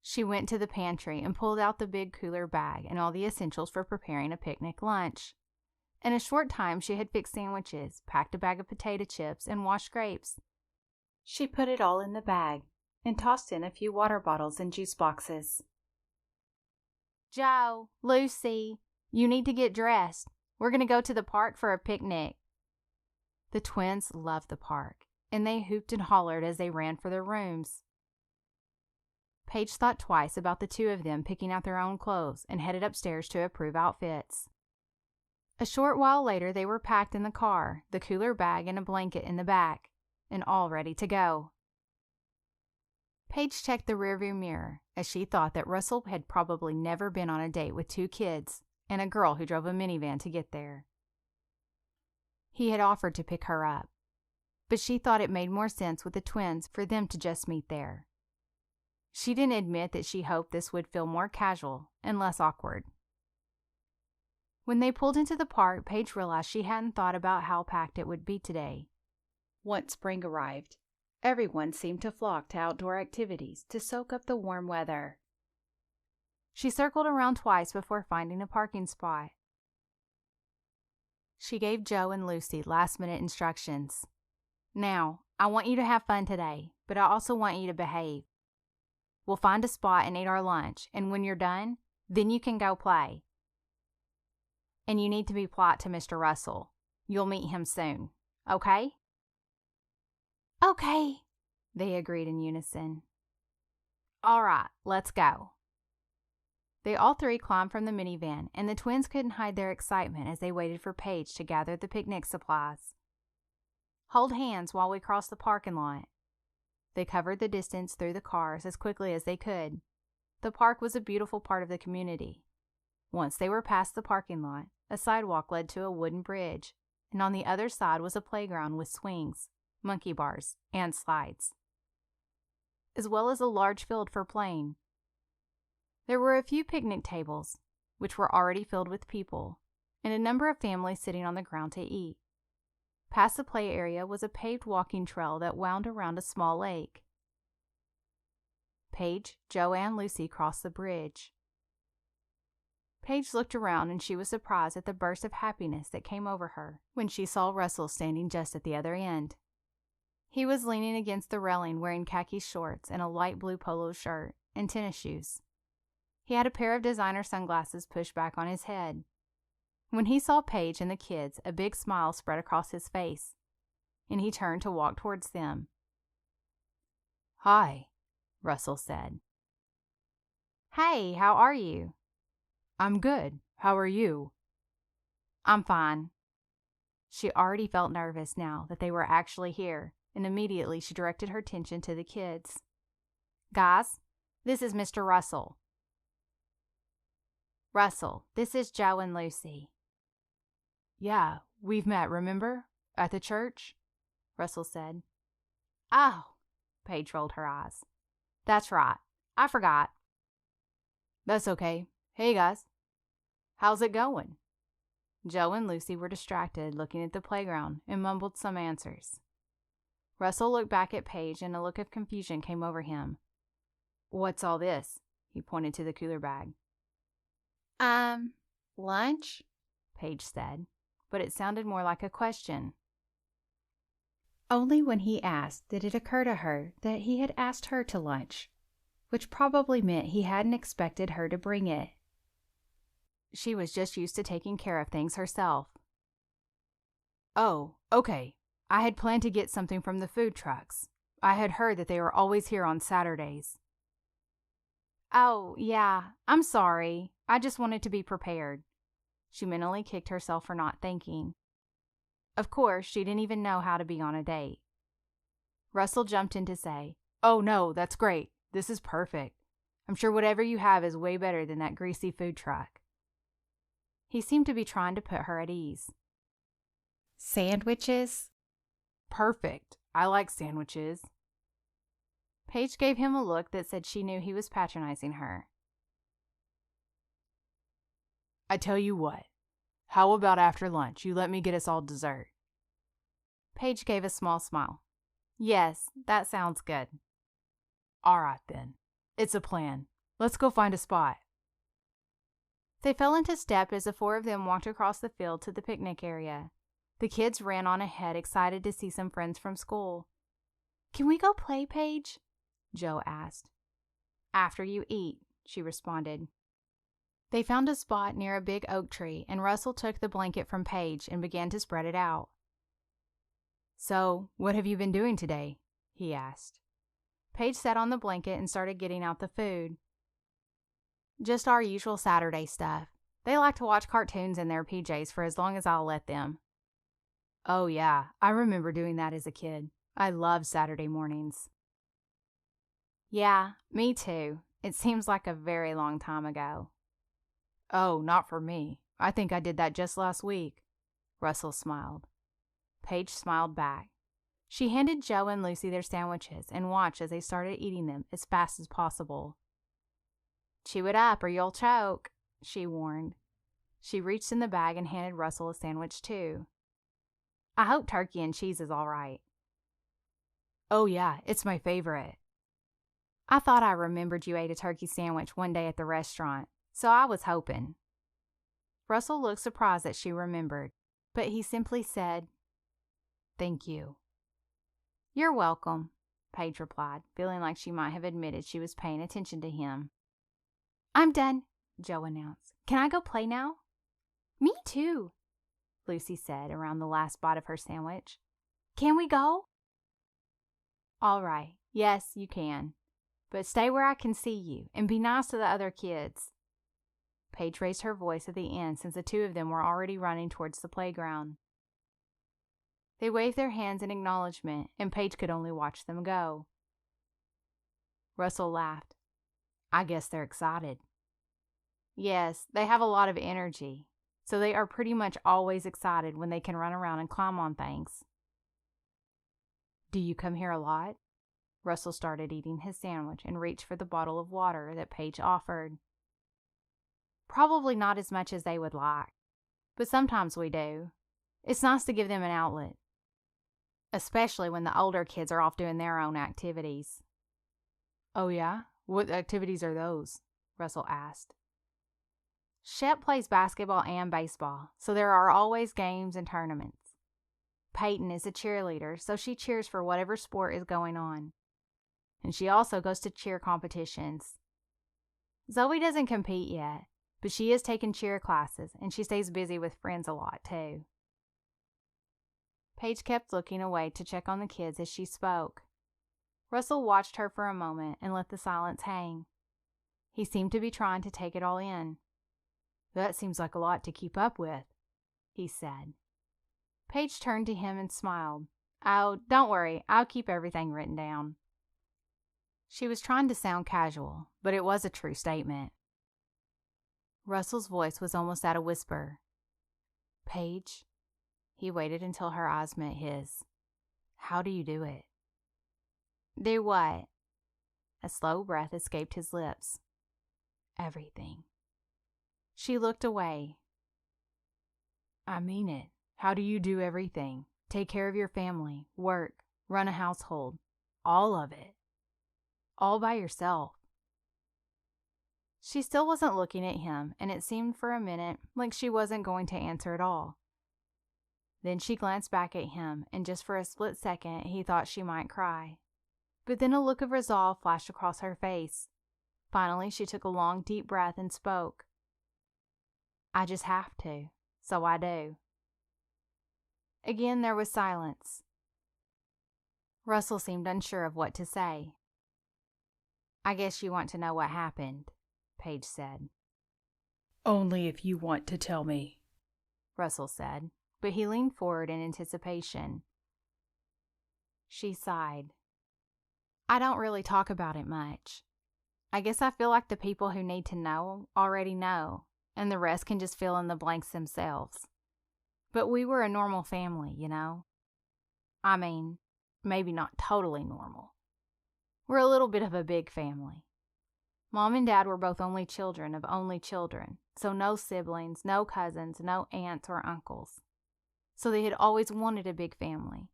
She went to the pantry and pulled out the big cooler bag and all the essentials for preparing a picnic lunch. In a short time, she had fixed sandwiches, packed a bag of potato chips, and washed grapes. She put it all in the bag and tossed in a few water bottles and juice boxes. Joe, Lucy, you need to get dressed. We're going to go to the park for a picnic. The twins loved the park, and they hooped and hollered as they ran for their rooms. Paige thought twice about the two of them picking out their own clothes and headed upstairs to approve outfits. A short while later, they were packed in the car, the cooler bag and a blanket in the back, and all ready to go. Paige checked the rearview mirror as she thought that Russell had probably never been on a date with two kids and a girl who drove a minivan to get there. He had offered to pick her up, but she thought it made more sense with the twins for them to just meet there. She didn't admit that she hoped this would feel more casual and less awkward. When they pulled into the park, Paige realized she hadn't thought about how packed it would be today. Once spring arrived, everyone seemed to flock to outdoor activities to soak up the warm weather. She circled around twice before finding a parking spot. She gave Joe and Lucy last-minute instructions. Now, I want you to have fun today, but I also want you to behave. We'll find a spot and eat our lunch, and when you're done, then you can go play. And you need to be polite to Mr. Russell. You'll meet him soon, okay? Okay, they agreed in unison. All right, let's go. They all three climbed from the minivan, and the twins couldn't hide their excitement as they waited for Paige to gather the picnic supplies. Hold hands while we cross the parking lot, They covered the distance through the cars as quickly as they could. The park was a beautiful part of the community. Once they were past the parking lot, a sidewalk led to a wooden bridge, and on the other side was a playground with swings, monkey bars, and slides, as well as a large field for playing. There were a few picnic tables, which were already filled with people, and a number of families sitting on the ground to eat. Past the play area was a paved walking trail that wound around a small lake. Paige, Joe, and Lucy crossed the bridge. Paige looked around and she was surprised at the burst of happiness that came over her when she saw Russell standing just at the other end. He was leaning against the railing wearing khaki shorts and a light blue polo shirt and tennis shoes. He had a pair of designer sunglasses pushed back on his head. When he saw Paige and the kids, a big smile spread across his face, and he turned to walk towards them. "Hi," Russell said. "Hey, how are you?" "I'm good. How are you?" "I'm fine." She already felt nervous now that they were actually here, and immediately she directed her attention to the kids. "Guys, this is Mr. Russell. Russell, this is Joe and Lucy." "Yeah, we've met, remember? At the church?" Russell said. "Oh," Paige rolled her eyes. "That's right. I forgot." "That's okay. Hey, guys. How's it going?" Joe and Lucy were distracted looking at the playground and mumbled some answers. Russell looked back at Paige and a look of confusion came over him. "What's all this?" He pointed to the cooler bag. Lunch?" Paige said, but it sounded more like a question. Only when he asked did it occur to her that he had asked her to lunch, which probably meant he hadn't expected her to bring it. She was just used to taking care of things herself. "Oh, okay. I had planned to get something from the food trucks. I had heard that they were always here on Saturdays." "Oh, yeah, I'm sorry. I just wanted to be prepared." She mentally kicked herself for not thinking. Of course, she didn't even know how to be on a date. Russell jumped in to say, "Oh no, that's great. This is perfect. I'm sure whatever you have is way better than that greasy food truck." He seemed to be trying to put her at ease. "Sandwiches?" "Perfect. I like sandwiches." Paige gave him a look that said she knew he was patronizing her. "I tell you what. How about after lunch you let me get us all dessert?" Paige gave a small smile. "Yes, that sounds good." "All right, then. It's a plan. Let's go find a spot." They fell into step as the four of them walked across the field to the picnic area. The kids ran on ahead, excited to see some friends from school. "Can we go play, Paige?" Joe asked. "After you eat," she responded. They found a spot near a big oak tree, and Russell took the blanket from Paige and began to spread it out. "So, what have you been doing today?" he asked. Paige sat on the blanket and started getting out the food. "Just our usual Saturday stuff. They like to watch cartoons in their PJs for as long as I'll let them." "Oh yeah, I remember doing that as a kid. I love Saturday mornings." "Yeah, me too. It seems like a very long time ago." "Oh, not for me. I think I did that just last week." Russell smiled. Paige smiled back. She handed Joe and Lucy their sandwiches and watched as they started eating them as fast as possible. "Chew it up or you'll choke," she warned. She reached in the bag and handed Russell a sandwich too. "I hope turkey and cheese is all right." "Oh yeah, it's my favorite." "I thought I remembered you ate a turkey sandwich one day at the restaurant, so I was hoping." Russell looked surprised that she remembered, but he simply said, "Thank you." "You're welcome," Paige replied, feeling like she might have admitted she was paying attention to him. "I'm done," Joe announced. "Can I go play now?" "Me too," Lucy said around the last bite of her sandwich. "Can we go?" "All right. Yes, you can. But stay where I can see you, and be nice to the other kids." Paige raised her voice at the end since the two of them were already running towards the playground. They waved their hands in acknowledgement, and Paige could only watch them go. Russell laughed. I guess they're excited. Yes, they have a lot of energy, so they are pretty much always excited when they can run around and climb on things. Do you come here a lot? Russell started eating his sandwich and reached for the bottle of water that Paige offered. Probably not as much as they would like, but sometimes we do. It's nice to give them an outlet, especially when the older kids are off doing their own activities. Oh yeah? What activities are those? Russell asked. Shep plays basketball and baseball, so there are always games and tournaments. Peyton is a cheerleader, so she cheers for whatever sport is going on. And she also goes to cheer competitions. Zoe doesn't compete yet, but she is taking cheer classes, and she stays busy with friends a lot, too. Paige kept looking away to check on the kids as she spoke. Russell watched her for a moment and let the silence hang. He seemed to be trying to take it all in. That seems like a lot to keep up with, he said. Paige turned to him and smiled. Oh, don't worry, I'll keep everything written down. She was trying to sound casual, but it was a true statement. Russell's voice was almost at a whisper. Paige? He waited until her eyes met his. How do you do it? Do what? A slow breath escaped his lips. Everything. She looked away. I mean it. How do you do everything? Take care of your family, work, run a household. All of it. All by yourself. She still wasn't looking at him, and it seemed for a minute like she wasn't going to answer at all. Then she glanced back at him, and just for a split second he thought she might cry. But then a look of resolve flashed across her face. Finally, she took a long, deep breath and spoke. I just have to, so I do. Again, there was silence. Russell seemed unsure of what to say. I guess you want to know what happened, Paige said. Only if you want to tell me, Russell said, but he leaned forward in anticipation. She sighed. I don't really talk about it much. I guess I feel like the people who need to know already know, and the rest can just fill in the blanks themselves. But we were a normal family, you know? I mean, maybe not totally normal. We're a little bit of a big family. Mom and Dad were both only children of only children, so no siblings, no cousins, no aunts or uncles. So they had always wanted a big family.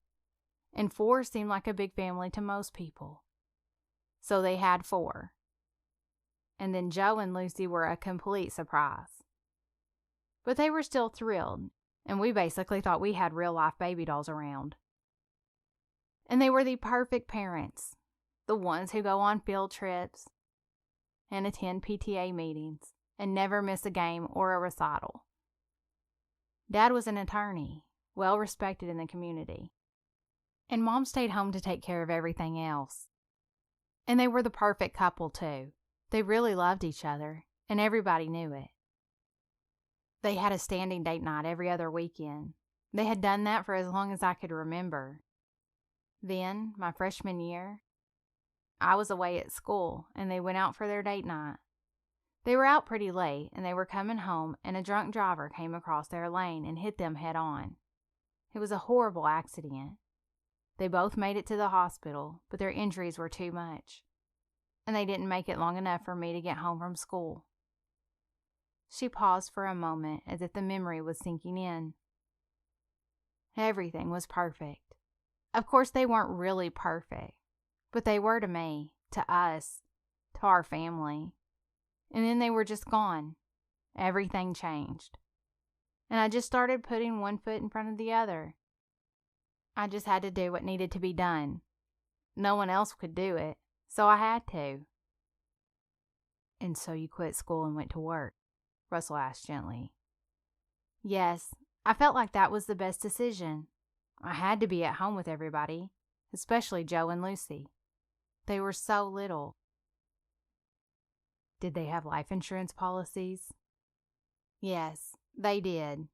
And 4 seemed like a big family to most people. So they had 4. And then Joe and Lucy were a complete surprise. But they were still thrilled, and we basically thought we had real-life baby dolls around. And they were the perfect parents, the ones who go on field trips and attend PTA meetings and never miss a game or a recital. Dad was an attorney, well respected in the community, and Mom stayed home to take care of everything else. And they were the perfect couple, too. They really loved each other, and everybody knew it. They had a standing date night every other weekend. They had done that for as long as I could remember. Then, my freshman year, I was away at school, and they went out for their date night. They were out pretty late, and they were coming home, and a drunk driver came across their lane and hit them head on. It was a horrible accident. They both made it to the hospital, but their injuries were too much, and they didn't make it long enough for me to get home from school. She paused for a moment as if the memory was sinking in. Everything was perfect. Of course, they weren't really perfect, but they were to me, to us, to our family. And then they were just gone. Everything changed. And I just started putting one foot in front of the other. I just had to do what needed to be done. No one else could do it, so I had to. And so you quit school and went to work? Russell asked gently. Yes, I felt like that was the best decision. I had to be at home with everybody, especially Joe and Lucy. They were so little. Did they have life insurance policies? Yes, they did.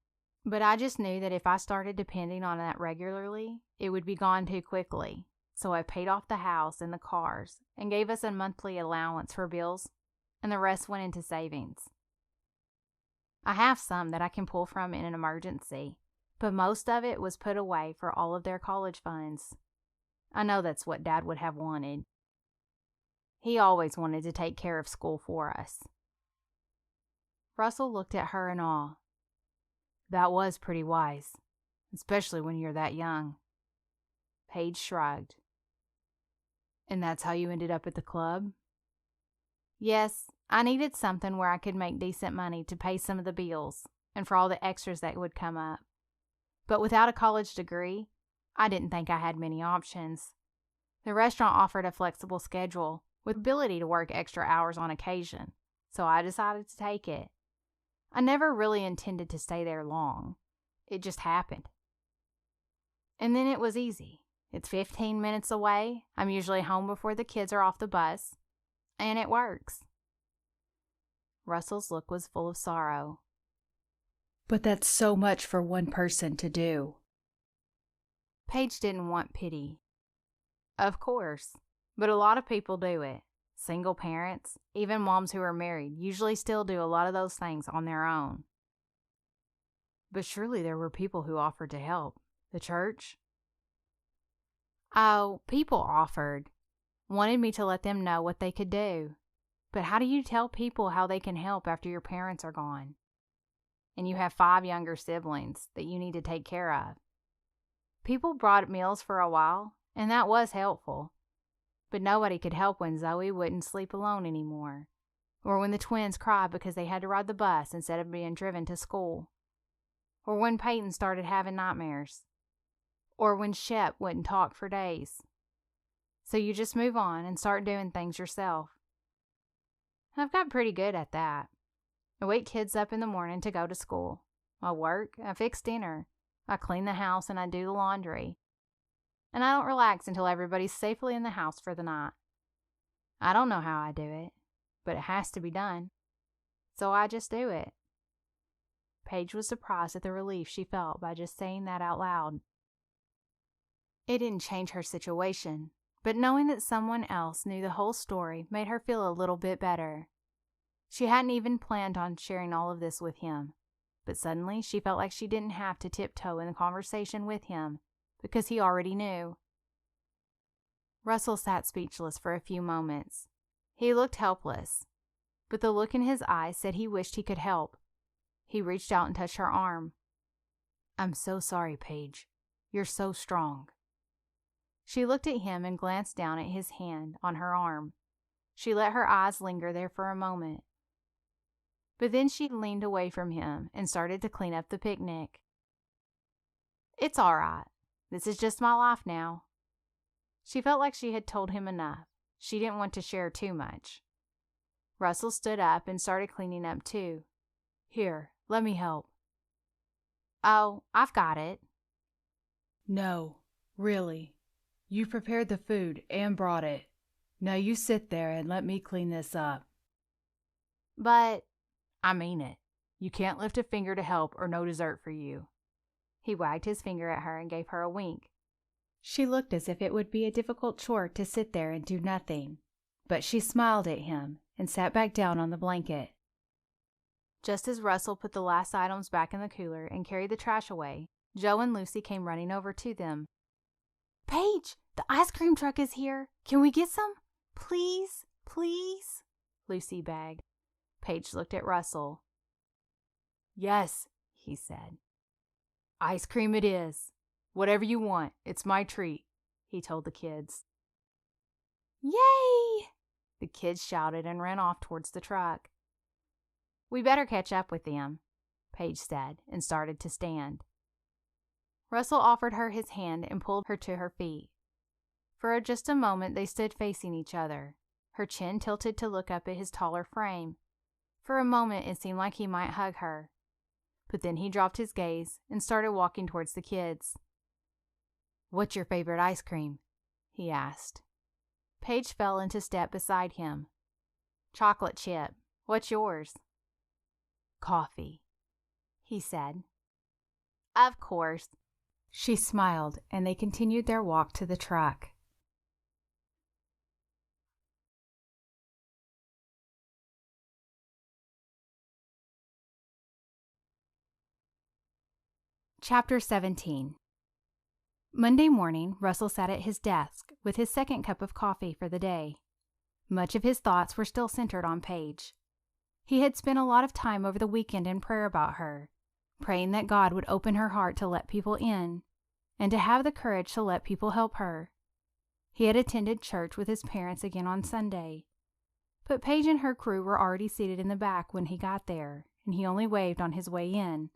But I just knew that if I started depending on that regularly, it would be gone too quickly, so I paid off the house and the cars and gave us a monthly allowance for bills, and the rest went into savings. I have some that I can pull from in an emergency, but most of it was put away for all of their college funds. I know that's what Dad would have wanted. He always wanted to take care of school for us. Russell looked at her in awe. That was pretty wise, especially when you're that young. Paige shrugged. And that's how you ended up at the club? Yes, I needed something where I could make decent money to pay some of the bills and for all the extras that would come up. But without a college degree, I didn't think I had many options. The restaurant offered a flexible schedule with ability to work extra hours on occasion, so I decided to take it. I never really intended to stay there long. It just happened. And then it was easy. It's 15 minutes away. I'm usually home before the kids are off the bus. And it works. Russell's look was full of sorrow. But that's so much for one person to do. Paige didn't want pity. Of course, but a lot of people do it. Single parents, even moms who are married, usually still do a lot of those things on their own. But surely there were people who offered to help. The church? Oh, people offered. Wanted me to let them know what they could do. But how do you tell people how they can help after your parents are gone? And you have 5 younger siblings that you need to take care of. People brought meals for a while, and that was helpful. But nobody could help when Zoe wouldn't sleep alone anymore, or when the twins cried because they had to ride the bus instead of being driven to school, or when Peyton started having nightmares, or when Shep wouldn't talk for days. So you just move on and start doing things yourself. I've got pretty good at that. I wake kids up in the morning to go to school. I work, I fix dinner, I clean the house, and I do the laundry. And I don't relax until everybody's safely in the house for the night. I don't know how I do it, but it has to be done. So I just do it. Paige was surprised at the relief she felt by just saying that out loud. It didn't change her situation, but knowing that someone else knew the whole story made her feel a little bit better. She hadn't even planned on sharing all of this with him, but suddenly she felt like she didn't have to tiptoe in the conversation with him, because he already knew. Russell sat speechless for a few moments. He looked helpless, but the look in his eyes said he wished he could help. He reached out and touched her arm. I'm so sorry, Paige. You're so strong. She looked at him and glanced down at his hand on her arm. She let her eyes linger there for a moment. But then she leaned away from him and started to clean up the picnic. It's all right. This is just my life now. She felt like she had told him enough. She didn't want to share too much. Russell stood up and started cleaning up too. Here, let me help. Oh, I've got it. No, really. You prepared the food and brought it. Now you sit there and let me clean this up. But, I mean it. You can't lift a finger to help or no dessert for you. He wagged his finger at her and gave her a wink. She looked as if it would be a difficult chore to sit there and do nothing, but she smiled at him and sat back down on the blanket. Just as Russell put the last items back in the cooler and carried the trash away, Joe and Lucy came running over to them. Paige, the ice cream truck is here. Can we get some? Please, please, Lucy begged. Paige looked at Russell. Yes, he said. Ice cream it is. Whatever you want, it's my treat, he told the kids. Yay! The kids shouted and ran off towards the truck. We better catch up with them, Paige said, and started to stand. Russell offered her his hand and pulled her to her feet. For just a moment they stood facing each other, her chin tilted to look up at his taller frame. For a moment it seemed like he might hug her. But then he dropped his gaze and started walking towards the kids. What's your favorite ice cream? He asked. Paige fell into step beside him. Chocolate chip. What's yours? Coffee, he said. Of course. She smiled, and they continued their walk to the truck. Chapter 17. Monday morning, Russell sat at his desk with his second cup of coffee for the day. Much of his thoughts were still centered on Paige. He had spent a lot of time over the weekend in prayer about her, praying that God would open her heart to let people in, and to have the courage to let people help her. He had attended church with his parents again on Sunday, but Paige and her crew were already seated in the back when he got there, and he only waved on his way in.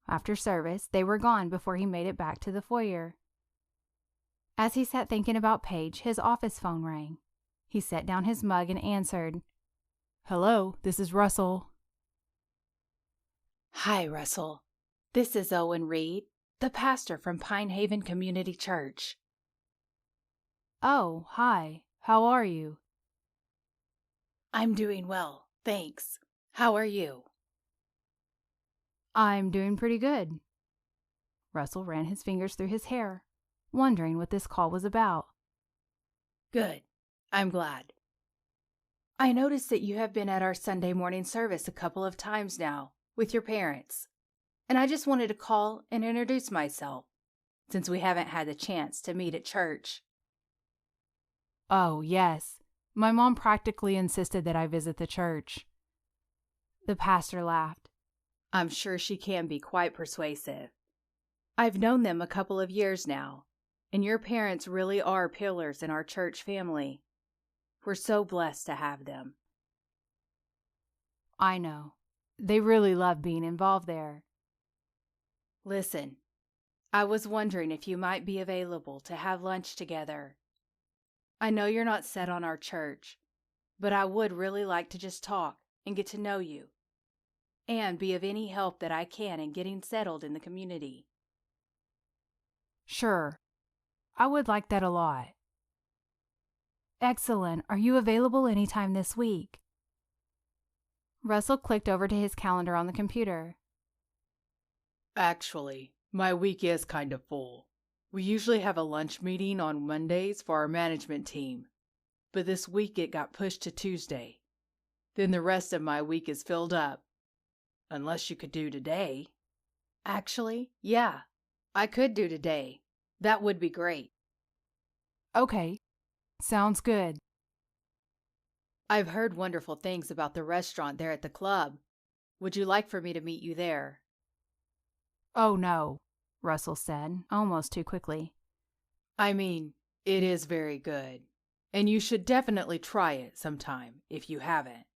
After service, they were gone before he made it back to the foyer. As he sat thinking about Paige, his office phone rang. He set down his mug and answered. Hello, this is Russell. Hi, Russell. This is Owen Reed, the pastor from Pine Haven Community Church. Oh, hi. How are you? I'm doing well, thanks. How are you? I'm doing pretty good. Russell ran his fingers through his hair, wondering what this call was about. Good. I'm glad. I noticed that you have been at our Sunday morning service a couple of times now with your parents, and I just wanted to call and introduce myself, since we haven't had the chance to meet at church. Oh, yes. My mom practically insisted that I visit the church. The pastor laughed. I'm sure she can be quite persuasive. I've known them a couple of years now, and your parents really are pillars in our church family. We're so blessed to have them. I know. They really love being involved there. Listen, I was wondering if you might be available to have lunch together. I know you're not set on our church, but I would really like to just talk and get to know you, and be of any help that I can in getting settled in the community. Sure. I would like that a lot. Excellent. Are you available anytime this week? Russell clicked over to his calendar on the computer. Actually, my week is kind of full. We usually have a lunch meeting on Mondays for our management team, but this week it got pushed to Tuesday. Then the rest of my week is filled up. Unless you could do today. Actually, yeah, I could do today. That would be great. Okay. Sounds good. I've heard wonderful things about the restaurant there at the club. Would you like for me to meet you there? Oh, no, Russell said, almost too quickly. I mean, it is very good, and you should definitely try it sometime if you haven't.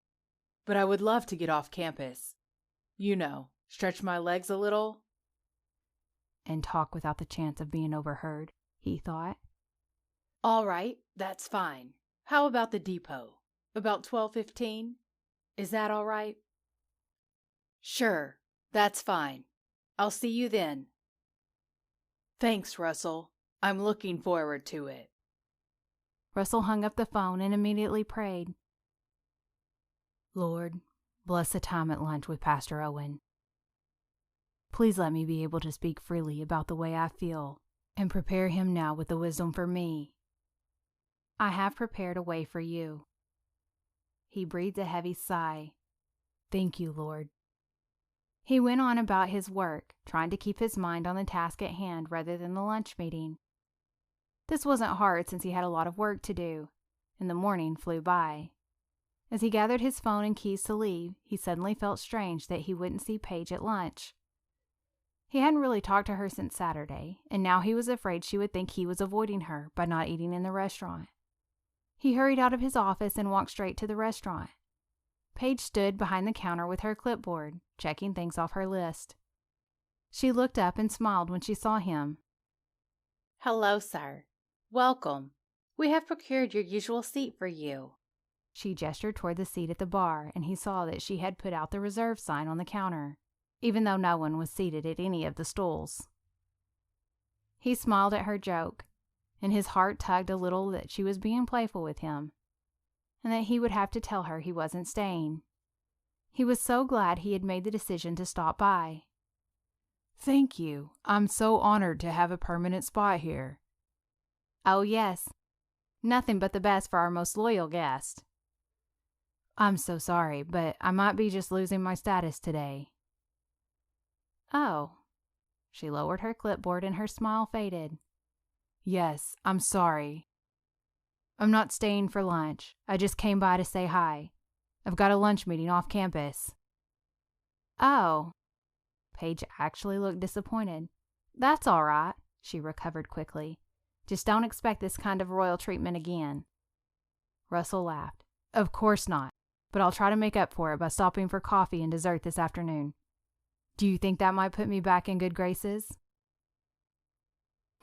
But I would love to get off campus. You know, stretch my legs a little. And talk without the chance of being overheard, he thought. All right, that's fine. How about the depot? About 12:15? Is that all right? Sure, that's fine. I'll see you then. Thanks, Russell. I'm looking forward to it. Russell hung up the phone and immediately prayed. Lord, bless the time at lunch with Pastor Owen. Please let me be able to speak freely about the way I feel and prepare him now with the wisdom for me. I have prepared a way for you. He breathed a heavy sigh. Thank you, Lord. He went on about his work, trying to keep his mind on the task at hand rather than the lunch meeting. This wasn't hard since he had a lot of work to do, and the morning flew by. As he gathered his phone and keys to leave, he suddenly felt strange that he wouldn't see Paige at lunch. He hadn't really talked to her since Saturday, and now he was afraid she would think he was avoiding her by not eating in the restaurant. He hurried out of his office and walked straight to the restaurant. Paige stood behind the counter with her clipboard, checking things off her list. She looked up and smiled when she saw him. Hello, sir. Welcome. We have procured your usual seat for you. She gestured toward the seat at the bar, and he saw that she had put out the reserve sign on the counter, even though no one was seated at any of the stools. He smiled at her joke, and his heart tugged a little that she was being playful with him, and that he would have to tell her he wasn't staying. He was so glad he had made the decision to stop by. Thank you. I'm so honored to have a permanent spot here. Oh, yes. Nothing but the best for our most loyal guest. I'm so sorry, but I might be just losing my status today. Oh. She lowered her clipboard and her smile faded. Yes, I'm sorry. I'm not staying for lunch. I just came by to say hi. I've got a lunch meeting off campus. Oh. Paige actually looked disappointed. That's all right, she recovered quickly. Just don't expect this kind of royal treatment again. Russell laughed. Of course not, but I'll try to make up for it by stopping for coffee and dessert this afternoon. Do you think that might put me back in good graces?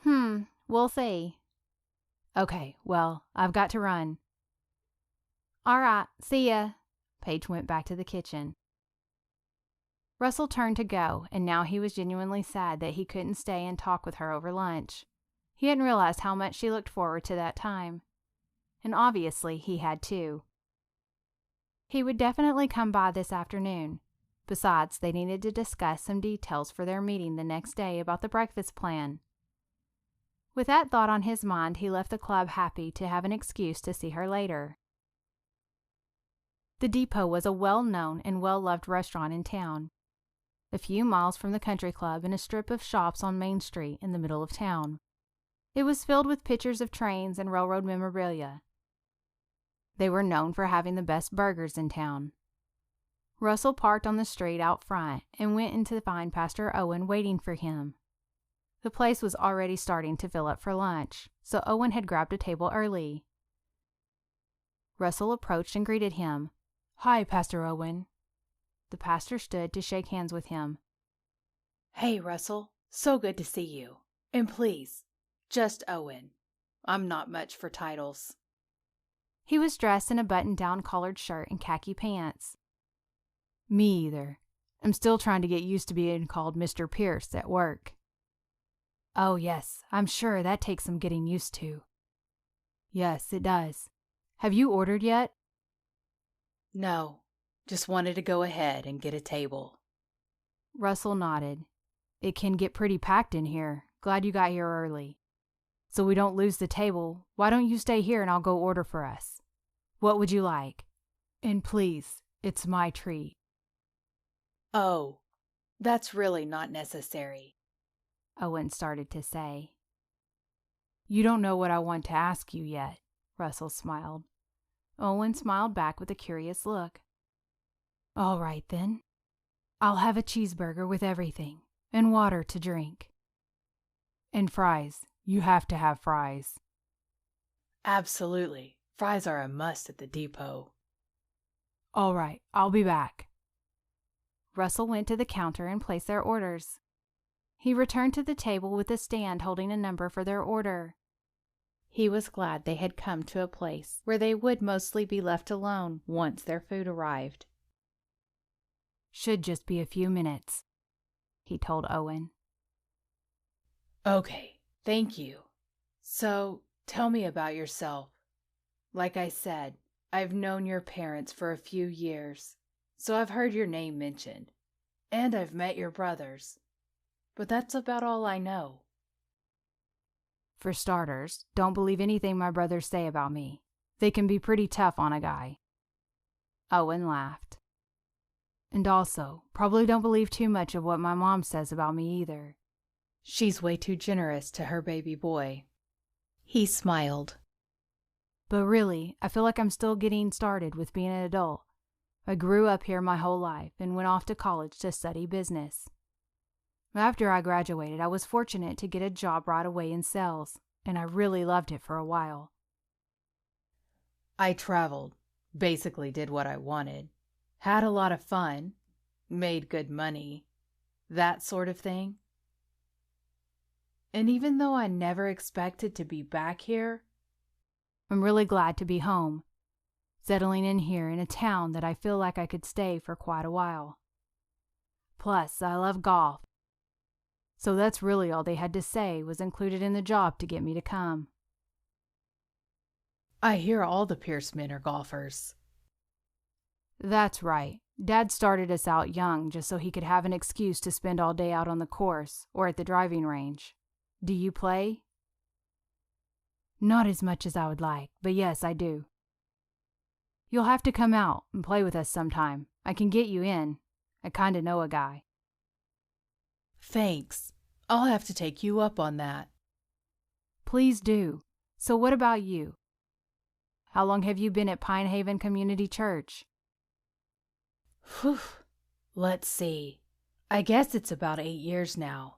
We'll see. Okay, well, I've got to run. All right, see ya. Paige went back to the kitchen. Russell turned to go, and now he was genuinely sad that he couldn't stay and talk with her over lunch. He hadn't realized how much she looked forward to that time. And obviously he had too. He would definitely come by this afternoon. Besides, they needed to discuss some details for their meeting the next day about the breakfast plan. With that thought on his mind, he left the club happy to have an excuse to see her later. The Depot was a well-known and well-loved restaurant in town, a few miles from the country club in a strip of shops on Main Street in the middle of town. It was filled with pictures of trains and railroad memorabilia. They were known for having the best burgers in town. Russell parked on the street out front and went in to find Pastor Owen waiting for him. The place was already starting to fill up for lunch, so Owen had grabbed a table early. Russell approached and greeted him. Hi, Pastor Owen. The pastor stood to shake hands with him. Hey, Russell. So good to see you. And please, just Owen. I'm not much for titles. He was dressed in a button-down collared shirt and khaki pants. Me either. I'm still trying to get used to being called Mr. Pierce at work. Oh, yes, I'm sure that takes some getting used to. Yes, it does. Have you ordered yet? No, just wanted to go ahead and get a table. Russell nodded. It can get pretty packed in here. Glad you got here early. So we don't lose the table, why don't you stay here and I'll go order for us? What would you like? And please, it's my treat. Oh, that's really not necessary, Owen started to say. You don't know what I want to ask you yet, Russell smiled. Owen smiled back with a curious look. All right, then. I'll have a cheeseburger with everything, and water to drink. And fries. You have to have fries. Absolutely. Fries are a must at the Depot. All right, I'll be back. Russell went to the counter and placed their orders. He returned to the table with a stand holding a number for their order. He was glad they had come to a place where they would mostly be left alone once their food arrived. Should just be a few minutes, he told Owen. Okay, thank you. So, tell me about yourself. Like I said, I've known your parents for a few years, so I've heard your name mentioned, and I've met your brothers. But that's about all I know. For starters, don't believe anything my brothers say about me. They can be pretty tough on a guy. Owen laughed. And also, probably don't believe too much of what my mom says about me either. She's way too generous to her baby boy. He smiled. But really, I feel like I'm still getting started with being an adult. I grew up here my whole life and went off to college to study business. After I graduated, I was fortunate to get a job right away in sales, and I really loved it for a while. I traveled, basically did what I wanted, had a lot of fun, made good money, that sort of thing. And even though I never expected to be back here, I'm really glad to be home, settling in here in a town that I feel like I could stay for quite a while. Plus, I love golf. So that's really all they had to say was included in the job to get me to come. I hear all the Pierce men are golfers. That's right. Dad started us out young just so he could have an excuse to spend all day out on the course or at the driving range. Do you play? Not as much as I would like, but yes, I do. You'll have to come out and play with us sometime. I can get you in. I kinda know a guy. Thanks, I'll have to take you up on that. Please do. So what about you? How long have you been at Pine Haven Community Church? Whew. Let's see. I guess it's about 8 years now.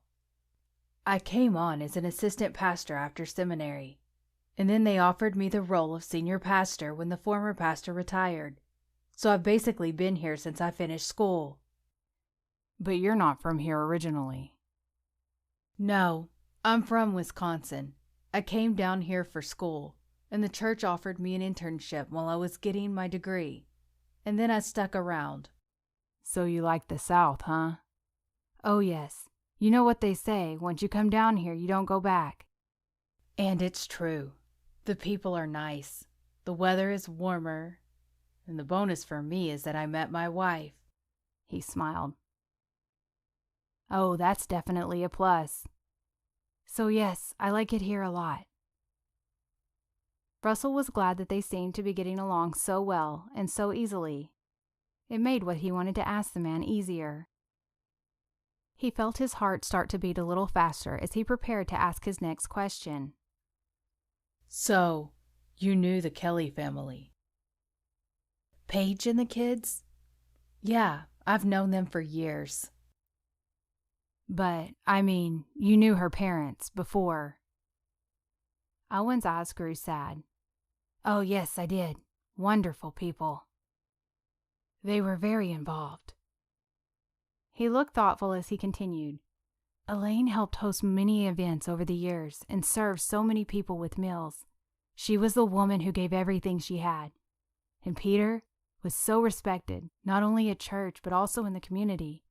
I came on as an assistant pastor after seminary, and then they offered me the role of senior pastor when the former pastor retired. So I've basically been here since I finished school. But you're not from here originally. No, I'm from Wisconsin. I came down here for school, and the church offered me an internship while I was getting my degree, and then I stuck around. So you like the South, huh? Oh, yes. You know what they say, once you come down here, you don't go back. And it's true. The people are nice. The weather is warmer. And the bonus for me is that I met my wife. He smiled. Oh, that's definitely a plus. So yes, I like it here a lot. Russell was glad that they seemed to be getting along so well and so easily. It made what he wanted to ask the man easier. He felt his heart start to beat a little faster as he prepared to ask his next question. So, you knew the Kelly family? Paige and the kids? Yeah, I've known them for years. But, I mean, you knew her parents before. Owen's eyes grew sad. Oh, yes, I did. Wonderful people. They were very involved. He looked thoughtful as he continued. Elaine helped host many events over the years and served so many people with meals. She was the woman who gave everything she had. And Peter was so respected, not only at church but also in the community.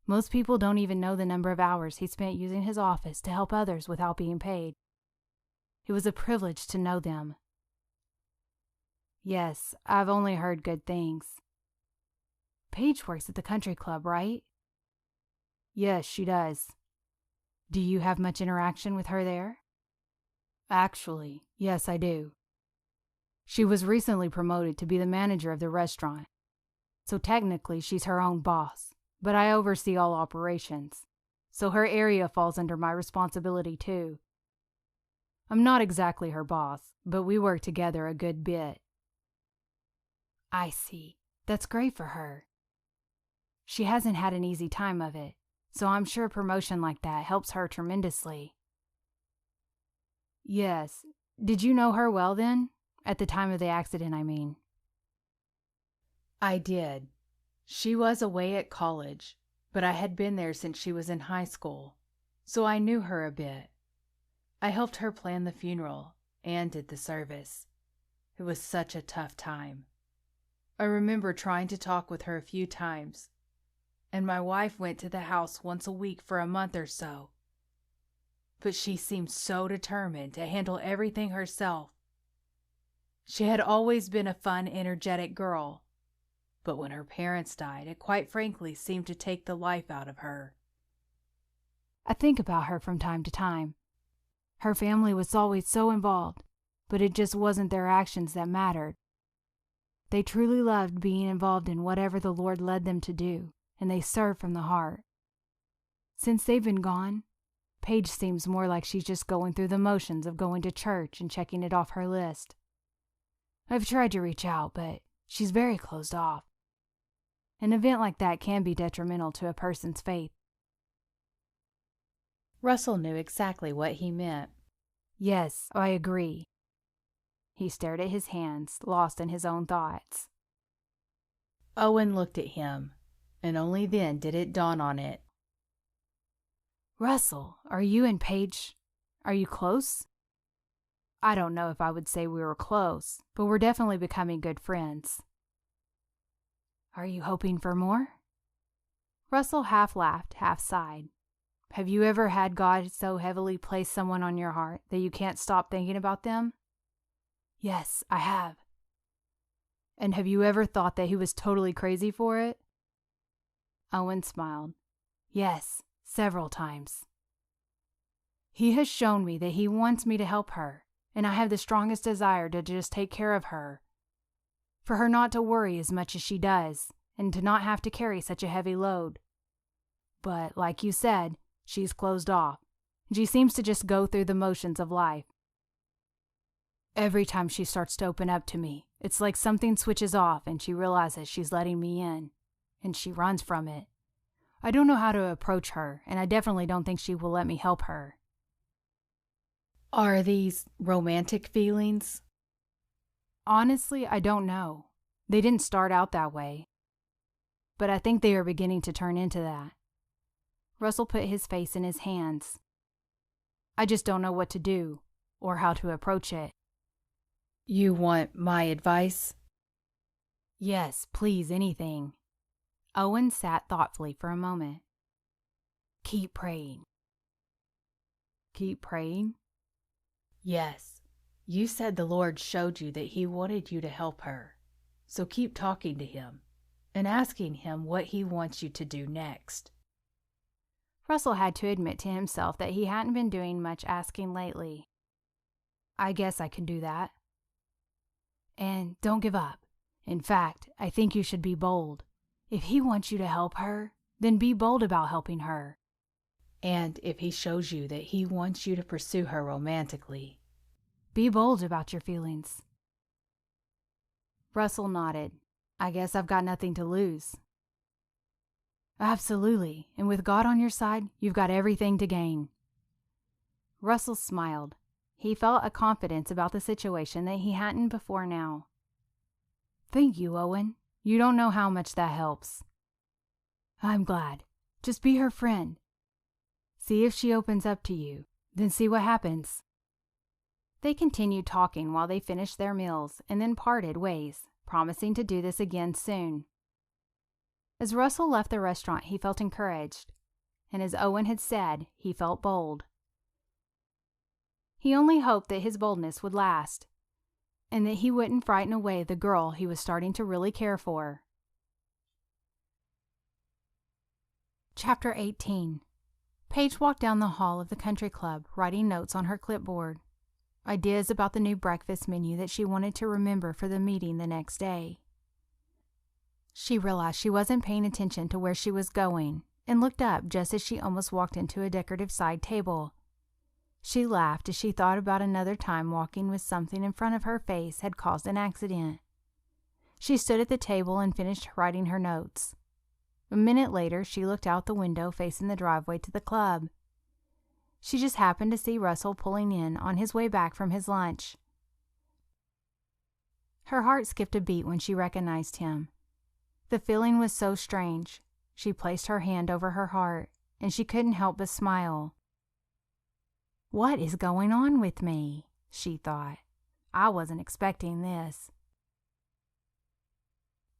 Most people don't even know the number of hours he spent using his office to help others without being paid. It was a privilege to know them. Yes, I've only heard good things. Paige works at the country club, right? Yes, she does. Do you have much interaction with her there? Actually, yes, I do. She was recently promoted to be the manager of the restaurant, so technically she's her own boss, but I oversee all operations, so her area falls under my responsibility too. I'm not exactly her boss, but we work together a good bit. I see. That's great for her. She hasn't had an easy time of it, so I'm sure a promotion like that helps her tremendously. Yes. Did you know her well then? At the time of the accident, I mean. I did. She was away at college, but I had been there since she was in high school, so I knew her a bit. I helped her plan the funeral and did the service. It was such a tough time. I remember trying to talk with her a few times, and my wife went to the house once a week for a month or so. But she seemed so determined to handle everything herself. She had always been a fun, energetic girl, but when her parents died, it quite frankly seemed to take the life out of her. I think about her from time to time. Her family was always so involved, but it just wasn't their actions that mattered. They truly loved being involved in whatever the Lord led them to do, and they served from the heart. Since they've been gone, Paige seems more like she's just going through the motions of going to church and checking it off her list. I've tried to reach out, but she's very closed off. An event like that can be detrimental to a person's faith. Russell knew exactly what he meant. Yes, I agree. He stared at his hands, lost in his own thoughts. Owen looked at him, and only then did it dawn on it. Russell, are you and Paige, are you close? I don't know if I would say we were close, but we're definitely becoming good friends. Are you hoping for more? Russell half laughed, half sighed. Have you ever had God so heavily place someone on your heart that you can't stop thinking about them? Yes, I have. And have you ever thought that he was totally crazy for it? Owen smiled. Yes, several times. He has shown me that he wants me to help her, and I have the strongest desire to just take care of her. For her not to worry as much as she does, and to not have to carry such a heavy load. But, like you said, She's closed off. She seems to just go through the motions of life. Every time she starts to open up to me, it's like something switches off and she realizes she's letting me in, and she runs from it. I don't know how to approach her, and I definitely don't think she will let me help her. Are these romantic feelings? Honestly, I don't know. They didn't start out that way. But I think they are beginning to turn into that. Russell put his face in his hands. I just don't know what to do, or how to approach it. You want my advice? Yes, please, anything. Owen sat thoughtfully for a moment. Keep praying. Keep praying? Yes. You said the Lord showed you that He wanted you to help her. So keep talking to Him and asking Him what He wants you to do next. Russell had to admit to himself that he hadn't been doing much asking lately. I guess I can do that. And don't give up. In fact, I think you should be bold. If He wants you to help her, then be bold about helping her. And if He shows you that He wants you to pursue her romantically, be bold about your feelings. Russell nodded. I guess I've got nothing to lose. Absolutely, and with God on your side, you've got everything to gain. Russell smiled. He felt a confidence about the situation that he hadn't before now. Thank you, Owen. You don't know how much that helps. I'm glad. Just be her friend. See if she opens up to you, then see what happens. They continued talking while they finished their meals and then parted ways, promising to do this again soon. As Russell left the restaurant, he felt encouraged, and as Owen had said, he felt bold. He only hoped that his boldness would last, and that he wouldn't frighten away the girl he was starting to really care for. Chapter 18. Paige walked down the hall of the country club, writing notes on her clipboard. Ideas about the new breakfast menu that she wanted to remember for the meeting the next day. She realized she wasn't paying attention to where she was going, and looked up just as she almost walked into a decorative side table. She laughed as she thought about another time walking with something in front of her face had caused an accident. She stood at the table and finished writing her notes. A minute later, she looked out the window facing the driveway to the club. She just happened to see Russell pulling in on his way back from his lunch. Her heart skipped a beat when she recognized him. The feeling was so strange. She placed her hand over her heart, and she couldn't help but smile. What is going on with me? She thought. I wasn't expecting this.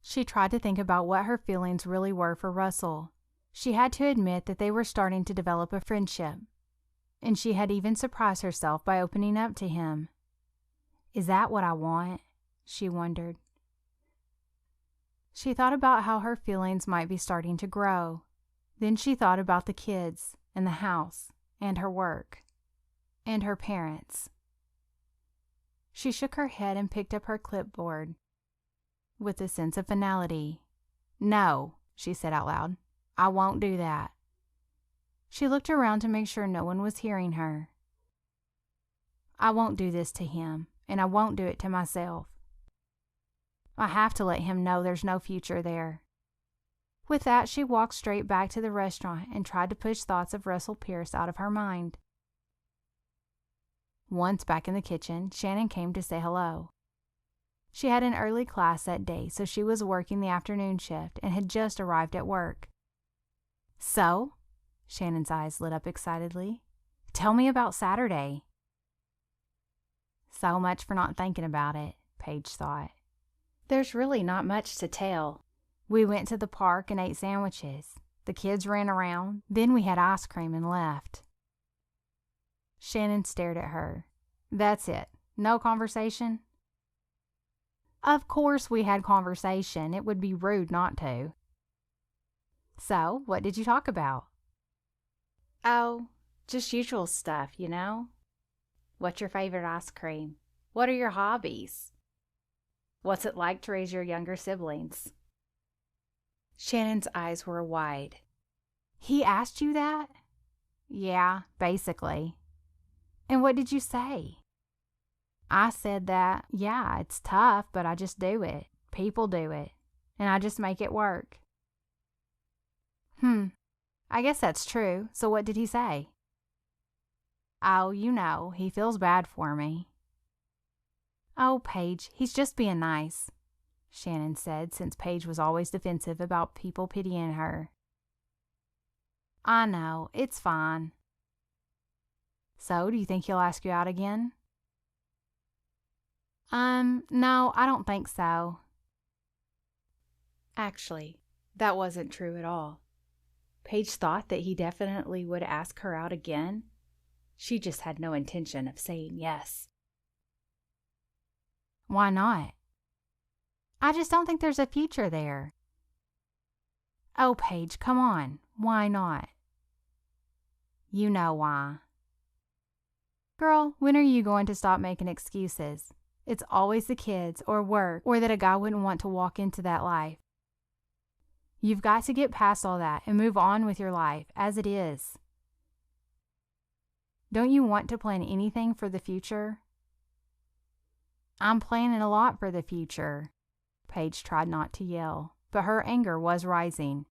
She tried to think about what her feelings really were for Russell. She had to admit that they were starting to develop a friendship, and she had even surprised herself by opening up to him. Is that what I want? She wondered. She thought about how her feelings might be starting to grow. Then she thought about the kids, and the house, and her work, and her parents. She shook her head and picked up her clipboard with a sense of finality. No, she said out loud. I won't do that. She looked around to make sure no one was hearing her. I won't do this to him, and I won't do it to myself. I have to let him know there's no future there. With that, she walked straight back to the restaurant and tried to push thoughts of Russell Pierce out of her mind. Once back in the kitchen, Shannon came to say hello. She had an early class that day, so she was working the afternoon shift and had just arrived at work. So, Shannon's eyes lit up excitedly. Tell me about Saturday. So much for not thinking about it, Paige thought. There's really not much to tell. We went to the park and ate sandwiches. The kids ran around. Then we had ice cream and left. Shannon stared at her. That's it. No conversation? Of course we had conversation. It would be rude not to. So, what did you talk about? Oh, just usual stuff, you know? What's your favorite ice cream? What are your hobbies? What's it like to raise your younger siblings? Shannon's eyes were wide. He asked you that? Yeah, basically. And what did you say? I said that, yeah, it's tough, but I just do it. People do it. And I just make it work. I guess that's true. So what did he say? Oh, he feels bad for me. Oh, Paige, he's just being nice, Shannon said, since Paige was always defensive about people pitying her. I know, it's fine. So, do you think he'll ask you out again? No, I don't think so. Actually, that wasn't true at all. Paige thought that he definitely would ask her out again. She just had no intention of saying yes. Why not? I just don't think there's a future there. Oh, Paige, come on. Why not? You know why. Girl, when are you going to stop making excuses? It's always the kids or work or that a guy wouldn't want to walk into that life. You've got to get past all that and move on with your life as it is. Don't you want to plan anything for the future? I'm planning a lot for the future. Paige tried not to yell, but her anger was rising.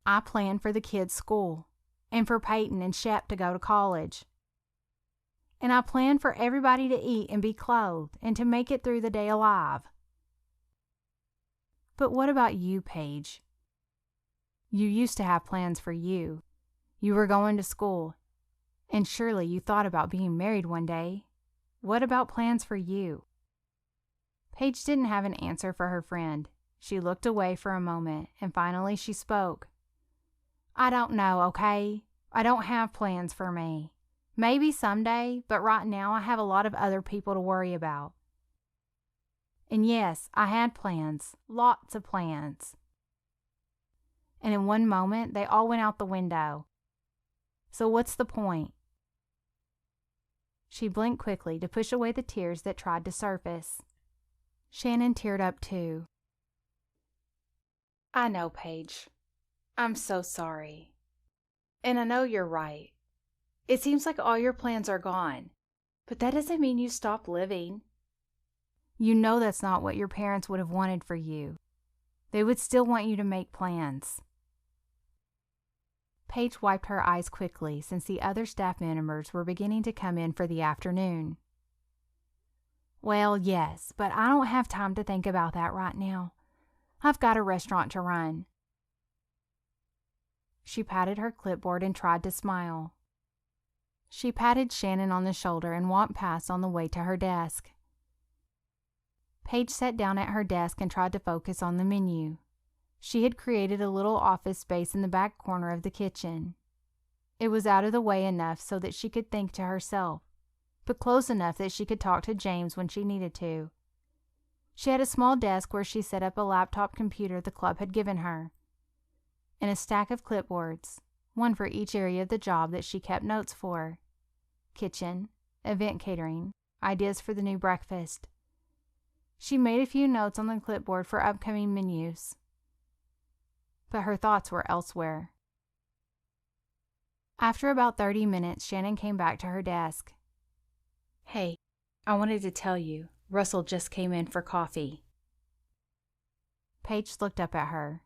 I plan for the kids' school, and for Peyton and Shep to go to college. And I plan for everybody to eat and be clothed and to make it through the day alive. But what about you, Paige? You used to have plans for you. You were going to school, and surely you thought about being married one day. What about plans for you? Paige didn't have an answer for her friend. She looked away for a moment, and finally she spoke. I don't know, okay? I don't have plans for me. Maybe someday, but right now I have a lot of other people to worry about. And yes, I had plans, lots of plans. And in one moment, they all went out the window. So what's the point? She blinked quickly to push away the tears that tried to surface. Shannon teared up too. I know, Paige. I'm so sorry. And I know you're right. It seems like all your plans are gone, but that doesn't mean you stop living. You know that's not what your parents would have wanted for you. They would still want you to make plans. Paige wiped her eyes quickly since the other staff members were beginning to come in for the afternoon. Well, yes, but I don't have time to think about that right now. I've got a restaurant to run. She patted her clipboard and tried to smile. She patted Shannon on the shoulder and walked past on the way to her desk. Paige sat down at her desk and tried to focus on the menu. She had created a little office space in the back corner of the kitchen. It was out of the way enough so that she could think to herself, but close enough that she could talk to James when she needed to. She had a small desk where she set up a laptop computer the club had given her, and a stack of clipboards, one for each area of the job that she kept notes for: kitchen, event catering, ideas for the new breakfast. She made a few notes on the clipboard for upcoming menus, but her thoughts were elsewhere. After about 30 minutes, Shannon came back to her desk. Hey, I wanted to tell you, Russell just came in for coffee. Paige looked up at her.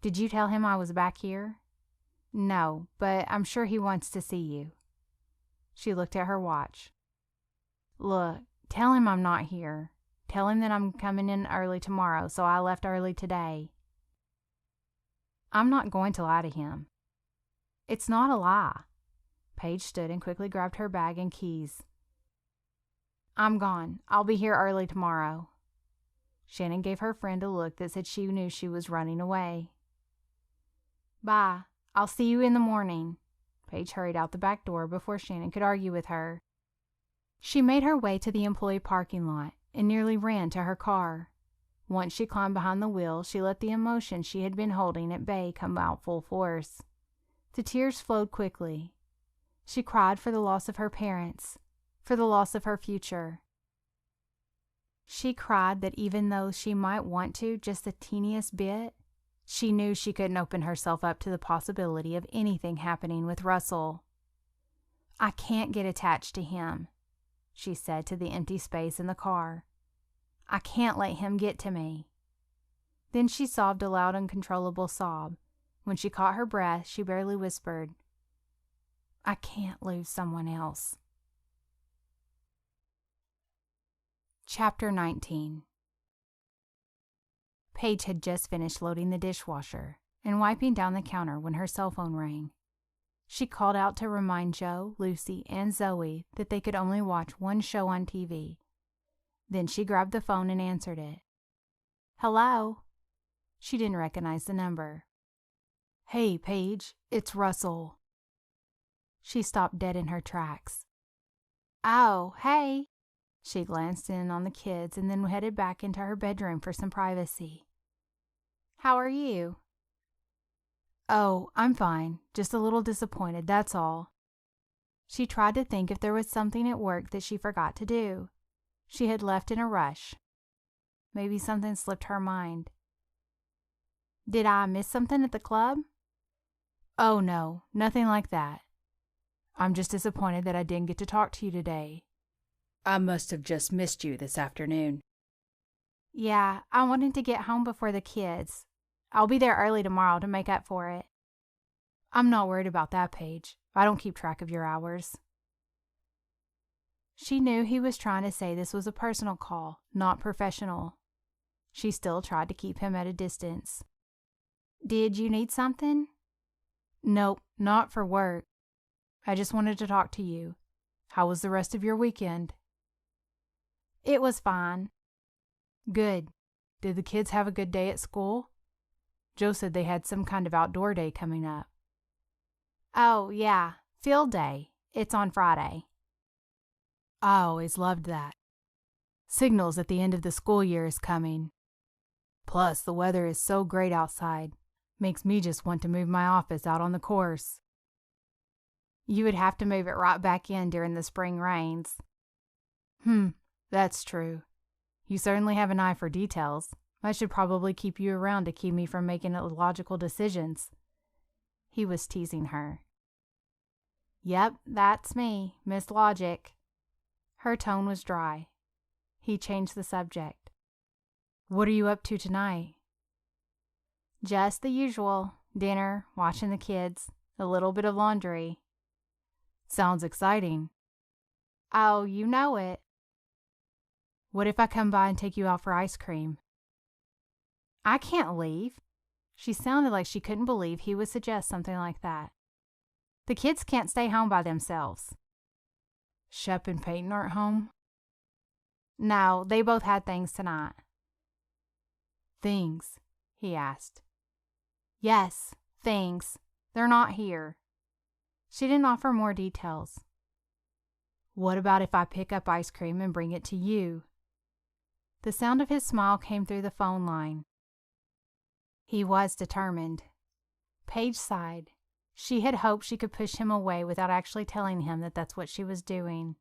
Did you tell him I was back here? No, but I'm sure he wants to see you. She looked at her watch. Look, tell him I'm not here. Tell him that I'm coming in early tomorrow, so I left early today. I'm not going to lie to him. It's not a lie. Paige stood and quickly grabbed her bag and keys. I'm gone. I'll be here early tomorrow. Shannon gave her friend a look that said she knew she was running away. Bye. I'll see you in the morning. Paige hurried out the back door before Shannon could argue with her. She made her way to the employee parking lot and nearly ran to her car. Once she climbed behind the wheel, she let the emotion she had been holding at bay come out full force. The tears flowed quickly. She cried for the loss of her parents, for the loss of her future. She cried that even though she might want to just the teeniest bit, She knew she couldn't open herself up to the possibility of anything happening with Russell. "I can't get attached to him," she said to the empty space in the car. "I can't let him get to me." Then she sobbed a loud, uncontrollable sob. When she caught her breath, she barely whispered, "I can't lose someone else." Chapter 19. Paige had just finished loading the dishwasher and wiping down the counter when her cell phone rang. She called out to remind Joe, Lucy, and Zoe that they could only watch one show on TV. Then she grabbed the phone and answered it. "Hello?" She didn't recognize the number. "Hey, Paige, it's Russell." She stopped dead in her tracks. "Oh, hey." She glanced in on the kids and then headed back into her bedroom for some privacy. "How are you?" "Oh, I'm fine. Just a little disappointed, that's all." She tried to think if there was something at work that she forgot to do. She had left in a rush. Maybe something slipped her mind. "Did I miss something at the club?" "Oh, no, nothing like that. I'm just disappointed that I didn't get to talk to you today." "I must have just missed you this afternoon." "Yeah, I wanted to get home before the kids. I'll be there early tomorrow to make up for it." "I'm not worried about that, Paige. I don't keep track of your hours." She knew he was trying to say this was a personal call, not professional. She still tried to keep him at a distance. "Did you need something?" "Nope, not for work. I just wanted to talk to you. How was the rest of your weekend?" "It was fine." "Good. Did the kids have a good day at school? Joe said they had some kind of outdoor day coming up." Oh, yeah, field day. It's on Friday. I always loved that. Signals that the end of the school year is coming. Plus, the weather is so great outside. Makes me just want to move my office out on the course. You would have to move it right back in during the spring rains. That's true. You certainly have an eye for details. I should probably keep you around to keep me from making illogical decisions. He was teasing her. Yep, that's me, Miss Logic. Her tone was dry. He changed the subject. What are you up to tonight? Just the usual. Dinner, watching the kids, a little bit of laundry. Sounds exciting. Oh, you know it. What if I come by and take you out for ice cream? I can't leave. She sounded like she couldn't believe he would suggest something like that. The kids can't stay home by themselves. Shep and Peyton aren't home? No, they both had things tonight. Things? He asked. Yes, things. They're not here. She didn't offer more details. What about if I pick up ice cream and bring it to you? The sound of his smile came through the phone line. He was determined. Paige sighed. She had hoped she could push him away without actually telling him that that's what she was doing.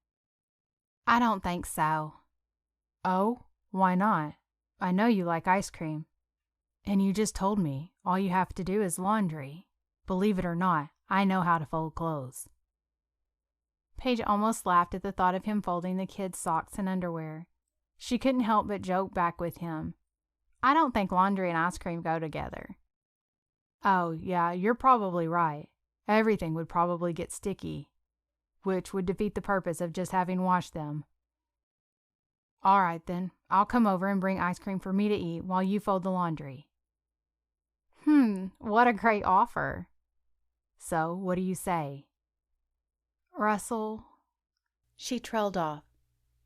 I don't think so. Oh, why not? I know you like ice cream. And you just told me all you have to do is laundry. Believe it or not, I know how to fold clothes. Paige almost laughed at the thought of him folding the kids' socks and underwear. She couldn't help but joke back with him. I don't think laundry and ice cream go together. Oh, yeah, you're probably right. Everything would probably get sticky, which would defeat the purpose of just having washed them. All right, then. I'll come over and bring ice cream for me to eat while you fold the laundry. What a great offer. So, what do you say? Russell. She trailed off,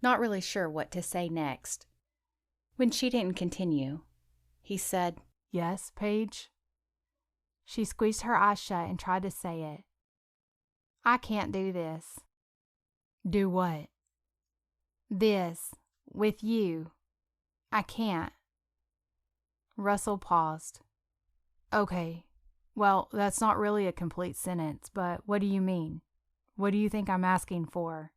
not really sure what to say next. When she didn't continue, he said, Yes, Paige? She squeezed her eyes shut and tried to say it. I can't do this. Do what? This. With you. I can't. Russell paused. Okay. Well, that's not really a complete sentence, but what do you mean? What do you think I'm asking for?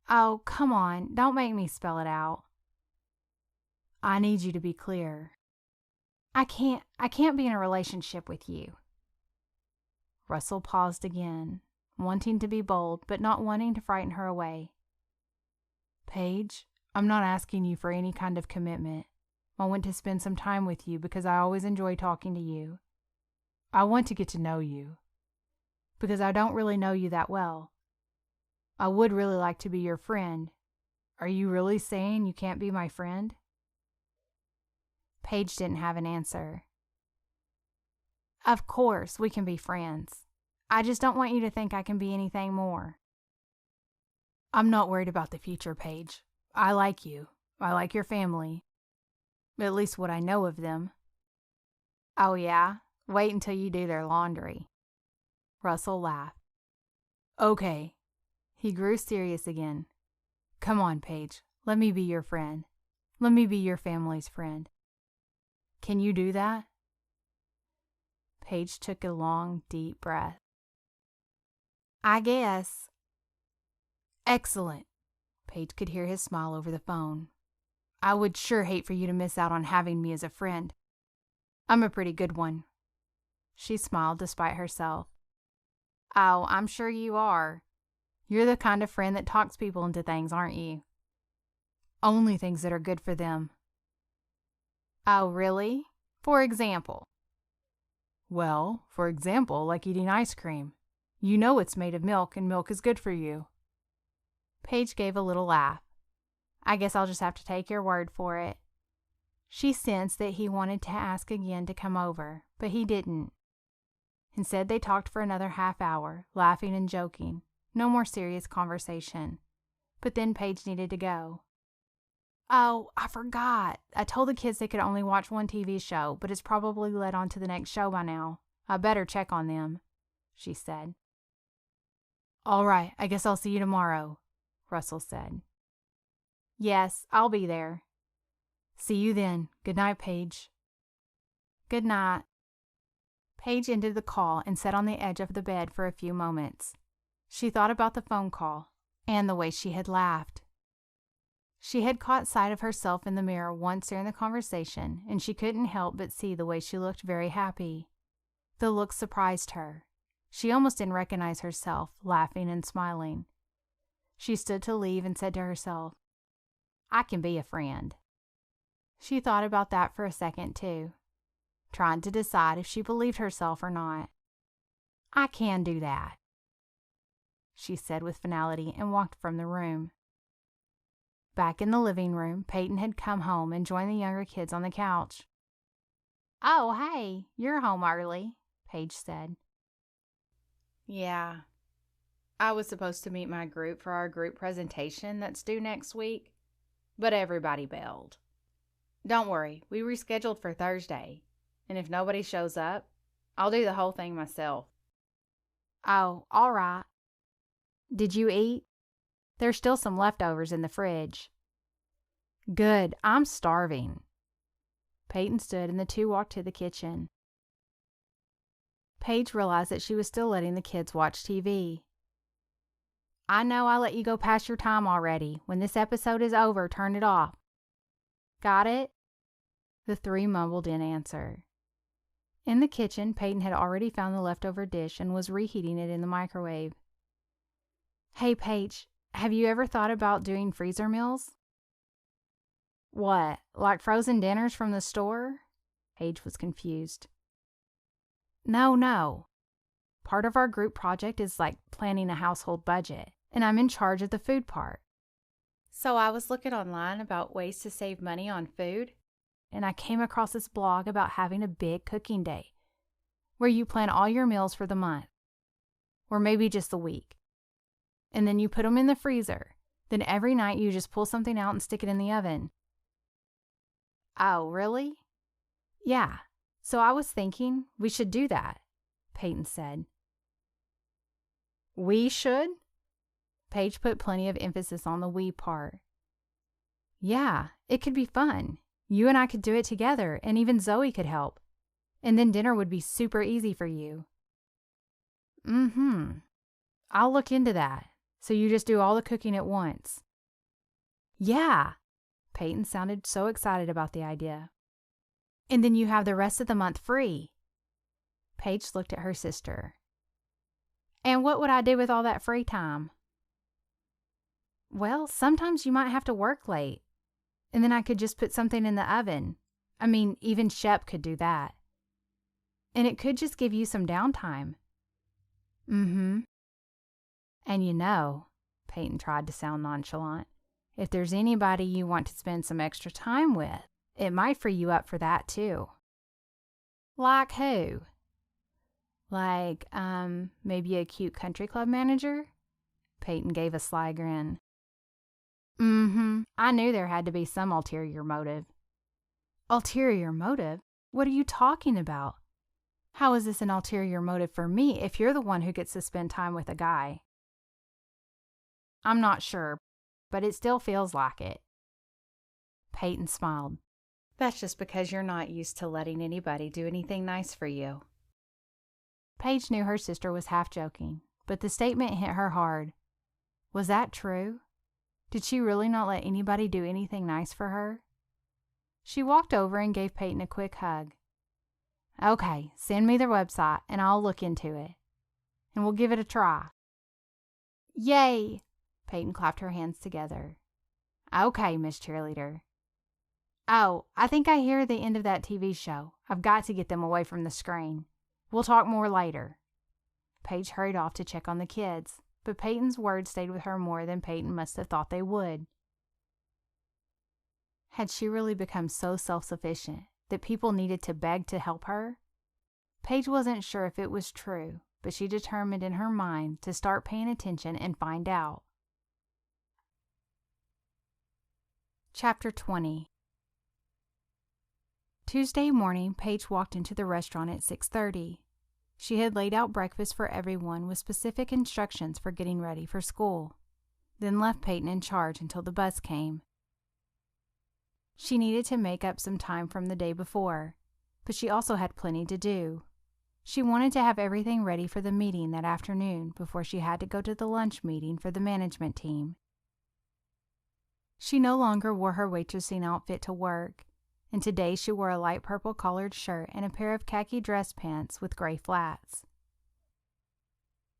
Oh, come on. Don't make me spell it out. I need you to be clear. I can't be in a relationship with you. Russell paused again, wanting to be bold, but not wanting to frighten her away. Paige, I'm not asking you for any kind of commitment. I want to spend some time with you because I always enjoy talking to you. I want to get to know you, because I don't really know you that well. I would really like to be your friend. Are you really saying you can't be my friend? Paige didn't have an answer. Of course, we can be friends. I just don't want you to think I can be anything more. I'm not worried about the future, Paige. I like you. I like your family. At least what I know of them. Oh yeah? Wait until you do their laundry. Russell laughed. Okay. He grew serious again. Come on, Paige. Let me be your friend. Let me be your family's friend. Can you do that? Paige took a long, deep breath. I guess. Excellent. Paige could hear his smile over the phone. I would sure hate for you to miss out on having me as a friend. I'm a pretty good one. She smiled despite herself. Oh, I'm sure you are. You're the kind of friend that talks people into things, aren't you? Only things that are good for them. Oh, really? For example? Well, for example, like eating ice cream. You know it's made of milk, and milk is good for you. Paige gave a little laugh. I guess I'll just have to take your word for it. She sensed that he wanted to ask again to come over, but he didn't. Instead, they talked for another half hour, laughing and joking. No more serious conversation. But then Paige needed to go. Oh, I forgot. I told the kids they could only watch one TV show, but it's probably led on to the next show by now. I better check on them, she said. All right, I guess I'll see you tomorrow, Russell said. Yes, I'll be there. See you then. Good night, Paige. Good night. Paige ended the call and sat on the edge of the bed for a few moments. She thought about the phone call and the way she had laughed. She had caught sight of herself in the mirror once during the conversation, and she couldn't help but see the way she looked very happy. The look surprised her. She almost didn't recognize herself, laughing and smiling. She stood to leave and said to herself, I can be a friend. She thought about that for a second, too, trying to decide if she believed herself or not. I can do that, she said with finality and walked from the room. Back in the living room, Peyton had come home and joined the younger kids on the couch. Oh, hey, you're home early, Paige said. Yeah. I was supposed to meet my group for our group presentation that's due next week, but everybody bailed. Don't worry, we rescheduled for Thursday, and if nobody shows up, I'll do the whole thing myself. Oh, all right. Did you eat? There's still some leftovers in the fridge. Good, I'm starving. Peyton stood and the two walked to the kitchen. Paige realized that she was still letting the kids watch TV. I know I let you go past your time already. When this episode is over, turn it off. Got it? The three mumbled in answer. In the kitchen, Peyton had already found the leftover dish and was reheating it in the microwave. Hey, Paige, have you ever thought about doing freezer meals? What, like frozen dinners from the store? Paige was confused. No. Part of our group project is like planning a household budget, and I'm in charge of the food part. So I was looking online about ways to save money on food, and I came across this blog about having a big cooking day, where you plan all your meals for the month, or maybe just the week. And then you put them in the freezer. Then every night you just pull something out and stick it in the oven. Oh, really? Yeah. So I was thinking we should do that, Peyton said. We should? Paige put plenty of emphasis on the we part. Yeah, it could be fun. You and I could do it together, and even Zoe could help. And then dinner would be super easy for you. I'll look into that. So you just do all the cooking at once. Yeah. Peyton sounded so excited about the idea. And then you have the rest of the month free. Paige looked at her sister. And what would I do with all that free time? Well, sometimes you might have to work late, and then I could just put something in the oven. I mean, even Shep could do that. And it could just give you some downtime. Mm-hmm. And you know, Peyton tried to sound nonchalant, if there's anybody you want to spend some extra time with, it might free you up for that too. Like who? Like, maybe a cute country club manager? Peyton gave a sly grin. Mm-hmm. I knew there had to be some ulterior motive. Ulterior motive? What are you talking about? How is this an ulterior motive for me if you're the one who gets to spend time with a guy? I'm not sure, but it still feels like it. Peyton smiled. That's just because you're not used to letting anybody do anything nice for you. Paige knew her sister was half joking, but the statement hit her hard. Was that true? Did she really not let anybody do anything nice for her? She walked over and gave Peyton a quick hug. Okay, send me their website and I'll look into it. And we'll give it a try. Yay! Peyton clapped her hands together. Okay, Miss Cheerleader. Oh, I think I hear the end of that TV show. I've got to get them away from the screen. We'll talk more later. Paige hurried off to check on the kids, but Peyton's words stayed with her more than Peyton must have thought they would. Had she really become so self-sufficient that people needed to beg to help her? Paige wasn't sure if it was true, but she determined in her mind to start paying attention and find out. Chapter 20. Tuesday morning, Paige walked into the restaurant at 6:30. She had laid out breakfast for everyone with specific instructions for getting ready for school, then left Peyton in charge until the bus came. She needed to make up some time from the day before, but she also had plenty to do. She wanted to have everything ready for the meeting that afternoon before she had to go to the lunch meeting for the management team. She no longer wore her waitressing outfit to work, and today she wore a light purple collared shirt and a pair of khaki dress pants with gray flats.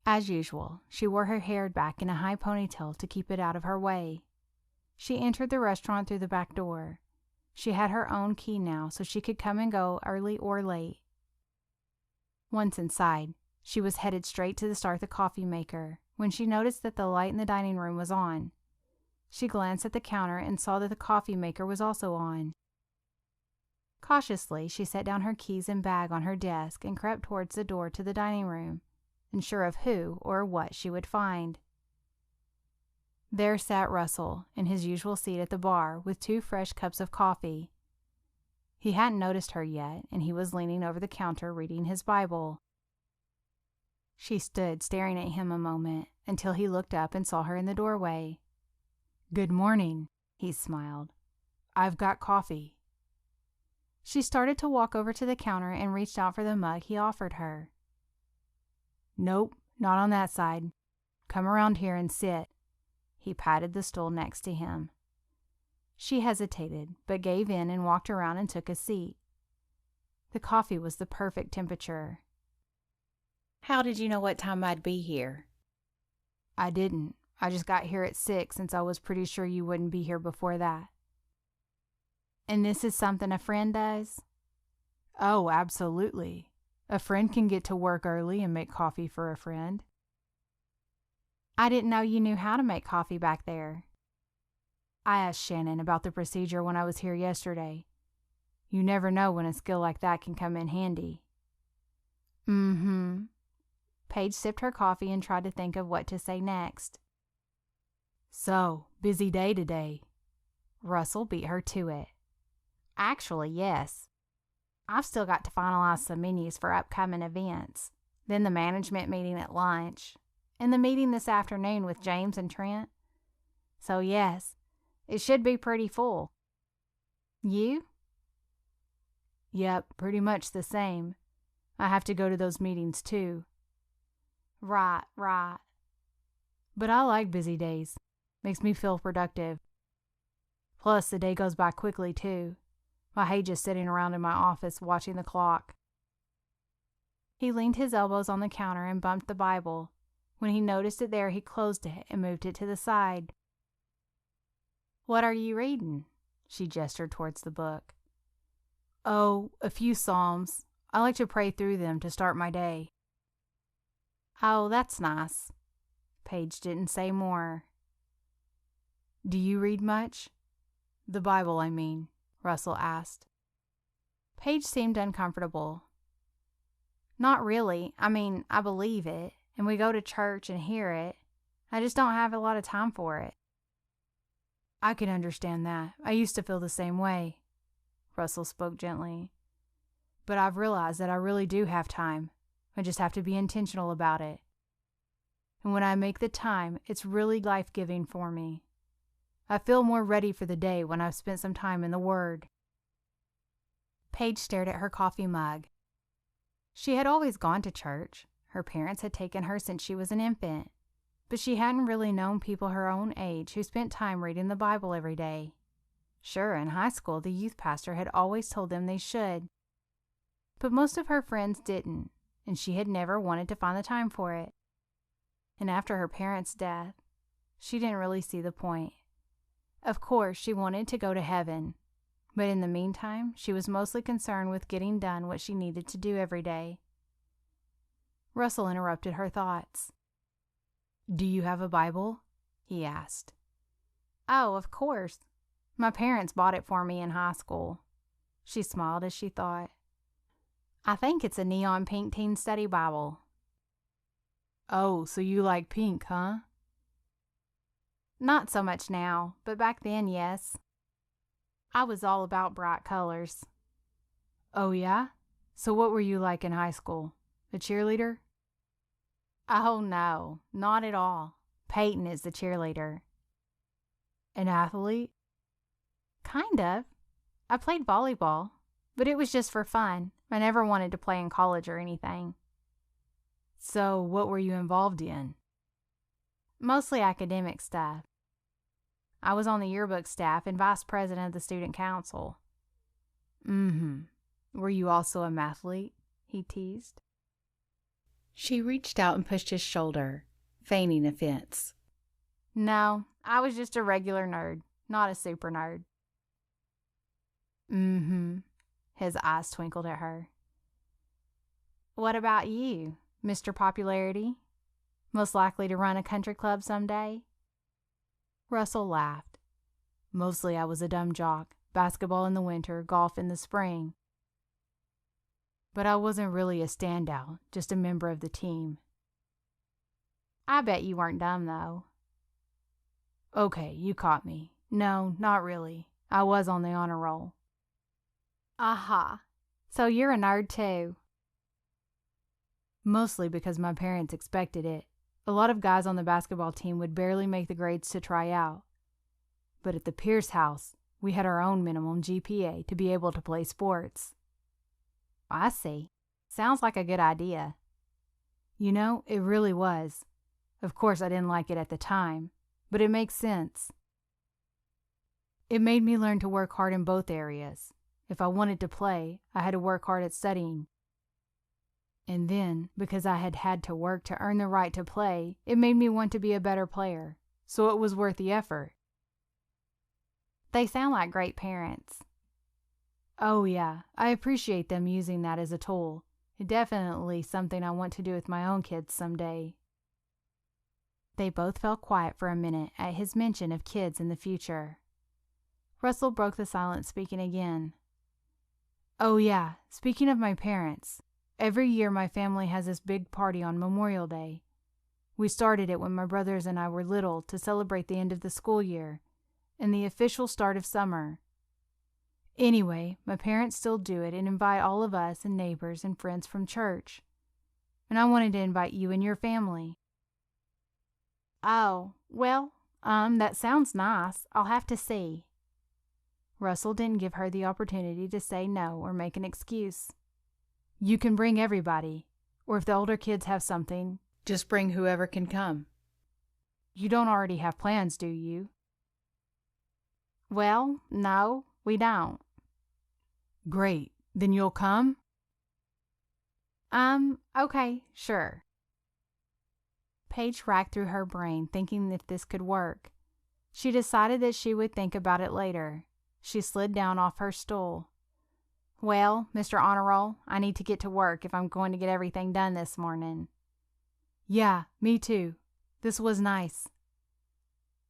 As usual, she wore her hair back in a high ponytail to keep it out of her way. She entered the restaurant through the back door. She had her own key now, so she could come and go early or late. Once inside, she was headed straight to start the coffee maker when she noticed that the light in the dining room was on. She glanced at the counter and saw that the coffee maker was also on. Cautiously, she set down her keys and bag on her desk and crept towards the door to the dining room, unsure of who or what she would find. There sat Russell in his usual seat at the bar with 2 fresh cups of coffee. He hadn't noticed her yet, and he was leaning over the counter reading his Bible. She stood staring at him a moment until he looked up and saw her in the doorway. "Good morning," he smiled. "I've got coffee." She started to walk over to the counter and reached out for the mug he offered her. "Nope, not on that side. Come around here and sit." He patted the stool next to him. She hesitated, but gave in and walked around and took a seat. The coffee was the perfect temperature. How did you know what time I'd be here? I didn't. I just got here at 6 since I was pretty sure you wouldn't be here before that. And this is something a friend does? Oh, absolutely. A friend can get to work early and make coffee for a friend. I didn't know you knew how to make coffee back there. I asked Shannon about the procedure when I was here yesterday. You never know when a skill like that can come in handy. Mm-hmm. Paige sipped her coffee and tried to think of what to say next. So, busy day today. Russell beat her to it. Actually, yes. I've still got to finalize some menus for upcoming events, then the management meeting at lunch, and the meeting this afternoon with James and Trent. So yes, it should be pretty full. You? Yep, pretty much the same. I have to go to those meetings too. Right. But I like busy days. Makes me feel productive. Plus, the day goes by quickly too. I hate just sitting around in my office watching the clock." He leaned his elbows on the counter and bumped the Bible. When he noticed it there, he closed it and moved it to the side. "What are you reading?" She gestured towards the book. "Oh, a few Psalms. I like to pray through them to start my day." "Oh, that's nice." Paige didn't say more. "Do you read much? The Bible, I mean," Russell asked. Paige seemed uncomfortable. "Not really. I mean, I believe it, and we go to church and hear it. I just don't have a lot of time for it." "I can understand that. I used to feel the same way." Russell spoke gently. "But I've realized that I really do have time. I just have to be intentional about it. And when I make the time, it's really life-giving for me. I feel more ready for the day when I've spent some time in the Word." Paige stared at her coffee mug. She had always gone to church. Her parents had taken her since she was an infant, but she hadn't really known people her own age who spent time reading the Bible every day. Sure, in high school, the youth pastor had always told them they should, but most of her friends didn't, and she had never wanted to find the time for it. And after her parents' death, she didn't really see the point. Of course, she wanted to go to heaven, but in the meantime, she was mostly concerned with getting done what she needed to do every day. Russell interrupted her thoughts. "Do you have a Bible?" he asked. "Oh, of course. My parents bought it for me in high school." She smiled as she thought. "I think it's a neon pink teen study Bible." "Oh, so you like pink, huh?" "Not so much now, but back then, yes. I was all about bright colors." "Oh, yeah? So what were you like in high school? A cheerleader?" "Oh, no, not at all. Peyton is the cheerleader." "An athlete?" "Kind of. I played volleyball, but it was just for fun. I never wanted to play in college or anything." "So what were you involved in?" "Mostly academic stuff. I was on the yearbook staff and vice president of the student council." Were you also a mathlete?" he teased. She reached out and pushed his shoulder, feigning offense. "No, I was just a regular nerd, not a super nerd." His eyes twinkled at her. "What about you, Mr. Popularity? Most likely to run a country club someday?" Russell laughed. "Mostly I was a dumb jock, basketball in the winter, golf in the spring. But I wasn't really a standout, just a member of the team." "I bet you weren't dumb, though." "Okay, you caught me. No, not really. I was on the honor roll." "Aha. So you're a nerd, too." "Mostly because my parents expected it. A lot of guys on the basketball team would barely make the grades to try out. But at the Pierce house, we had our own minimum GPA to be able to play sports." "I see. Sounds like a good idea." You know, it really was. Of course, I didn't like it at the time, but it makes sense. It made me learn to work hard in both areas. If I wanted to play, I had to work hard at studying. And then, because I had had to work to earn the right to play, it made me want to be a better player, so it was worth the effort. They sound like great parents. Oh yeah, I appreciate them using that as a tool. It's definitely something I want to do with my own kids someday. They both fell quiet for a minute at his mention of kids in the future. Russell broke the silence, speaking again. "Oh yeah, speaking of my parents, every year my family has this big party on Memorial Day. We started it when my brothers and I were little to celebrate the end of the school year and the official start of summer. Anyway, my parents still do it and invite all of us and neighbors and friends from church. And I wanted to invite you and your family." "Oh, well, that sounds nice. I'll have to see." Russell didn't give her the opportunity to say no or make an excuse. "You can bring everybody, or if the older kids have something, just bring whoever can come. You don't already have plans, do you?" "Well, no, we don't." Great. Then you'll come? Okay, sure. Paige racked through her brain, thinking if this could work. She decided that she would think about it later. She slid down off her stool. Well, Mr. Honor Roll, I need to get to work if I'm going to get everything done this morning. Yeah, me too. This was nice.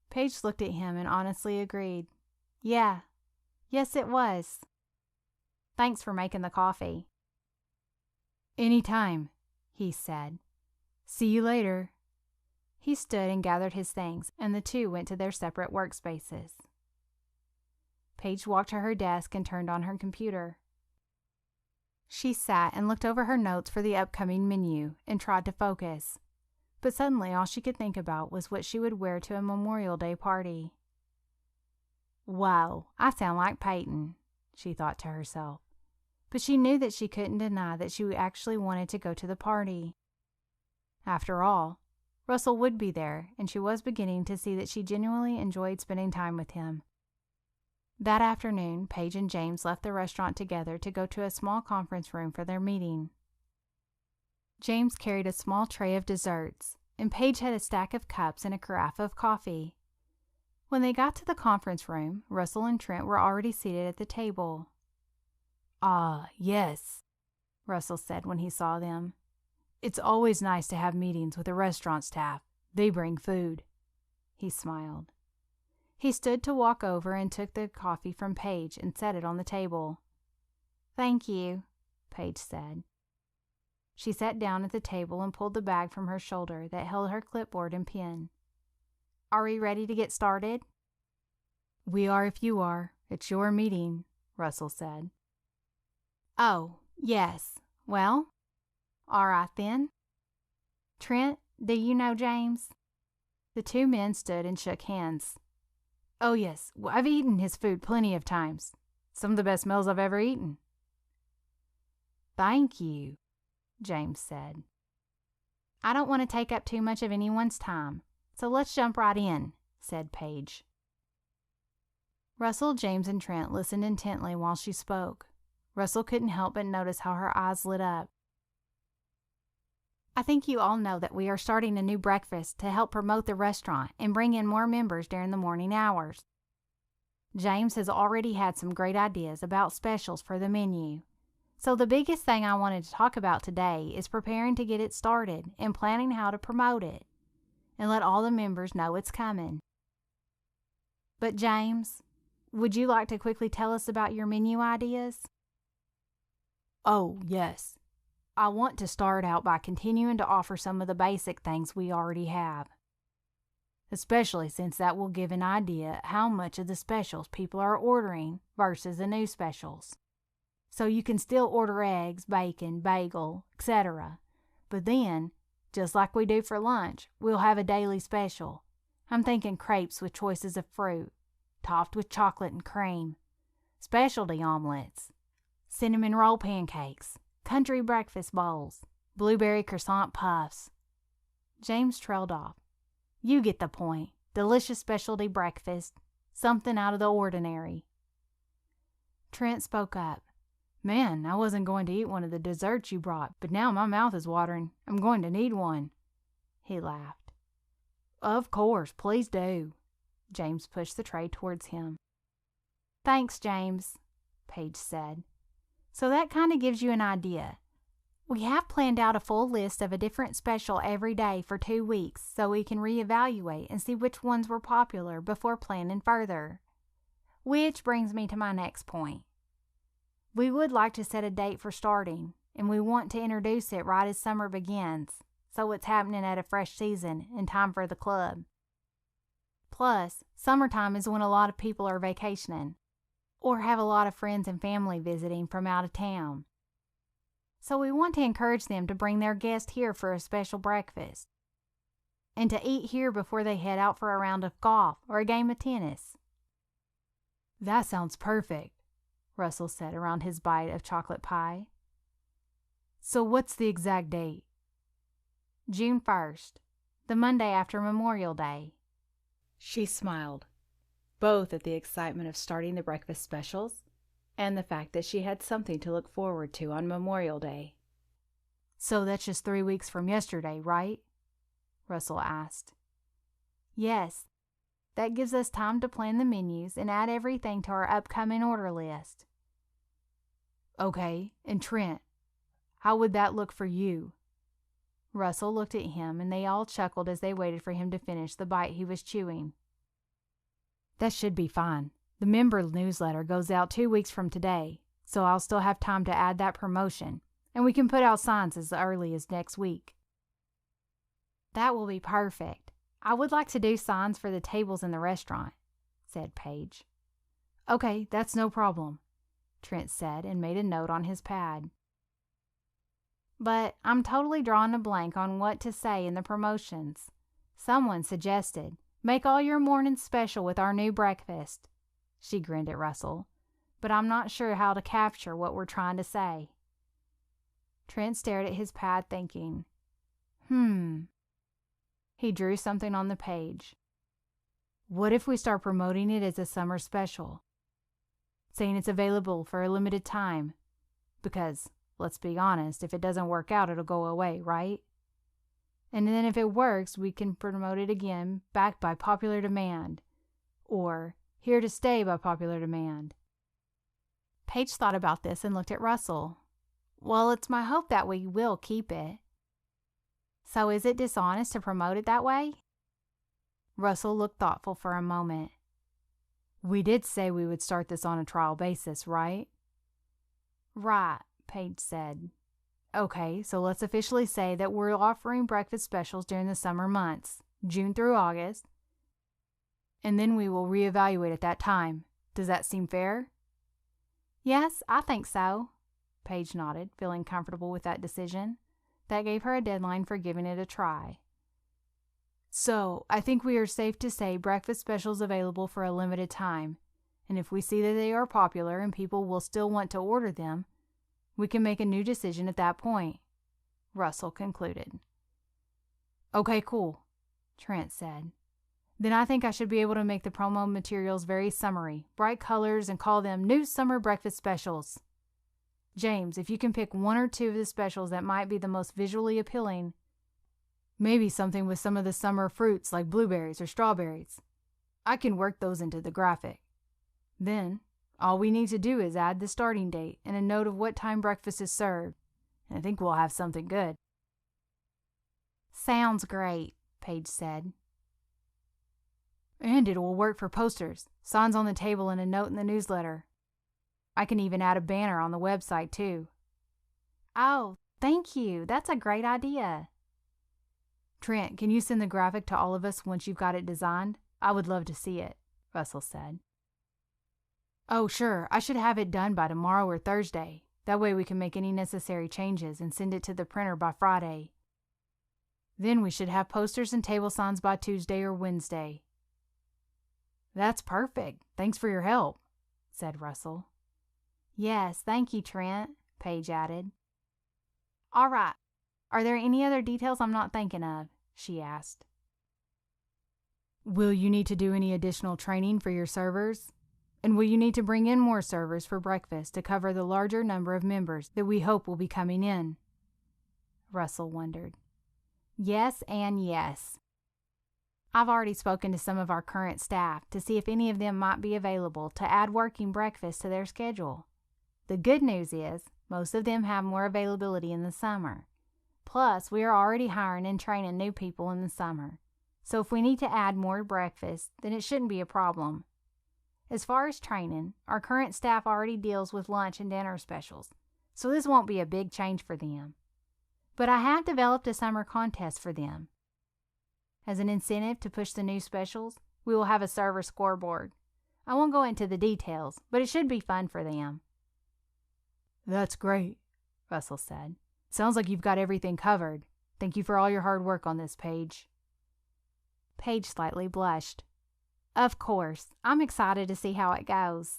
Paige looked at him and honestly agreed. Yeah. Yes, it was. Thanks for making the coffee. Anytime, he said. See you later. He stood and gathered his things, and the two went to their separate workspaces. Paige walked to her desk and turned on her computer. She sat and looked over her notes for the upcoming menu and tried to focus. But suddenly all she could think about was what she would wear to a Memorial Day party. Wow, I sound like Peyton, she thought to herself. But she knew that she couldn't deny that she actually wanted to go to the party. After all, Russell would be there, and she was beginning to see that she genuinely enjoyed spending time with him. That afternoon, Paige and James left the restaurant together to go to a small conference room for their meeting. James carried a small tray of desserts, and Paige had a stack of cups and a carafe of coffee. When they got to the conference room, Russell and Trent were already seated at the table. Ah, yes, Russell said when he saw them. It's always nice to have meetings with the restaurant staff. They bring food. He smiled. He stood to walk over and took the coffee from Paige and set it on the table. Thank you, Paige said. She sat down at the table and pulled the bag from her shoulder that held her clipboard and pen. Are we ready to get started? We are if you are. It's your meeting, Russell said. Oh, yes. Well, all right then. Trent, do you know James? The two men stood and shook hands. Oh, yes. I've eaten his food plenty of times. Some of the best meals I've ever eaten. Thank you, James said. I don't want to take up too much of anyone's time, so let's jump right in, said Paige. Russell, James, and Trent listened intently while she spoke. Russell couldn't help but notice how her eyes lit up. I think you all know that we are starting a new breakfast to help promote the restaurant and bring in more members during the morning hours. James has already had some great ideas about specials for the menu. So the biggest thing I wanted to talk about today is preparing to get it started and planning how to promote it and let all the members know it's coming. But James, would you like to quickly tell us about your menu ideas? Oh, yes. I want to start out by continuing to offer some of the basic things we already have, especially since that will give an idea how much of the specials people are ordering versus the new specials. So you can still order eggs, bacon, bagel, etc. But then, just like we do for lunch, we'll have a daily special. I'm thinking crepes with choices of fruit, topped with chocolate and cream, specialty omelets, cinnamon roll pancakes, country breakfast bowls, blueberry croissant puffs. James trailed off. You get the point. Delicious specialty breakfast. Something out of the ordinary. Trent spoke up. Man, I wasn't going to eat one of the desserts you brought, but now my mouth is watering. I'm going to need one. He laughed. Of course, please do. James pushed the tray towards him. Thanks, James, Paige said. So that kind of gives you an idea. We have planned out a full list of a different special every day for 2 weeks so we can reevaluate and see which ones were popular before planning further. Which brings me to my next point. We would like to set a date for starting, and we want to introduce it right as summer begins, so it's happening at a fresh season in time for the club. Plus, summertime is when a lot of people are vacationing, or have a lot of friends and family visiting from out of town. So we want to encourage them to bring their guests here for a special breakfast, and to eat here before they head out for a round of golf or a game of tennis. That sounds perfect, Russell said around his bite of chocolate pie. So what's the exact date? June 1st, the Monday after Memorial Day. She smiled, both at the excitement of starting the breakfast specials and the fact that she had something to look forward to on Memorial Day. So that's just 3 weeks from yesterday, right? Russell asked. Yes. That gives us time to plan the menus and add everything to our upcoming order list. Okay, and Trent, how would that look for you? Russell looked at him, and they all chuckled as they waited for him to finish the bite he was chewing. That should be fine. The member newsletter goes out 2 weeks from today, so I'll still have time to add that promotion, and we can put out signs as early as next week. That will be perfect. I would like to do signs for the tables in the restaurant, said Paige. Okay, that's no problem, Trent said, and made a note on his pad. But I'm totally drawing a blank on what to say in the promotions. Someone suggested, make all your mornings special with our new breakfast. She grinned at Russell, but I'm not sure how to capture what we're trying to say. Trent stared at his pad thinking, He drew something on the page. What if we start promoting it as a summer special? Saying it's available for a limited time. Because, let's be honest, if it doesn't work out, it'll go away, right? And then if it works, we can promote it again, backed by popular demand. Or, here to stay by popular demand. Paige thought about this and looked at Russell. Well, it's my hope that we will keep it. So is it dishonest to promote it that way? Russell looked thoughtful for a moment. We did say we would start this on a trial basis, right? Right, Paige said. Okay, so let's officially say that we're offering breakfast specials during the summer months, June through August, and then we will reevaluate at that time. Does that seem fair? Yes, I think so, Paige nodded, feeling comfortable with that decision. That gave her a deadline for giving it a try. So, I think we are safe to say breakfast specials available for a limited time, and if we see that they are popular and people will still want to order them, we can make a new decision at that point, Russell concluded. Okay, cool, Trent said. Then I think I should be able to make the promo materials very summery, bright colors, and call them New Summer Breakfast Specials. James, if you can pick 1 or 2 of the specials that might be the most visually appealing, maybe something with some of the summer fruits like blueberries or strawberries, I can work those into the graphic. Then, all we need to do is add the starting date and a note of what time breakfast is served, and I think we'll have something good. Sounds great, Paige said. And it will work for posters, signs on the table, and a note in the newsletter. I can even add a banner on the website, too. Oh, thank you. That's a great idea. Trent, can you send the graphic to all of us once you've got it designed? I would love to see it, Russell said. Oh, sure. I should have it done by tomorrow or Thursday. That way we can make any necessary changes and send it to the printer by Friday. Then we should have posters and table signs by Tuesday or Wednesday. That's perfect. Thanks for your help, said Russell. Yes, thank you, Trent, Paige added. All right. Are there any other details I'm not thinking of? She asked. Will you need to do any additional training for your servers? And will you need to bring in more servers for breakfast to cover the larger number of members that we hope will be coming in? Russell wondered. Yes and yes. I've already spoken to some of our current staff to see if any of them might be available to add working breakfast to their schedule. The good news is, most of them have more availability in the summer. Plus, we are already hiring and training new people in the summer. So if we need to add more breakfast, then it shouldn't be a problem. As far as training, our current staff already deals with lunch and dinner specials, so this won't be a big change for them. But I have developed a summer contest for them. As an incentive to push the new specials, we will have a server scoreboard. I won't go into the details, but it should be fun for them. That's great, Russell said. Sounds like you've got everything covered. Thank you for all your hard work on this, Paige. Paige slightly blushed. Of course, I'm excited to see how it goes.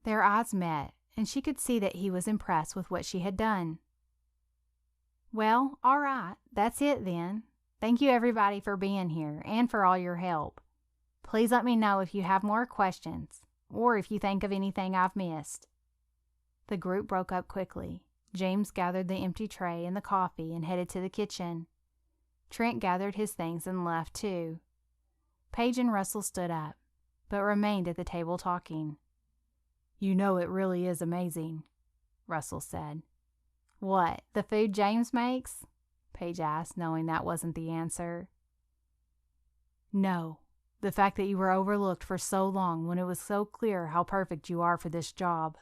Their eyes met, and she could see that he was impressed with what she had done. Well, all right, that's it then. Thank you everybody for being here and for all your help. Please let me know if you have more questions. or if you think of anything I've missed." The group broke up quickly. James gathered the empty tray and the coffee and headed to the kitchen. Trent gathered his things and left too. Paige and Russell stood up, but remained at the table talking. "You know it really is amazing," Russell said. "What, the food James makes?" Paige asked, knowing that wasn't the answer. "No, the fact that you were overlooked for so long when it was so clear how perfect you are for this job."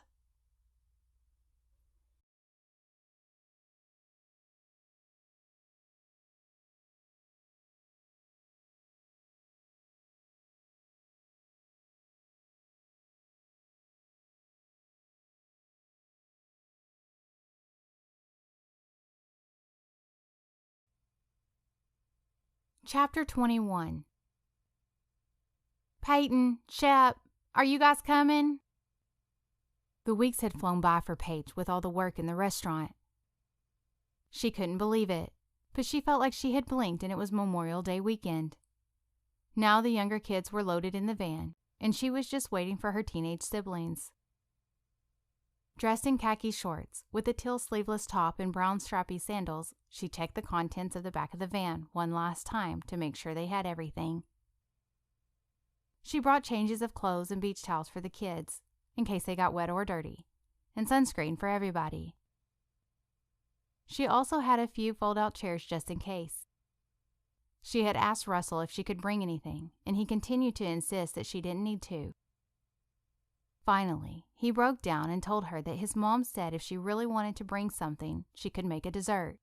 Chapter 21. "Peyton, Shep, are you guys coming?" The weeks had flown by for Paige with all the work in the restaurant. She couldn't believe it, but she felt like she had blinked and it was Memorial Day weekend. Now the younger kids were loaded in the van, and she was just waiting for her teenage siblings. Dressed in khaki shorts, with a teal sleeveless top and brown strappy sandals, she checked the contents of the back of the van one last time to make sure they had everything. She brought changes of clothes and beach towels for the kids, in case they got wet or dirty, and sunscreen for everybody. She also had a few fold-out chairs just in case. She had asked Russell if she could bring anything, and he continued to insist that she didn't need to. Finally, he broke down and told her that his mom said if she really wanted to bring something, she could make a dessert.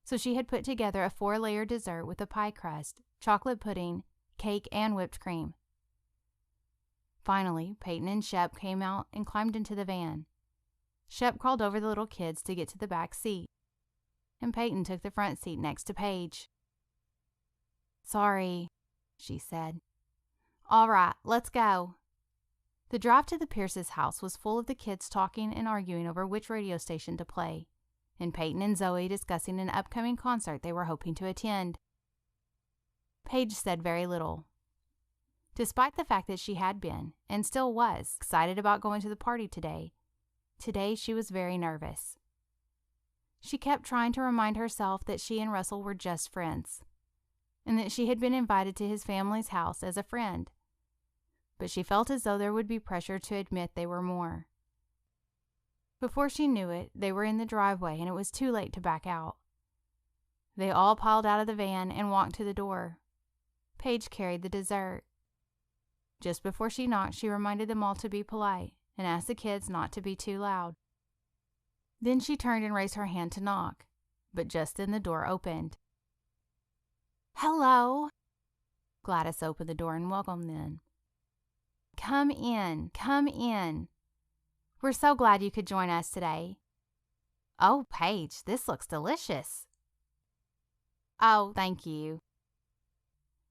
So she had put together a 4-layer dessert with a pie crust, chocolate pudding, cake, and whipped cream. Finally, Peyton and Shep came out and climbed into the van. Shep crawled over the little kids to get to the back seat, and Peyton took the front seat next to Paige. "Sorry," she said. "All right, let's go." The drive to the Pierce's house was full of the kids talking and arguing over which radio station to play, and Peyton and Zoe discussing an upcoming concert they were hoping to attend. Paige said very little. Despite the fact that she had been, and still was, excited about going to the party today she was very nervous. She kept trying to remind herself that she and Russell were just friends, and that she had been invited to his family's house as a friend. But she felt as though there would be pressure to admit they were more. Before she knew it, they were in the driveway and it was too late to back out. They all piled out of the van and walked to the door. Paige carried the dessert. Just before she knocked, she reminded them all to be polite and asked the kids not to be too loud. Then she turned and raised her hand to knock, but just then the door opened. "Hello!" Gladys opened the door and welcomed them. Come in, come in. We're so glad you could join us today." "Oh, Paige, this looks delicious." "Oh, thank you."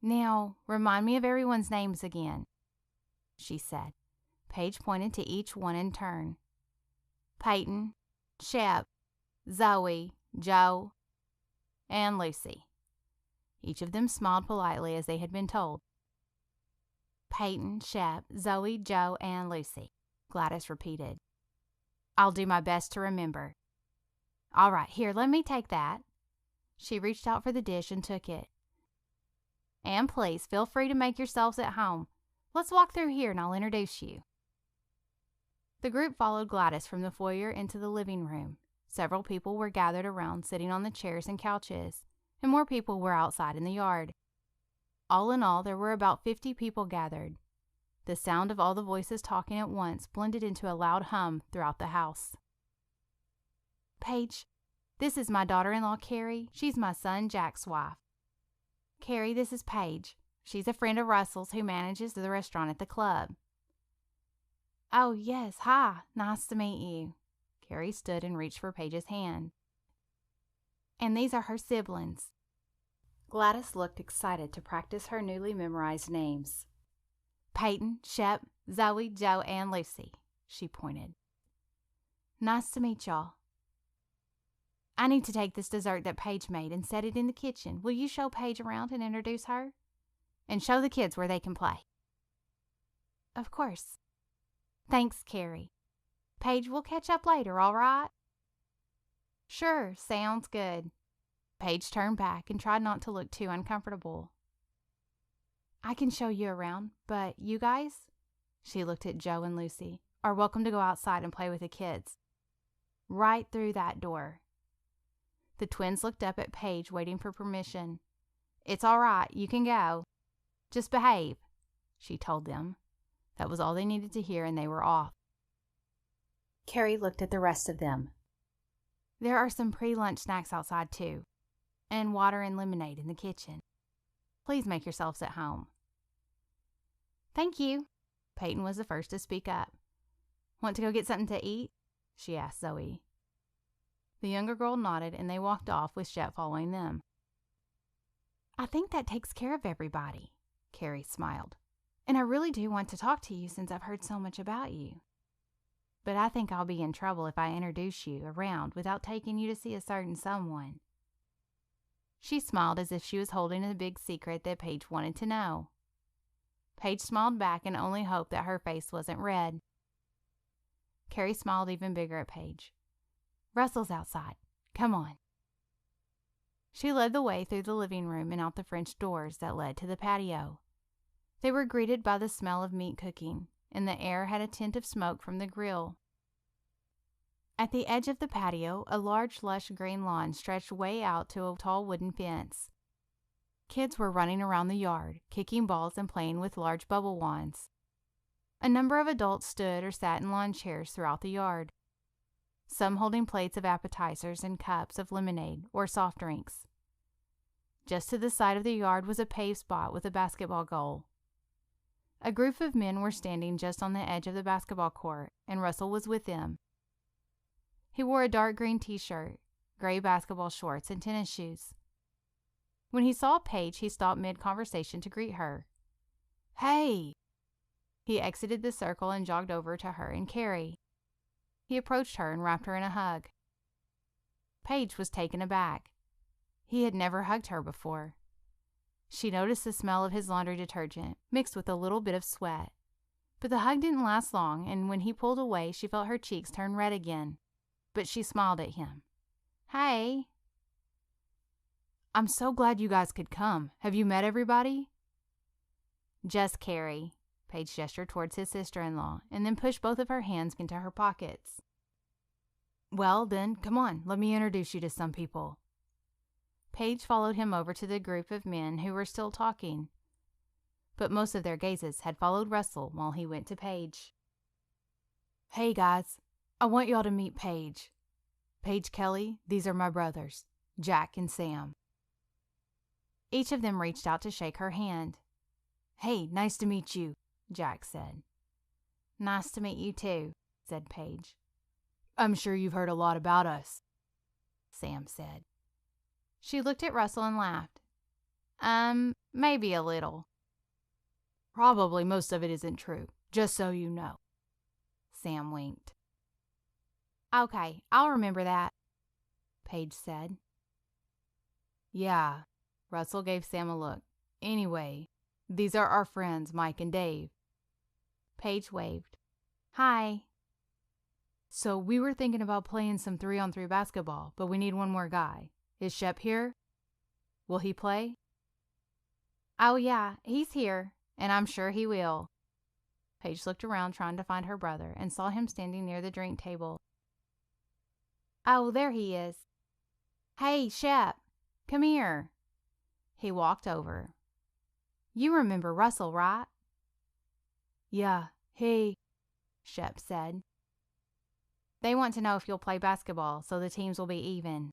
"Now, remind me of everyone's names again," she said. Paige pointed to each one in turn. "Peyton, Shep, Zoe, Joe, and Lucy." Each of them smiled politely as they had been told. "Peyton, Shep, Zoe, Joe, and Lucy," Gladys repeated. "I'll do my best to remember." "All right, here, let me take that." She reached out for the dish and took it. "And please, feel free to make yourselves at home. Let's walk through here and I'll introduce you." The group followed Gladys from the foyer into the living room. Several people were gathered around, sitting on the chairs and couches, and more people were outside in the yard. All in all, there were about 50 people gathered. The sound of all the voices talking at once blended into a loud hum throughout the house. "Paige, this is my daughter-in-law, Carrie. She's my son, Jack's wife. Carrie, this is Paige. She's a friend of Russell's who manages the restaurant at the club." "Oh, yes, hi. Nice to meet you." Carrie stood and reached for Paige's hand. "And these are her siblings." Gladys looked excited to practice her newly memorized names. "Peyton, Shep, Zoe, Joe, and Lucy," she pointed. "Nice to meet y'all. I need to take this dessert that Paige made and set it in the kitchen. Will you show Paige around and introduce her? And show the kids where they can play?" "Of course." Thanks, Carrie. Paige, we'll catch up later, all right? Sure, sounds good. Paige turned back and tried not to look too uncomfortable. I can show you around, but you guys, she looked at Joe and Lucy, are welcome to go outside and play with the kids. Right through that door. The twins looked up at Paige, waiting for permission. It's all right, you can go. Just behave, she told them. That was all they needed to hear, and they were off. Carrie looked at the rest of them. There are some pre-lunch snacks outside, too, and water and lemonade in the kitchen. Please make yourselves at home. Thank you. Peyton was the first to speak up. Want to go get something to eat? She asked Zoe. The younger girl nodded, and they walked off with Shep following them. I think that takes care of everybody, Carrie smiled. And I really do want to talk to you since I've heard so much about you. But I think I'll be in trouble if I introduce you around without taking you to see a certain someone. She smiled as if she was holding a big secret that Paige wanted to know. Paige smiled back and only hoped that her face wasn't red. Carrie smiled even bigger at Paige. Russell's outside. Come on. She led the way through the living room and out the French doors that led to the patio. They were greeted by the smell of meat cooking, and the air had a tint of smoke from the grill. At the edge of the patio, a large, lush green lawn stretched way out to a tall wooden fence. Kids were running around the yard, kicking balls and playing with large bubble wands. A number of adults stood or sat in lawn chairs throughout the yard, some holding plates of appetizers and cups of lemonade or soft drinks. Just to the side of the yard was a paved spot with a basketball goal. A group of men were standing just on the edge of the basketball court, and Russell was with them. He wore a dark green t-shirt, gray basketball shorts, and tennis shoes. When he saw Paige, he stopped mid-conversation to greet her. Hey! He exited the circle and jogged over to her and Carrie. He approached her and wrapped her in a hug. Paige was taken aback. He had never hugged her before. She noticed the smell of his laundry detergent, mixed with a little bit of sweat. But the hug didn't last long, and when he pulled away, she felt her cheeks turn red again. But she smiled at him. Hey! I'm so glad you guys could come. Have you met everybody? Just Carrie. Paige gestured towards his sister-in-law, and then pushed both of her hands into her pockets. Well, then, come on, let me introduce you to some people. Paige followed him over to the group of men who were still talking, but most of their gazes had followed Russell while he went to Paige. Hey guys, I want y'all to meet Paige. Paige Kelly, these are my brothers, Jack and Sam. Each of them reached out to shake her hand. Hey, nice to meet you, Jack said. Nice to meet you too, said Paige. I'm sure you've heard a lot about us, Sam said. She looked at Russell and laughed. Maybe a little. Probably most of it isn't true, just so you know. Sam winked. Okay, I'll remember that, Paige said. Yeah, Russell gave Sam a look. Anyway, these are our friends, Mike and Dave. Paige waved. Hi. So we were thinking about playing some 3-on-3 basketball, but we need one more guy. Is Shep here? Will he play? Oh yeah, he's here, and I'm sure he will. Paige looked around trying to find her brother and saw him standing near the drink table. Oh, there he is. Hey, Shep, come here. He walked over. You remember Russell, right? Yeah, hey, Shep said. They want to know if you'll play basketball so the teams will be even.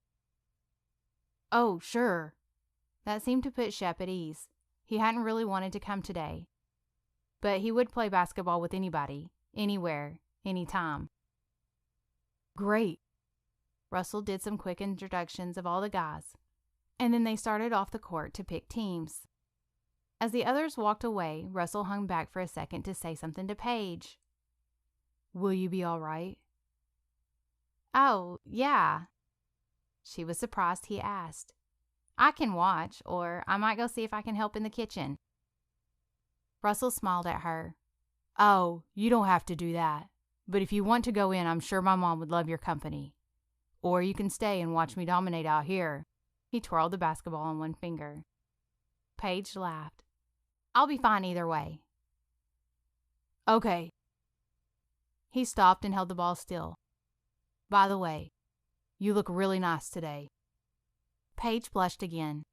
Oh, sure. That seemed to put Shep at ease. He hadn't really wanted to come today, but he would play basketball with anybody, anywhere, anytime. Great. Russell did some quick introductions of all the guys, and then they started off the court to pick teams. As the others walked away, Russell hung back for a second to say something to Paige. Will you be all right? Oh, yeah. She was surprised he asked. I can watch, or I might go see if I can help in the kitchen. Russell smiled at her. Oh, you don't have to do that. But if you want to go in, I'm sure my mom would love your company. Or you can stay and watch me dominate out here." He twirled the basketball on one finger. Paige laughed. "I'll be fine either way." "Okay." He stopped and held the ball still. "By the way, you look really nice today." Paige blushed again.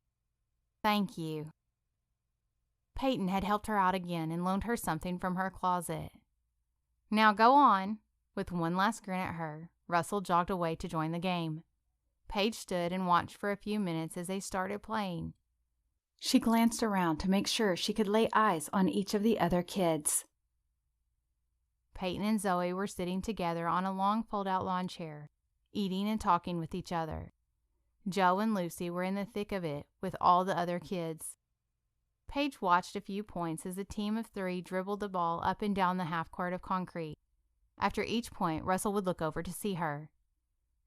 "Thank you." Peyton had helped her out again and loaned her something from her closet. "Now go on." With one last grin at her, Russell jogged away to join the game. Paige stood and watched for a few minutes as they started playing. She glanced around to make sure she could lay eyes on each of the other kids. Peyton and Zoe were sitting together on a long fold-out lawn chair, eating and talking with each other. Joe and Lucy were in the thick of it with all the other kids. Paige watched a few points as a team of 3 dribbled the ball up and down the half-court of concrete. After each point, Russell would look over to see her.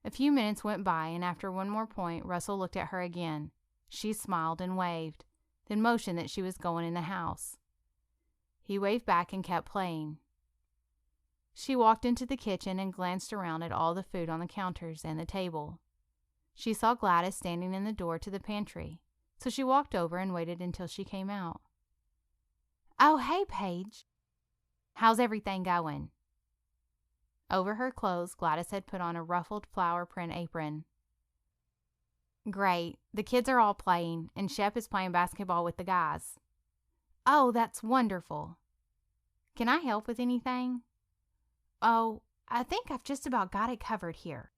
A few minutes went by, and after one more point, Russell looked at her again. She smiled and waved, then motioned that she was going in the house. He waved back and kept playing. She walked into the kitchen and glanced around at all the food on the counters and the table. She saw Gladys standing in the door to the pantry, so she walked over and waited until she came out. "Oh, hey, Paige. How's everything going?" Over her clothes, Gladys had put on a ruffled flower print apron. "Great. The kids are all playing, and Shep is playing basketball with the guys." "Oh, that's wonderful. Can I help with anything?" "Oh, I think I've just about got it covered here.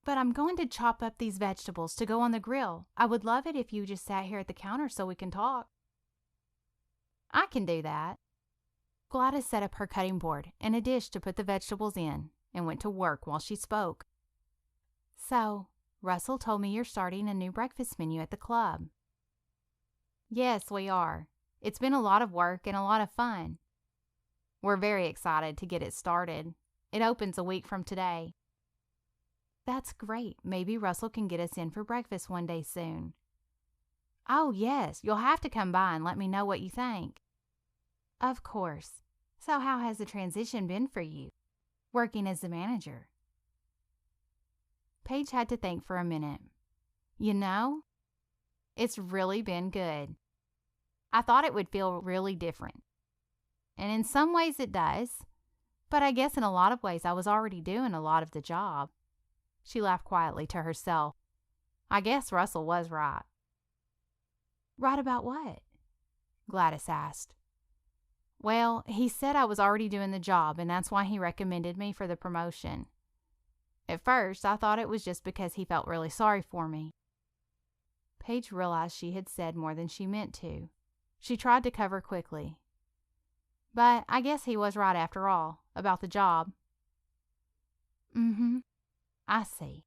But I'm going to chop up these vegetables to go on the grill. I would love it if you just sat here at the counter so we can talk." "I can do that." Gladys set up her cutting board and a dish to put the vegetables in and went to work while she spoke. "So, Russell told me you're starting a new breakfast menu at the club." "Yes, we are. It's been a lot of work and a lot of fun. We're very excited to get it started. It opens a week from today." "That's great. Maybe Russell can get us in for breakfast one day soon." "Oh, yes. You'll have to come by and let me know what you think." "Of course. So how has the transition been for you, working as the manager?" Paige had to think for a minute. "You know, it's really been good. I thought it would feel really different. And in some ways it does. But I guess in a lot of ways I was already doing a lot of the job." She laughed quietly to herself. "I guess Russell was right." "Right about what?" Gladys asked. "Well, he said I was already doing the job, and that's why he recommended me for the promotion. At first, I thought it was just because he felt really sorry for me." Paige realized she had said more than she meant to. She tried to cover quickly. "But I guess he was right after all, about the job." "Mm-hmm. I see."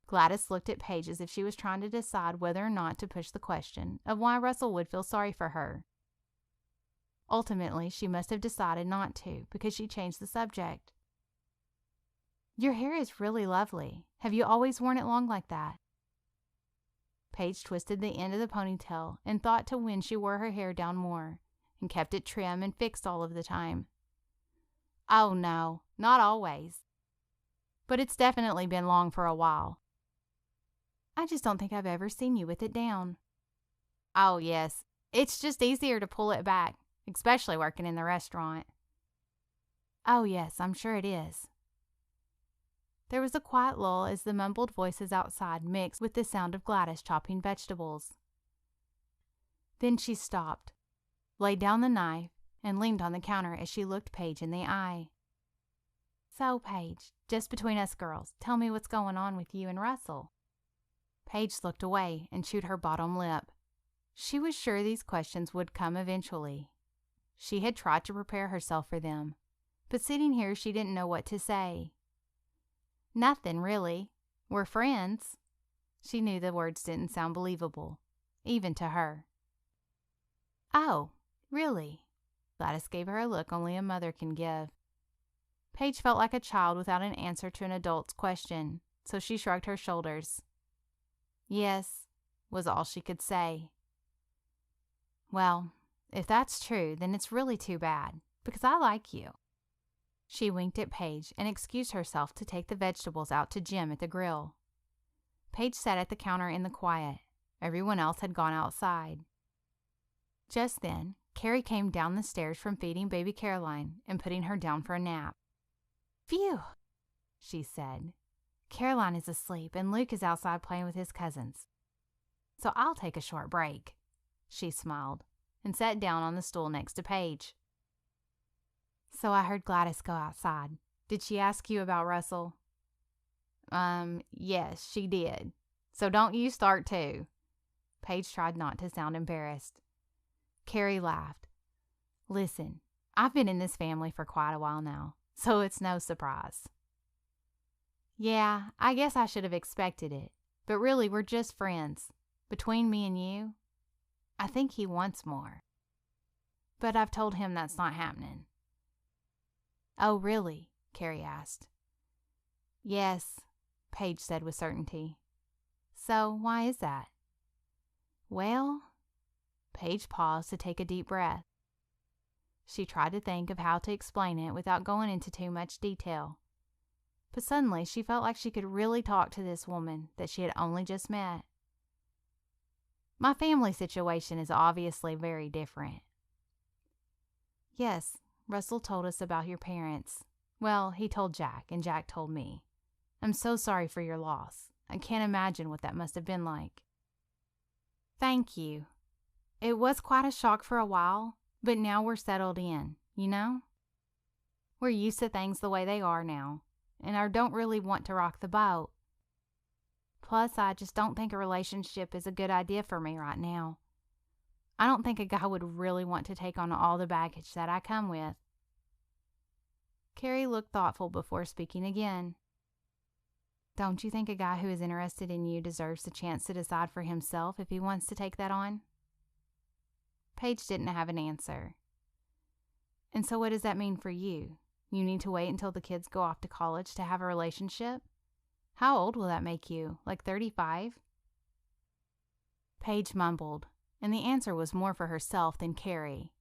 Gladys looked at Paige as if she was trying to decide whether or not to push the question of why Russell would feel sorry for her. Ultimately, she must have decided not to, because she changed the subject. "Your hair is really lovely. Have you always worn it long like that?" Paige twisted the end of the ponytail and thought to when she wore her hair down more, and kept it trim and fixed all of the time. "Oh, no, not always. But it's definitely been long for a while." "I just don't think I've ever seen you with it down." "Oh, yes. It's just easier to pull it back, especially working in the restaurant." "Oh, yes, I'm sure it is." There was a quiet lull as the mumbled voices outside mixed with the sound of Gladys chopping vegetables. Then she stopped, laid down the knife, and leaned on the counter as she looked Paige in the eye. "So, Paige, just between us girls, tell me what's going on with you and Russell." Paige looked away and chewed her bottom lip. She was sure these questions would come eventually. She had tried to prepare herself for them, but sitting here she didn't know what to say. "Nothing, really. We're friends." She knew the words didn't sound believable, even to her. "Oh, really?" Gladys gave her a look only a mother can give. Paige felt like a child without an answer to an adult's question, so she shrugged her shoulders. "Yes," was all she could say. "Well, if that's true, then it's really too bad, because I like you." She winked at Paige and excused herself to take the vegetables out to Jim at the grill. Paige sat at the counter in the quiet. Everyone else had gone outside. Just then, Carrie came down the stairs from feeding baby Caroline and putting her down for a nap. "Phew," she said. "Caroline is asleep and Luke is outside playing with his cousins. So I'll take a short break." She smiled and sat down on the stool next to Paige. "So I heard Gladys go outside. Did she ask you about Russell?" Yes, she did. So don't you start too." Paige tried not to sound embarrassed. Carrie laughed. "Listen, I've been in this family for quite a while now, so it's no surprise." "Yeah, I guess I should have expected it, but really we're just friends. Between me and you, I think he wants more. But I've told him that's not happening." "Oh, really?" Carrie asked. "Yes," Paige said with certainty. "So why is that?" "Well," Paige paused to take a deep breath. She tried to think of how to explain it without going into too much detail. But suddenly she felt like she could really talk to this woman that she had only just met. "My family situation is obviously very different." "Yes, Russell told us about your parents. Well, he told Jack, and Jack told me. I'm so sorry for your loss. I can't imagine what that must have been like." "Thank you. It was quite a shock for a while, but now we're settled in, you know? We're used to things the way they are now, and I don't really want to rock the boat. Plus, I just don't think a relationship is a good idea for me right now. I don't think a guy would really want to take on all the baggage that I come with." Carrie looked thoughtful before speaking again. "Don't you think a guy who is interested in you deserves the chance to decide for himself if he wants to take that on?" Paige didn't have an answer. "And so what does that mean for you? You need to wait until the kids go off to college to have a relationship? How old will that make you? Like 35? Paige mumbled, and the answer was more for herself than Carrie.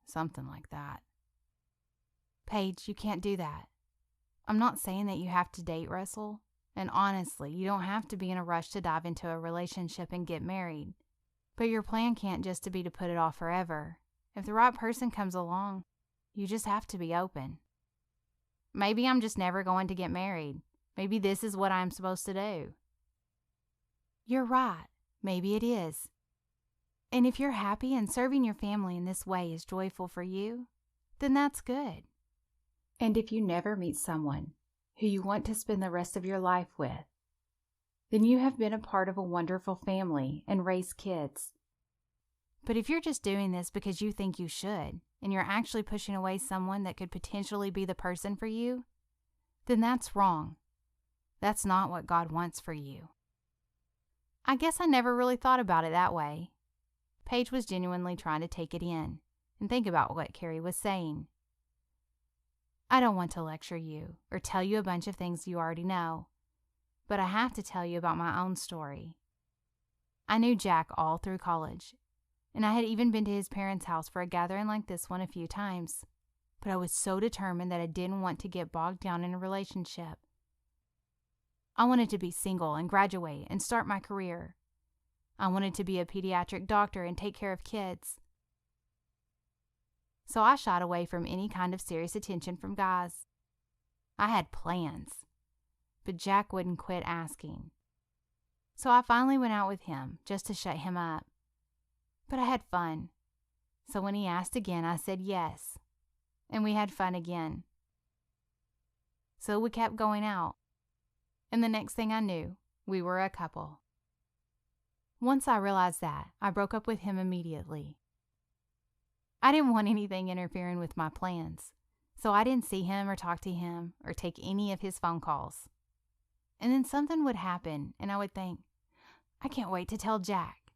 Something like that. "Paige, you can't do that. I'm not saying that you have to date Russell, and honestly, you don't have to be in a rush to dive into a relationship and get married. But your plan can't just be to put it off forever. If the right person comes along, you just have to be open. Maybe I'm just never going to get married. Maybe this is what I'm supposed to do." "You're right. Maybe it is. And if you're happy and serving your family in this way is joyful for you, then that's good. And if you never meet someone who you want to spend the rest of your life with, then you have been a part of a wonderful family and raised kids. But if you're just doing this because you think you should, and you're actually pushing away someone that could potentially be the person for you, then that's wrong. That's not what God wants for you." I guess I never really thought about it that way. Paige was genuinely trying to take it in and think about what Carrie was saying. "I don't want to lecture you or tell you a bunch of things you already know, but I have to tell you about my own story. I knew Jack all through college, and I had even been to his parents' house for a gathering like this one a few times, but I was so determined that I didn't want to get bogged down in a relationship. I wanted to be single and graduate and start my career. I wanted to be a pediatric doctor and take care of kids. So I shied away from any kind of serious attention from guys. I had plans, but Jack wouldn't quit asking. So I finally went out with him just to shut him up. But I had fun. So when he asked again, I said yes, and we had fun again. So we kept going out. And the next thing I knew, we were a couple. Once I realized that, I broke up with him immediately. I didn't want anything interfering with my plans, so I didn't see him or talk to him or take any of his phone calls. And then something would happen, and I would think, I can't wait to tell Jack.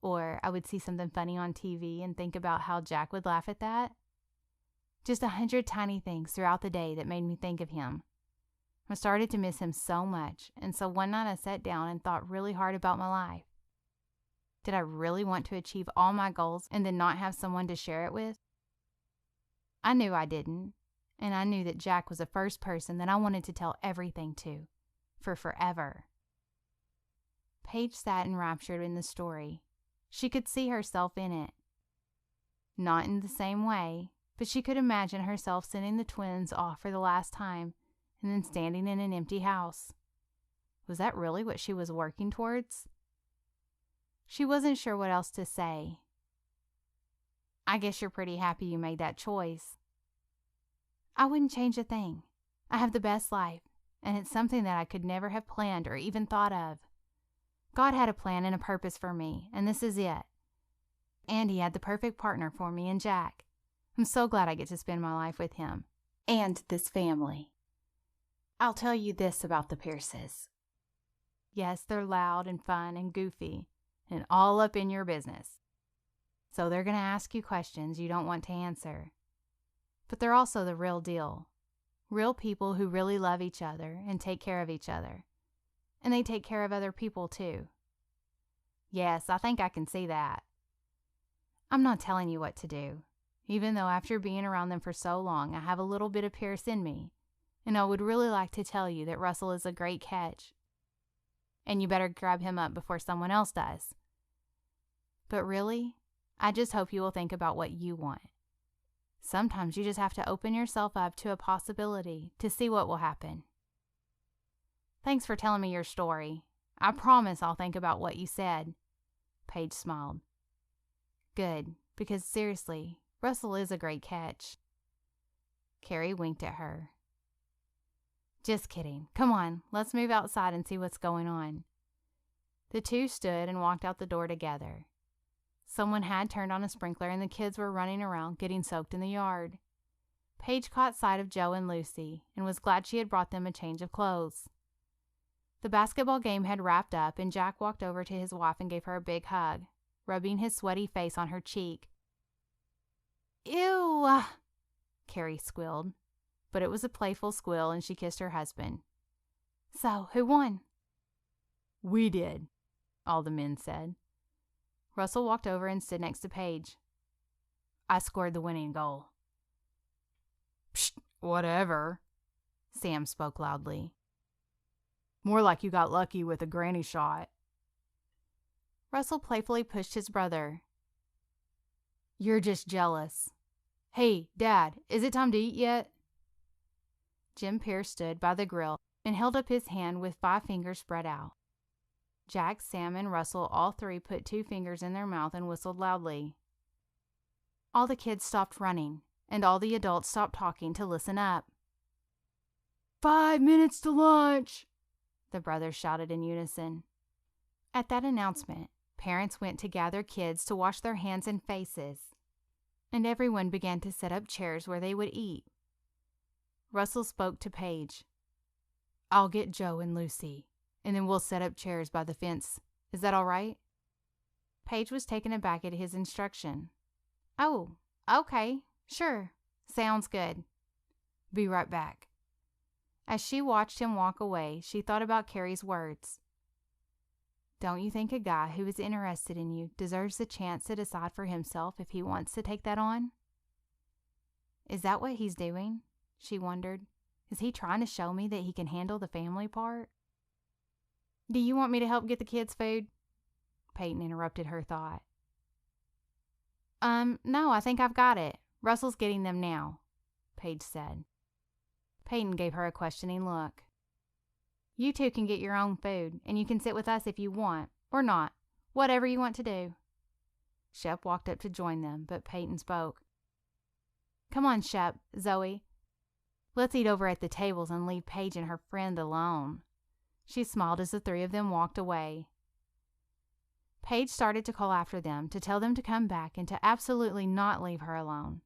Or I would see something funny on TV and think about how Jack would laugh at that. Just 100 tiny things throughout the day that made me think of him. I started to miss him so much, and so one night I sat down and thought really hard about my life. Did I really want to achieve all my goals and then not have someone to share it with? I knew I didn't, and I knew that Jack was the first person that I wanted to tell everything to, for forever. Paige sat enraptured in the story. She could see herself in it. Not in the same way, but she could imagine herself sending the twins off for the last time and then standing in an empty house. Was that really what she was working towards? She wasn't sure what else to say. I guess you're pretty happy you made that choice. I wouldn't change a thing. I have the best life, and it's something that I could never have planned or even thought of. God had a plan and a purpose for me, and this is it. And He had the perfect partner for me in Jack. I'm so glad I get to spend my life with him. And this family. I'll tell you this about the Pierces. Yes, they're loud and fun and goofy, and all up in your business. So they're going to ask you questions you don't want to answer. But they're also the real deal. Real people who really love each other and take care of each other. And they take care of other people too. Yes, I think I can see that. I'm not telling you what to do, even though after being around them for so long, I have a little bit of Pierce in me, and I would really like to tell you that Russell is a great catch. And you better grab him up before someone else does. But really, I just hope you will think about what you want. Sometimes you just have to open yourself up to a possibility to see what will happen. Thanks for telling me your story. I promise I'll think about what you said. Paige smiled. Good, because seriously, Russell is a great catch. Carrie winked at her. Just kidding. Come on, let's move outside and see what's going on. The two stood and walked out the door together. Someone had turned on a sprinkler and the kids were running around getting soaked in the yard. Paige caught sight of Joe and Lucy and was glad she had brought them a change of clothes. The basketball game had wrapped up and Jack walked over to his wife and gave her a big hug, rubbing his sweaty face on her cheek. Ew! Carrie squealed, but it was a playful squeal and she kissed her husband. So, who won? We did, all the men said. Russell walked over and stood next to Paige. I scored the winning goal. Psst, whatever. Sam spoke loudly. More like you got lucky with a granny shot. Russell playfully pushed his brother. You're just jealous. Hey, Dad, is it time to eat yet? Jim Pierce stood by the grill and held up his hand with 5 fingers spread out. Jack, Sam, and Russell all 3 put 2 fingers in their mouth and whistled loudly. All the kids stopped running, and all the adults stopped talking to listen up. 5 minutes to lunch, the brothers shouted in unison. At that announcement, parents went to gather kids to wash their hands and faces, and everyone began to set up chairs where they would eat. Russell spoke to Paige. I'll get Joe and Lucy, and then we'll set up chairs by the fence. Is that all right? Paige was taken aback at his instruction. Oh, okay, sure, sounds good. Be right back. As she watched him walk away, she thought about Carrie's words. Don't you think a guy who is interested in you deserves the chance to decide for himself if he wants to take that on? Is that what he's doing? She wondered. Is he trying to show me that he can handle the family part? Do you want me to help get the kids food? Peyton interrupted her thought. No, I think I've got it. Russell's getting them now, Paige said. Peyton gave her a questioning look. You two can get your own food, and you can sit with us if you want, or not, whatever you want to do. Shep walked up to join them, but Peyton spoke. Come on, Shep, Zoe. Let's eat over at the tables and leave Paige and her friend alone. She smiled as the 3 of them walked away. Paige started to call after them to tell them to come back and to absolutely not leave her alone.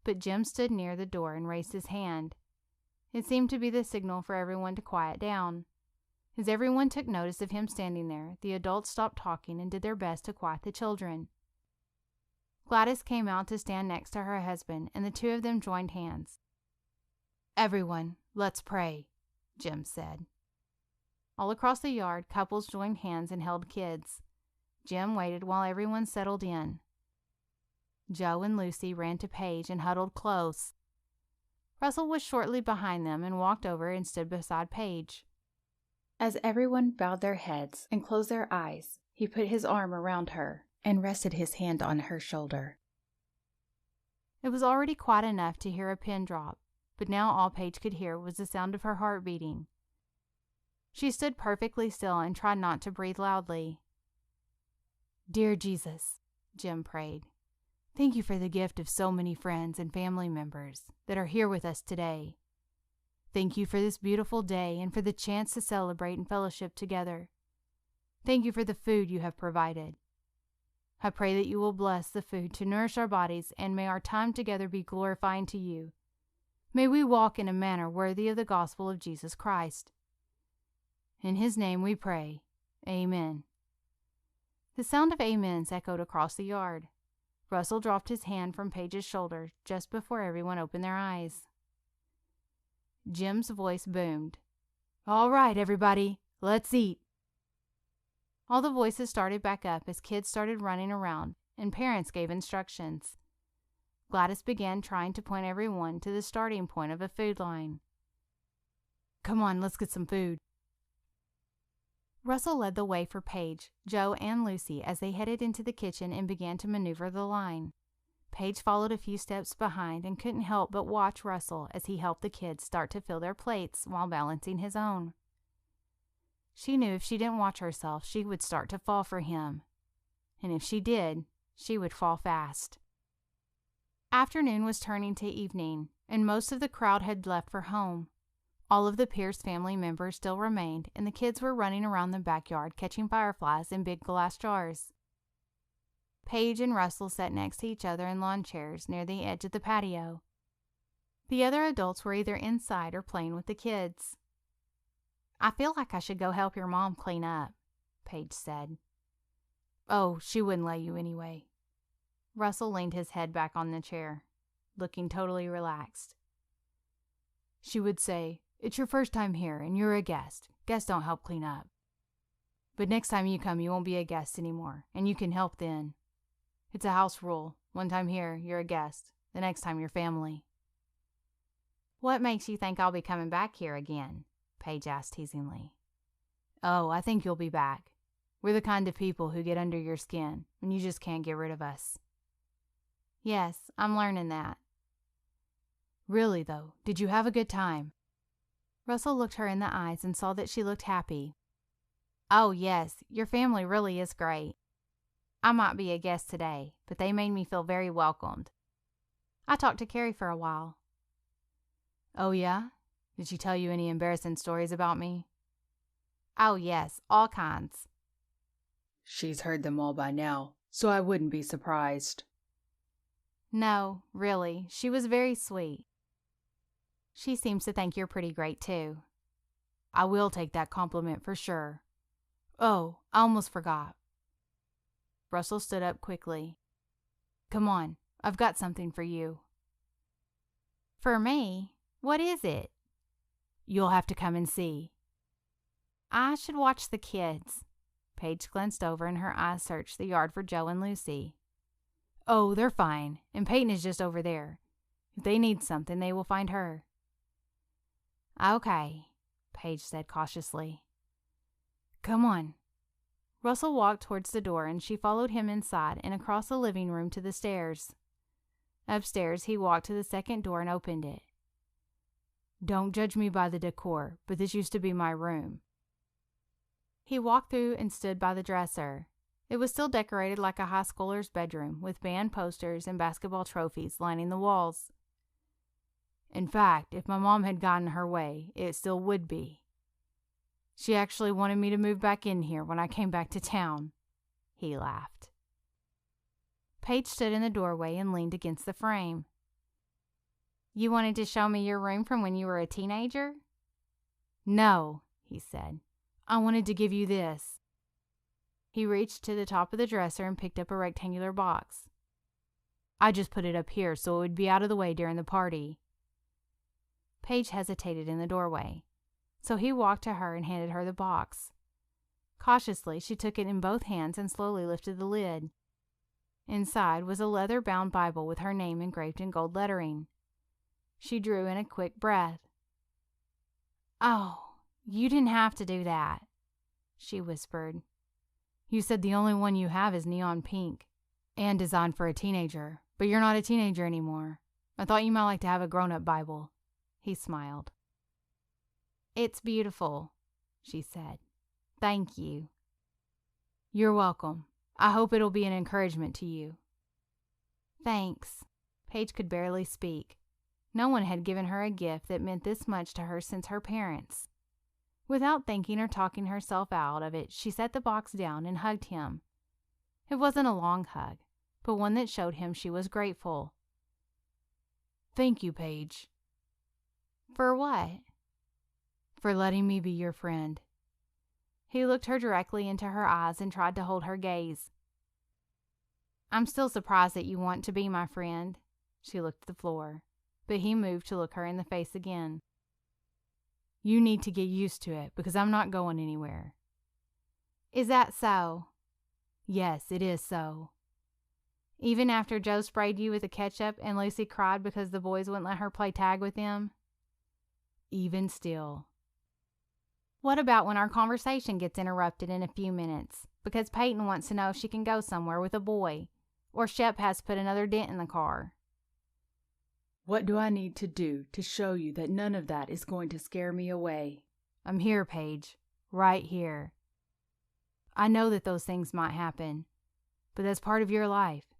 But Jim stood near the door and raised his hand. It seemed to be the signal for everyone to quiet down. As everyone took notice of him standing there, the adults stopped talking and did their best to quiet the children. Gladys came out to stand next to her husband, and the 2 of them joined hands. Everyone, let's pray, Jim said. All across the yard, couples joined hands and held kids. Jim waited while everyone settled in. Joe and Lucy ran to Paige and huddled close. Russell was shortly behind them and walked over and stood beside Paige. As everyone bowed their heads and closed their eyes, he put his arm around her and rested his hand on her shoulder. It was already quite enough to hear a pin drop, but now all Paige could hear was the sound of her heart beating. She stood perfectly still and tried not to breathe loudly. "Dear Jesus," Jim prayed, "thank you for the gift of so many friends and family members that are here with us today. Thank you for this beautiful day and for the chance to celebrate and fellowship together. Thank you for the food you have provided. I pray that you will bless the food to nourish our bodies, and may our time together be glorifying to you. May we walk in a manner worthy of the gospel of Jesus Christ. In his name we pray. Amen." The sound of amens echoed across the yard. Russell dropped his hand from Paige's shoulder just before everyone opened their eyes. Jim's voice boomed. "All right, everybody, let's eat." All the voices started back up as kids started running around and parents gave instructions. Gladys began trying to point everyone to the starting point of a food line. "Come on, let's get some food." Russell led the way for Paige, Joe, and Lucy as they headed into the kitchen and began to maneuver the line. Paige followed a few steps behind and couldn't help but watch Russell as he helped the kids start to fill their plates while balancing his own. She knew if she didn't watch herself, she would start to fall for him. And if she did, she would fall fast. Afternoon was turning to evening, and most of the crowd had left for home. All of the Pierce family members still remained, and the kids were running around the backyard catching fireflies in big glass jars. Paige and Russell sat next to each other in lawn chairs near the edge of the patio. The other adults were either inside or playing with the kids. "I feel like I should go help your mom clean up," Paige said. "Oh, she wouldn't let you anyway." Russell leaned his head back on the chair, looking totally relaxed. "She would say, 'It's your first time here, and you're a guest. Guests don't help clean up. But next time you come, you won't be a guest anymore, and you can help then. It's a house rule. One time here, you're a guest. The next time, you're family.'" "What makes you think I'll be coming back here again?" Paige asked teasingly. "Oh, I think you'll be back. We're the kind of people who get under your skin, and you just can't get rid of us." "Yes, I'm learning that." "Really, though, did you have a good time?" Russell looked her in the eyes and saw that she looked happy. "Oh, yes, your family really is great. I might be a guest today, but they made me feel very welcomed. I talked to Carrie for a while." "Oh, yeah? Did she tell you any embarrassing stories about me?" "Oh, yes, all kinds." "She's heard them all by now, so I wouldn't be surprised." "No, really, she was very sweet. She seems to think you're pretty great, too." "I will take that compliment for sure. Oh, I almost forgot." Russell stood up quickly. "Come on, I've got something for you." "For me? What is it?" "You'll have to come and see." "I should watch the kids." Paige glanced over and her eyes searched the yard for Joe and Lucy. "Oh, they're fine, and Peyton is just over there. If they need something, they will find her." "Okay," Paige said cautiously. "Come on." Russell walked towards the door, and she followed him inside and across the living room to the stairs. Upstairs, he walked to the second door and opened it. "Don't judge me by the decor, but this used to be my room." He walked through and stood by the dresser. It was still decorated like a high schooler's bedroom, with band posters and basketball trophies lining the walls. "In fact, if my mom had gotten her way, it still would be. She actually wanted me to move back in here when I came back to town." He laughed. Paige stood in the doorway and leaned against the frame. "You wanted to show me your room from when you were a teenager?" "No," he said. "I wanted to give you this." He reached to the top of the dresser and picked up a rectangular box. "I just put it up here so it would be out of the way during the party." Paige hesitated in the doorway, so he walked to her and handed her the box. Cautiously, she took it in both hands and slowly lifted the lid. Inside was a leather-bound Bible with her name engraved in gold lettering. She drew in a quick breath. "Oh, you didn't have to do that," she whispered. "You said the only one you have is neon pink and designed for a teenager, but you're not a teenager anymore. I thought you might like to have a grown-up Bible." He smiled. "It's beautiful," she said. "Thank you." "You're welcome. I hope it'll be an encouragement to you." "Thanks." Paige could barely speak. No one had given her a gift that meant this much to her since her parents. Without thinking or talking herself out of it, she set the box down and hugged him. It wasn't a long hug, but one that showed him she was grateful. "Thank you, Paige." "For what?" "For letting me be your friend." He looked her directly into her eyes and tried to hold her gaze. "I'm still surprised that you want to be my friend." She looked at the floor, but he moved to look her in the face again. "You need to get used to it, because I'm not going anywhere." "Is that so?" "Yes, it is so." "Even after Joe sprayed you with the ketchup and Lucy cried because the boys wouldn't let her play tag with him?" "Even still." "What about when our conversation gets interrupted in a few minutes because Peyton wants to know if she can go somewhere with a boy, or Shep has put another dent in the car?" "What do I need to do to show you that none of that is going to scare me away?" "I'm here, Paige. Right here. I know that those things might happen, but that's part of your life.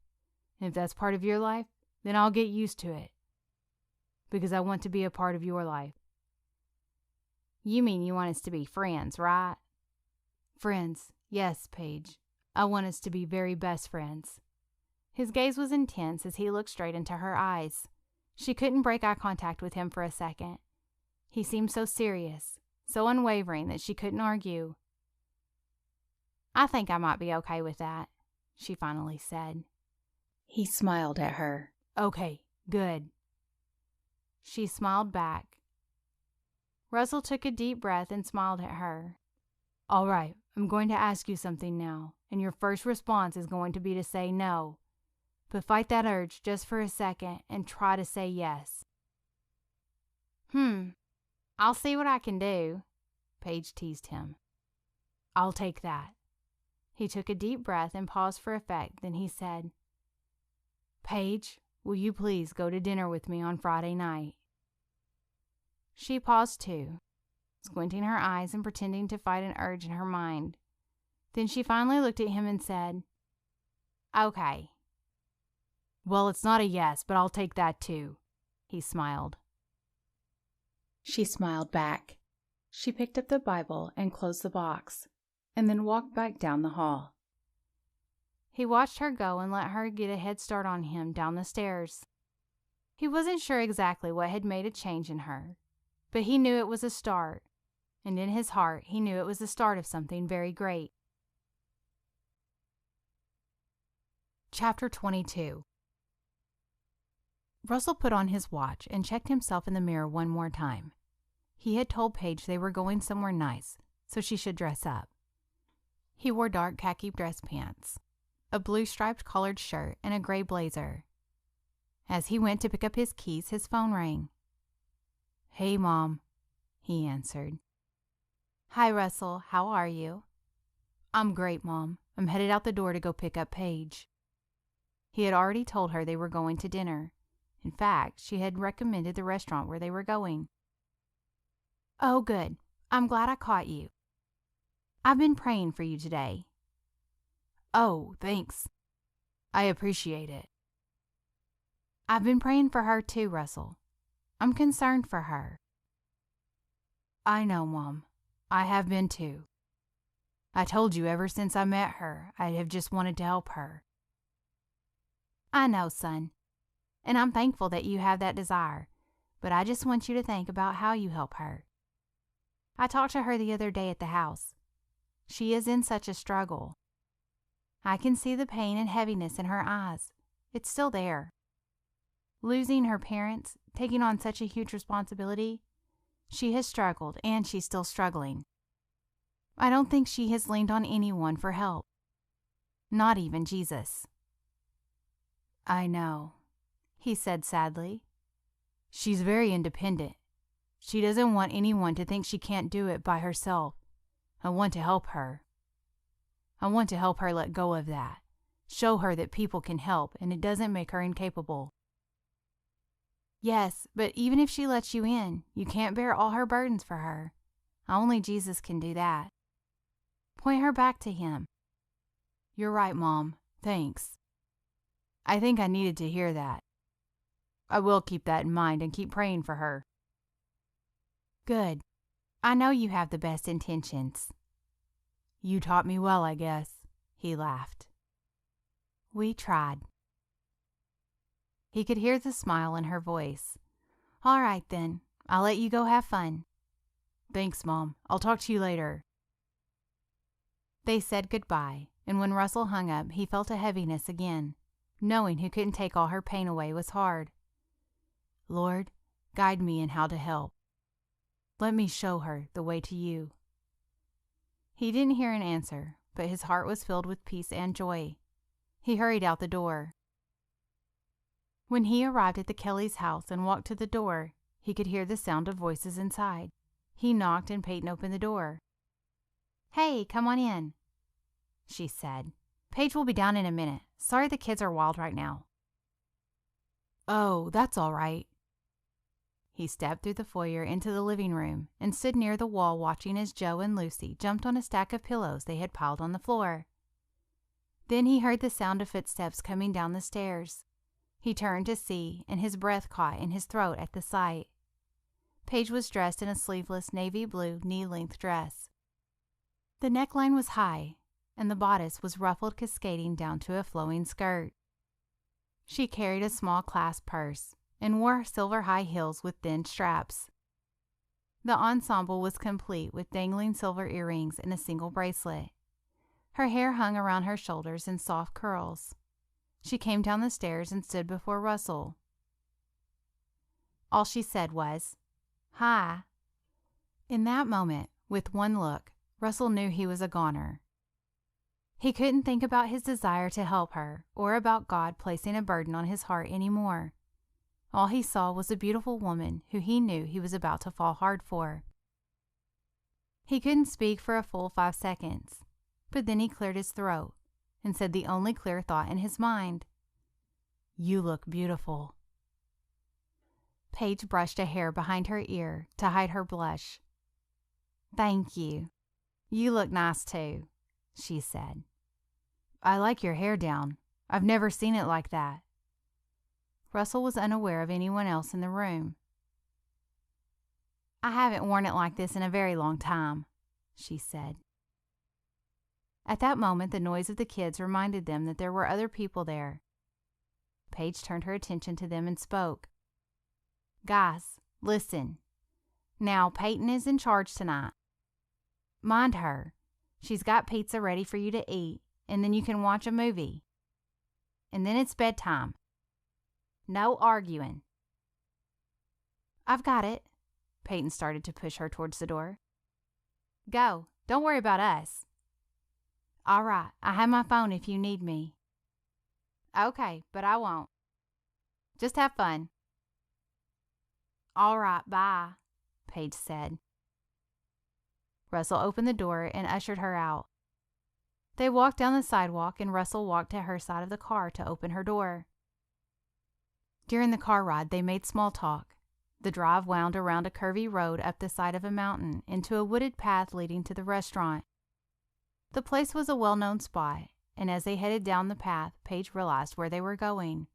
And if that's part of your life, then I'll get used to it. Because I want to be a part of your life." "You mean you want us to be friends, right?" "Friends. Yes, Paige. I want us to be very best friends." His gaze was intense as he looked straight into her eyes. She couldn't break eye contact with him for a second. He seemed so serious, so unwavering that she couldn't argue. "I think I might be okay with that," she finally said. He smiled at her. "Okay, good." She smiled back. Russell took a deep breath and smiled at her. "All right, I'm going to ask you something now, and your first response is going to be to say no. But fight that urge just for a second and try to say yes." I'll see what I can do," Paige teased him. "I'll take that." He took a deep breath and paused for effect, then he said, "Paige, will you please go to dinner with me on Friday night?" She paused too, squinting her eyes and pretending to fight an urge in her mind. Then she finally looked at him and said, "Okay." "Well, it's not a yes, but I'll take that too," he smiled. She smiled back. She picked up the Bible and closed the box, and then walked back down the hall. He watched her go and let her get a head start on him down the stairs. He wasn't sure exactly what had made a change in her, but he knew it was a start, and in his heart he knew it was the start of something very great. Chapter 22. Russell put on his watch and checked himself in the mirror one more time. He had told Paige they were going somewhere nice, so she should dress up. He wore dark khaki dress pants, a blue striped collared shirt, and a gray blazer. As he went to pick up his keys, his phone rang. "Hey, Mom," he answered. "Hi, Russell. How are you?" "I'm great, Mom. I'm headed out the door to go pick up Paige." He had already told her they were going to dinner. In fact, she had recommended the restaurant where they were going. "Oh, good. I'm glad I caught you. I've been praying for you today." "Oh, thanks. I appreciate it." "I've been praying for her too, Russell. I'm concerned for her." "I know, Mom. I have been too. I told you ever since I met her, I have just wanted to help her." "I know, son. And I'm thankful that you have that desire, but I just want you to think about how you help her. I talked to her the other day at the house. She is in such a struggle. I can see the pain and heaviness in her eyes. It's still there. Losing her parents, taking on such a huge responsibility, she has struggled and she's still struggling. I don't think she has leaned on anyone for help. Not even Jesus. I know, he said sadly. She's very independent. She doesn't want anyone to think she can't do it by herself. I want to help her. I want to help her let go of that. Show her that people can help and it doesn't make her incapable. Yes, but even if she lets you in, you can't bear all her burdens for her. Only Jesus can do that. Point her back to him. You're right, Mom. Thanks. I think I needed to hear that. I will keep that in mind and keep praying for her. Good. I know you have the best intentions. You taught me well, I guess, he laughed. We tried. He could hear the smile in her voice. All right, then. I'll let you go have fun. Thanks, Mom. I'll talk to you later. They said goodbye, and when Russell hung up, he felt a heaviness again. Knowing he couldn't take all her pain away was hard. Lord, guide me in how to help. Let me show her the way to you. He didn't hear an answer, but his heart was filled with peace and joy. He hurried out the door. When he arrived at the Kellys' house and walked to the door, he could hear the sound of voices inside. He knocked and Peyton opened the door. Hey, come on in, she said. Paige will be down in a minute. Sorry the kids are wild right now. Oh, that's all right. He stepped through the foyer into the living room and stood near the wall watching as Joe and Lucy jumped on a stack of pillows they had piled on the floor. Then he heard the sound of footsteps coming down the stairs. He turned to see, and his breath caught in his throat at the sight. Paige was dressed in a sleeveless navy blue knee-length dress. The neckline was high, and the bodice was ruffled cascading down to a flowing skirt. She carried a small clasp purse and wore silver high heels with thin straps. The ensemble was complete with dangling silver earrings and a single bracelet. Her hair hung around her shoulders in soft curls. She came down the stairs and stood before Russell. All she said was, "Hi." In that moment, with one look, Russell knew he was a goner. He couldn't think about his desire to help her or about God placing a burden on his heart anymore. All he saw was a beautiful woman who he knew he was about to fall hard for. He couldn't speak for a full 5 seconds, but then he cleared his throat and said the only clear thought in his mind. You look beautiful. Paige brushed a hair behind her ear to hide her blush. Thank you. You look nice too, she said. I like your hair down. I've never seen it like that. Russell was unaware of anyone else in the room. I haven't worn it like this in a very long time, she said. At that moment, the noise of the kids reminded them that there were other people there. Paige turned her attention to them and spoke. Guys, listen. Now, Peyton is in charge tonight. Mind her. She's got pizza ready for you to eat, and then you can watch a movie. And then it's bedtime. No arguing. I've got it. Peyton started to push her towards the door. Go. Don't worry about us. All right. I have my phone if you need me. Okay, but I won't. Just have fun. All right, bye, Paige said. Russell opened the door and ushered her out. They walked down the sidewalk and Russell walked to her side of the car to open her door. During the car ride, they made small talk. The drive wound around a curvy road up the side of a mountain into a wooded path leading to the restaurant. The place was a well-known spot, and as they headed down the path, Paige realized where they were going.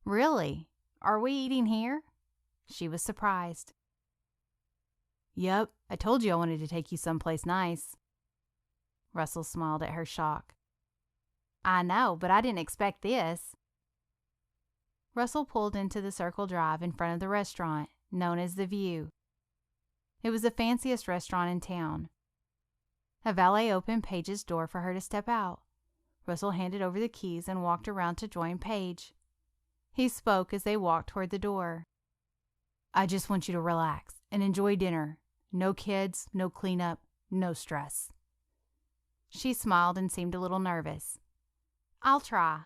Really? Are we eating here? She was surprised. Yep, I told you I wanted to take you someplace nice. Russell smiled at her shock. I know, but I didn't expect this. Russell pulled into the circle drive in front of the restaurant, known as The View. It was the fanciest restaurant in town. A valet opened Paige's door for her to step out. Russell handed over the keys and walked around to join Paige. He spoke as they walked toward the door. I just want you to relax and enjoy dinner. No kids, no cleanup, no stress. She smiled and seemed a little nervous. I'll try.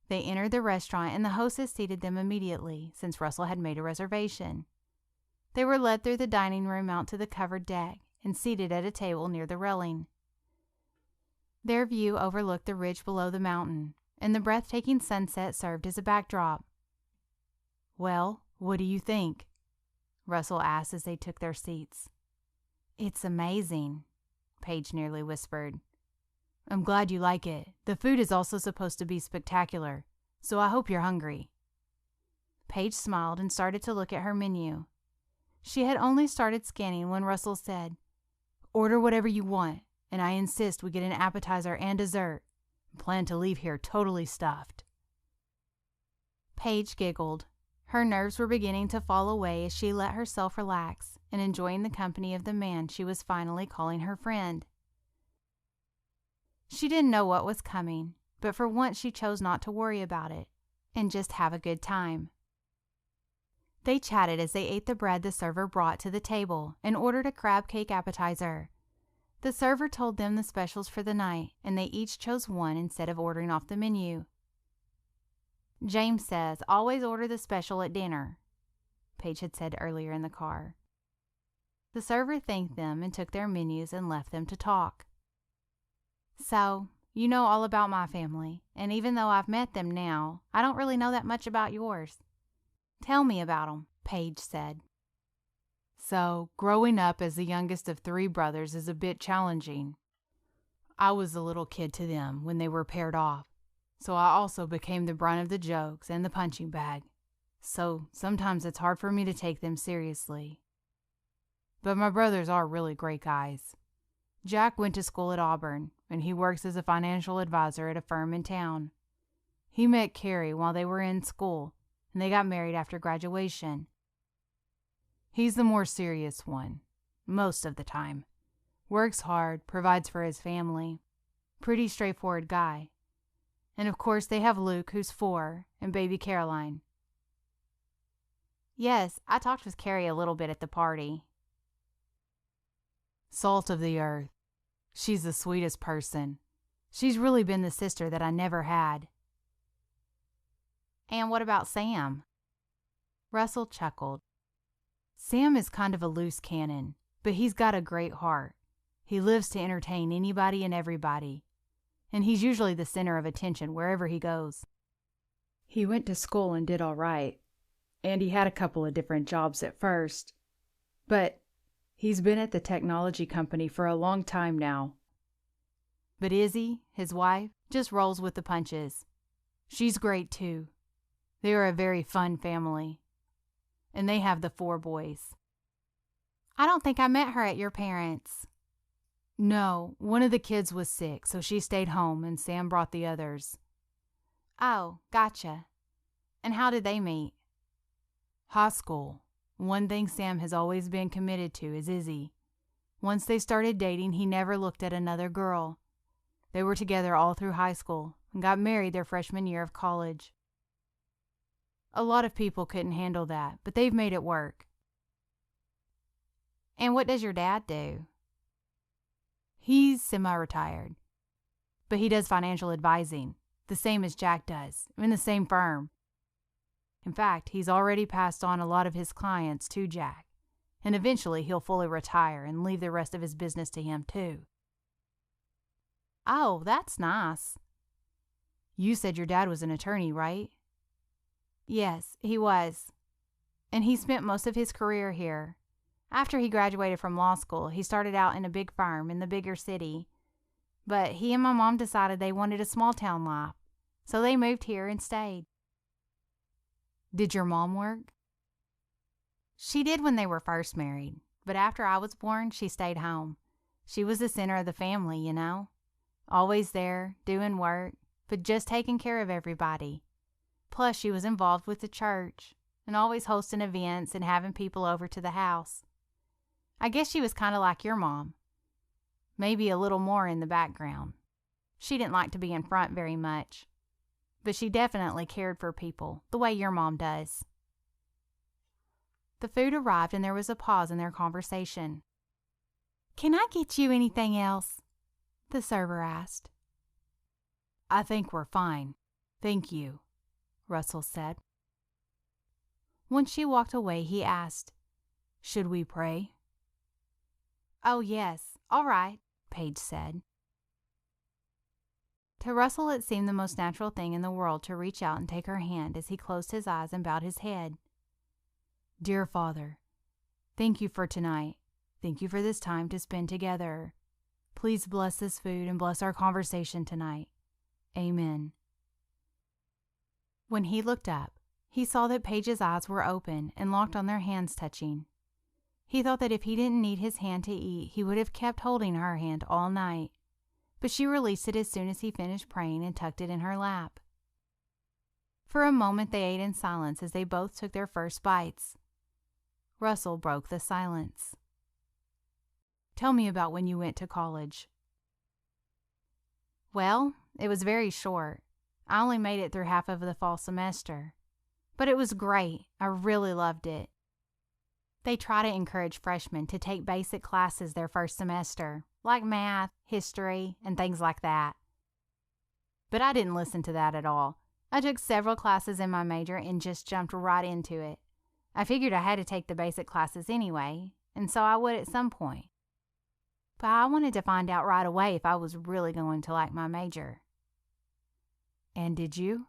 They entered the restaurant and the hostess seated them immediately, since Russell had made a reservation. They were led through the dining room out to the covered deck and seated at a table near the railing. Their view overlooked the ridge below the mountain, and the breathtaking sunset served as a backdrop. "Well, what do you think?" Russell asked as they took their seats. "It's amazing," Paige nearly whispered. "I'm glad you like it. The food is also supposed to be spectacular, so I hope you're hungry." Paige smiled and started to look at her menu. She had only started scanning when Russell said, "Order whatever you want, and I insist we get an appetizer and dessert. I plan to leave here totally stuffed." Paige giggled. Her nerves were beginning to fall away as she let herself relax and enjoying the company of the man she was finally calling her friend. She didn't know what was coming, but for once she chose not to worry about it and just have a good time. They chatted as they ate the bread the server brought to the table and ordered a crab cake appetizer. The server told them the specials for the night, and they each chose one instead of ordering off the menu. "James says always order the special at dinner," Paige had said earlier in the car. The server thanked them and took their menus and left them to talk. "So, you know all about my family, and even though I've met them now, I don't really know that much about yours. Tell me about 'em," Paige said. So, growing up as the youngest of 3 brothers is a bit challenging. I was the little kid to them when they were paired off, so I also became the brunt of the jokes and the punching bag. So, sometimes it's hard for me to take them seriously. But my brothers are really great guys. Jack went to school at Auburn, and he works as a financial advisor at a firm in town. He met Carrie while they were in school, and they got married after graduation. He's the more serious one, most of the time. Works hard, provides for his family. Pretty straightforward guy. And of course they have Luke, who's 4, and baby Caroline. "Yes, I talked with Carrie a little bit at the party." Salt of the earth. She's the sweetest person. She's really been the sister that I never had. "And what about Sam?" Russell chuckled. Sam is kind of a loose cannon, but he's got a great heart. He lives to entertain anybody and everybody, and he's usually the center of attention wherever he goes. He went to school and did all right, and he had a couple of different jobs at first, but he's been at the technology company for a long time now. But Izzy, his wife, just rolls with the punches. She's great too. They are a very fun family, and they have the 4 boys. "I don't think I met her at your parents'." No, one of the kids was sick, so she stayed home, and Sam brought the others. "Oh, gotcha. And how did they meet?" High school. One thing Sam has always been committed to is Izzy. Once they started dating, he never looked at another girl. They were together all through high school and got married their freshman year of college. A lot of people couldn't handle that, but they've made it work. "And what does your dad do?" He's semi-retired, but he does financial advising, the same as Jack does, in the same firm. In fact, he's already passed on a lot of his clients to Jack, and eventually he'll fully retire and leave the rest of his business to him too. "Oh, that's nice." You said your dad was an attorney, right? "Yes, he was. And he spent most of his career here. After he graduated from law school, he started out in a big firm in the bigger city. But he and my mom decided they wanted a small town life, so they moved here and stayed." Did your mom work? "She did when they were first married, but after I was born, she stayed home. She was the center of the family, you know. Always there, doing work, but just taking care of everybody. Plus, she was involved with the church and always hosting events and having people over to the house. I guess she was kind of like your mom. Maybe a little more in the background. She didn't like to be in front very much. But she definitely cared for people, the way your mom does." The food arrived and there was a pause in their conversation. "Can I get you anything else?" the server asked. I think we're fine. "Thank you," Russell said. When she walked away, he asked, "Should we pray?" "Oh, yes, all right," Paige said. To Russell, it seemed the most natural thing in the world to reach out and take her hand as he closed his eyes and bowed his head. "Dear Father, thank you for tonight. Thank you for this time to spend together. Please bless this food and bless our conversation tonight. Amen." When he looked up, he saw that Paige's eyes were open and locked on their hands touching. He thought that if he didn't need his hand to eat, he would have kept holding her hand all night. But she released it as soon as he finished praying and tucked it in her lap. For a moment they ate in silence as they both took their first bites. Russell broke the silence. "Tell me about when you went to college." "Well, it was very short. I only made it through half of the fall semester. But it was great. I really loved it. They try to encourage freshmen to take basic classes their first semester, like math, history, and things like that. But I didn't listen to that at all. I took several classes in my major and just jumped right into it. I figured I had to take the basic classes anyway, and so I would at some point. But I wanted to find out right away if I was really going to like my major." "And did you?"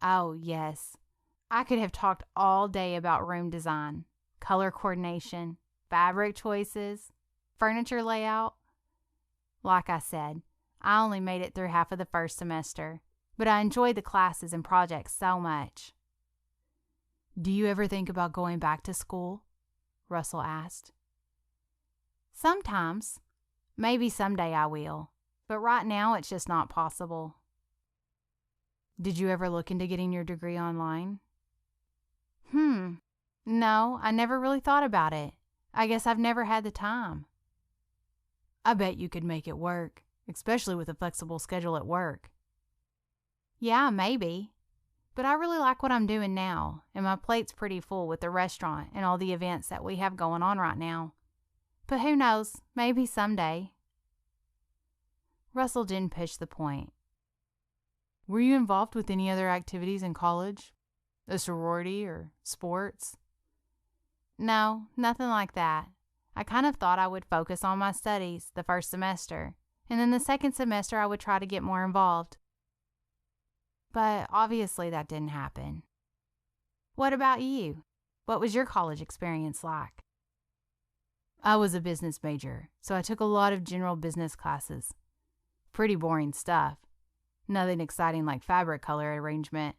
"Oh, yes. I could have talked all day about room design, color coordination, fabric choices, furniture layout. Like I said, I only made it through half of the first semester, but I enjoyed the classes and projects so much." "Do you ever think about going back to school?" Russell asked. "Sometimes. Maybe someday I will, but right now it's just not possible." "Did you ever look into getting your degree online?" No, I never really thought about it. I guess I've never had the time." "I bet you could make it work, especially with a flexible schedule at work." "Yeah, maybe. But I really like what I'm doing now, and my plate's pretty full with the restaurant and all the events that we have going on right now. But who knows, maybe someday." Russell didn't push the point. Were you involved with any other activities in college? A sorority or sports? No, nothing like that. I kind of thought I would focus on my studies the first semester, and then the second semester I would try to get more involved. But obviously that didn't happen. What about you? What was your college experience like? I was a business major, so I took a lot of general business classes. Pretty boring stuff. Nothing exciting like fabric color arrangement.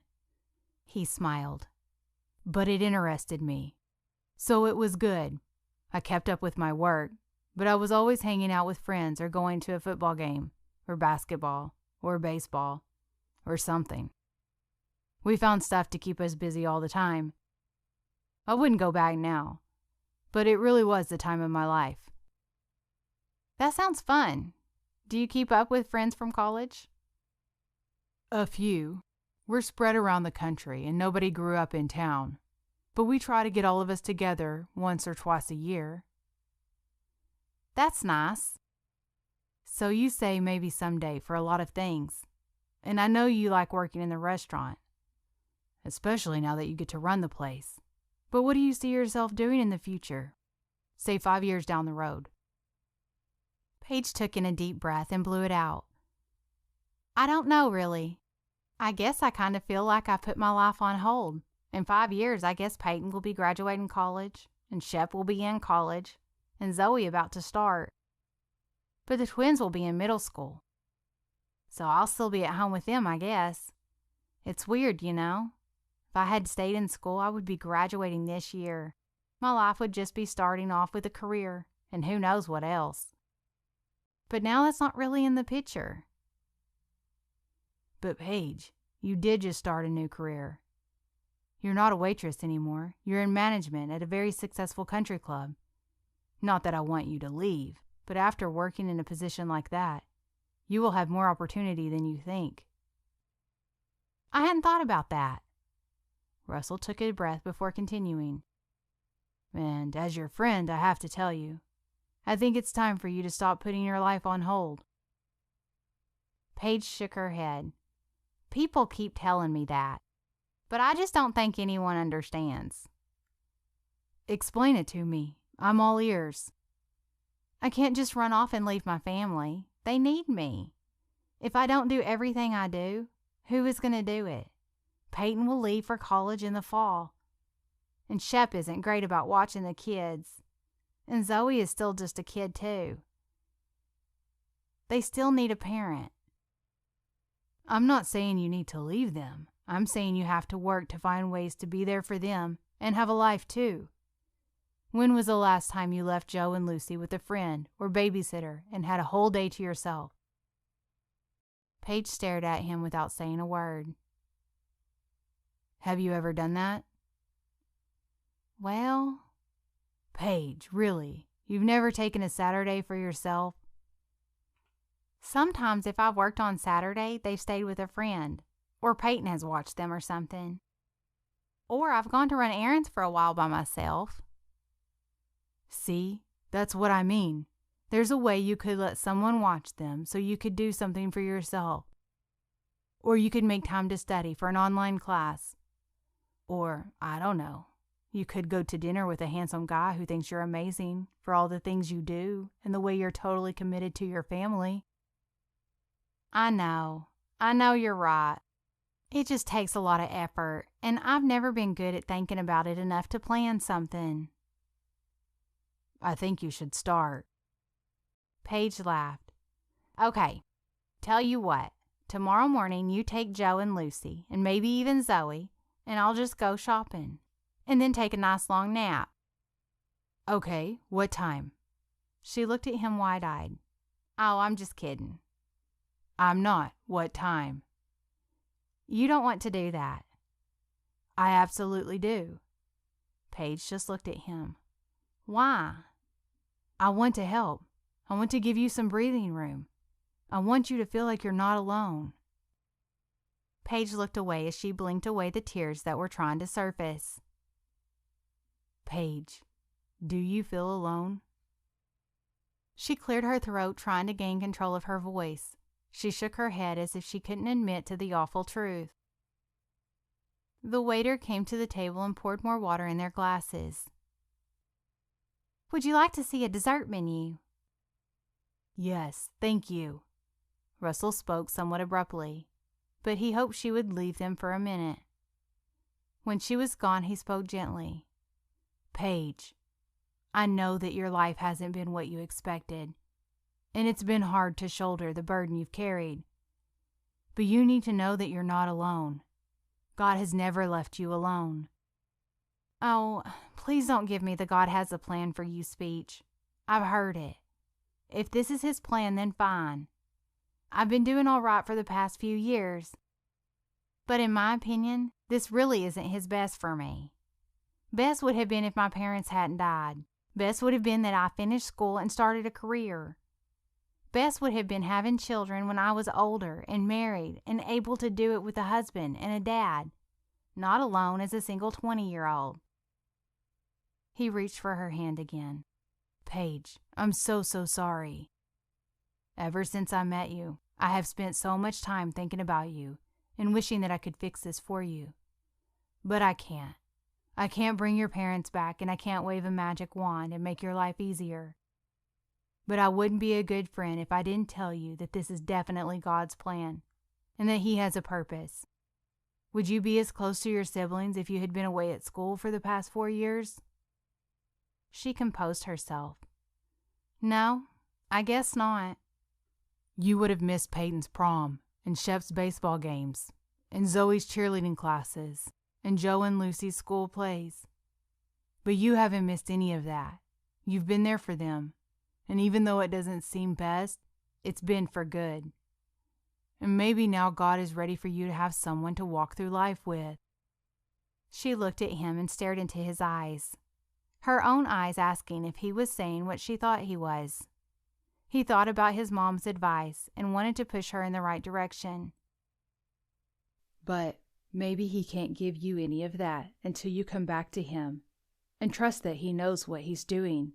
He smiled. But it interested me. So it was good. I kept up with my work, but I was always hanging out with friends or going to a football game, or basketball, or baseball, or something. We found stuff to keep us busy all the time. I wouldn't go back now, but it really was the time of my life. That sounds fun. Do you keep up with friends from college? A few. We're spread around the country, and nobody grew up in town. But we try to get all of us together once or twice a year. That's nice. So you say maybe someday for a lot of things. And I know you like working in the restaurant, especially now that you get to run the place. But what do you see yourself doing in the future? Say 5 years down the road. Paige took in a deep breath and blew it out. I don't know, really. I guess I kind of feel like I put my life on hold. In 5 years, I guess Peyton will be graduating college, and Shep will be in college, and Zoe about to start. But the twins will be in middle school. So I'll still be at home with them, I guess. It's weird, you know. If I had stayed in school, I would be graduating this year. My life would just be starting off with a career, and who knows what else. But now that's not really in the picture. But Paige, you did just start a new career. You're not a waitress anymore. You're in management at a very successful country club. Not that I want you to leave, but after working in a position like that, you will have more opportunity than you think. I hadn't thought about that. Russell took a breath before continuing. And as your friend, I have to tell you, I think it's time for you to stop putting your life on hold. Paige shook her head. People keep telling me that, but I just don't think anyone understands. Explain it to me. I'm all ears. I can't just run off and leave my family. They need me. If I don't do everything I do, who is going to do it? Peyton will leave for college in the fall. And Shep isn't great about watching the kids. And Zoe is still just a kid too. They still need a parent. I'm not saying you need to leave them. I'm saying you have to work to find ways to be there for them and have a life too. When was the last time you left Joe and Lucy with a friend or babysitter and had a whole day to yourself? Paige stared at him without saying a word. Have you ever done that? Well, Paige, really? You've never taken a Saturday for yourself? sometimes if I've worked on Saturday, they've stayed with a friend, or Peyton has watched them or something. Or I've gone to run errands for a while by myself. See, that's what I mean. There's a way you could let someone watch them so you could do something for yourself. Or you could make time to study for an online class. Or, I don't know, you could go to dinner with a handsome guy who thinks you're amazing for all the things you do and the way you're totally committed to your family. I know you're right. It just takes a lot of effort, and I've never been good at thinking about it enough to plan something. I think you should start. Paige laughed. Okay, tell you what. Tomorrow morning you take Joe and Lucy, and maybe even Zoe, and I'll just go shopping, and then take a nice long nap. Okay, what time? She looked at him wide-eyed. Oh, I'm just kidding. I'm not. What time? You don't want to do that. I absolutely do. Paige just looked at him. Why? I want to help. I want to give you some breathing room. I want you to feel like you're not alone. Paige looked away as she blinked away the tears that were trying to surface. Paige, do you feel alone? She cleared her throat, trying to gain control of her voice. She shook her head as if she couldn't admit to the awful truth. The waiter came to the table and poured more water in their glasses. Would you like to see a dessert menu? Yes, thank you. Russell spoke somewhat abruptly, but he hoped she would leave them for a minute. When she was gone, he spoke gently. Paige, I know that your life hasn't been what you expected, and it's been hard to shoulder the burden you've carried. But you need to know that you're not alone. God has never left you alone. Oh, please don't give me the God has a plan for you speech. I've heard it. If this is his plan, then fine. I've been doing all right for the past few years. But in my opinion, this really isn't his best for me. Best would have been if my parents hadn't died. Best would have been that I finished school and started a career. Best would have been having children when I was older and married and able to do it with a husband and a dad, not alone as a single 20-year-old. He reached for her hand again. Paige, I'm so sorry. Ever since I met you, I have spent so much time thinking about you and wishing that I could fix this for you. But I can't. I can't bring your parents back, and I can't wave a magic wand and make your life easier. But I wouldn't be a good friend if I didn't tell you that this is definitely God's plan and that he has a purpose. Would you be as close to your siblings if you had been away at school for the past 4 years? She composed herself. No, I guess not. You would have missed Peyton's prom and Shep's baseball games and Zoe's cheerleading classes and Joe and Lucy's school plays. But you haven't missed any of that. You've been there for them. And even though it doesn't seem best, it's been for good. And maybe now God is ready for you to have someone to walk through life with. She looked at him and stared into his eyes, her own eyes asking if he was saying what she thought he was. He thought about his mom's advice and wanted to push her in the right direction. But maybe he can't give you any of that until you come back to him and trust that he knows what he's doing,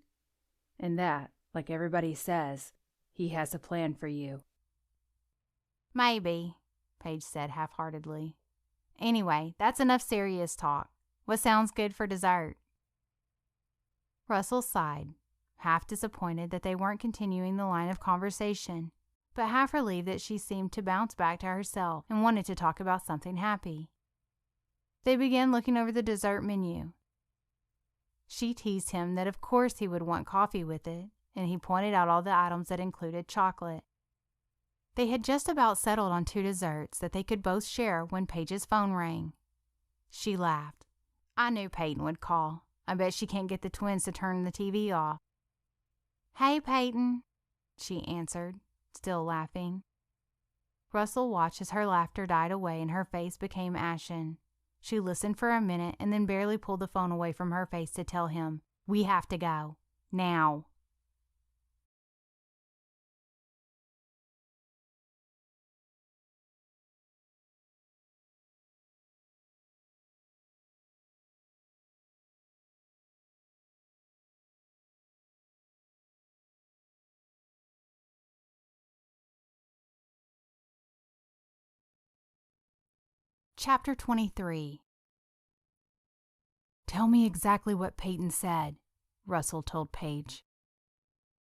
and that, like everybody says, he has a plan for you. Maybe, Paige said half-heartedly. Anyway, that's enough serious talk. What sounds good for dessert? Russell sighed, half disappointed that they weren't continuing the line of conversation, but half relieved that she seemed to bounce back to herself and wanted to talk about something happy. They began looking over the dessert menu. She teased him that of course he would want coffee with it, and he pointed out all the items that included chocolate. They had just about settled on 2 desserts that they could both share when Paige's phone rang. She laughed. I knew Peyton would call. I bet she can't get the twins to turn the TV off. Hey, Peyton, she answered, still laughing. Russell watched as her laughter died away and her face became ashen. She listened for a minute and then barely pulled the phone away from her face to tell him, "We have to go. Now." Chapter 23. "Tell me exactly what Peyton said," Russell told Paige.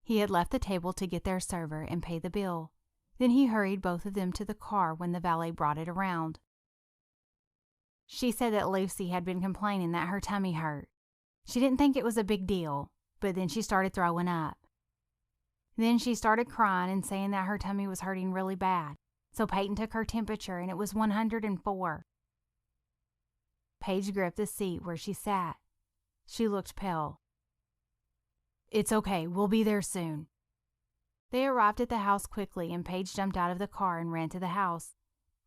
He had left the table to get their server and pay the bill. Then he hurried both of them to the car when the valet brought it around. She said that Lucy had been complaining that her tummy hurt. She didn't think it was a big deal, but then she started throwing up. Then she started crying and saying that her tummy was hurting really bad. So Peyton took her temperature and it was 104. Paige gripped the seat where she sat. She looked pale. "It's okay, we'll be there soon." They arrived at the house quickly and Paige jumped out of the car and ran to the house,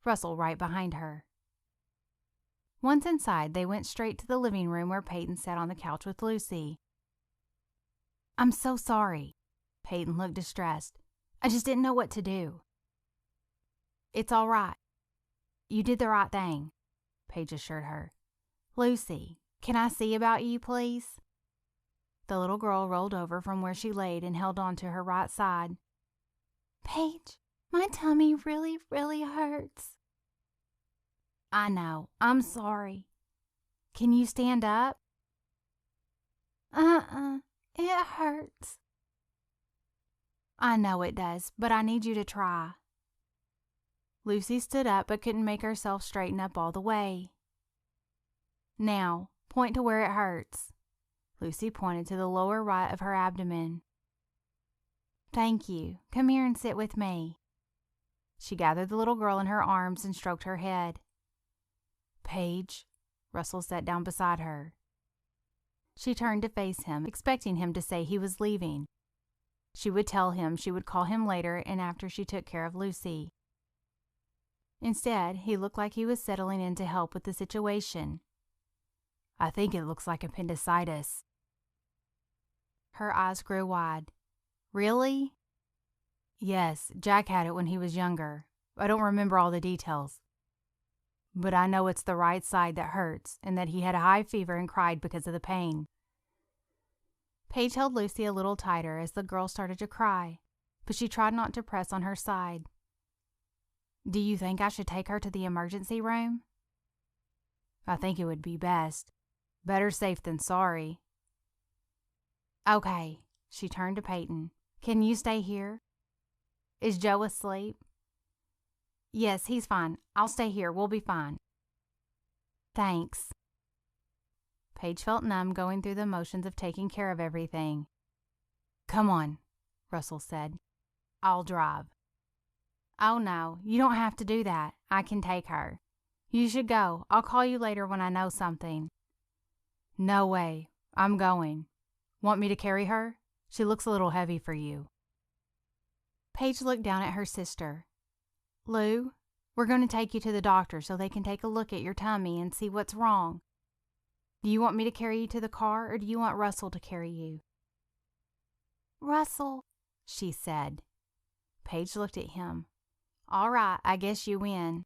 Russell right behind her. Once inside, they went straight to the living room where Peyton sat on the couch with Lucy. "I'm so sorry." Peyton looked distressed. "I just didn't know what to do." "It's all right. You did the right thing," Paige assured her. "Lucy, can I see about you, please?" The little girl rolled over from where she laid and held on to her right side. "Paige, my tummy really, really hurts." "I know. I'm sorry. Can you stand up?" It hurts." "I know it does, but I need you to try." Lucy stood up but couldn't make herself straighten up all the way. "Now, point to where it hurts." Lucy pointed to the lower right of her abdomen. "Thank you. Come here and sit with me." She gathered the little girl in her arms and stroked her head. "Paige," Russell sat down beside her. She turned to face him, expecting him to say he was leaving. She would tell him she would call him later and after she took care of Lucy. Instead, he looked like he was settling in to help with the situation. "I think it looks like appendicitis." Her eyes grew wide. "Really?" "Yes, Jack had it when he was younger. I don't remember all the details. But I know it's the right side that hurts and that he had a high fever and cried because of the pain." Paige held Lucy a little tighter as the girl started to cry, but she tried not to press on her side. "Do you think I should take her to the emergency room?" "I think it would be best. Better safe than sorry." "Okay." She turned to Peyton. "Can you stay here?" "Is Joe asleep?" "Yes, he's fine. I'll stay here. We'll be fine." "Thanks." Paige felt numb going through the motions of taking care of everything. "Come on," Russell said. "I'll drive." "Oh no, you don't have to do that. I can take her. You should go. I'll call you later when I know something." "No way. I'm going. Want me to carry her? She looks a little heavy for you." Paige looked down at her sister. "Lou, we're going to take you to the doctor so they can take a look at your tummy and see what's wrong. Do you want me to carry you to the car or do you want Russell to carry you?" "Russell," she said. Paige looked at him. "All right, I guess you win."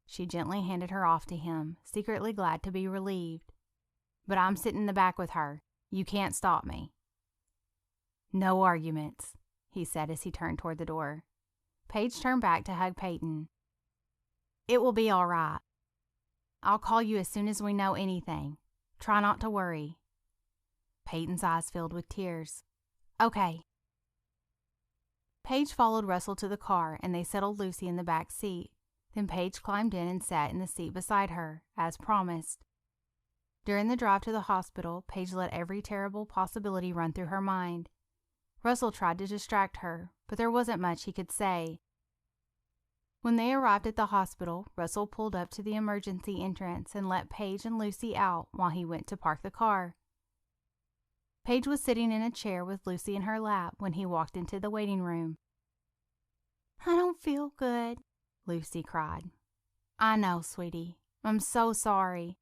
She gently handed her off to him, secretly glad to be relieved. "But I'm sitting in the back with her. You can't stop me." "No arguments," he said as he turned toward the door. Paige turned back to hug Peyton. It will be all right. I'll call you as soon as we know anything. Try not to worry." Peyton's eyes filled with tears. "Okay." Paige followed Russell to the car, and they settled Lucy in the back seat. Then Paige climbed in and sat in the seat beside her, as promised. During the drive to the hospital, Paige let every terrible possibility run through her mind. Russell tried to distract her, but there wasn't much he could say. When they arrived at the hospital, Russell pulled up to the emergency entrance and let Paige and Lucy out while he went to park the car. Paige was sitting in a chair with Lucy in her lap when he walked into the waiting room. "I don't feel good," Lucy cried. "I know, sweetie. I'm so sorry.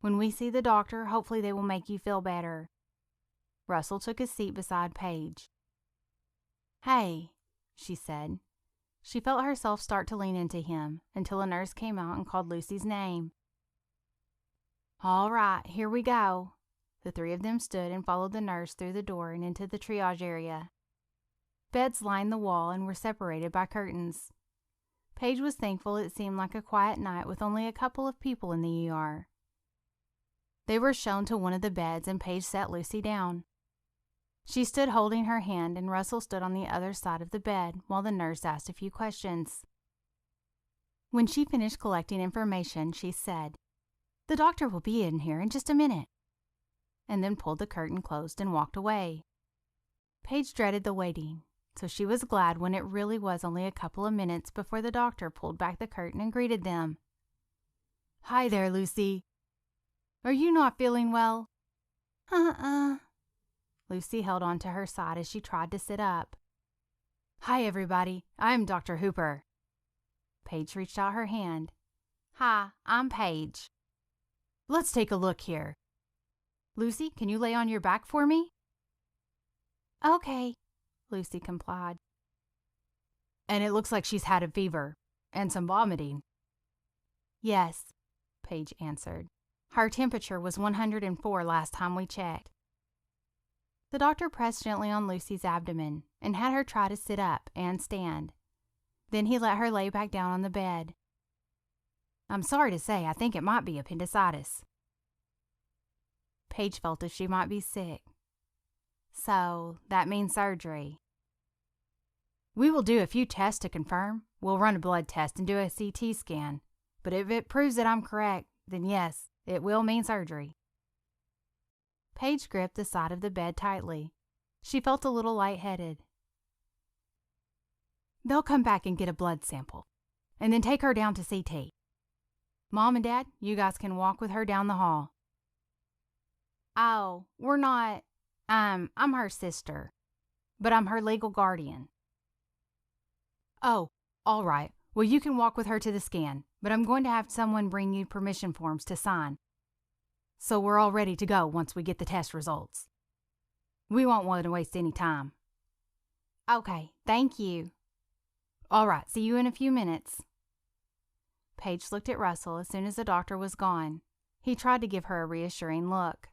When we see the doctor, hopefully they will make you feel better." Russell took his seat beside Paige. "Hey," she said. She felt herself start to lean into him until a nurse came out and called Lucy's name. "All right, here we go." The three of them stood and followed the nurse through the door and into the triage area. Beds lined the wall and were separated by curtains. Paige was thankful it seemed like a quiet night with only a couple of people in the ER. They were shown to one of the beds and Paige sat Lucy down. She stood holding her hand and Russell stood on the other side of the bed while the nurse asked a few questions. When she finished collecting information, she said, "The doctor will be in here in just a minute," and then pulled the curtain closed and walked away. Paige dreaded the waiting, so she was glad when it really was only a couple of minutes before the doctor pulled back the curtain and greeted them. "Hi there, Lucy. Are you not feeling well?" Lucy held on to her side as she tried to sit up. "Hi, everybody. I'm Dr. Hooper." Paige reached out her hand. "Hi, I'm Paige." "Let's take a look here. Lucy, can you lay on your back for me?" "Okay," Lucy complied. "And it looks like she's had a fever and some vomiting." "Yes," Paige answered. "Her temperature was 104 last time we checked." The doctor pressed gently on Lucy's abdomen and had her try to sit up and stand. Then he let her lay back down on the bed. "I'm sorry to say I think it might be appendicitis." Paige felt as she might be sick. "So, that means surgery." "We will do a few tests to confirm. We'll run a blood test and do a CT scan. But if it proves that I'm correct, then yes, it will mean surgery." Paige gripped the side of the bed tightly. She felt a little lightheaded. "They'll come back and get a blood sample, and then take her down to CT. Mom and Dad, you guys can walk with her down the hall." "Oh, we're not, I'm her sister, but I'm her legal guardian." "Oh, all right. Well, you can walk with her to the scan, but I'm going to have someone bring you permission forms to sign. So we're all ready to go once we get the test results. We won't want to waste any time." "Okay, thank you." "All right, see you in a few minutes." Paige looked at Russell as soon as the doctor was gone. He tried to give her a reassuring look.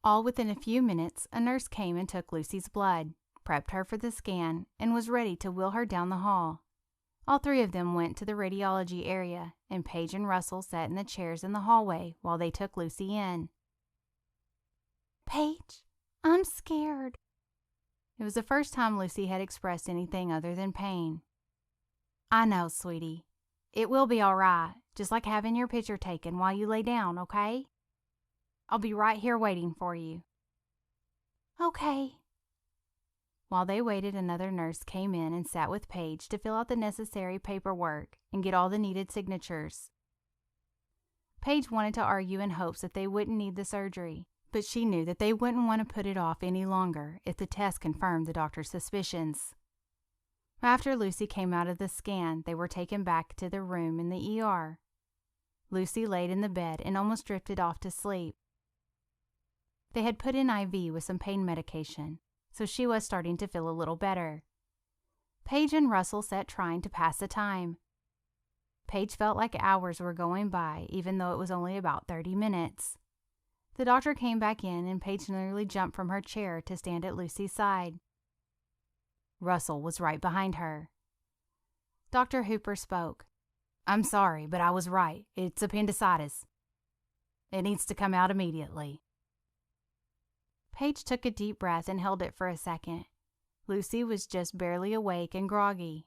All within a few minutes, a nurse came and took Lucy's blood, prepped her for the scan, and was ready to wheel her down the hall. All three of them went to the radiology area, and Paige and Russell sat in the chairs in the hallway while they took Lucy in. "Paige, I'm scared." It was the first time Lucy had expressed anything other than pain. "I know, sweetie. It will be all right, just like having your picture taken while you lay down, okay? I'll be right here waiting for you." "Okay." While they waited, another nurse came in and sat with Paige to fill out the necessary paperwork and get all the needed signatures. Paige wanted to argue in hopes that they wouldn't need the surgery, but she knew that they wouldn't want to put it off any longer if the test confirmed the doctor's suspicions. After Lucy came out of the scan, they were taken back to their room in the ER. Lucy laid in the bed and almost drifted off to sleep. They had put in IV with some pain medication, so she was starting to feel a little better. Paige and Russell sat trying to pass the time. Paige felt like hours were going by, even though it was only about 30 minutes. The doctor came back in, and Paige nearly jumped from her chair to stand at Lucy's side. Russell was right behind her. Dr. Hooper spoke. I'm sorry, but I was right. It's appendicitis. It needs to come out immediately. Paige took a deep breath and held it for a second. Lucy was just barely awake and groggy.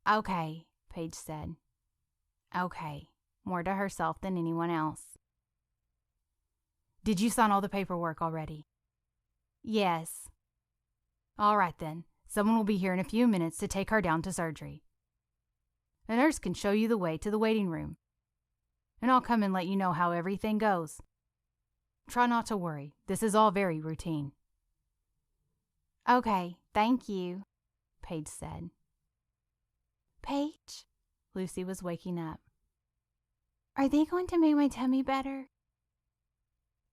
Okay, Paige said. Okay, more to herself than anyone else. Did you sign all the paperwork already? Yes. All right then. Someone will be here in a few minutes to take her down to surgery. A nurse can show you the way to the waiting room. And I'll come and let you know how everything goes. Try not to worry. This is all very routine. Okay, thank you, Paige said. Paige? Lucy was waking up. Are they going to make my tummy better?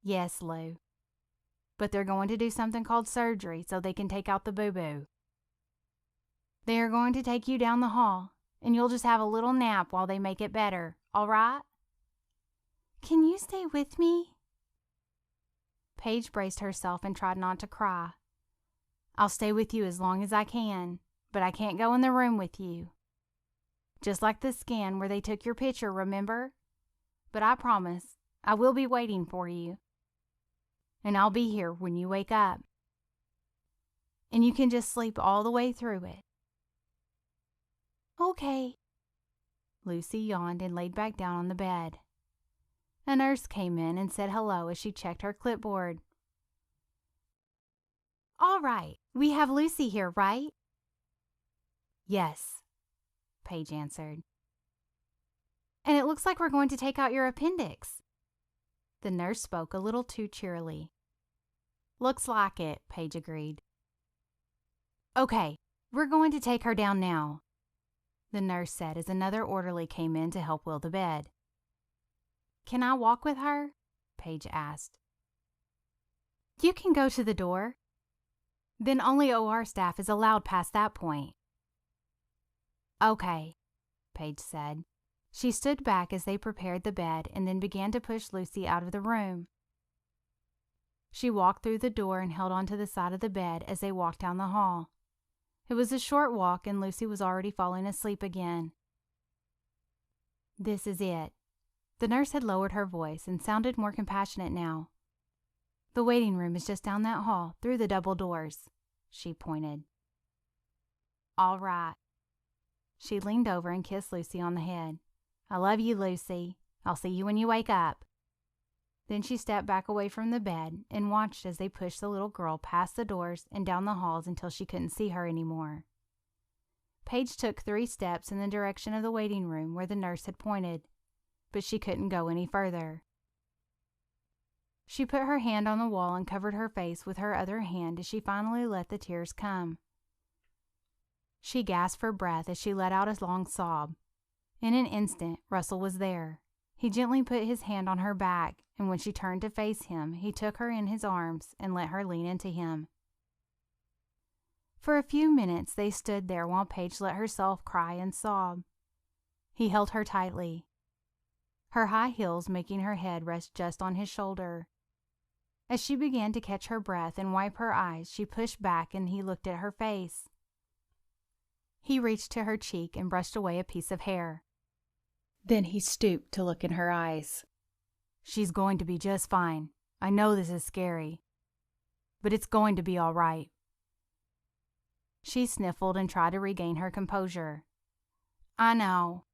Yes, Lou. But they're going to do something called surgery so they can take out the boo-boo. They are going to take you down the hall, and you'll just have a little nap while they make it better, all right? Can you stay with me? Paige braced herself and tried not to cry. I'll stay with you as long as I can, but I can't go in the room with you. Just like the scan where they took your picture, remember? But I promise, I will be waiting for you. And I'll be here when you wake up. And you can just sleep all the way through it. Okay. Lucy yawned and laid back down on the bed. A nurse came in and said hello as she checked her clipboard. All right, we have Lucy here, right? Yes, Paige answered. And it looks like we're going to take out your appendix. The nurse spoke a little too cheerily. Looks like it, Paige agreed. Okay, we're going to take her down now, the nurse said as another orderly came in to help wheel the bed. Can I walk with her? Paige asked. You can go to the door. Then only OR staff is allowed past that point. Okay, Paige said. She stood back as they prepared the bed and then began to push Lucy out of the room. She walked through the door and held onto the side of the bed as they walked down the hall. It was a short walk and Lucy was already falling asleep again. This is it. The nurse had lowered her voice and sounded more compassionate now. The waiting room is just down that hall, through the double doors, she pointed. All right. She leaned over and kissed Lucy on the head. I love you, Lucy. I'll see you when you wake up. Then she stepped back away from the bed and watched as they pushed the little girl past the doors and down the halls until she couldn't see her anymore. Paige took 3 steps in the direction of the waiting room where the nurse had pointed, but she couldn't go any further. She put her hand on the wall and covered her face with her other hand as she finally let the tears come. She gasped for breath as she let out a long sob. In an instant, Russell was there. He gently put his hand on her back, and when she turned to face him, he took her in his arms and let her lean into him. For a few minutes, they stood there while Paige let herself cry and sob. He held her tightly, her high heels making her head rest just on his shoulder. As she began to catch her breath and wipe her eyes, she pushed back and he looked at her face. He reached to her cheek and brushed away a piece of hair. Then he stooped to look in her eyes. She's going to be just fine. I know this is scary, but it's going to be all right. She sniffled and tried to regain her composure. I know.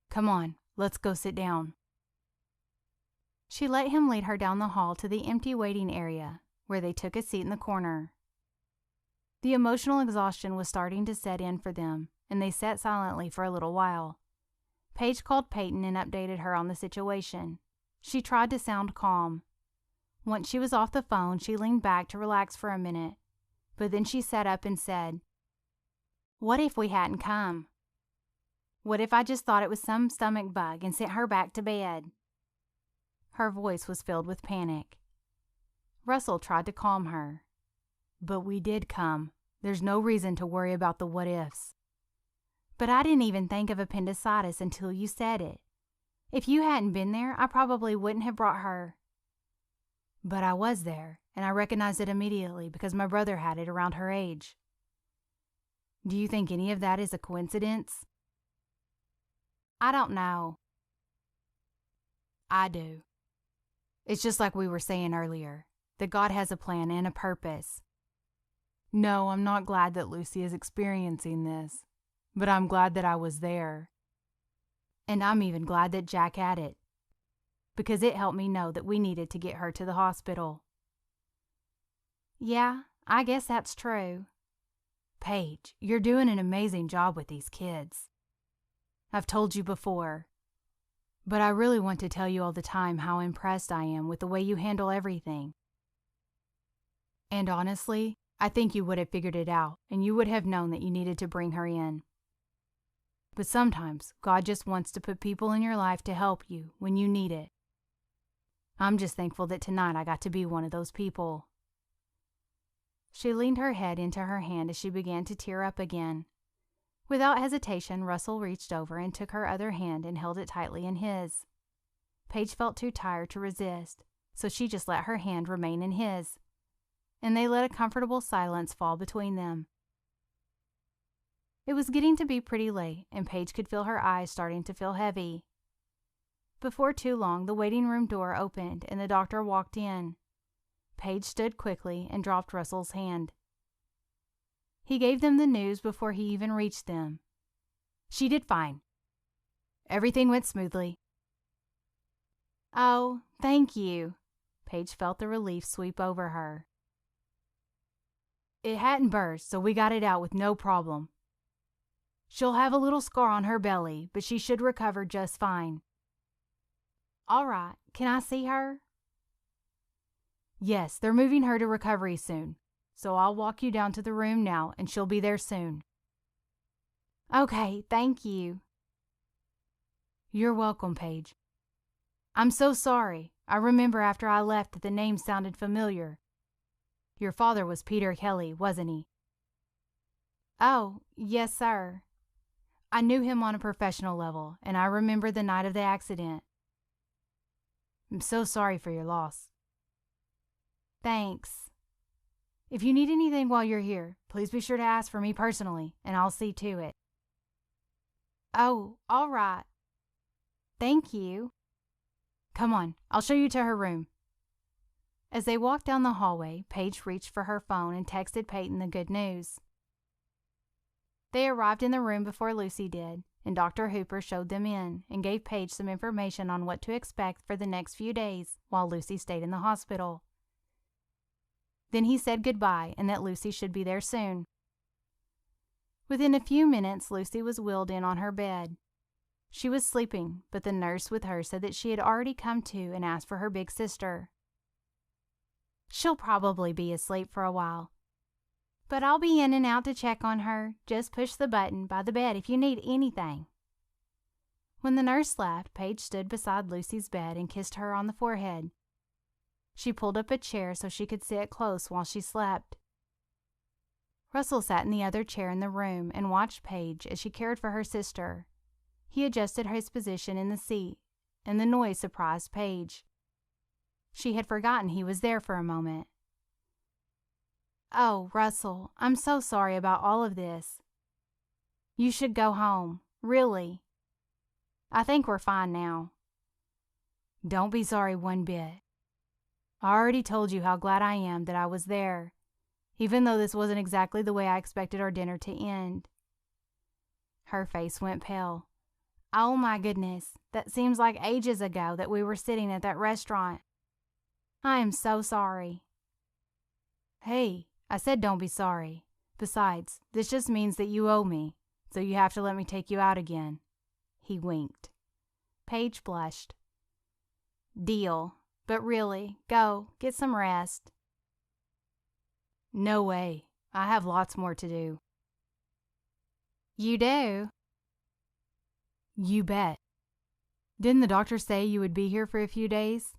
Come on, let's go sit down. She let him lead her down the hall to the empty waiting area, where they took a seat in the corner. The emotional exhaustion was starting to set in for them, and they sat silently for a little while. Paige called Peyton and updated her on the situation. She tried to sound calm. Once she was off the phone, she leaned back to relax for a minute, but then she sat up and said, What if we hadn't come? What if I just thought it was some stomach bug and sent her back to bed? Her voice was filled with panic. Russell tried to calm her. But we did come. There's no reason to worry about the what-ifs. But I didn't even think of appendicitis until you said it. If you hadn't been there, I probably wouldn't have brought her. But I was there, and I recognized it immediately because my brother had it around her age. Do you think any of that is a coincidence? I don't know. I do. It's just like we were saying earlier, that God has a plan and a purpose. No, I'm not glad that Lucy is experiencing this, but I'm glad that I was there. And I'm even glad that Jack had it, because it helped me know that we needed to get her to the hospital. Yeah, I guess that's true. Paige, you're doing an amazing job with these kids. I've told you before, but I really want to tell you all the time how impressed I am with the way you handle everything. And honestly, I think you would have figured it out, and you would have known that you needed to bring her in. But sometimes God just wants to put people in your life to help you when you need it. I'm just thankful that tonight I got to be one of those people. She leaned her head into her hand as she began to tear up again. Without hesitation, Russell reached over and took her other hand and held it tightly in his. Paige felt too tired to resist, so she just let her hand remain in his, and they let a comfortable silence fall between them. It was getting to be pretty late, and Paige could feel her eyes starting to feel heavy. Before too long, the waiting room door opened and the doctor walked in. Paige stood quickly and dropped Russell's hand. He gave them the news before he even reached them. She did fine. Everything went smoothly. Oh, thank you. Paige felt the relief sweep over her. It hadn't burst, so we got it out with no problem. She'll have a little scar on her belly, but she should recover just fine. All right, can I see her? Yes, they're moving her to recovery soon, so I'll walk you down to the room now and she'll be there soon. Okay, thank you. You're welcome, Paige. I'm so sorry. I remember after I left that the name sounded familiar. Your father was Peter Kelly, wasn't he? Oh, yes, sir. I knew him on a professional level, and I remember the night of the accident. I'm so sorry for your loss. Thanks. If you need anything while you're here, please be sure to ask for me personally, and I'll see to it. Oh, all right. Thank you. Come on, I'll show you to her room. As they walked down the hallway, Paige reached for her phone and texted Peyton the good news. They arrived in the room before Lucy did, and Dr. Hooper showed them in and gave Paige some information on what to expect for the next few days while Lucy stayed in the hospital. Then he said goodbye and that Lucy should be there soon. Within a few minutes, Lucy was wheeled in on her bed. She was sleeping, but the nurse with her said that she had already come to and asked for her big sister. She'll probably be asleep for a while, but I'll be in and out to check on her. Just push the button by the bed if you need anything. When the nurse left, Paige stood beside Lucy's bed and kissed her on the forehead. She pulled up a chair so she could sit close while she slept. Russell sat in the other chair in the room and watched Paige as she cared for her sister. He adjusted his position in the seat, and the noise surprised Paige. She had forgotten he was there for a moment. Oh, Russell, I'm so sorry about all of this. You should go home, really. I think we're fine now. Don't be sorry one bit. I already told you how glad I am that I was there, even though this wasn't exactly the way I expected our dinner to end. Her face went pale. Oh my goodness, that seems like ages ago that we were sitting at that restaurant. I am so sorry. Hey, I said don't be sorry. Besides, this just means that you owe me, so you have to let me take you out again. He winked. Paige blushed. Deal, but really, go, get some rest. No way. I have lots more to do. You do? You bet. Didn't the doctor say you would be here for a few days?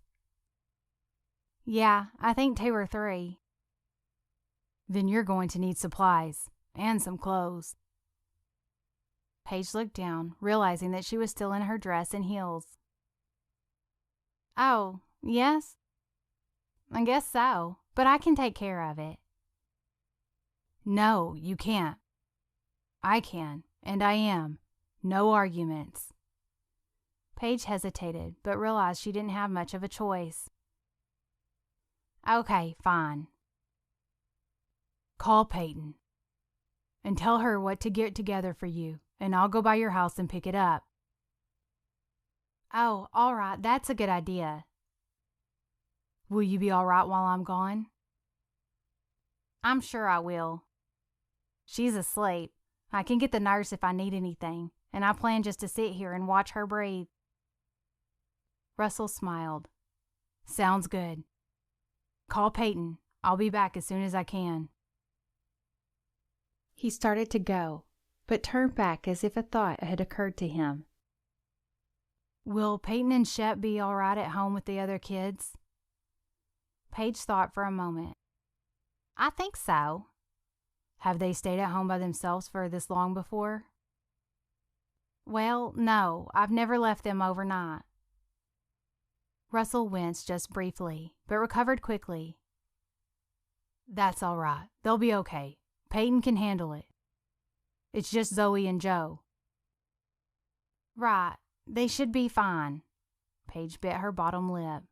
Yeah, I think 2 or 3. Then you're going to need supplies and some clothes. Paige looked down, realizing that she was still in her dress and heels. Oh, yes? I guess so, but I can take care of it. No, you can't. I can, and I am. No arguments." Paige hesitated, but realized she didn't have much of a choice. "Okay, fine. Call Peyton and tell her what to get together for you, and I'll go by your house and pick it up." "Oh, all right, that's a good idea." "Will you be all right while I'm gone?" "I'm sure I will. She's asleep. I can get the nurse if I need anything, and I plan just to sit here and watch her breathe." Russell smiled. "Sounds good. Call Peyton. I'll be back as soon as I can." He started to go, but turned back as if a thought had occurred to him. "Will Peyton and Shep be all right at home with the other kids?" Paige thought for a moment. "I think so." "Have they stayed at home by themselves for this long before?" "Well, no, I've never left them overnight." Russell winced just briefly, but recovered quickly. "That's all right. They'll be okay. Peyton can handle it. It's just Zoe and Joe." "Right. They should be fine." Paige bit her bottom lip.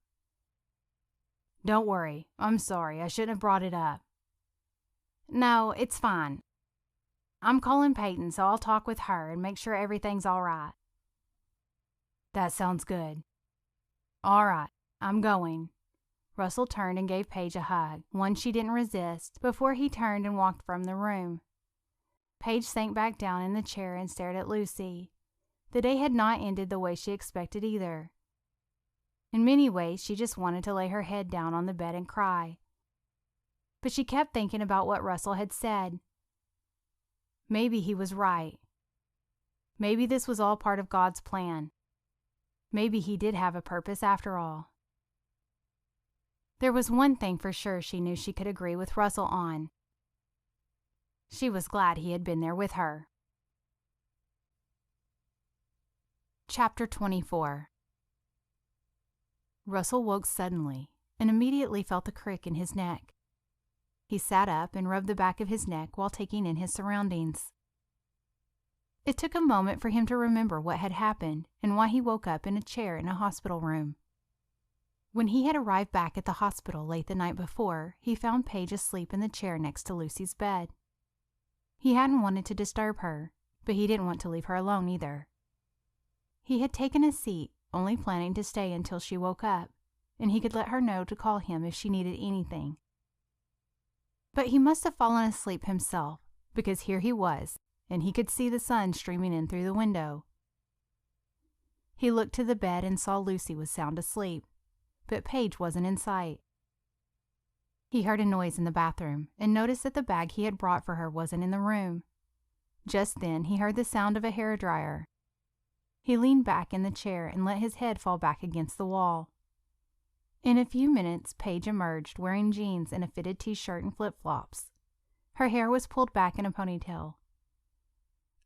"Don't worry. I'm sorry. I shouldn't have brought it up." "No, it's fine. I'm calling Peyton, so I'll talk with her and make sure everything's all right." "That sounds good." "All right, I'm going." Russell turned and gave Paige a hug, one she didn't resist, before he turned and walked from the room. Paige sank back down in the chair and stared at Lucy. The day had not ended the way she expected either. In many ways, she just wanted to lay her head down on the bed and cry. But she kept thinking about what Russell had said. Maybe he was right. Maybe this was all part of God's plan. Maybe he did have a purpose after all. There was one thing for sure she knew she could agree with Russell on. She was glad he had been there with her. Chapter 24. Russell woke suddenly and immediately felt a crick in his neck. He sat up and rubbed the back of his neck while taking in his surroundings. It took a moment for him to remember what had happened and why he woke up in a chair in a hospital room. When he had arrived back at the hospital late the night before, he found Paige asleep in the chair next to Lucy's bed. He hadn't wanted to disturb her, but he didn't want to leave her alone either. He had taken a seat, only planning to stay until she woke up, and he could let her know to call him if she needed anything. But he must have fallen asleep himself, because here he was, and he could see the sun streaming in through the window. He looked to the bed and saw Lucy was sound asleep, but Paige wasn't in sight. He heard a noise in the bathroom and noticed that the bag he had brought for her wasn't in the room. Just then he heard the sound of a hairdryer. He leaned back in the chair and let his head fall back against the wall. In a few minutes, Paige emerged wearing jeans and a fitted t-shirt and flip-flops. Her hair was pulled back in a ponytail.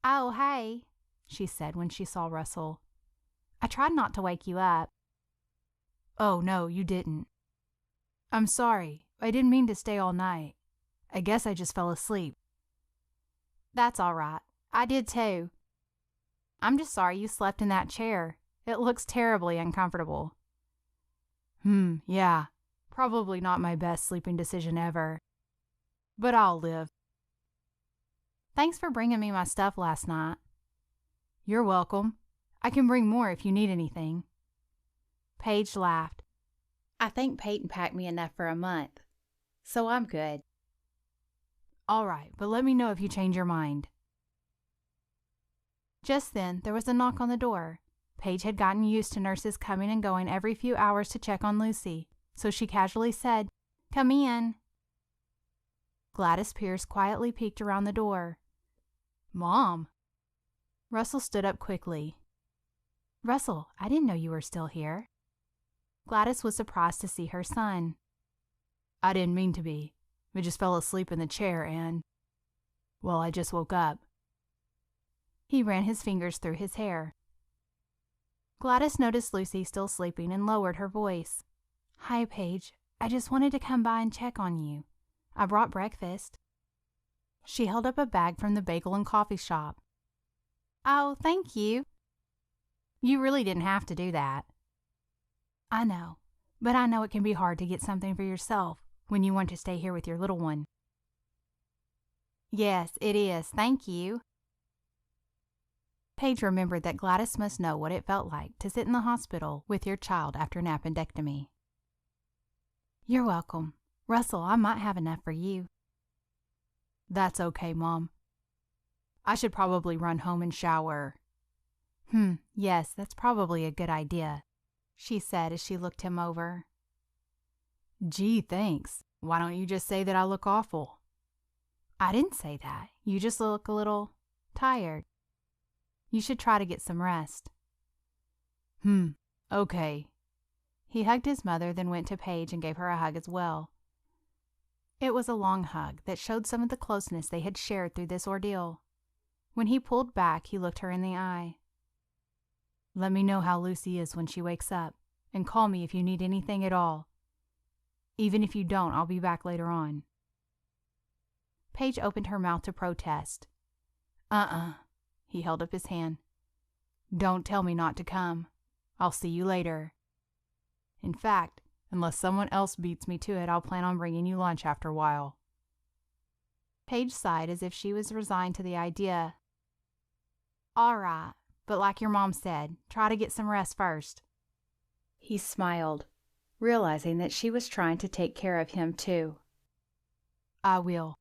"Oh, hey," she said when she saw Russell. "I tried not to wake you up." "Oh, no, you didn't. I'm sorry. I didn't mean to stay all night. I guess I just fell asleep." "That's all right. I did too. I'm just sorry you slept in that chair. It looks terribly uncomfortable." Yeah. Probably not my best sleeping decision ever. But I'll live." "Thanks for bringing me my stuff last night." "You're welcome. I can bring more if you need anything." Paige laughed. "I think Peyton packed me enough for a month, so I'm good." "All right, but let me know if you change your mind." Just then, there was a knock on the door. Paige had gotten used to nurses coming and going every few hours to check on Lucy, so she casually said, "Come in." Gladys Pierce quietly peeked around the door. "Mom." Russell stood up quickly. "Russell, I didn't know you were still here." Gladys was surprised to see her son. "I didn't mean to be. I just fell asleep in the chair and, well, I just woke up." He ran his fingers through his hair. Gladys noticed Lucy still sleeping and lowered her voice. "Hi, Paige. I just wanted to come by and check on you. I brought breakfast." She held up a bag from the bagel and coffee shop. "Oh, thank you. You really didn't have to do that." "I know, but I know it can be hard to get something for yourself when you want to stay here with your little one." "Yes, it is. Thank you." Paige remembered that Gladys must know what it felt like to sit in the hospital with your child after an appendectomy. "You're welcome. Russell, I might have enough for you." "That's okay, Mom. I should probably run home and shower." Yes, that's probably a good idea," she said as she looked him over. "Gee, thanks. Why don't you just say that I look awful?" "I didn't say that. You just look a little tired. You should try to get some rest." Okay." He hugged his mother, then went to Paige and gave her a hug as well. It was a long hug that showed some of the closeness they had shared through this ordeal. When he pulled back, he looked her in the eye. "Let me know how Lucy is when she wakes up, and call me if you need anything at all. Even if you don't, I'll be back later on." Paige opened her mouth to protest. He held up his hand. "Don't tell me not to come. I'll see you later. In fact, unless someone else beats me to it, I'll plan on bringing you lunch after a while." Paige sighed as if she was resigned to the idea. "All right, but like your mom said, try to get some rest first." He smiled, realizing that she was trying to take care of him too. "I will."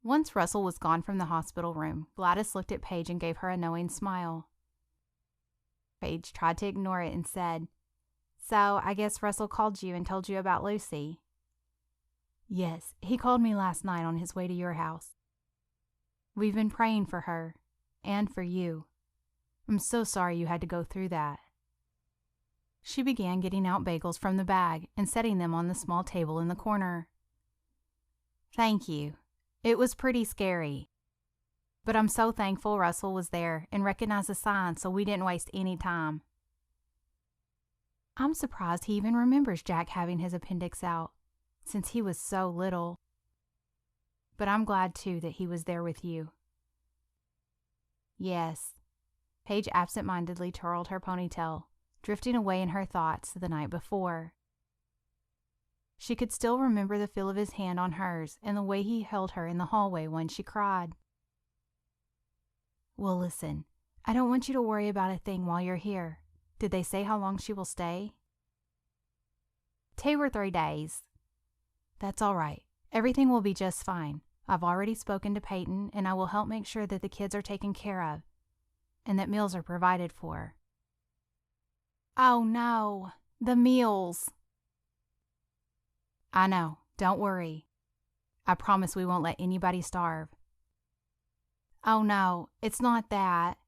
Once Russell was gone from the hospital room, Gladys looked at Paige and gave her a knowing smile. Paige tried to ignore it and said, "So, I guess Russell called you and told you about Lucy?" "Yes, he called me last night on his way to your house. We've been praying for her, and for you. I'm so sorry you had to go through that." She began getting out bagels from the bag and setting them on the small table in the corner. "Thank you. It was pretty scary. But I'm so thankful Russell was there and recognized the signs so we didn't waste any time." "I'm surprised he even remembers Jack having his appendix out, since he was so little. But I'm glad, too, that he was there with you." "Yes." Paige absent-mindedly twirled her ponytail, drifting away in her thoughts to the night before. She could still remember the feel of his hand on hers and the way he held her in the hallway when she cried. "Well, listen, I don't want you to worry about a thing while you're here. Did they say how long she will stay?" 2 or 3 days. "That's all right. Everything will be just fine. I've already spoken to Peyton, and I will help make sure that the kids are taken care of and that meals are provided for." "Oh, no. The meals." "I know. Don't worry. I promise we won't let anybody starve." "Oh, no. It's not that.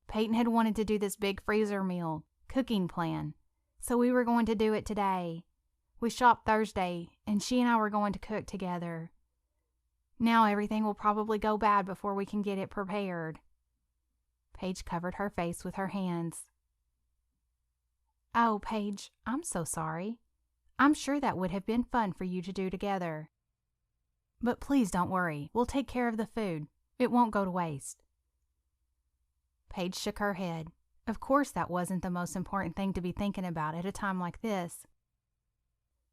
Peyton had wanted to do this big freezer meal cooking plan, so we were going to do it today. We shopped Thursday, and she and I were going to cook together. Now everything will probably go bad before we can get it prepared." Paige covered her face with her hands. "Oh, Paige, I'm so sorry. I'm sure that would have been fun for you to do together. But please don't worry. We'll take care of the food. It won't go to waste." Paige shook her head. Of course that wasn't the most important thing to be thinking about at a time like this.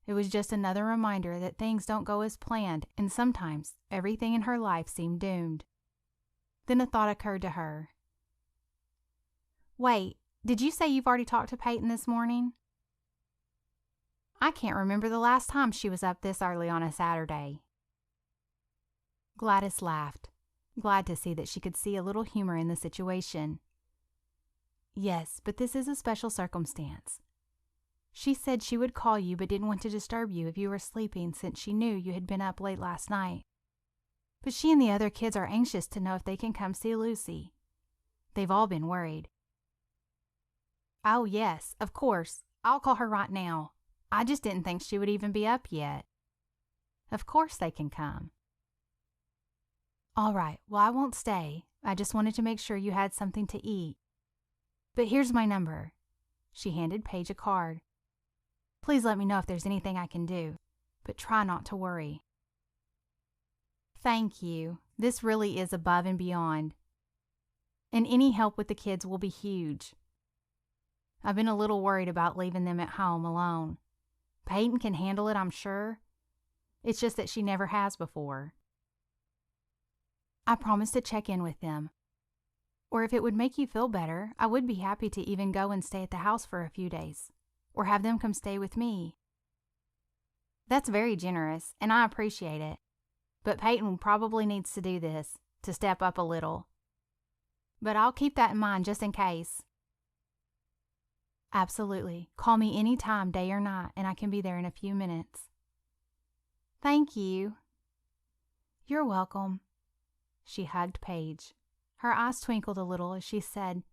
It was just another reminder that things don't go as planned, and sometimes everything in her life seemed doomed. Then a thought occurred to her. "Wait, did you say you've already talked to Peyton this morning?" "I can't remember the last time she was up this early on a Saturday." Gladys laughed, glad to see that she could see a little humor in the situation. "Yes, but this is a special circumstance. She said she would call you but didn't want to disturb you if you were sleeping since she knew you had been up late last night. But she and the other kids are anxious to know if they can come see Lucy. They've all been worried." "Oh, yes, of course. I'll call her right now. I just didn't think she would even be up yet. Of course they can come." "All right, well, I won't stay. I just wanted to make sure you had something to eat. But here's my number." She handed Paige a card. "Please let me know if there's anything I can do, but try not to worry." Thank you. This really is above and beyond. And any help with the kids will be huge. I've been a little worried about leaving them at home alone. Peyton can handle it, I'm sure. It's just that she never has before. I promise to check in with them. Or if it would make you feel better, I would be happy to even go and stay at the house for a few days. Or have them come stay with me. That's very generous, and I appreciate it. But Peyton probably needs to do this, to step up a little. But I'll keep that in mind just in case. Absolutely. Call me any time, day or night, and I can be there in a few minutes. Thank you. You're welcome. She hugged Paige. Her eyes twinkled a little as she said,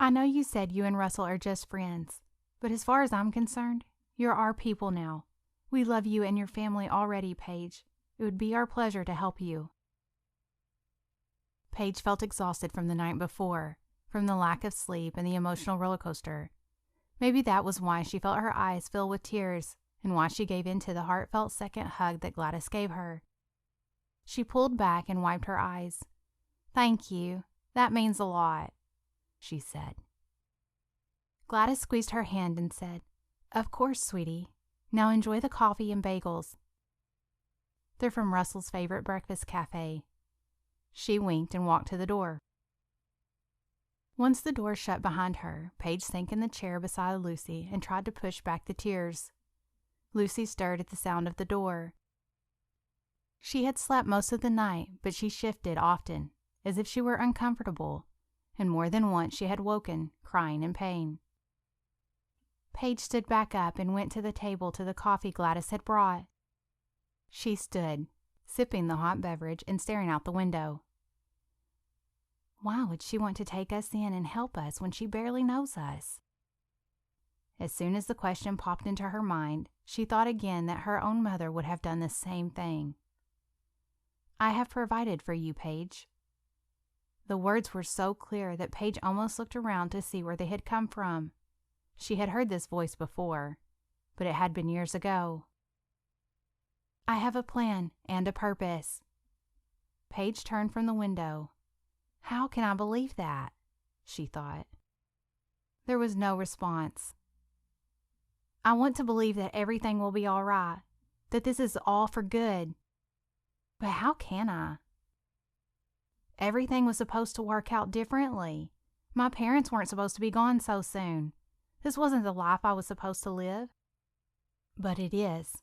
I know you said you and Russell are just friends, but as far as I'm concerned, you're our people now. We love you and your family already, Paige. It would be our pleasure to help you. Paige felt exhausted from the night before, from the lack of sleep and the emotional roller coaster. Maybe that was why she felt her eyes fill with tears and why she gave in to the heartfelt second hug that Gladys gave her. She pulled back and wiped her eyes. Thank you. That means a lot, she said. Gladys squeezed her hand and said, Of course, sweetie. Now enjoy the coffee and bagels. They're from Russell's favorite breakfast cafe. She winked and walked to the door. Once the door shut behind her, Paige sank in the chair beside Lucy and tried to push back the tears. Lucy stirred at the sound of the door. She had slept most of the night, but she shifted often, as if she were uncomfortable, and more than once she had woken, crying in pain. Paige stood back up and went to the table to the coffee Gladys had brought. She stood, sipping the hot beverage and staring out the window. Why would she want to take us in and help us when she barely knows us? As soon as the question popped into her mind, she thought again that her own mother would have done the same thing. I have provided for you, Paige. The words were so clear that Paige almost looked around to see where they had come from. She had heard this voice before, but it had been years ago. I have a plan and a purpose. Paige turned from the window. How can I believe that? She thought. There was no response. I want to believe that everything will be all right, that this is all for good. But how can I? Everything was supposed to work out differently. My parents weren't supposed to be gone so soon. This wasn't the life I was supposed to live. But it is.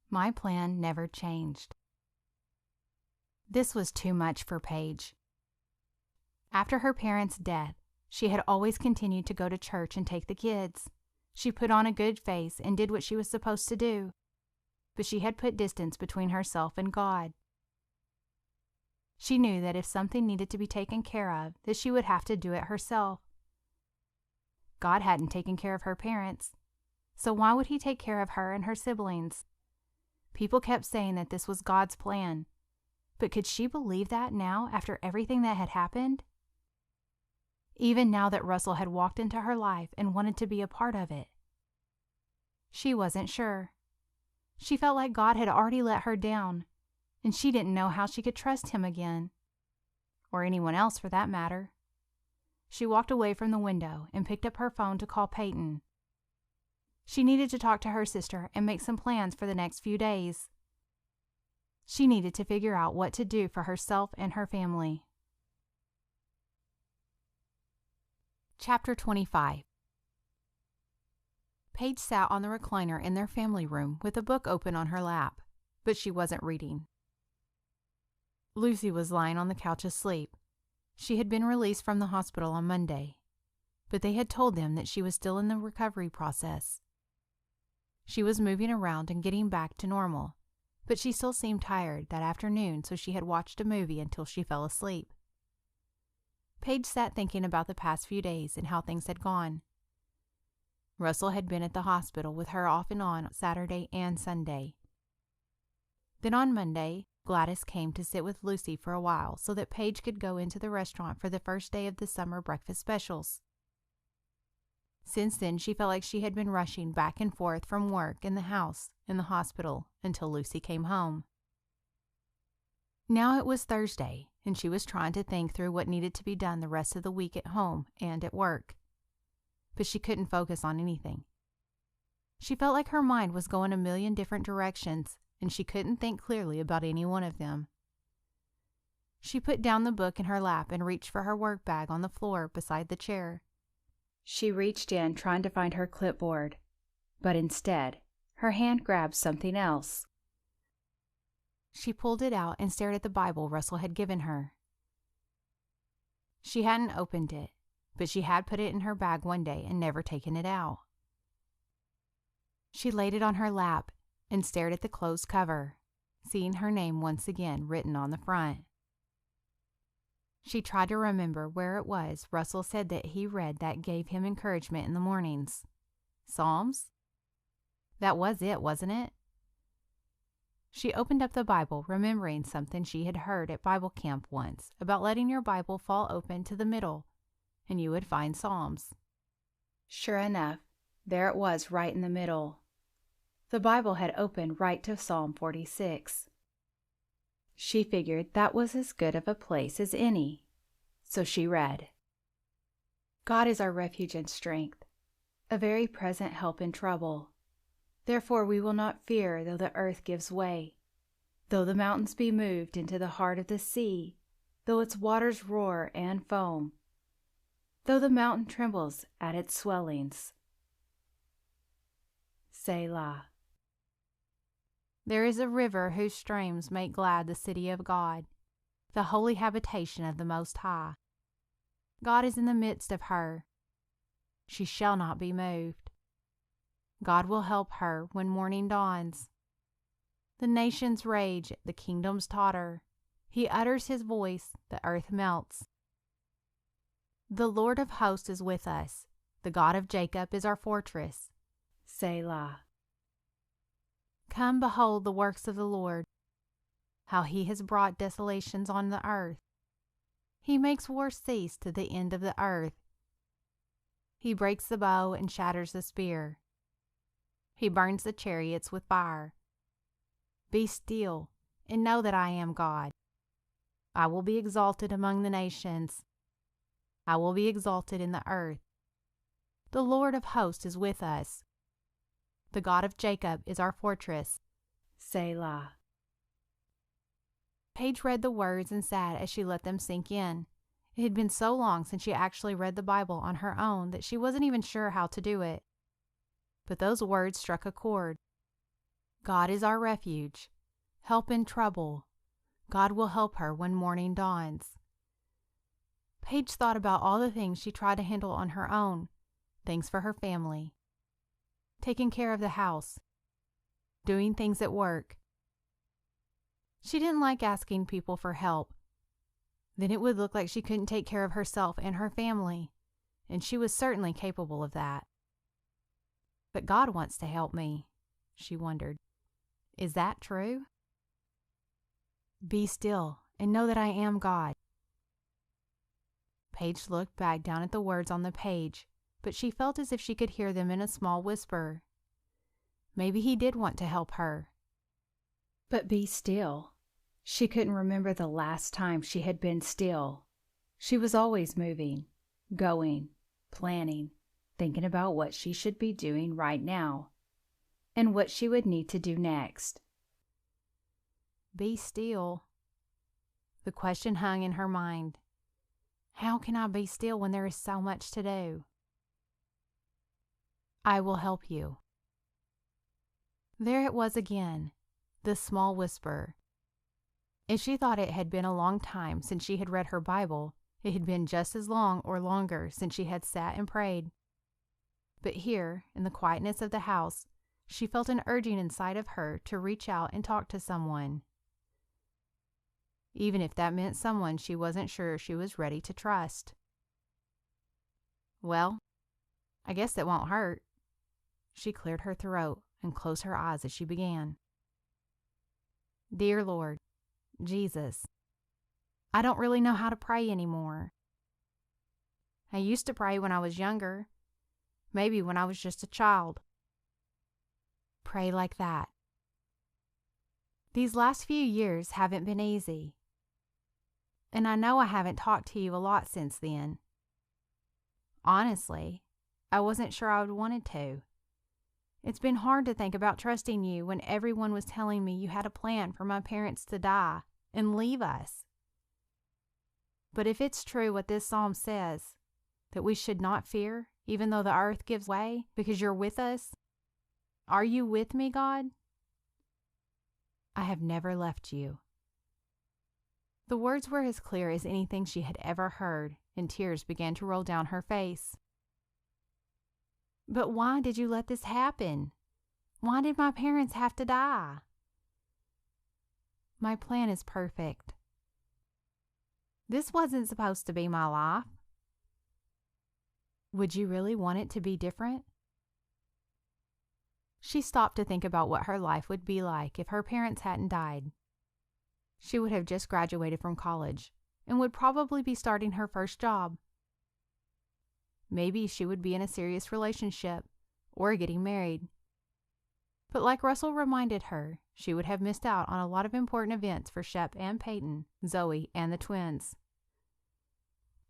My plan never changed. This was too much for Paige. After her parents' death, she had always continued to go to church and take the kids. She put on a good face and did what she was supposed to do. But she had put distance between herself and God. She knew that if something needed to be taken care of, that she would have to do it herself. God hadn't taken care of her parents, so why would he take care of her and her siblings? People kept saying that this was God's plan, but could she believe that now after everything that had happened? Even now that Russell had walked into her life and wanted to be a part of it. She wasn't sure. She felt like God had already let her down, and she didn't know how she could trust him again. Or anyone else for that matter. She walked away from the window and picked up her phone to call Peyton. She needed to talk to her sister and make some plans for the next few days. She needed to figure out what to do for herself and her family. Chapter 25. Paige sat on the recliner in their family room with a book open on her lap, but she wasn't reading. Lucy was lying on the couch asleep. She had been released from the hospital on Monday, but they had told them that she was still in the recovery process. She was moving around and getting back to normal, but she still seemed tired that afternoon, so she had watched a movie until she fell asleep. Paige sat thinking about the past few days and how things had gone. Russell had been at the hospital with her off and on Saturday and Sunday. Then on Monday, Gladys came to sit with Lucy for a while so that Paige could go into the restaurant for the first day of the summer breakfast specials. Since then, she felt like she had been rushing back and forth from work in the house and the hospital until Lucy came home. Now it was Thursday, and she was trying to think through what needed to be done the rest of the week at home and at work. But she couldn't focus on anything. She felt like her mind was going a million different directions, and she couldn't think clearly about any one of them. She put down the book in her lap and reached for her work bag on the floor beside the chair. She reached in, trying to find her clipboard, but instead, her hand grabbed something else. She pulled it out and stared at the Bible Russell had given her. She hadn't opened it, but she had put it in her bag one day and never taken it out. She laid it on her lap and stared at the closed cover, seeing her name once again written on the front. She tried to remember where it was Russell said that he read that gave him encouragement in the mornings. Psalms? That was it, wasn't it? She opened up the Bible, remembering something she had heard at Bible camp once about letting your Bible fall open to the middle, and you would find Psalms. Sure enough, there it was right in the middle. The Bible had opened right to Psalm 46. She figured that was as good of a place as any. So she read, God is our refuge and strength, a very present help in trouble. Therefore we will not fear though the earth gives way, though the mountains be moved into the heart of the sea, though its waters roar and foam, though the mountain trembles at its swellings. Selah. There is a river whose streams make glad the city of God, the holy habitation of the Most High. God is in the midst of her. She shall not be moved. God will help her when morning dawns. The nations rage, the kingdoms totter. He utters his voice, the earth melts. The Lord of hosts is with us. The God of Jacob is our fortress. Selah. Come behold the works of the Lord, how he has brought desolations on the earth. He makes war cease to the end of the earth. He breaks the bow and shatters the spear. He burns the chariots with fire. Be still and know that I am God. I will be exalted among the nations. I will be exalted in the earth. The Lord of hosts is with us. The God of Jacob is our fortress. Selah. Paige read the words and sat as she let them sink in. It had been so long since she actually read the Bible on her own that she wasn't even sure how to do it. But those words struck a chord. God is our refuge, help in trouble. God will help her when morning dawns. Paige thought about all the things she tried to handle on her own, things for her family, taking care of the house, doing things at work. She didn't like asking people for help. Then it would look like she couldn't take care of herself and her family, and she was certainly capable of that. But God wants to help me, she wondered. Is that true? Be still and know that I am God. Paige looked back down at the words on the page, but she felt as if she could hear them in a small whisper. Maybe he did want to help her. But be still. She couldn't remember the last time she had been still. She was always moving, going, planning, thinking about what she should be doing right now, and what she would need to do next. Be still. The question hung in her mind. How can I be still when there is so much to do? I will help you. There it was again, the small whisper. If she thought it had been a long time since she had read her Bible, it had been just as long or longer since she had sat and prayed. But here, in the quietness of the house, she felt an urging inside of her to reach out and talk to someone. Even if that meant someone she wasn't sure she was ready to trust. Well, I guess that won't hurt. She cleared her throat and closed her eyes as she began. Dear Lord, Jesus, I don't really know how to pray anymore. I used to pray when I was younger, maybe when I was just a child. Pray like that. These last few years haven't been easy. and I know I haven't talked to you a lot since then. Honestly, I wasn't sure I would wanted to. It's been hard to think about trusting you when everyone was telling me you had a plan for my parents to die and leave us. But if it's true what this psalm says, that we should not fear, even though the earth gives way, because you're with us, are you with me, God? I have never left you. The words were as clear as anything she had ever heard, and tears began to roll down her face. But why did you let this happen? Why did my parents have to die? My plan is perfect. This wasn't supposed to be my life. Would you really want it to be different? She stopped to think about what her life would be like if her parents hadn't died. She would have just graduated from college and would probably be starting her first job. Maybe she would be in a serious relationship or getting married. But like Russell reminded her, she would have missed out on a lot of important events for Shep and Peyton, Zoe, and the twins.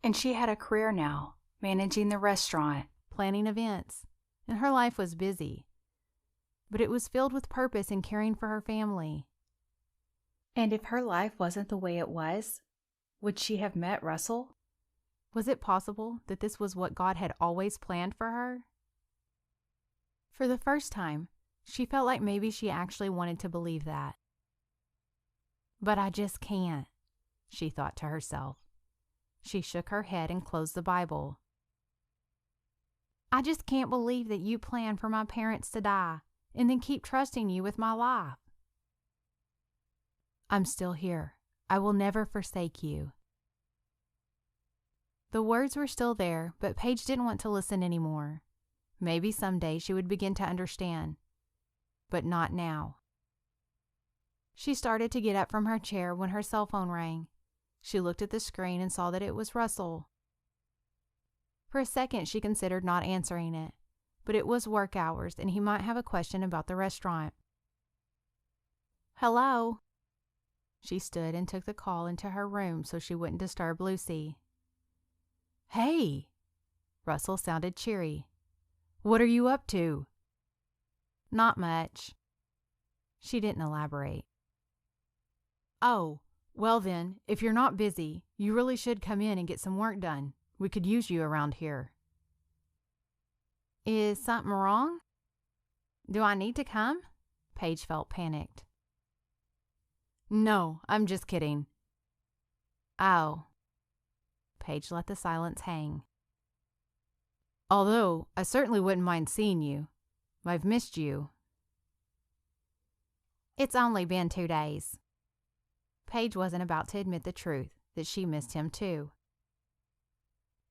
And she had a career now, managing the restaurant, planning events, and her life was busy. But it was filled with purpose in caring for her family. And if her life wasn't the way it was, would she have met Russell? Was it possible that this was what God had always planned for her? For the first time, she felt like maybe she actually wanted to believe that. But I just can't, she thought to herself. She shook her head and closed the Bible. I just can't believe that you planned for my parents to die and then keep trusting you with my life. I'm still here. I will never forsake you. The words were still there, but Paige didn't want to listen anymore. Maybe someday she would begin to understand, but not now. She started to get up from her chair when her cell phone rang. She looked at the screen and saw that it was Russell. For a second, she considered not answering it, but it was work hours and he might have a question about the restaurant. Hello? She stood and took the call into her room so she wouldn't disturb Lucy. Hey! Russell sounded cheery. What are you up to? Not much. She didn't elaborate. Oh, well then, if you're not busy, you really should come in and get some work done. We could use you around here. Is something wrong? Do I need to come? Paige felt panicked. No, I'm just kidding. Oh. Paige let the silence hang. Although, I certainly wouldn't mind seeing you. I've missed you. It's only been 2 days. Paige wasn't about to admit the truth, that she missed him too.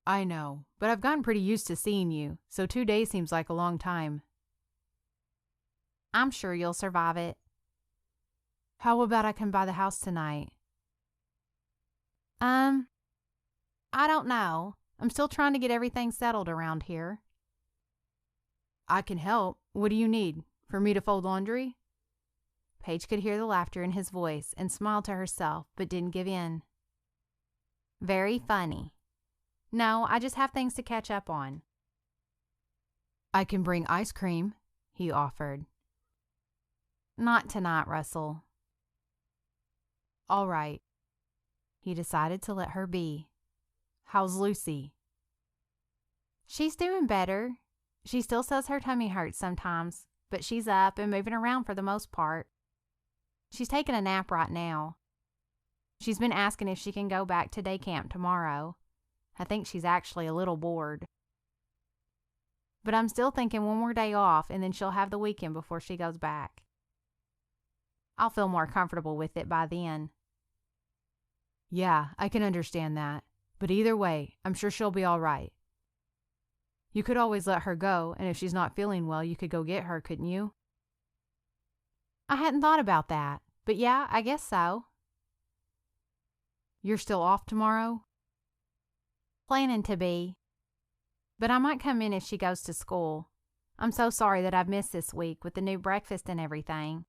I know, but I've gotten pretty used to seeing you, so 2 days seems like a long time. I'm sure you'll survive it. How about I come by the house tonight? I don't know. I'm still trying to get everything settled around here. I can help. What do you need? For me to fold laundry? Paige could hear the laughter in his voice and smiled to herself, but didn't give in. Very funny. No, I just have things to catch up on. I can bring ice cream, he offered. Not tonight, Russell. All right. He decided to let her be. How's Lucy? She's doing better. She still says her tummy hurts sometimes, but she's up and moving around for the most part. She's taking a nap right now. She's been asking if she can go back to day camp tomorrow. I think she's actually a little bored. But I'm still thinking one more day off and then she'll have the weekend before she goes back. I'll feel more comfortable with it by then. Yeah, I can understand that. But either way, I'm sure she'll be all right. You could always let her go, and if she's not feeling well, you could go get her, couldn't you? I hadn't thought about that, but yeah, I guess so. You're still off tomorrow? Planning to be. But I might come in if she goes to school. I'm so sorry that I've missed this week with the new breakfast and everything.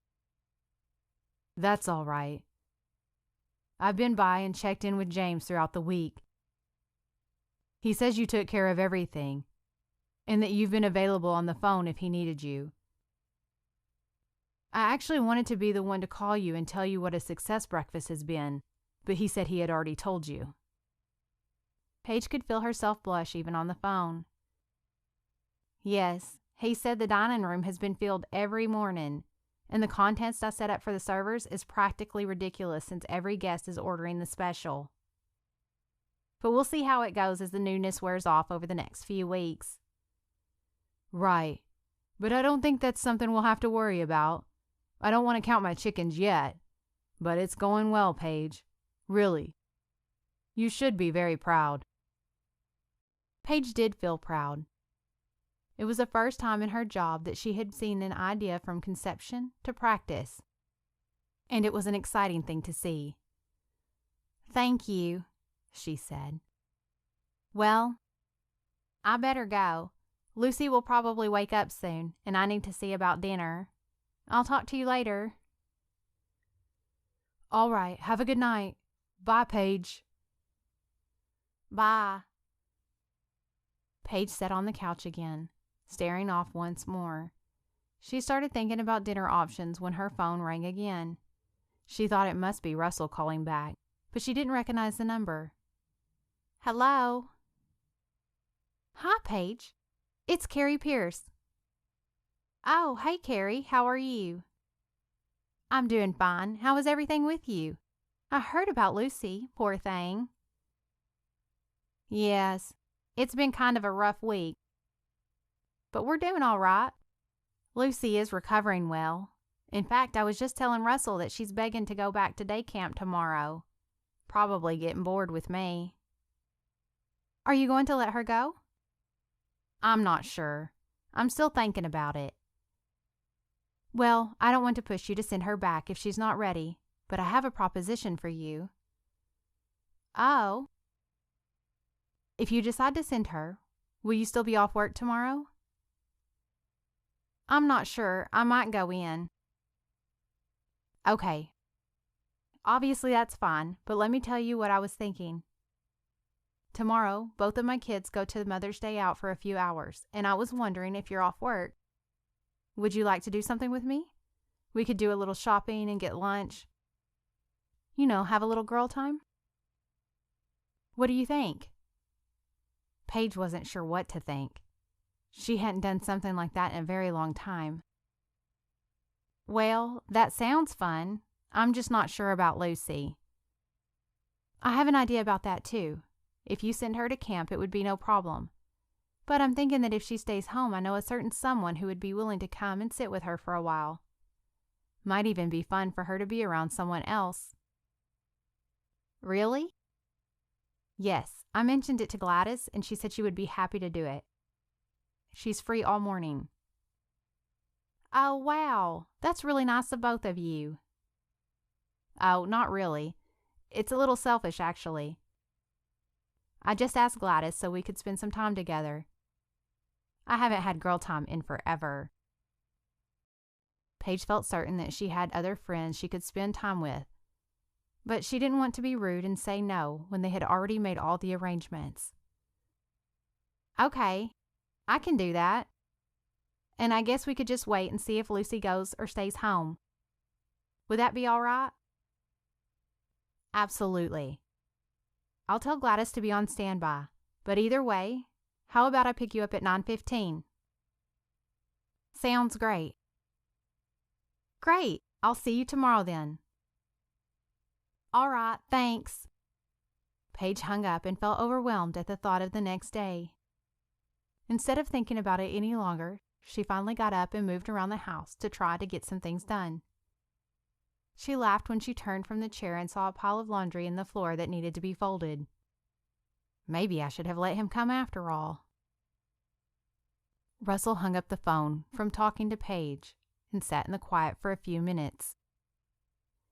That's all right. I've been by and checked in with James throughout the week. He says you took care of everything, and that you've been available on the phone if he needed you. I actually wanted to be the one to call you and tell you what a success breakfast has been, but he said he had already told you." Paige could feel herself blush even on the phone. "Yes, he said the dining room has been filled every morning, and the contest I set up for the servers is practically ridiculous since every guest is ordering the special. But we'll see how it goes as the newness wears off over the next few weeks." "Right, but I don't think that's something we'll have to worry about. I don't want to count my chickens yet, but it's going well, Paige. Really. You should be very proud." Paige did feel proud. It was the first time in her job that she had seen an idea from conception to practice, and it was an exciting thing to see. "Thank you," she said. "Well, I better go. Lucy will probably wake up soon, and I need to see about dinner. I'll talk to you later." "All right, have a good night. Bye, Paige." "Bye." Paige sat on the couch again, staring off once more. She started thinking about dinner options when her phone rang again. She thought it must be Russell calling back, but she didn't recognize the number. "Hello?" "Hi, Paige. It's Carrie Pierce." "Oh, hey, Carrie. How are you?" "I'm doing fine. How is everything with you? I heard about Lucy, poor thing." "Yes, it's been kind of a rough week. But we're doing all right. Lucy is recovering well. In fact, I was just telling Russell that she's begging to go back to day camp tomorrow. Probably getting bored with me." "Are you going to let her go?" "I'm not sure. I'm still thinking about it." "Well, I don't want to push you to send her back if she's not ready, but I have a proposition for you." "Oh?" "If you decide to send her, will you still be off work tomorrow?" "I'm not sure. I might go in." "Okay. Obviously that's fine, but let me tell you what I was thinking. Tomorrow, both of my kids go to Mother's Day out for a few hours, and I was wondering if you're off work. Would you like to do something with me? We could do a little shopping and get lunch. You know, have a little girl time. What do you think?" Paige wasn't sure what to think. She hadn't done something like that in a very long time. "Well, that sounds fun. I'm just not sure about Lucy." "I have an idea about that too. If you send her to camp, it would be no problem. But I'm thinking that if she stays home, I know a certain someone who would be willing to come and sit with her for a while. Might even be fun for her to be around someone else." "Really?" "Yes, I mentioned it to Gladys, and she said she would be happy to do it. She's free all morning." "Oh, wow. That's really nice of both of you." "Oh, not really. It's a little selfish, actually. I just asked Gladys so we could spend some time together. I haven't had girl time in forever." Paige felt certain that she had other friends she could spend time with, but she didn't want to be rude and say no when they had already made all the arrangements. "Okay, I can do that. And I guess we could just wait and see if Lucy goes or stays home. Would that be all right?" "Absolutely. I'll tell Gladys to be on standby, but either way, how about I pick you up at 9:15? "Sounds great." "Great. I'll see you tomorrow then." "All right, thanks." Paige hung up and felt overwhelmed at the thought of the next day. Instead of thinking about it any longer, she finally got up and moved around the house to try to get some things done. She laughed when she turned from the chair and saw a pile of laundry in the floor that needed to be folded. Maybe I should have let him come after all. Russell hung up the phone from talking to Paige and sat in the quiet for a few minutes.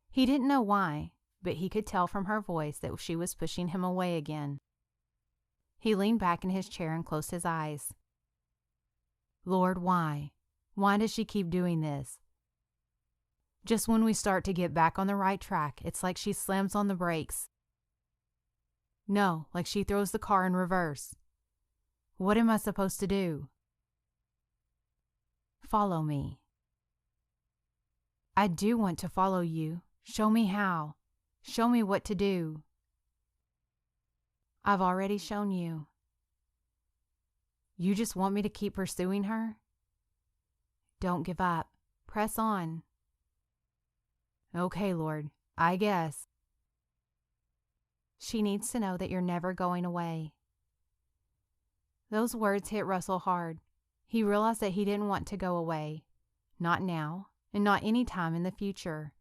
He didn't know why, but he could tell from her voice that she was pushing him away again. He leaned back in his chair and closed his eyes. Lord, why? Why does she keep doing this? Just when we start to get back on the right track, it's like she slams on the brakes. No, like she throws the car in reverse. What am I supposed to do? Follow me. I do want to follow you. Show me how. Show me what to do. I've already shown you. You just want me to keep pursuing her? Don't give up. Press on. Okay, Lord, I guess. She needs to know that you're never going away. Those words hit Russell hard. He realized that he didn't want to go away. Not now, and not any time in the future.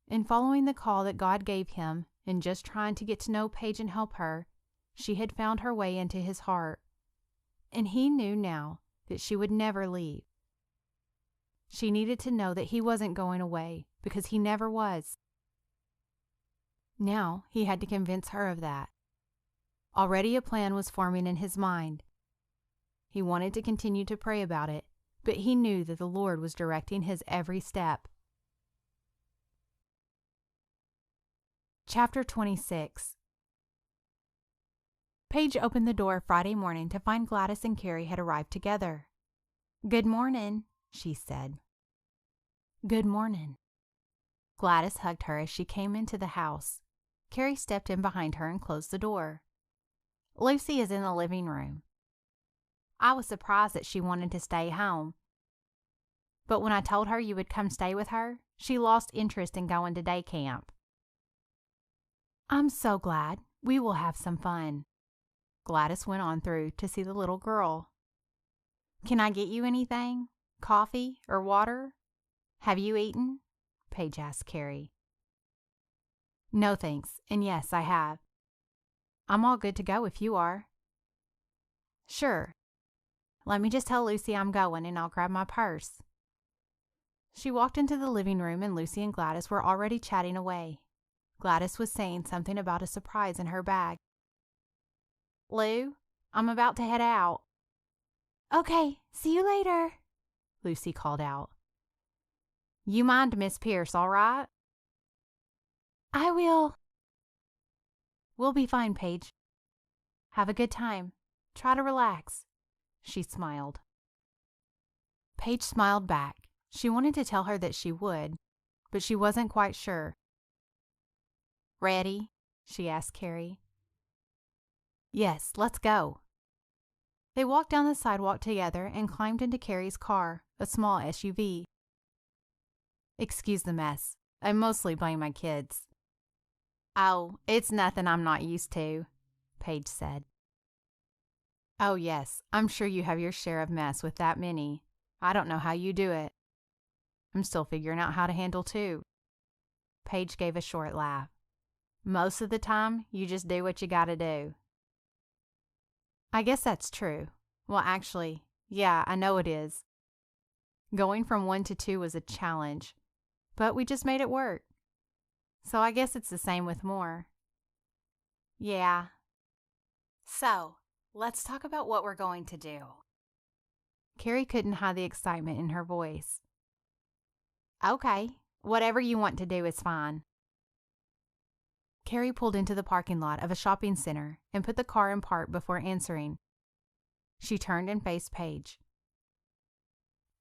In following the call that God gave him, and just trying to get to know Paige and help her, she had found her way into his heart. And he knew now that she would never leave. She needed to know that he wasn't going away, because he never was. Now he had to convince her of that. Already a plan was forming in his mind. He wanted to continue to pray about it, but he knew that the Lord was directing his every step. Chapter 26. Paige opened the door Friday morning to find Gladys and Carrie had arrived together. "Good morning," she said. "Good morning." Gladys hugged her as she came into the house. Carrie stepped in behind her and closed the door. "Lucy is in the living room. I was surprised that she wanted to stay home. But when I told her you would come stay with her, she lost interest in going to day camp." "I'm so glad. We will have some fun." Gladys went on through to see the little girl. "Can I get you anything? Coffee or water? Have you eaten?" Paige asked Carrie. "No thanks, and yes, I have. I'm all good to go if you are." "Sure. Let me just tell Lucy I'm going and I'll grab my purse." She walked into the living room and Lucy and Gladys were already chatting away. Gladys was saying something about a surprise in her bag. "Lou, I'm about to head out." "Okay, see you later," Lucy called out. "You mind Miss Pierce, all right?" "I will." "We'll be fine, Paige. Have a good time. Try to relax." She smiled. Paige smiled back. She wanted to tell her that she would, but she wasn't quite sure. "Ready?" she asked Carrie. "Yes, let's go." They walked down the sidewalk together and climbed into Carrie's car, a small SUV. "Excuse the mess. I mostly blame my kids." "Oh, it's nothing I'm not used to," Paige said. "Oh yes, I'm sure you have your share of mess with that many. I don't know how you do it." "I'm still figuring out how to handle two." Paige gave a short laugh. "Most of the time, you just do what you gotta do." "I guess that's true. Well, actually, yeah, I know it is. Going from 1 to 2 was a challenge, but we just made it work. So I guess it's the same with more." "Yeah. So, let's talk about what we're going to do." Carrie couldn't hide the excitement in her voice. "Okay, whatever you want to do is fine." Carrie pulled into the parking lot of a shopping center and put the car in park before answering. She turned and faced Paige.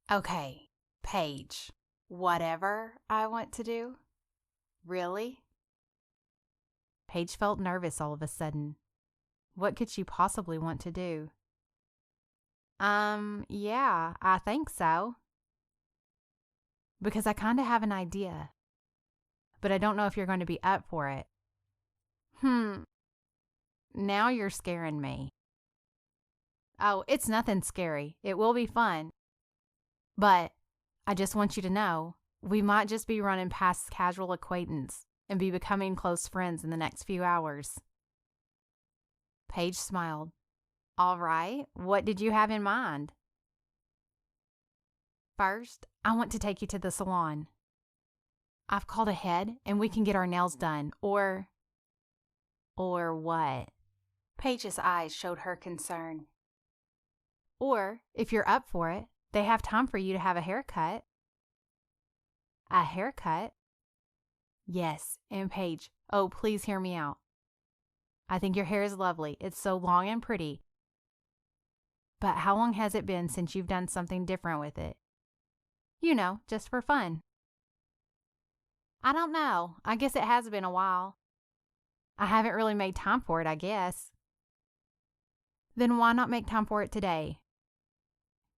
"Okay, Paige, whatever I want to do? Really?" Paige felt nervous all of a sudden. What could she possibly want to do? Yeah, I think so. Because I kind of have an idea, but I don't know if you're going to be up for it." Now you're scaring me." "Oh, it's nothing scary. It will be fun. But I just want you to know, we might just be running past casual acquaintance and be becoming close friends in the next few hours." Paige smiled. "All right, what did you have in mind?" "First, I want to take you to the salon. I've called ahead and we can get our nails done, or what?" Paige's eyes showed her concern. "Or, if you're up for it, they have time for you to have a haircut." A haircut? Yes, and Paige, oh, please hear me out. I think your hair is lovely. It's so long and pretty. But how long has it been since you've done something different with it? You know, just for fun. I don't know. I guess it has been a while. I haven't really made time for it, I guess. Then why not make time for it today?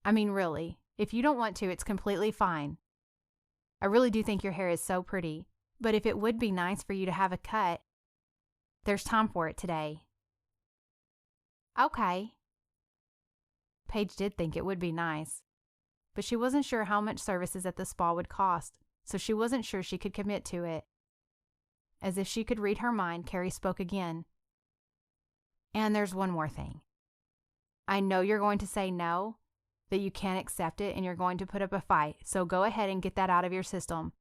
I mean, really, if you don't want to, it's completely fine. I really do think your hair is so pretty, but if it would be nice for you to have a cut, there's time for it today. Okay. Paige did think it would be nice, but she wasn't sure how much services at the spa would cost, so she wasn't sure she could commit to it. As if she could read her mind, Carrie spoke again. And there's one more thing. I know you're going to say no, that you can't accept it and you're going to put up a fight, so go ahead and get that out of your system.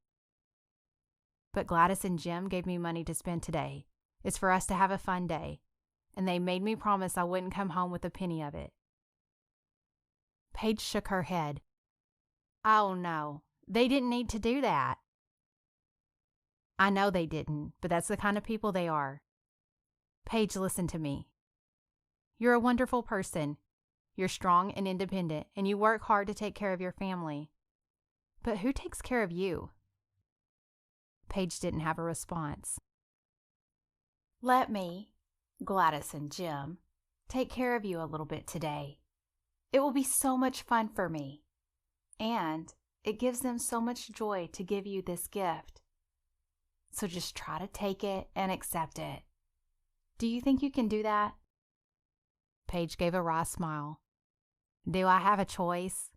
But Gladys and Jim gave me money to spend today. It's for us to have a fun day, and they made me promise I wouldn't come home with a penny of it. Paige shook her head. Oh no, they didn't need to do that. I know they didn't, but that's the kind of people they are. Paige, listen to me. You're a wonderful person. You're strong and independent, and you work hard to take care of your family. But who takes care of you? Paige didn't have a response. Let me, Gladys and Jim, take care of you a little bit today. It will be so much fun for me, and it gives them so much joy to give you this gift. So just try to take it and accept it. Do you think you can do that? Paige gave a wry smile. Do I have a choice?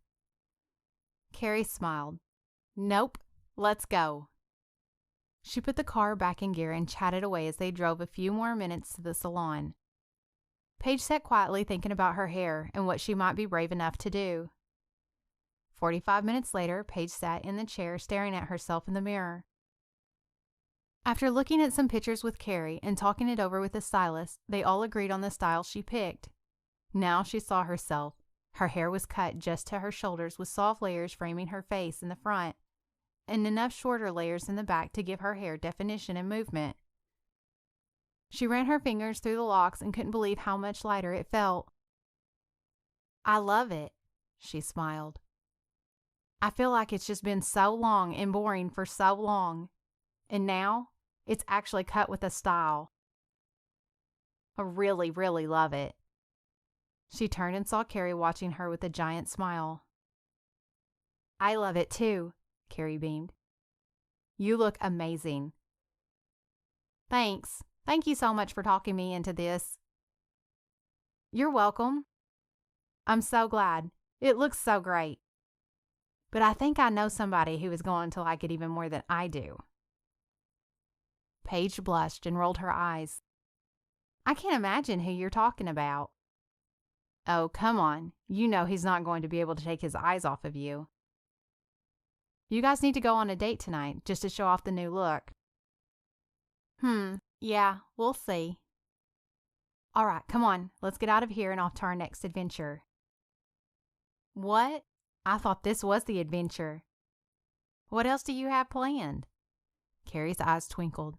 Carrie smiled. Nope, let's go. She put the car back in gear and chatted away as they drove a few more minutes to the salon. Paige sat quietly thinking about her hair and what she might be brave enough to do. 45 minutes later, Paige sat in the chair staring at herself in the mirror. After looking at some pictures with Carrie and talking it over with the stylist, they all agreed on the style she picked. Now she saw herself. Her hair was cut just to her shoulders with soft layers framing her face in the front, and enough shorter layers in the back to give her hair definition and movement. She ran her fingers through the locks and couldn't believe how much lighter it felt. I love it, she smiled. I feel like it's just been so long and boring for so long, and now it's actually cut with a style. I really, really love it. She turned and saw Carrie watching her with a giant smile. I love it too, Carrie beamed. You look amazing. Thanks. Thank you so much for talking me into this. You're welcome. I'm so glad. It looks so great. But I think I know somebody who is going to like it even more than I do. Paige blushed and rolled her eyes. I can't imagine who you're talking about. Oh, come on. You know he's not going to be able to take his eyes off of you. You guys need to go on a date tonight, just to show off the new look. Yeah, we'll see. All right, come on. Let's get out of here and off to our next adventure. What? I thought this was the adventure. What else do you have planned? Carrie's eyes twinkled.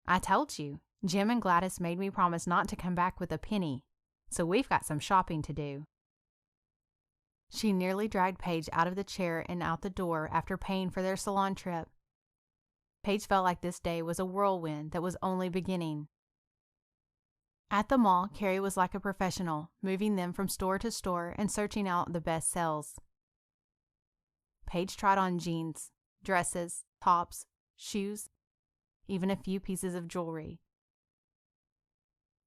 I told you, Jim and Gladys made me promise not to come back with a penny, so we've got some shopping to do. She nearly dragged Paige out of the chair and out the door after paying for their salon trip. Paige felt like this day was a whirlwind that was only beginning. At the mall, Carrie was like a professional, moving them from store to store and searching out the best sells. Paige tried on jeans, dresses, tops, shoes, even a few pieces of jewelry.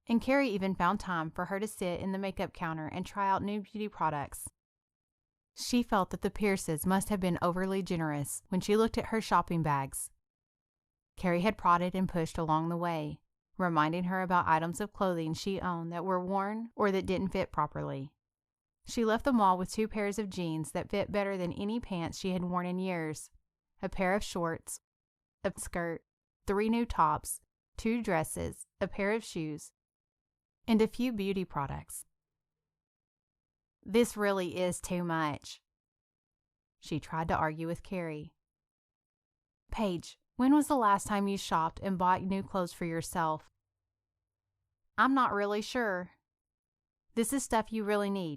And Carrie even found time for her to sit in the makeup counter and try out new beauty products. She felt that the Pierces must have been overly generous when she looked at her shopping bags. Carrie had prodded and pushed along the way, reminding her about items of clothing she owned that were worn or that didn't fit properly. She left the mall with 2 pairs of jeans that fit better than any pants she had worn in years, a pair of shorts, a skirt, 3 new tops, 2 dresses, a pair of shoes, and a few beauty products. This really is too much. She tried to argue with Carrie. Paige, when was the last time you shopped and bought new clothes for yourself? I'm not really sure. This is stuff you really need.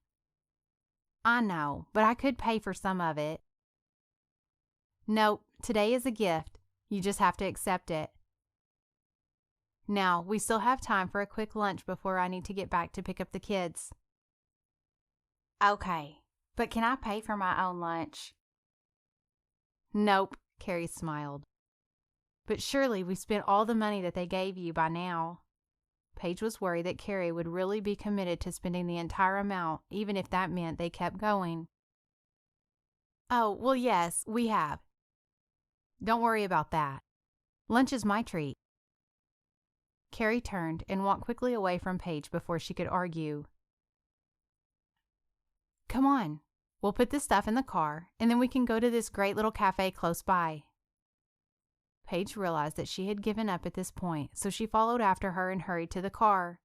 I know, but I could pay for some of it. Nope, today is a gift. You just have to accept it. Now, we still have time for a quick lunch before I need to get back to pick up the kids. Okay, but can I pay for my own lunch? Nope, Carrie smiled. But surely we spent all the money that they gave you by now. Paige was worried that Carrie would really be committed to spending the entire amount, even if that meant they kept going. Oh, well, yes, we have. Don't worry about that. Lunch is my treat. Carrie turned and walked quickly away from Paige before she could argue. Come on, we'll put this stuff in the car, and then we can go to this great little cafe close by. Paige realized that she had given up at this point, so she followed after her and hurried to the car.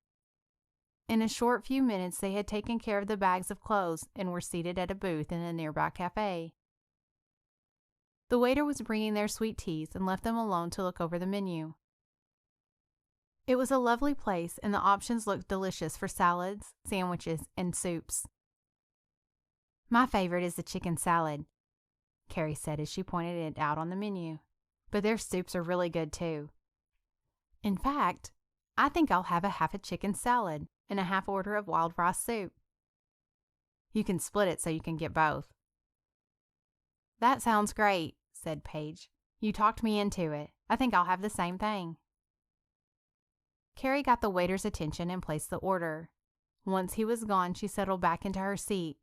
In a short few minutes, they had taken care of the bags of clothes and were seated at a booth in a nearby cafe. The waiter was bringing their sweet teas and left them alone to look over the menu. It was a lovely place, and the options looked delicious for salads, sandwiches, and soups. My favorite is the chicken salad, Carrie said as she pointed it out on the menu. But their soups are really good too. In fact, I think I'll have half a chicken salad and a half order of wild rice soup. You can split it so you can get both. That sounds great, said Paige. You talked me into it. I think I'll have the same thing. Carrie got the waiter's attention and placed the order. Once he was gone, she settled back into her seat.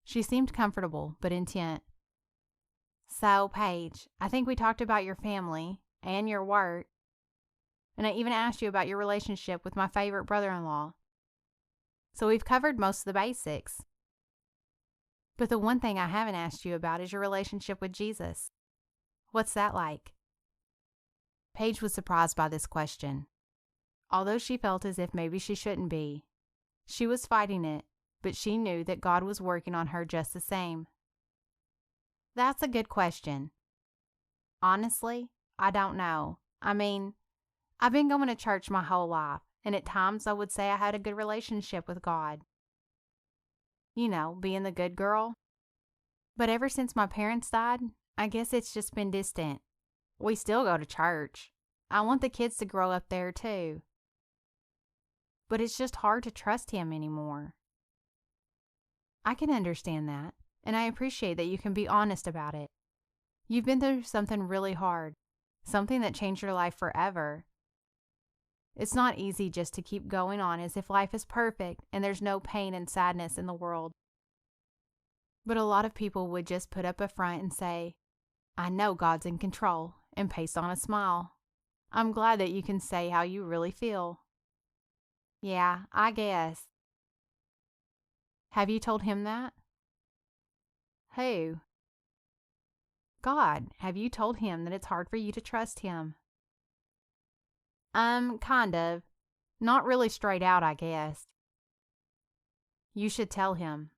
She seemed comfortable, but intent. So, Paige, I think we talked about your family and your work, and I even asked you about your relationship with my favorite brother-in-law. So we've covered most of the basics. But the one thing I haven't asked you about is your relationship with Jesus. What's that like? Paige was surprised by this question. Although she felt as if maybe she shouldn't be. She was fighting it, but she knew that God was working on her just the same. That's a good question. Honestly, I don't know. I mean, I've been going to church my whole life, and at times I would say I had a good relationship with God. You know, being the good girl. But ever since my parents died, I guess it's just been distant. We still go to church. I want the kids to grow up there too. But it's just hard to trust Him anymore. I can understand that. And I appreciate that you can be honest about it. You've been through something really hard, something that changed your life forever. It's not easy just to keep going on as if life is perfect and there's no pain and sadness in the world. But a lot of people would just put up a front and say, I know God's in control, and paste on a smile. I'm glad that you can say how you really feel. Yeah, I guess. Have you told Him that? Who? God, have you told Him that it's hard for you to trust Him? Kind of. Not really straight out, I guess. You should tell Him.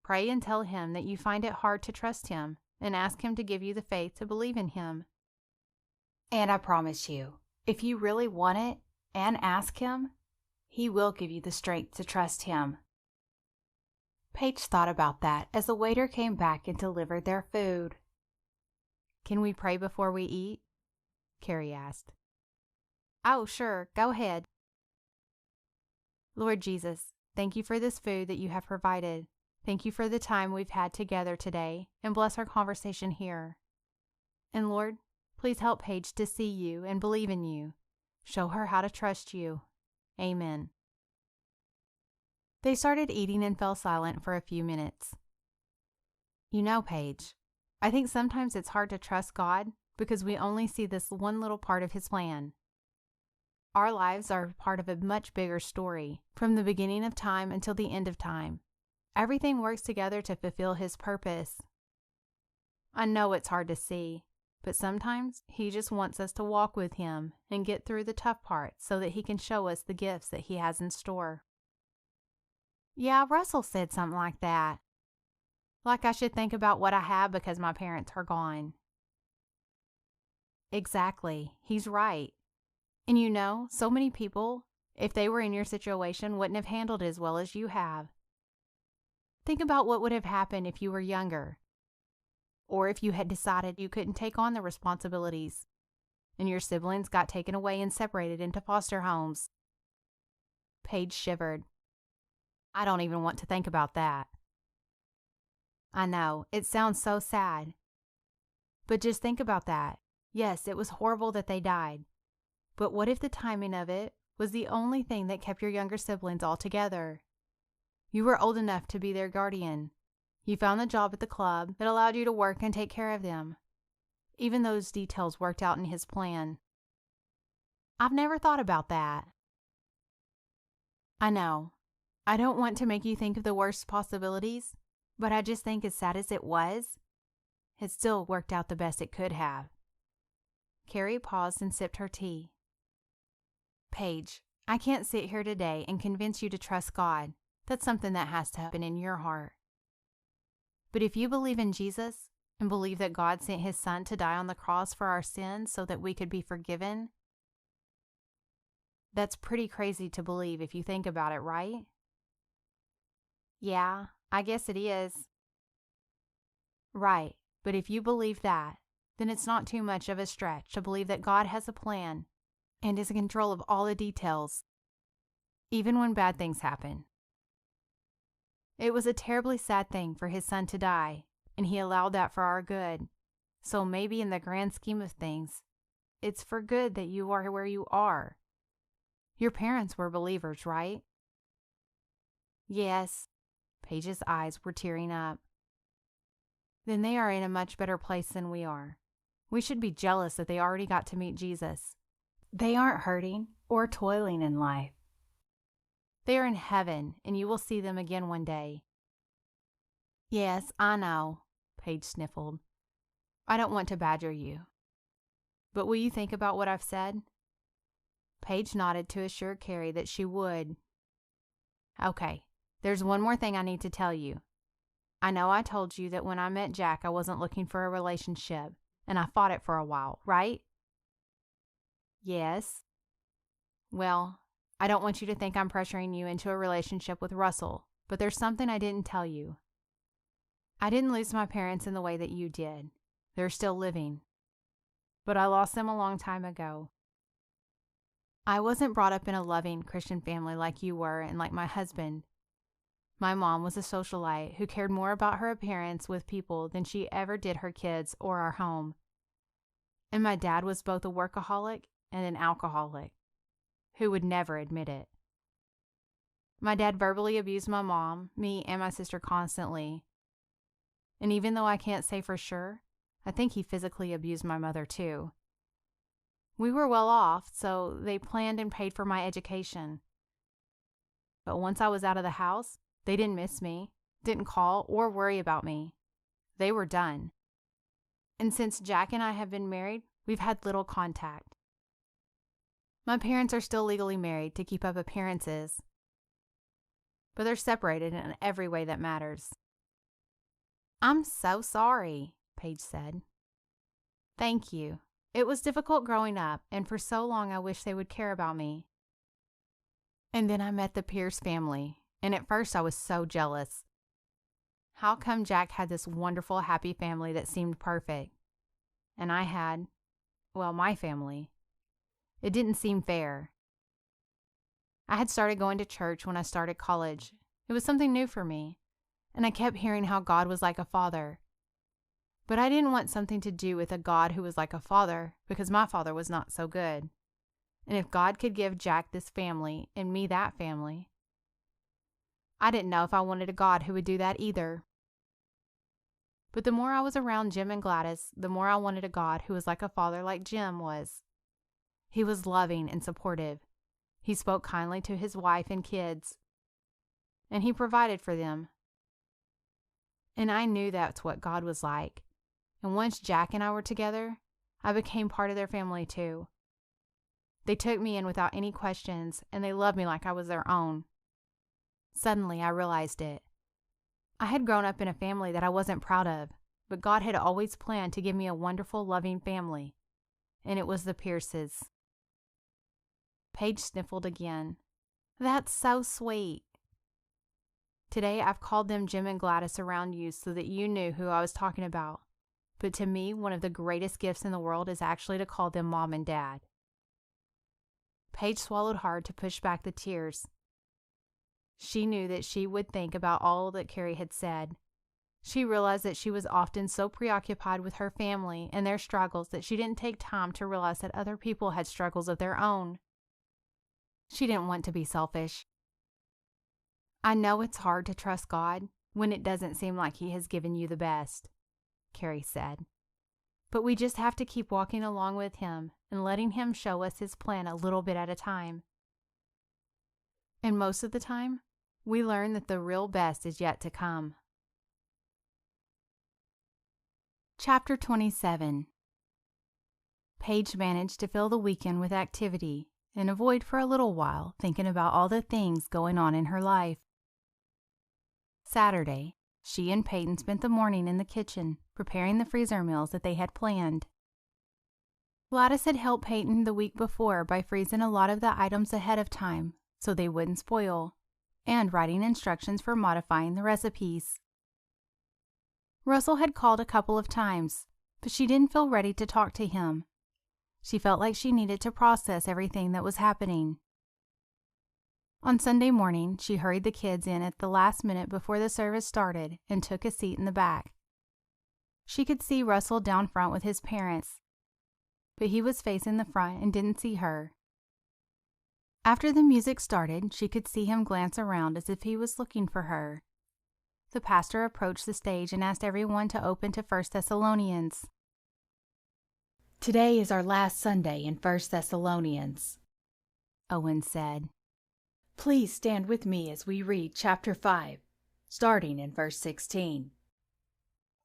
Pray and tell Him that you find it hard to trust Him, and ask Him to give you the faith to believe in Him. And I promise you, if you really want it and ask Him, He will give you the strength to trust Him. Paige thought about that as the waiter came back and delivered their food. Can we pray before we eat? Carrie asked. Oh, sure, go ahead. Lord Jesus, thank you for this food that you have provided. Thank you for the time we've had together today, and bless our conversation here. And Lord, please help Paige to see you and believe in you. Show her how to trust you. Amen. They started eating and fell silent for a few minutes. You know, Paige, I think sometimes it's hard to trust God because we only see this one little part of His plan. Our lives are part of a much bigger story, from the beginning of time until the end of time. Everything works together to fulfill His purpose. I know it's hard to see, but sometimes He just wants us to walk with Him and get through the tough parts so that He can show us the gifts that He has in store. Yeah, Russell said something like that. Like I should think about what I have because my parents are gone. Exactly. He's right. And you know, so many people, if they were in your situation, wouldn't have handled it as well as you have. Think about what would have happened if you were younger, or if you had decided you couldn't take on the responsibilities, and your siblings got taken away and separated into foster homes. Paige shivered. I don't even want to think about that. I know, it sounds so sad. But just think about that. Yes, it was horrible that they died. But what if the timing of it was the only thing that kept your younger siblings all together? You were old enough to be their guardian. You found the job at the club that allowed you to work and take care of them. Even those details worked out in his plan. I've never thought about that. I know. I don't want to make you think of the worst possibilities, but I just think as sad as it was, it still worked out the best it could have. Carrie paused and sipped her tea. Paige, I can't sit here today and convince you to trust God. That's something that has to happen in your heart. But if you believe in Jesus and believe that God sent his son to die on the cross for our sins so that we could be forgiven, that's pretty crazy to believe if you think about it, right? Yeah, I guess it is. Right, but if you believe that, then it's not too much of a stretch to believe that God has a plan and is in control of all the details, even when bad things happen. It was a terribly sad thing for his son to die, and he allowed that for our good. So maybe in the grand scheme of things, it's for good that you are where you are. Your parents were believers, right? Yes. Paige's eyes were tearing up. Then they are in a much better place than we are. We should be jealous that they already got to meet Jesus. They aren't hurting or toiling in life. They are in heaven, and you will see them again one day. Yes, I know, Paige sniffled. I don't want to badger you. But will you think about what I've said? Paige nodded to assure Carrie that she would. Okay, there's one more thing I need to tell you. I know I told you that when I met Jack I wasn't looking for a relationship, and I fought it for a while, right? Yes. Well, I don't want you to think I'm pressuring you into a relationship with Russell, but there's something I didn't tell you. I didn't lose my parents in the way that you did. They're still living. But I lost them a long time ago. I wasn't brought up in a loving Christian family like you were and like my husband. My mom was a socialite who cared more about her appearance with people than she ever did her kids or our home. And my dad was both a workaholic and an alcoholic, who would never admit it. My dad verbally abused my mom, me, and my sister constantly. And even though I can't say for sure, I think he physically abused my mother too. We were well off, so they planned and paid for my education. But once I was out of the house, they didn't miss me, didn't call or worry about me. They were done. And since Jack and I have been married, we've had little contact. My parents are still legally married to keep up appearances, but they're separated in every way that matters. I'm so sorry, Paige said. Thank you. It was difficult growing up, and for so long I wished they would care about me. And then I met the Pierce family, and at first I was so jealous. How come Jack had this wonderful, happy family that seemed perfect? And I had, well, my family. It didn't seem fair. I had started going to church when I started college. It was something new for me, and I kept hearing how God was like a father. But I didn't want something to do with a God who was like a father because my father was not so good. And if God could give Jack this family and me that family, I didn't know if I wanted a God who would do that either. But the more I was around Jim and Gladys, the more I wanted a God who was like a father like Jim was. He was loving and supportive. He spoke kindly to his wife and kids. And he provided for them. And I knew that's what God was like. And once Jack and I were together, I became part of their family too. They took me in without any questions, and they loved me like I was their own. Suddenly, I realized it. I had grown up in a family that I wasn't proud of, but God had always planned to give me a wonderful, loving family, and it was the Pierces. Paige sniffled again. That's so sweet. Today I've called them Jim and Gladys around you so that you knew who I was talking about. But to me, one of the greatest gifts in the world is actually to call them Mom and Dad. Paige swallowed hard to push back the tears. She knew that she would think about all that Carrie had said. She realized that she was often so preoccupied with her family and their struggles that she didn't take time to realize that other people had struggles of their own. She didn't want to be selfish. I know it's hard to trust God when it doesn't seem like He has given you the best, Carrie said. But we just have to keep walking along with Him and letting Him show us His plan a little bit at a time. And most of the time, we learn that the real best is yet to come. Chapter 27. Paige managed to fill the weekend with activity and avoid for a little while thinking about all the things going on in her life. Saturday, she and Peyton spent the morning in the kitchen preparing the freezer meals that they had planned. Gladys had helped Peyton the week before by freezing a lot of the items ahead of time so they wouldn't spoil, and writing instructions for modifying the recipes. Russell had called a couple of times, but she didn't feel ready to talk to him. She felt like she needed to process everything that was happening. On Sunday morning, she hurried the kids in at the last minute before the service started and took a seat in the back. She could see Russell down front with his parents, but he was facing the front and didn't see her. After the music started, she could see him glance around as if he was looking for her. The pastor approached the stage and asked everyone to open to 1 Thessalonians. Today is our last Sunday in 1 Thessalonians, Owen said. Please stand with me as we read chapter 5, starting in verse 16.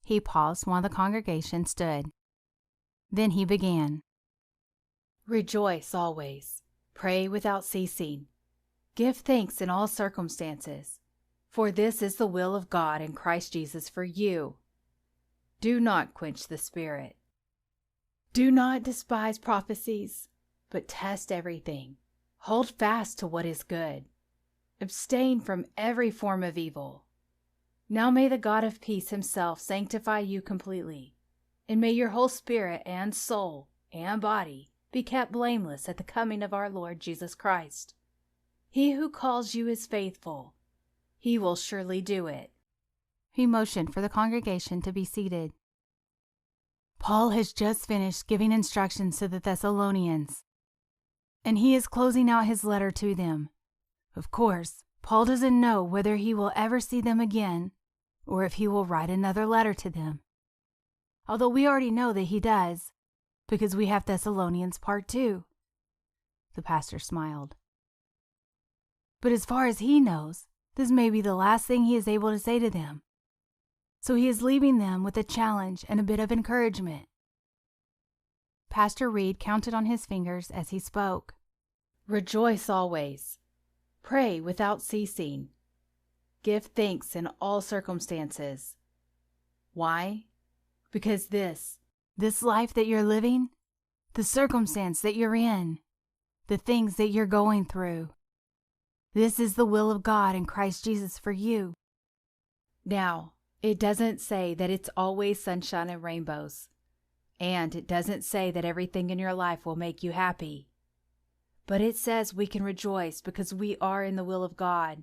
He paused while the congregation stood. Then he began. Rejoice always, pray without ceasing, give thanks in all circumstances, for this is the will of God in Christ Jesus for you. Do not quench the Spirit. Do not despise prophecies, but test everything. Hold fast to what is good. Abstain from every form of evil. Now may the God of peace Himself sanctify you completely, and may your whole spirit and soul and body be kept blameless at the coming of our Lord Jesus Christ. He who calls you is faithful. He will surely do it. He motioned for the congregation to be seated. Paul has just finished giving instructions to the Thessalonians, and he is closing out his letter to them. Of course, Paul doesn't know whether he will ever see them again or if he will write another letter to them. Although we already know that he does, because we have Thessalonians Part 2. The pastor smiled. But as far as he knows, this may be the last thing he is able to say to them. So he is leaving them with a challenge and a bit of encouragement. Pastor Reed counted on his fingers as he spoke. Rejoice always. Pray without ceasing. Give thanks in all circumstances. Why? Because this life that you're living, the circumstance that you're in, the things that you're going through, this is the will of God in Christ Jesus for you. Now, it doesn't say that it's always sunshine and rainbows. And it doesn't say that everything in your life will make you happy. But it says we can rejoice because we are in the will of God.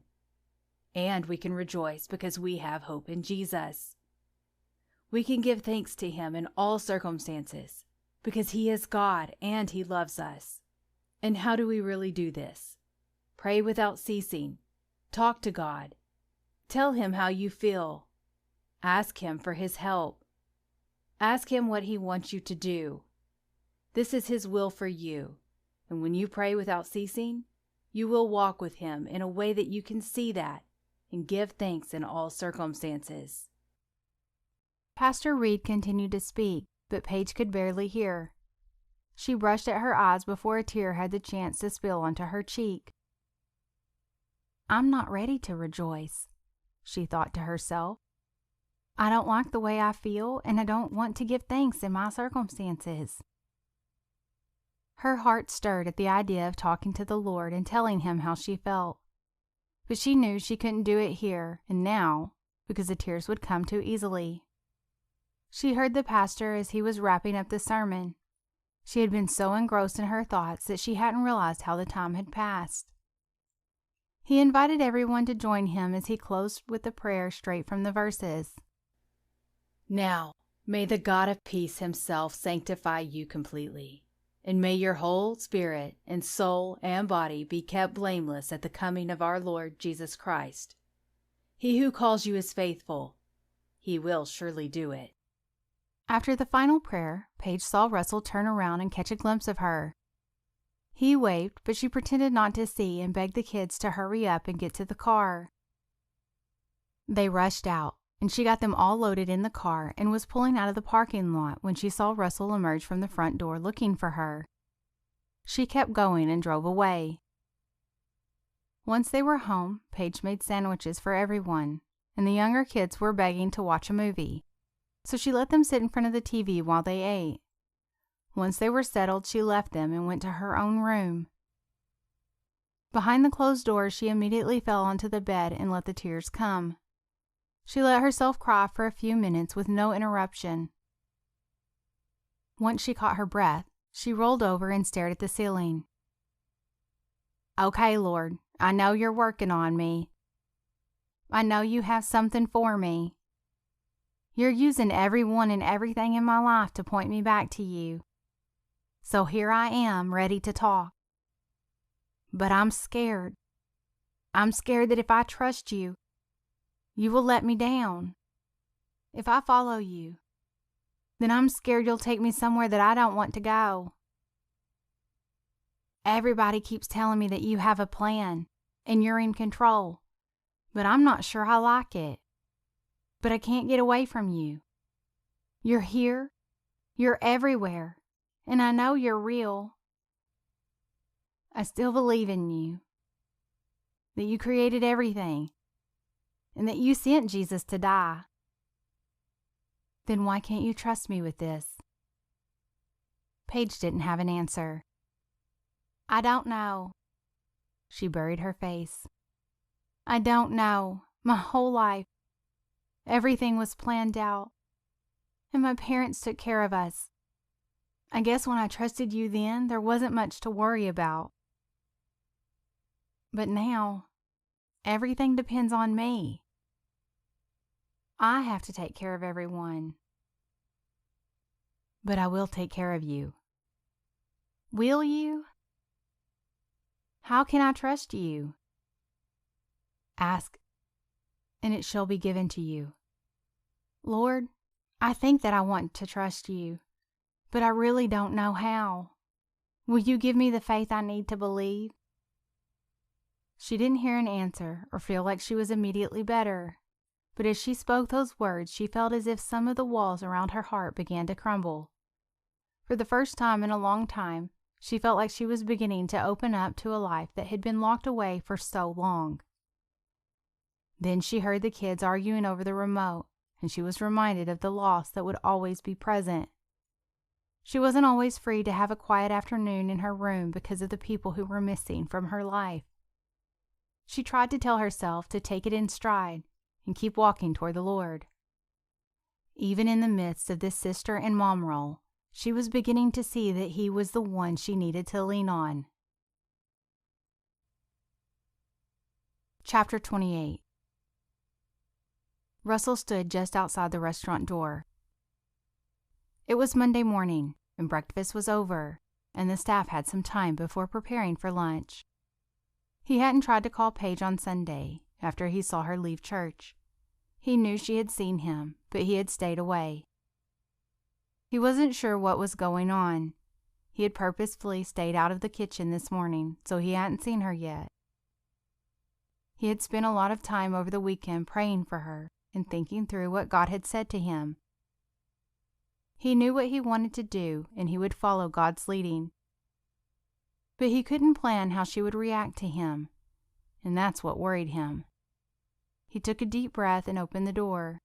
And we can rejoice because we have hope in Jesus. We can give thanks to Him in all circumstances because He is God and He loves us. And how do we really do this? Pray without ceasing. Talk to God. Tell Him how you feel. Ask Him for His help. Ask Him what He wants you to do. This is His will for you, and when you pray without ceasing, you will walk with Him in a way that you can see that and give thanks in all circumstances. Pastor Reed continued to speak, but Paige could barely hear. She brushed at her eyes before a tear had the chance to spill onto her cheek. I'm not ready to rejoice, she thought to herself. I don't like the way I feel, and I don't want to give thanks in my circumstances. Her heart stirred at the idea of talking to the Lord and telling him how she felt. But she knew she couldn't do it here and now because the tears would come too easily. She heard the pastor as he was wrapping up the sermon. She had been so engrossed in her thoughts that she hadn't realized how the time had passed. He invited everyone to join him as he closed with a prayer straight from the verses. Now, may the God of peace himself sanctify you completely, and may your whole spirit and soul and body be kept blameless at the coming of our Lord Jesus Christ. He who calls you is faithful. He will surely do it. After the final prayer, Paige saw Russell turn around and catch a glimpse of her. He waved, but she pretended not to see and begged the kids to hurry up and get to the car. They rushed out, and she got them all loaded in the car and was pulling out of the parking lot when she saw Russell emerge from the front door looking for her. She kept going and drove away. Once they were home, Paige made sandwiches for everyone, and the younger kids were begging to watch a movie, so she let them sit in front of the TV while they ate. Once they were settled, she left them and went to her own room. Behind the closed doors, she immediately fell onto the bed and let the tears come. She let herself cry for a few minutes with no interruption. Once she caught her breath, she rolled over and stared at the ceiling. Okay, Lord, I know you're working on me. I know you have something for me. You're using everyone and everything in my life to point me back to you. So here I am, ready to talk. But I'm scared. I'm scared that if I trust you, you will let me down. If I follow you, then I'm scared you'll take me somewhere that I don't want to go. Everybody keeps telling me that you have a plan and you're in control, but I'm not sure I like it. But I can't get away from you. You're here, you're everywhere, and I know you're real. I still believe in you, that you created everything, and that you sent Jesus to die. Then why can't you trust me with this? Paige didn't have an answer. I don't know. She buried her face. I don't know. My whole life, everything was planned out, and my parents took care of us. I guess when I trusted you then, there wasn't much to worry about. But now, everything depends on me. I have to take care of everyone. But I will take care of you. Will you? How can I trust you? Ask, and it shall be given to you. Lord, I think that I want to trust you, but I really don't know how. Will you give me the faith I need to believe? She didn't hear an answer or feel like she was immediately better, but as she spoke those words, she felt as if some of the walls around her heart began to crumble. For the first time in a long time, she felt like she was beginning to open up to a life that had been locked away for so long. Then she heard the kids arguing over the remote, and she was reminded of the loss that would always be present. She wasn't always free to have a quiet afternoon in her room because of the people who were missing from her life. She tried to tell herself to take it in stride and keep walking toward the Lord. Even in the midst of this sister and mom role, she was beginning to see that He was the one she needed to lean on. Chapter 28. Russell stood just outside the restaurant door. It was Monday morning, and breakfast was over, and the staff had some time before preparing for lunch. He hadn't tried to call Paige on Sunday, after he saw her leave church. He knew she had seen him, but he had stayed away. He wasn't sure what was going on. He had purposefully stayed out of the kitchen this morning, so he hadn't seen her yet. He had spent a lot of time over the weekend praying for her and thinking through what God had said to him. He knew what he wanted to do, and he would follow God's leading. But he couldn't plan how she would react to him, and that's what worried him. He took a deep breath and opened the door.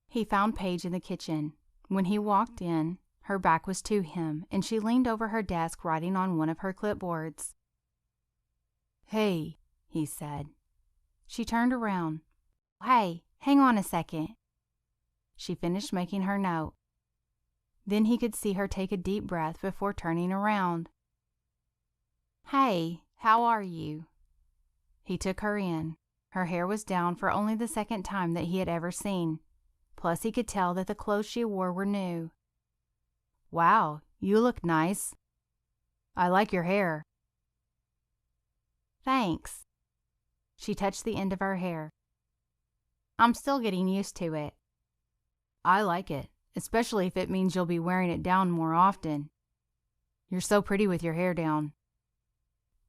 He found Paige in the kitchen. When he walked in, her back was to him, and she leaned over her desk writing on one of her clipboards. "Hey," he said. She turned around. "Hey, hang on a second." She finished making her note. Then he could see her take a deep breath before turning around. "Hey, how are you?" He took her in. Her hair was down for only the second time that he had ever seen. Plus, he could tell that the clothes she wore were new. "Wow, you look nice. I like your hair." "Thanks." She touched the end of her hair. "I'm still getting used to it." "I like it, especially if it means you'll be wearing it down more often. You're so pretty with your hair down."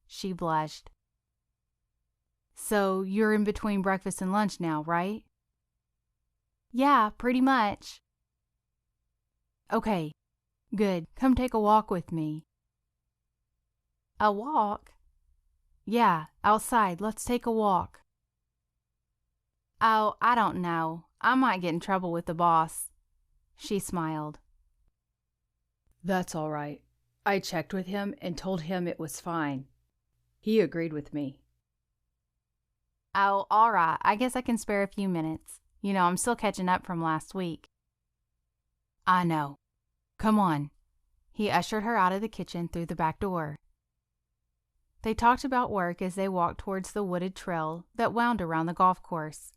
She blushed. "So you're in between breakfast and lunch now, right?" "Yeah, pretty much." "Okay, good. Come take a walk with me." "A walk?" "Yeah, outside. Let's take a walk." "Oh, I don't know. I might get in trouble with the boss." She smiled. "That's all right. I checked with him and told him it was fine. He agreed with me." "Oh, all right. I guess I can spare a few minutes. You know, I'm still catching up from last week." "I know. Come on." He ushered her out of the kitchen through the back door. They talked about work as they walked towards the wooded trail that wound around the golf course.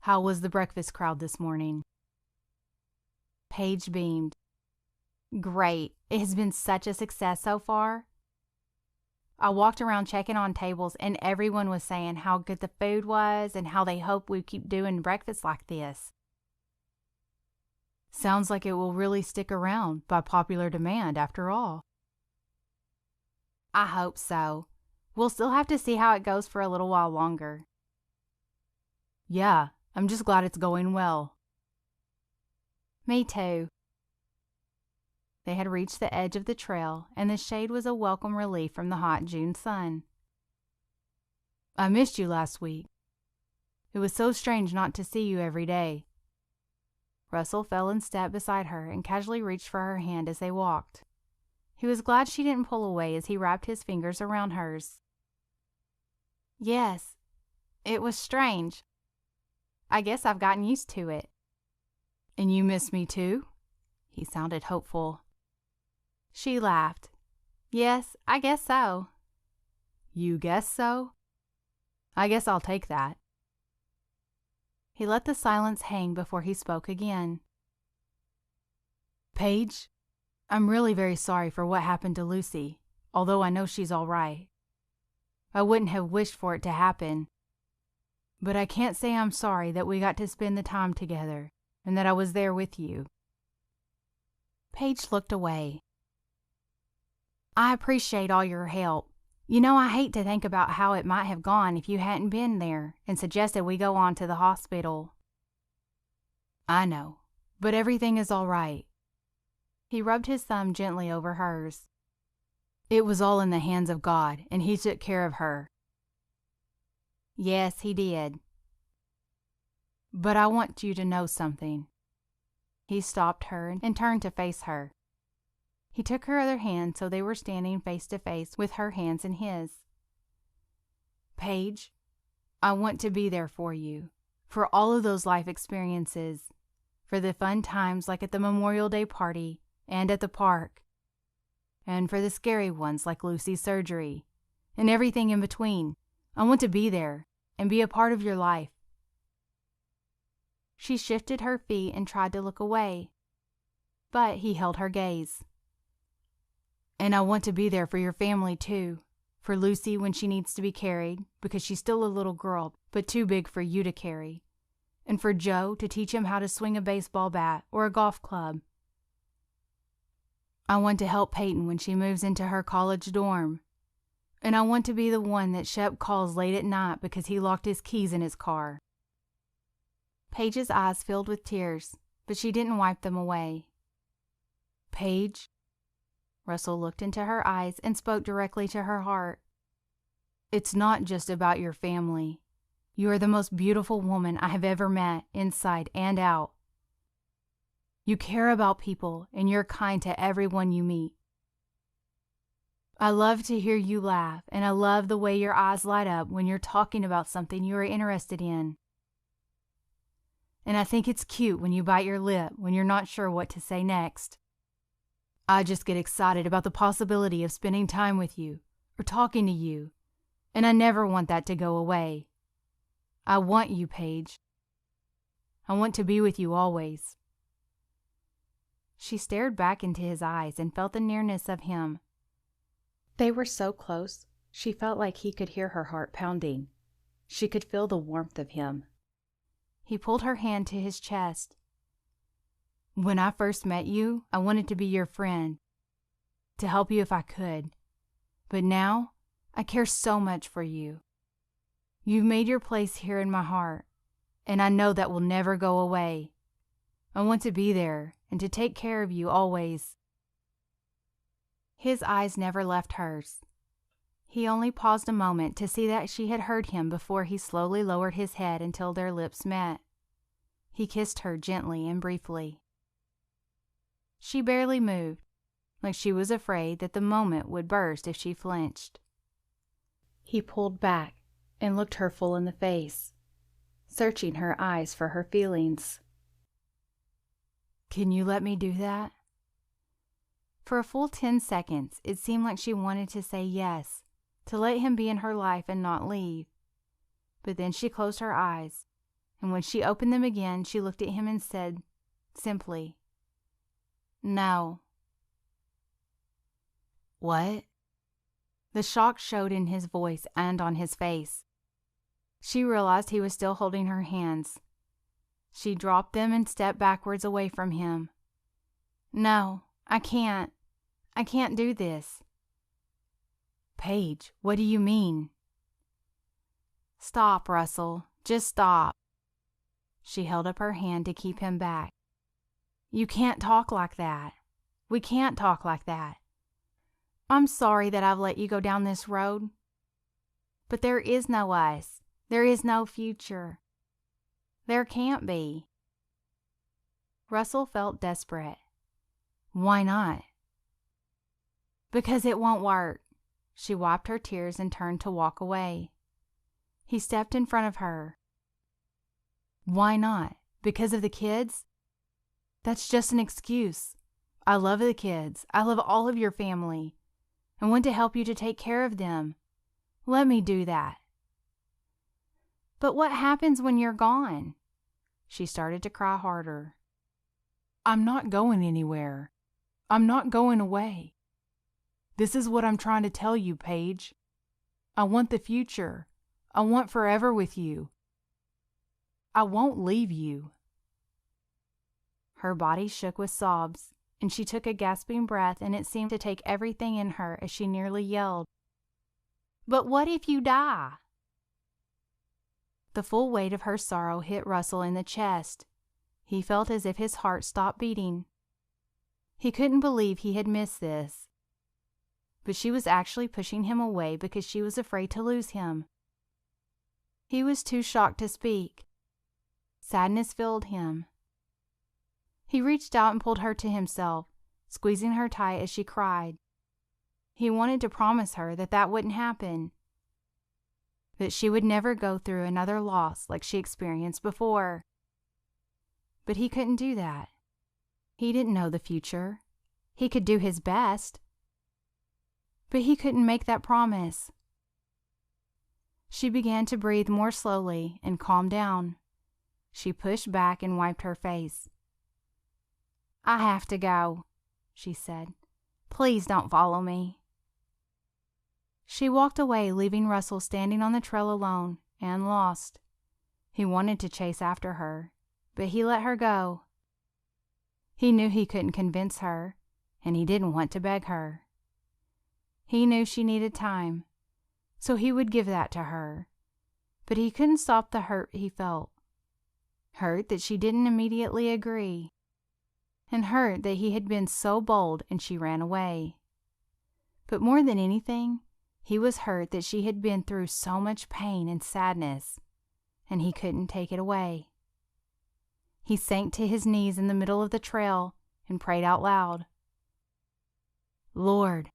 "How was the breakfast crowd this morning?" Paige beamed. "Great. It has been such a success so far. I walked around checking on tables, and everyone was saying how good the food was and how they hope we keep doing breakfast like this." "Sounds like it will really stick around by popular demand after all." "I hope so. We'll still have to see how it goes for a little while longer." "Yeah, I'm just glad it's going well." "Me too." They had reached the edge of the trail, and the shade was a welcome relief from the hot June sun. "I missed you last week. It was so strange not to see you every day." Russell fell in step beside her and casually reached for her hand as they walked. He was glad she didn't pull away as he wrapped his fingers around hers. "Yes, it was strange. I guess I've gotten used to it." "And you miss me too?" He sounded hopeful. She laughed. "Yes, I guess so." "You guess so? I guess I'll take that." He let the silence hang before he spoke again. "Paige, I'm really very sorry for what happened to Lucy, although I know she's all right. I wouldn't have wished for it to happen. But I can't say I'm sorry that we got to spend the time together and that I was there with you." Paige looked away. "I appreciate all your help. You know, I hate to think about how it might have gone if you hadn't been there and suggested we go on to the hospital." "I know, but everything is all right." He rubbed his thumb gently over hers. "It was all in the hands of God, and He took care of her." "Yes, He did." "But I want you to know something." He stopped her and turned to face her. He took her other hand so they were standing face to face with her hands in his. "Paige, I want to be there for you, for all of those life experiences, for the fun times like at the Memorial Day party and at the park, and for the scary ones like Lucy's surgery, and everything in between. I want to be there and be a part of your life." She shifted her feet and tried to look away, but he held her gaze. "And I want to be there for your family too, for Lucy when she needs to be carried, because she's still a little girl, but too big for you to carry, and for Joe to teach him how to swing a baseball bat or a golf club. I want to help Peyton when she moves into her college dorm, and I want to be the one that Shep calls late at night because he locked his keys in his car." Paige's eyes filled with tears, but she didn't wipe them away. "Paige," Russell looked into her eyes and spoke directly to her heart. "It's not just about your family. You are the most beautiful woman I have ever met, inside and out. You care about people and you're kind to everyone you meet. I love to hear you laugh, and I love the way your eyes light up when you're talking about something you are interested in. And I think it's cute when you bite your lip when you're not sure what to say next. I just get excited about the possibility of spending time with you or talking to you, and I never want that to go away. I want you, Paige. I want to be with you always. She stared back into his eyes and felt the nearness of him. They were so close, she felt like he could hear her heart pounding. She could feel the warmth of him. He pulled her hand to his chest. When I first met you, I wanted to be your friend, to help you if I could. But now, I care so much for you. You've made your place here in my heart, and I know that will never go away. I want to be there and to take care of you always. His eyes never left hers. He only paused a moment to see that she had heard him before he slowly lowered his head until their lips met. He kissed her gently and briefly. She barely moved, like she was afraid that the moment would burst if she flinched. He pulled back and looked her full in the face, searching her eyes for her feelings. Can you let me do that? For a full 10 seconds, it seemed like she wanted to say yes, to let him be in her life and not leave. But then she closed her eyes, and when she opened them again, she looked at him and said, simply, "No." What? The shock showed in his voice and on his face. She realized he was still holding her hands. She dropped them and stepped backwards away from him. "No, I can't. I can't do this." "Paige, what do you mean?" "Stop, Russell. Just stop." She held up her hand to keep him back. "You can't talk like that. We can't talk like that. I'm sorry that I've let you go down this road. But there is no us. There is no future. There can't be." Russell felt desperate. Why not? "Because it won't work." She wiped her tears and turned to walk away. He stepped in front of her. "Why not? Because of the kids? That's just an excuse. I love the kids. I love all of your family. I want to help you to take care of them. Let me do that." "But what happens when you're gone?" She started to cry harder. I'm not going anywhere. I'm not going away. This is what I'm trying to tell you, Paige. I want the future. I want forever with you. I won't leave you. Her body shook with sobs, and she took a gasping breath, and it seemed to take everything in her as she nearly yelled, "But what if you die?" The full weight of her sorrow hit Russell in the chest. He felt as if his heart stopped beating. He couldn't believe he had missed this. But she was actually pushing him away because she was afraid to lose him. He was too shocked to speak. Sadness filled him. He reached out and pulled her to himself, squeezing her tight as she cried. He wanted to promise her that that wouldn't happen, that she would never go through another loss like she experienced before. But he couldn't do that. He didn't know the future. He could do his best, but he couldn't make that promise. She began to breathe more slowly and calm down. She pushed back and wiped her face. "I have to go," she said. "Please don't follow me." She walked away, leaving Russell standing on the trail alone and lost. He wanted to chase after her, but he let her go. He knew he couldn't convince her, and he didn't want to beg her. He knew she needed time, so he would give that to her. But he couldn't stop the hurt he felt. Hurt that she didn't immediately agree, and hurt that he had been so bold and she ran away. But more than anything, he was hurt that she had been through so much pain and sadness. and he couldn't take it away. He sank to his knees in the middle of the trail and prayed out loud. Lord,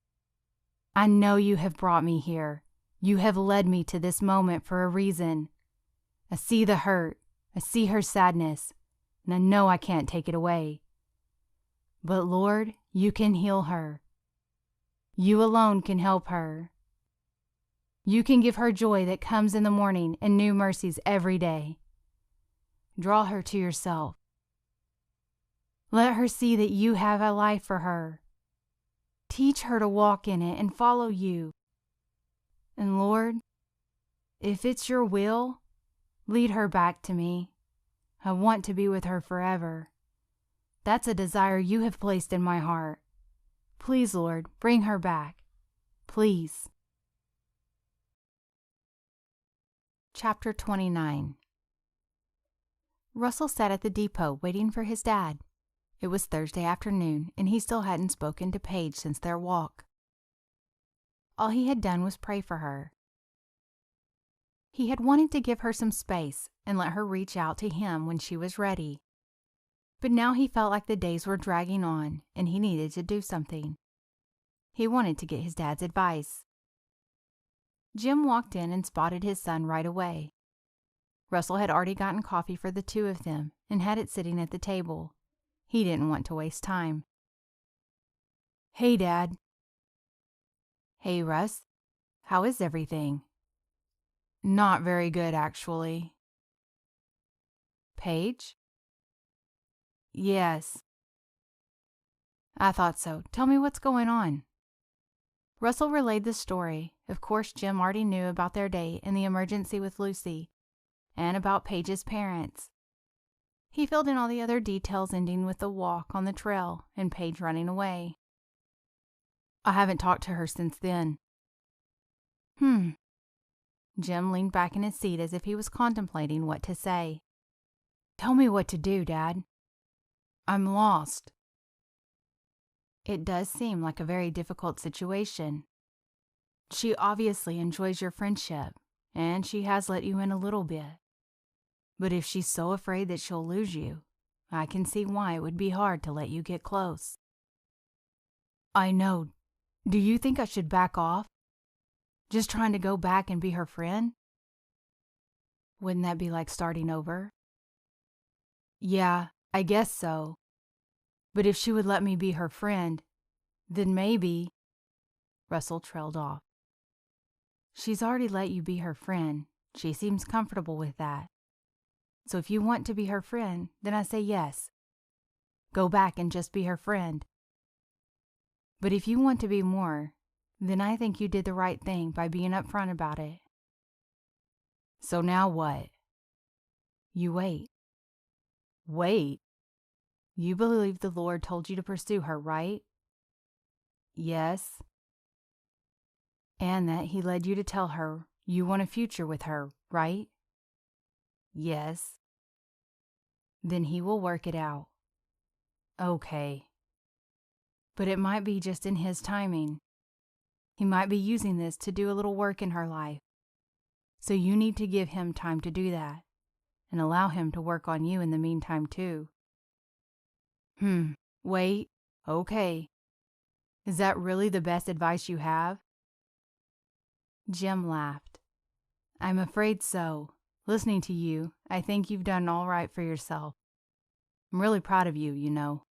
I know you have brought me here. You have led me to this moment for a reason. I see the hurt. I see her sadness, and I know I can't take it away. But Lord, you can heal her. You alone can help her. You can give her joy that comes in the morning and new mercies every day. Draw her to yourself. Let her see that you have a life for her. Teach her to walk in it and follow you. And Lord, if it's your will, lead her back to me. I want to be with her forever. That's a desire you have placed in my heart. Please, Lord, bring her back. Please. Chapter 29. Russell sat at the depot waiting for his dad. It was Thursday afternoon, and he still hadn't spoken to Paige since their walk. All he had done was pray for her. He had wanted to give her some space and let her reach out to him when she was ready. But now he felt like the days were dragging on, and he needed to do something. He wanted to get his dad's advice. Jim walked in and spotted his son right away. Russell had already gotten coffee for the two of them and had it sitting at the table. He didn't want to waste time. Hey, Dad. Hey, Russ. How is everything? Not very good, actually. Paige? Yes. I thought so. Tell me what's going on. Russell relayed the story. Of course, Jim already knew about their date and the emergency with Lucy, and about Paige's parents. He filled in all the other details, ending with the walk on the trail and Paige running away. I haven't talked to her since then. Jim leaned back in his seat as if he was contemplating what to say. Tell me what to do, Dad. I'm lost. It does seem like a very difficult situation. She obviously enjoys your friendship, and she has let you in a little bit. But if she's so afraid that she'll lose you, I can see why it would be hard to let you get close. I know. Do you think I should back off? Just trying to go back and be her friend? Wouldn't that be like starting over? Yeah, I guess so. But if she would let me be her friend, then maybe... Russell trailed off. She's already let you be her friend. She seems comfortable with that. So if you want to be her friend, then I say yes. Go back and just be her friend. But if you want to be more, then I think you did the right thing by being upfront about it. So now what? You wait. Wait? You believe the Lord told you to pursue her, right? Yes. And that He led you to tell her you want a future with her, right? Yes. Then He will work it out. Okay. But it might be just in His timing. He might be using this to do a little work in her life. So you need to give Him time to do that, and allow Him to work on you in the meantime too. Wait. Okay. Is that really the best advice you have? Jim laughed. I'm afraid so. Listening to you, I think you've done all right for yourself. I'm really proud of you, you know.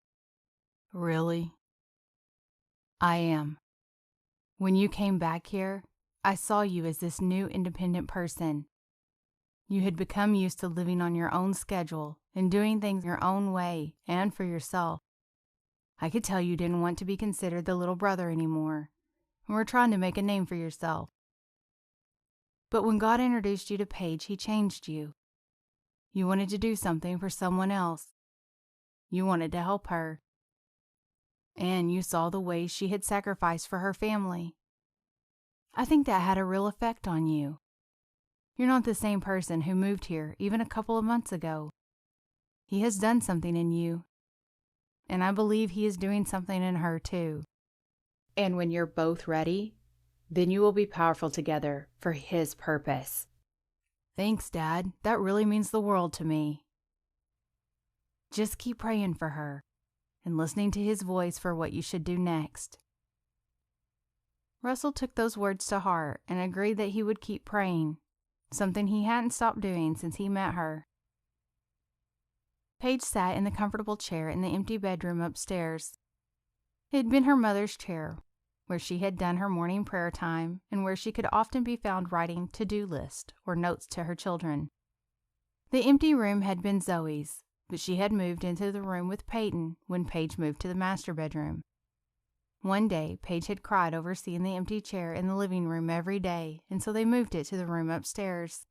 Really? I am. When you came back here, I saw you as this new independent person. You had become used to living on your own schedule and doing things your own way and for yourself. I could tell you didn't want to be considered the little brother anymore, and were trying to make a name for yourself. But when God introduced you to Paige, He changed you. You wanted to do something for someone else. You wanted to help her. And you saw the ways she had sacrificed for her family. I think that had a real effect on you. You're not the same person who moved here even a couple of months ago. He has done something in you, and I believe He is doing something in her too. And when you're both ready, then you will be powerful together for His purpose. Thanks, Dad. That really means the world to me. Just keep praying for her and listening to his voice for what you should do next. Russell took those words to heart and agreed that he would keep praying, something he hadn't stopped doing since he met her. Paige sat in the comfortable chair in the empty bedroom upstairs. It had been her mother's chair, where she had done her morning prayer time and where she could often be found writing to-do lists or notes to her children. The empty room had been Zoe's, but she had moved into the room with Peyton when Paige moved to the master bedroom. One day, Paige had cried over seeing the empty chair in the living room every day, and so they moved it to the room upstairs.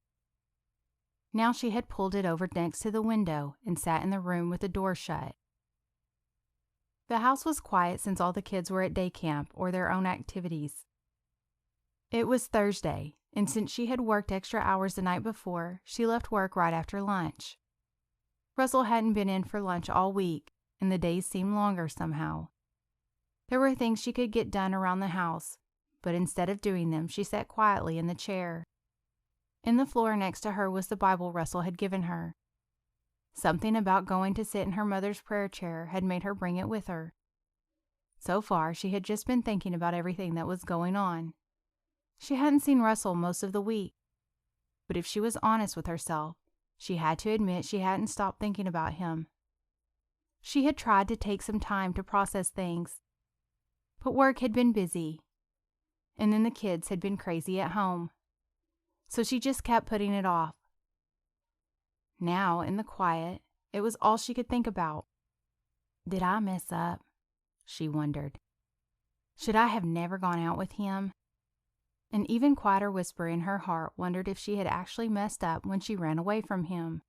Now she had pulled it over next to the window and sat in the room with the door shut. The house was quiet since all the kids were at day camp or their own activities. It was Thursday, and since she had worked extra hours the night before, she left work right after lunch. Russell hadn't been in for lunch all week, and the days seemed longer somehow. There were things she could get done around the house, but instead of doing them, she sat quietly in the chair. In the floor next to her was the Bible Russell had given her. Something about going to sit in her mother's prayer chair had made her bring it with her. So far, she had just been thinking about everything that was going on. She hadn't seen Russell most of the week, but if she was honest with herself, she had to admit she hadn't stopped thinking about him. She had tried to take some time to process things, but work had been busy, and then the kids had been crazy at home, so she just kept putting it off. Now, in the quiet, it was all she could think about. Did I mess up? She wondered. Should I have never gone out with him? An even quieter whisper in her heart wondered if she had actually messed up when she ran away from him.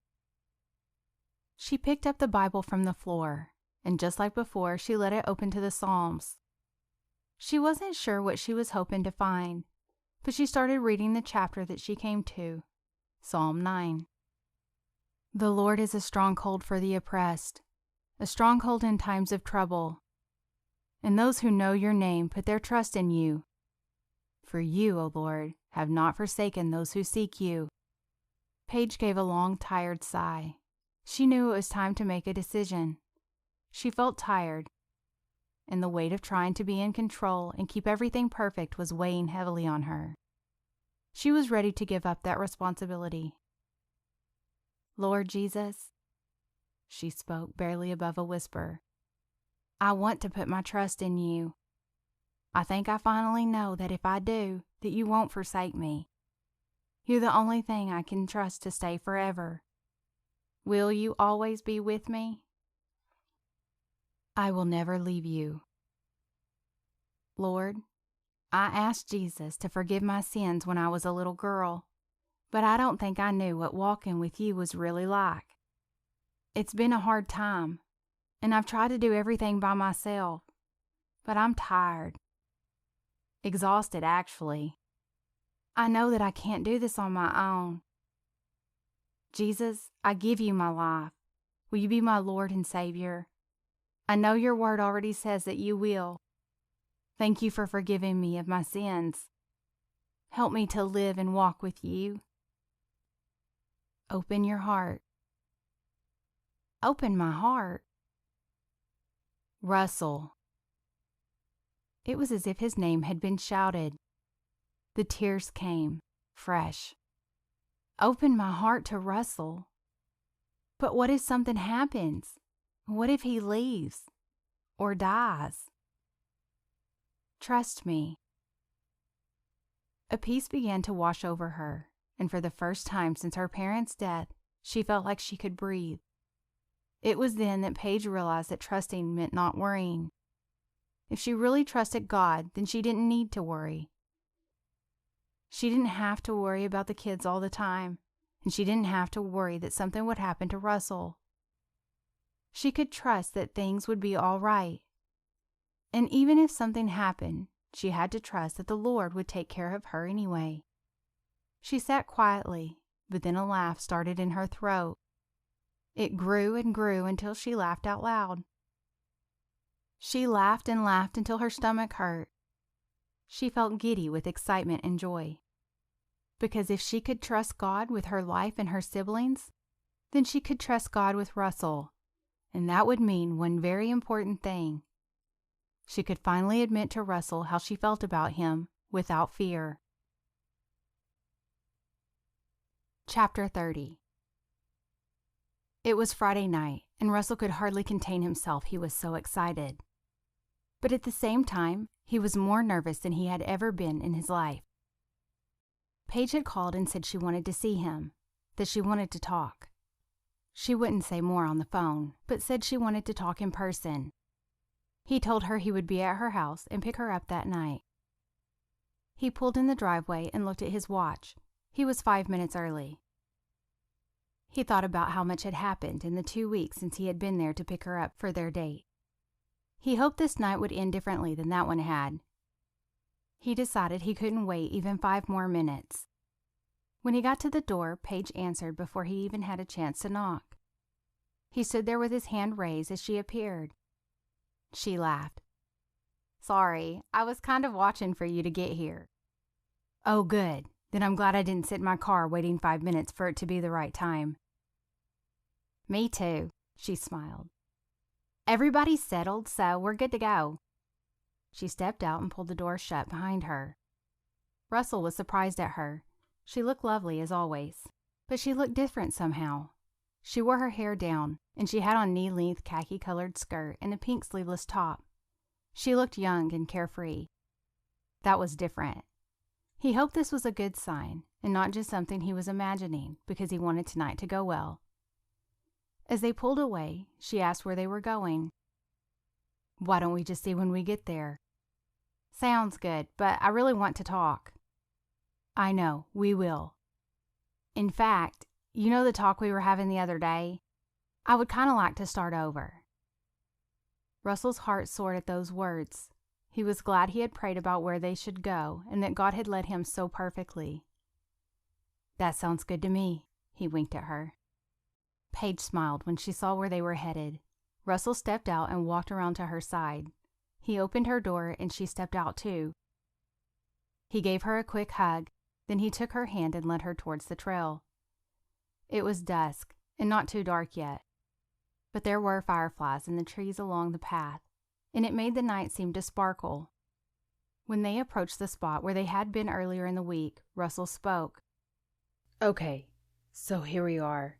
She picked up the Bible from the floor, and just like before, she let it open to the Psalms. She wasn't sure what she was hoping to find, but she started reading the chapter that she came to, Psalm 9. The Lord is a stronghold for the oppressed, a stronghold in times of trouble. And those who know your name put their trust in you. For you, O Lord, have not forsaken those who seek you. Paige gave a long, tired sigh. She knew it was time to make a decision. She felt tired, and the weight of trying to be in control and keep everything perfect was weighing heavily on her. She was ready to give up that responsibility. Lord Jesus, she spoke barely above a whisper, I want to put my trust in you. I think I finally know that if I do, that you won't forsake me. You're the only thing I can trust to stay forever. Will you always be with me? I will never leave you. Lord, I asked Jesus to forgive my sins when I was a little girl, but I don't think I knew what walking with you was really like. It's been a hard time, and I've tried to do everything by myself, but I'm tired. Exhausted, actually. I know that I can't do this on my own. Jesus, I give you my life. Will you be my Lord and Savior? I know your word already says that you will. Thank you for forgiving me of my sins. Help me to live and walk with you. Open your heart. Open my heart. Russell. It was as if his name had been shouted. The tears came, fresh. Open my heart to Russell. But what if something happens? What if he leaves or dies? Trust me. A peace began to wash over her, and for the first time since her parents' death, she felt like she could breathe. It was then that Paige realized that trusting meant not worrying. If she really trusted God, then she didn't need to worry. She didn't have to worry about the kids all the time, and she didn't have to worry that something would happen to Russell. She could trust that things would be all right. And even if something happened, she had to trust that the Lord would take care of her anyway. She sat quietly, but then a laugh started in her throat. It grew and grew until she laughed out loud. She laughed and laughed until her stomach hurt. She felt giddy with excitement and joy. Because if she could trust God with her life and her siblings, then she could trust God with Russell, and that would mean one very important thing. She could finally admit to Russell how she felt about him without fear. Chapter 30. It was Friday night, and Russell could hardly contain himself, he was so excited. But at the same time, he was more nervous than he had ever been in his life. Paige had called and said she wanted to see him, that she wanted to talk. She wouldn't say more on the phone, but said she wanted to talk in person. He told her he would be at her house and pick her up that night. He pulled in the driveway and looked at his watch. He was 5 minutes early. He thought about how much had happened in the 2 weeks since he had been there to pick her up for their date. He hoped this night would end differently than that one had. He decided he couldn't wait even 5 more minutes. When he got to the door, Paige answered before he even had a chance to knock. He stood there with his hand raised as she appeared. She laughed. "Sorry, I was kind of watching for you to get here." "Oh, good. Then I'm glad I didn't sit in my car waiting 5 minutes for it to be the right time." "Me too," she smiled. "Everybody's settled, so we're good to go." She stepped out and pulled the door shut behind her. Russell was surprised at her. She looked lovely as always, but she looked different somehow. She wore her hair down, and she had on knee-length khaki-colored skirt and a pink sleeveless top. She looked young and carefree. That was different. He hoped this was a good sign, and not just something he was imagining, because he wanted tonight to go well. As they pulled away, she asked where they were going. "Why don't we just see when we get there?" "Sounds good, but I really want to talk." "I know, we will. In fact, you know the talk we were having the other day? I would kind of like to start over." Russell's heart soared at those words. He was glad he had prayed about where they should go and that God had led him so perfectly. "That sounds good to me," he winked at her. Paige smiled when she saw where they were headed. Russell stepped out and walked around to her side. He opened her door and she stepped out too. He gave her a quick hug, then he took her hand and led her towards the trail. It was dusk and not too dark yet, but there were fireflies in the trees along the path, and it made the night seem to sparkle. When they approached the spot where they had been earlier in the week, Russell spoke. "Okay, so here we are.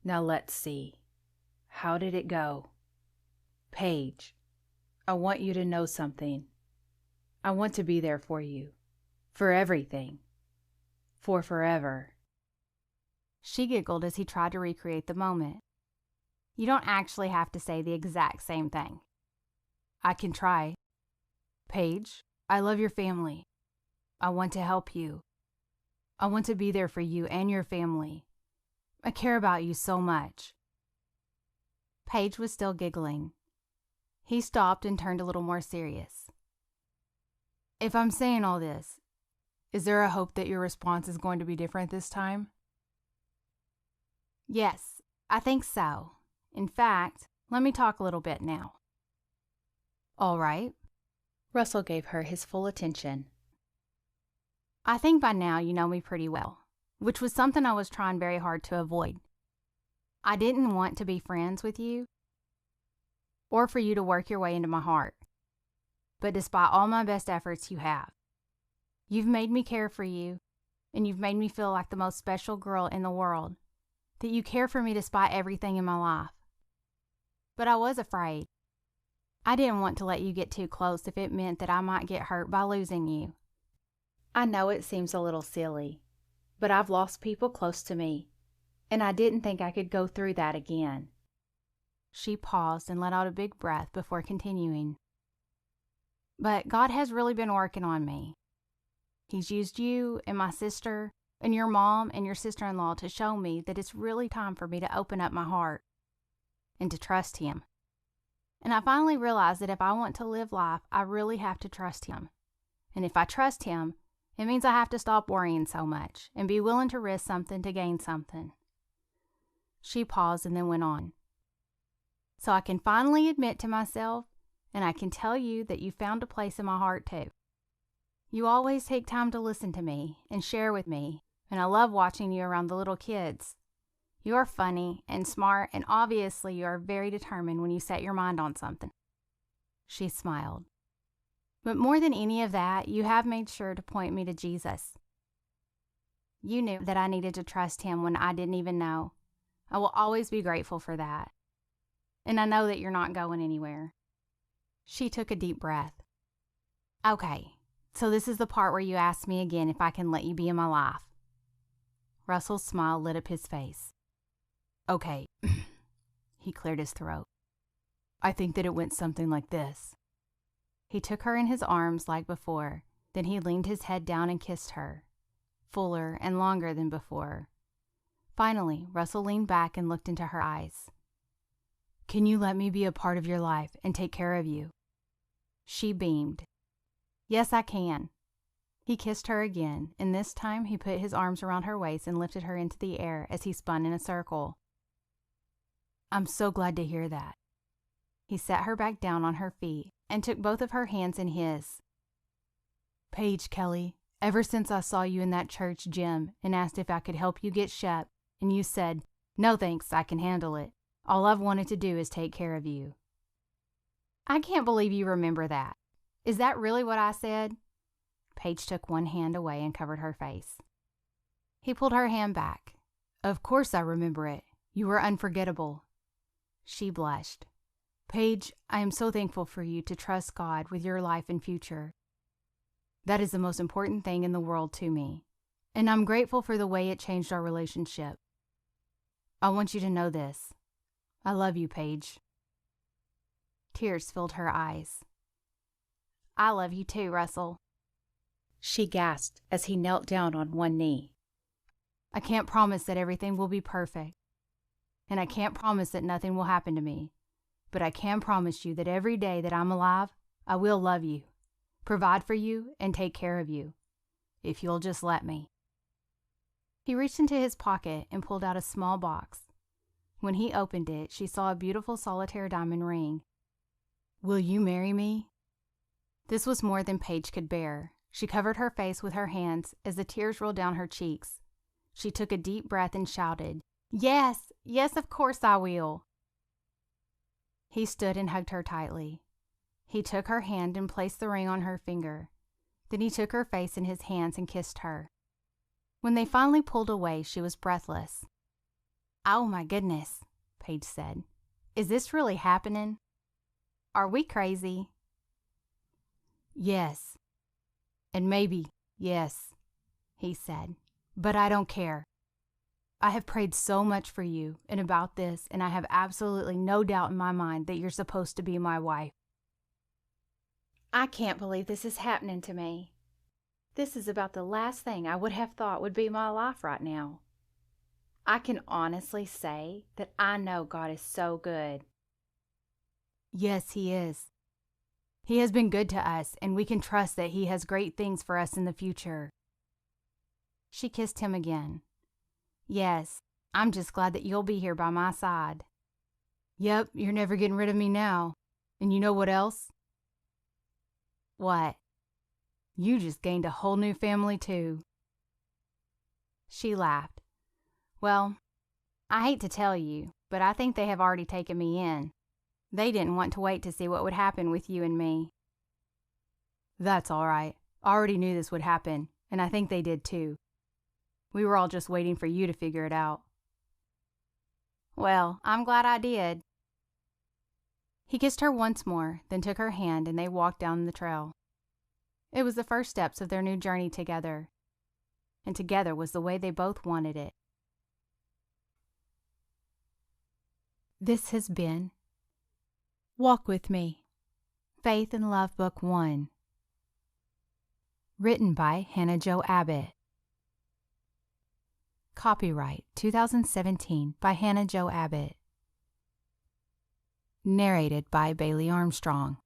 Now let's see. How did it go? Paige, I want you to know something. I want to be there for you. For everything. For forever." She giggled as he tried to recreate the moment. "You don't actually have to say the exact same thing." "I can try. Paige, I love your family. I want to help you. I want to be there for you and your family. I care about you so much." Paige was still giggling. He stopped and turned a little more serious. "If I'm saying all this, is there a hope that your response is going to be different this time?" "Yes, I think so. In fact, let me talk a little bit now." "All right." Russell gave her his full attention. "I think by now you know me pretty well, which was something I was trying very hard to avoid. I didn't want to be friends with you, or for you to work your way into my heart. But despite all my best efforts, you have. You've made me care for you, and you've made me feel like the most special girl in the world, that you care for me despite everything in my life. But I was afraid. I didn't want to let you get too close if it meant that I might get hurt by losing you. I know it seems a little silly, but I've lost people close to me, and I didn't think I could go through that again." She paused and let out a big breath before continuing. "But God has really been working on me. He's used you and my sister and your mom and your sister-in-law to show me that it's really time for me to open up my heart and to trust Him. And I finally realized that if I want to live life, I really have to trust Him. And if I trust Him, it means I have to stop worrying so much and be willing to risk something to gain something." She paused and then went on. "So I can finally admit to myself, and I can tell you that you found a place in my heart too. You always take time to listen to me and share with me, and I love watching you around the little kids. You are funny and smart, and obviously you are very determined when you set your mind on something." She smiled. "But more than any of that, you have made sure to point me to Jesus. You knew that I needed to trust him when I didn't even know. I will always be grateful for that. And I know that you're not going anywhere." She took a deep breath. "Okay, so this is the part where you ask me again if I can let you be in my life." Russell's smile lit up his face. "Okay." He cleared his throat. I think that it went something like this. He took her in his arms like before, then he leaned his head down and kissed her, fuller and longer than before. Finally, Russell leaned back and looked into her eyes. "Can you let me be a part of your life and take care of you?" She beamed. "Yes, I can." He kissed her again, and this time he put his arms around her waist and lifted her into the air as he spun in a circle. "I'm so glad to hear that." He set her back down on her feet and took both of her hands in his. "Paige, Kelly, ever since I saw you in that church gym and asked if I could help you get Shep, and you said, 'No thanks, I can handle it,' all I've wanted to do is take care of you." "I can't believe you remember that. Is that really what I said?" Paige took one hand away and covered her face. He pulled her hand back. "Of course I remember it. You were unforgettable." She blushed. "Paige, I am so thankful for you to trust God with your life and future. That is the most important thing in the world to me, and I'm grateful for the way it changed our relationship. I want you to know this. I love you, Paige." Tears filled her eyes. "I love you too, Russell," she gasped as he knelt down on one knee. "I can't promise that everything will be perfect, and I can't promise that nothing will happen to me, but I can promise you that every day that I'm alive, I will love you, provide for you, and take care of you, if you'll just let me." He reached into his pocket and pulled out a small box. When he opened it, she saw a beautiful solitaire diamond ring. "Will you marry me?" This was more than Paige could bear. She covered her face with her hands as the tears rolled down her cheeks. She took a deep breath and shouted, "Yes, yes, of course I will." He stood and hugged her tightly. He took her hand and placed the ring on her finger. Then he took her face in his hands and kissed her. When they finally pulled away, she was breathless. "Oh my goodness," Paige said. "Is this really happening? Are we crazy?" "Yes. And maybe, yes," he said. "But I don't care. I have prayed so much for you and about this, and I have absolutely no doubt in my mind that you're supposed to be my wife." "I can't believe this is happening to me. This is about the last thing I would have thought would be my life right now. I can honestly say that I know God is so good." "Yes, He is. He has been good to us, and we can trust that He has great things for us in the future." She kissed him again. "Yes, I'm just glad that you'll be here by my side." "Yep, you're never getting rid of me now. And you know what else?" "What?" "You just gained a whole new family, too." She laughed. "Well, I hate to tell you, but I think they have already taken me in. They didn't want to wait to see what would happen with you and me." "That's all right. I already knew this would happen, and I think they did too. We were all just waiting for you to figure it out." "Well, I'm glad I did." He kissed her once more, then took her hand and they walked down the trail. It was the first steps of their new journey together, and together was the way they both wanted it. This has been Walk With Me, Faith and Love Book 1, written by Hannah Jo Abbott. Copyright 2017 by Hannah Jo Abbott. Narrated by Bailey Armstrong.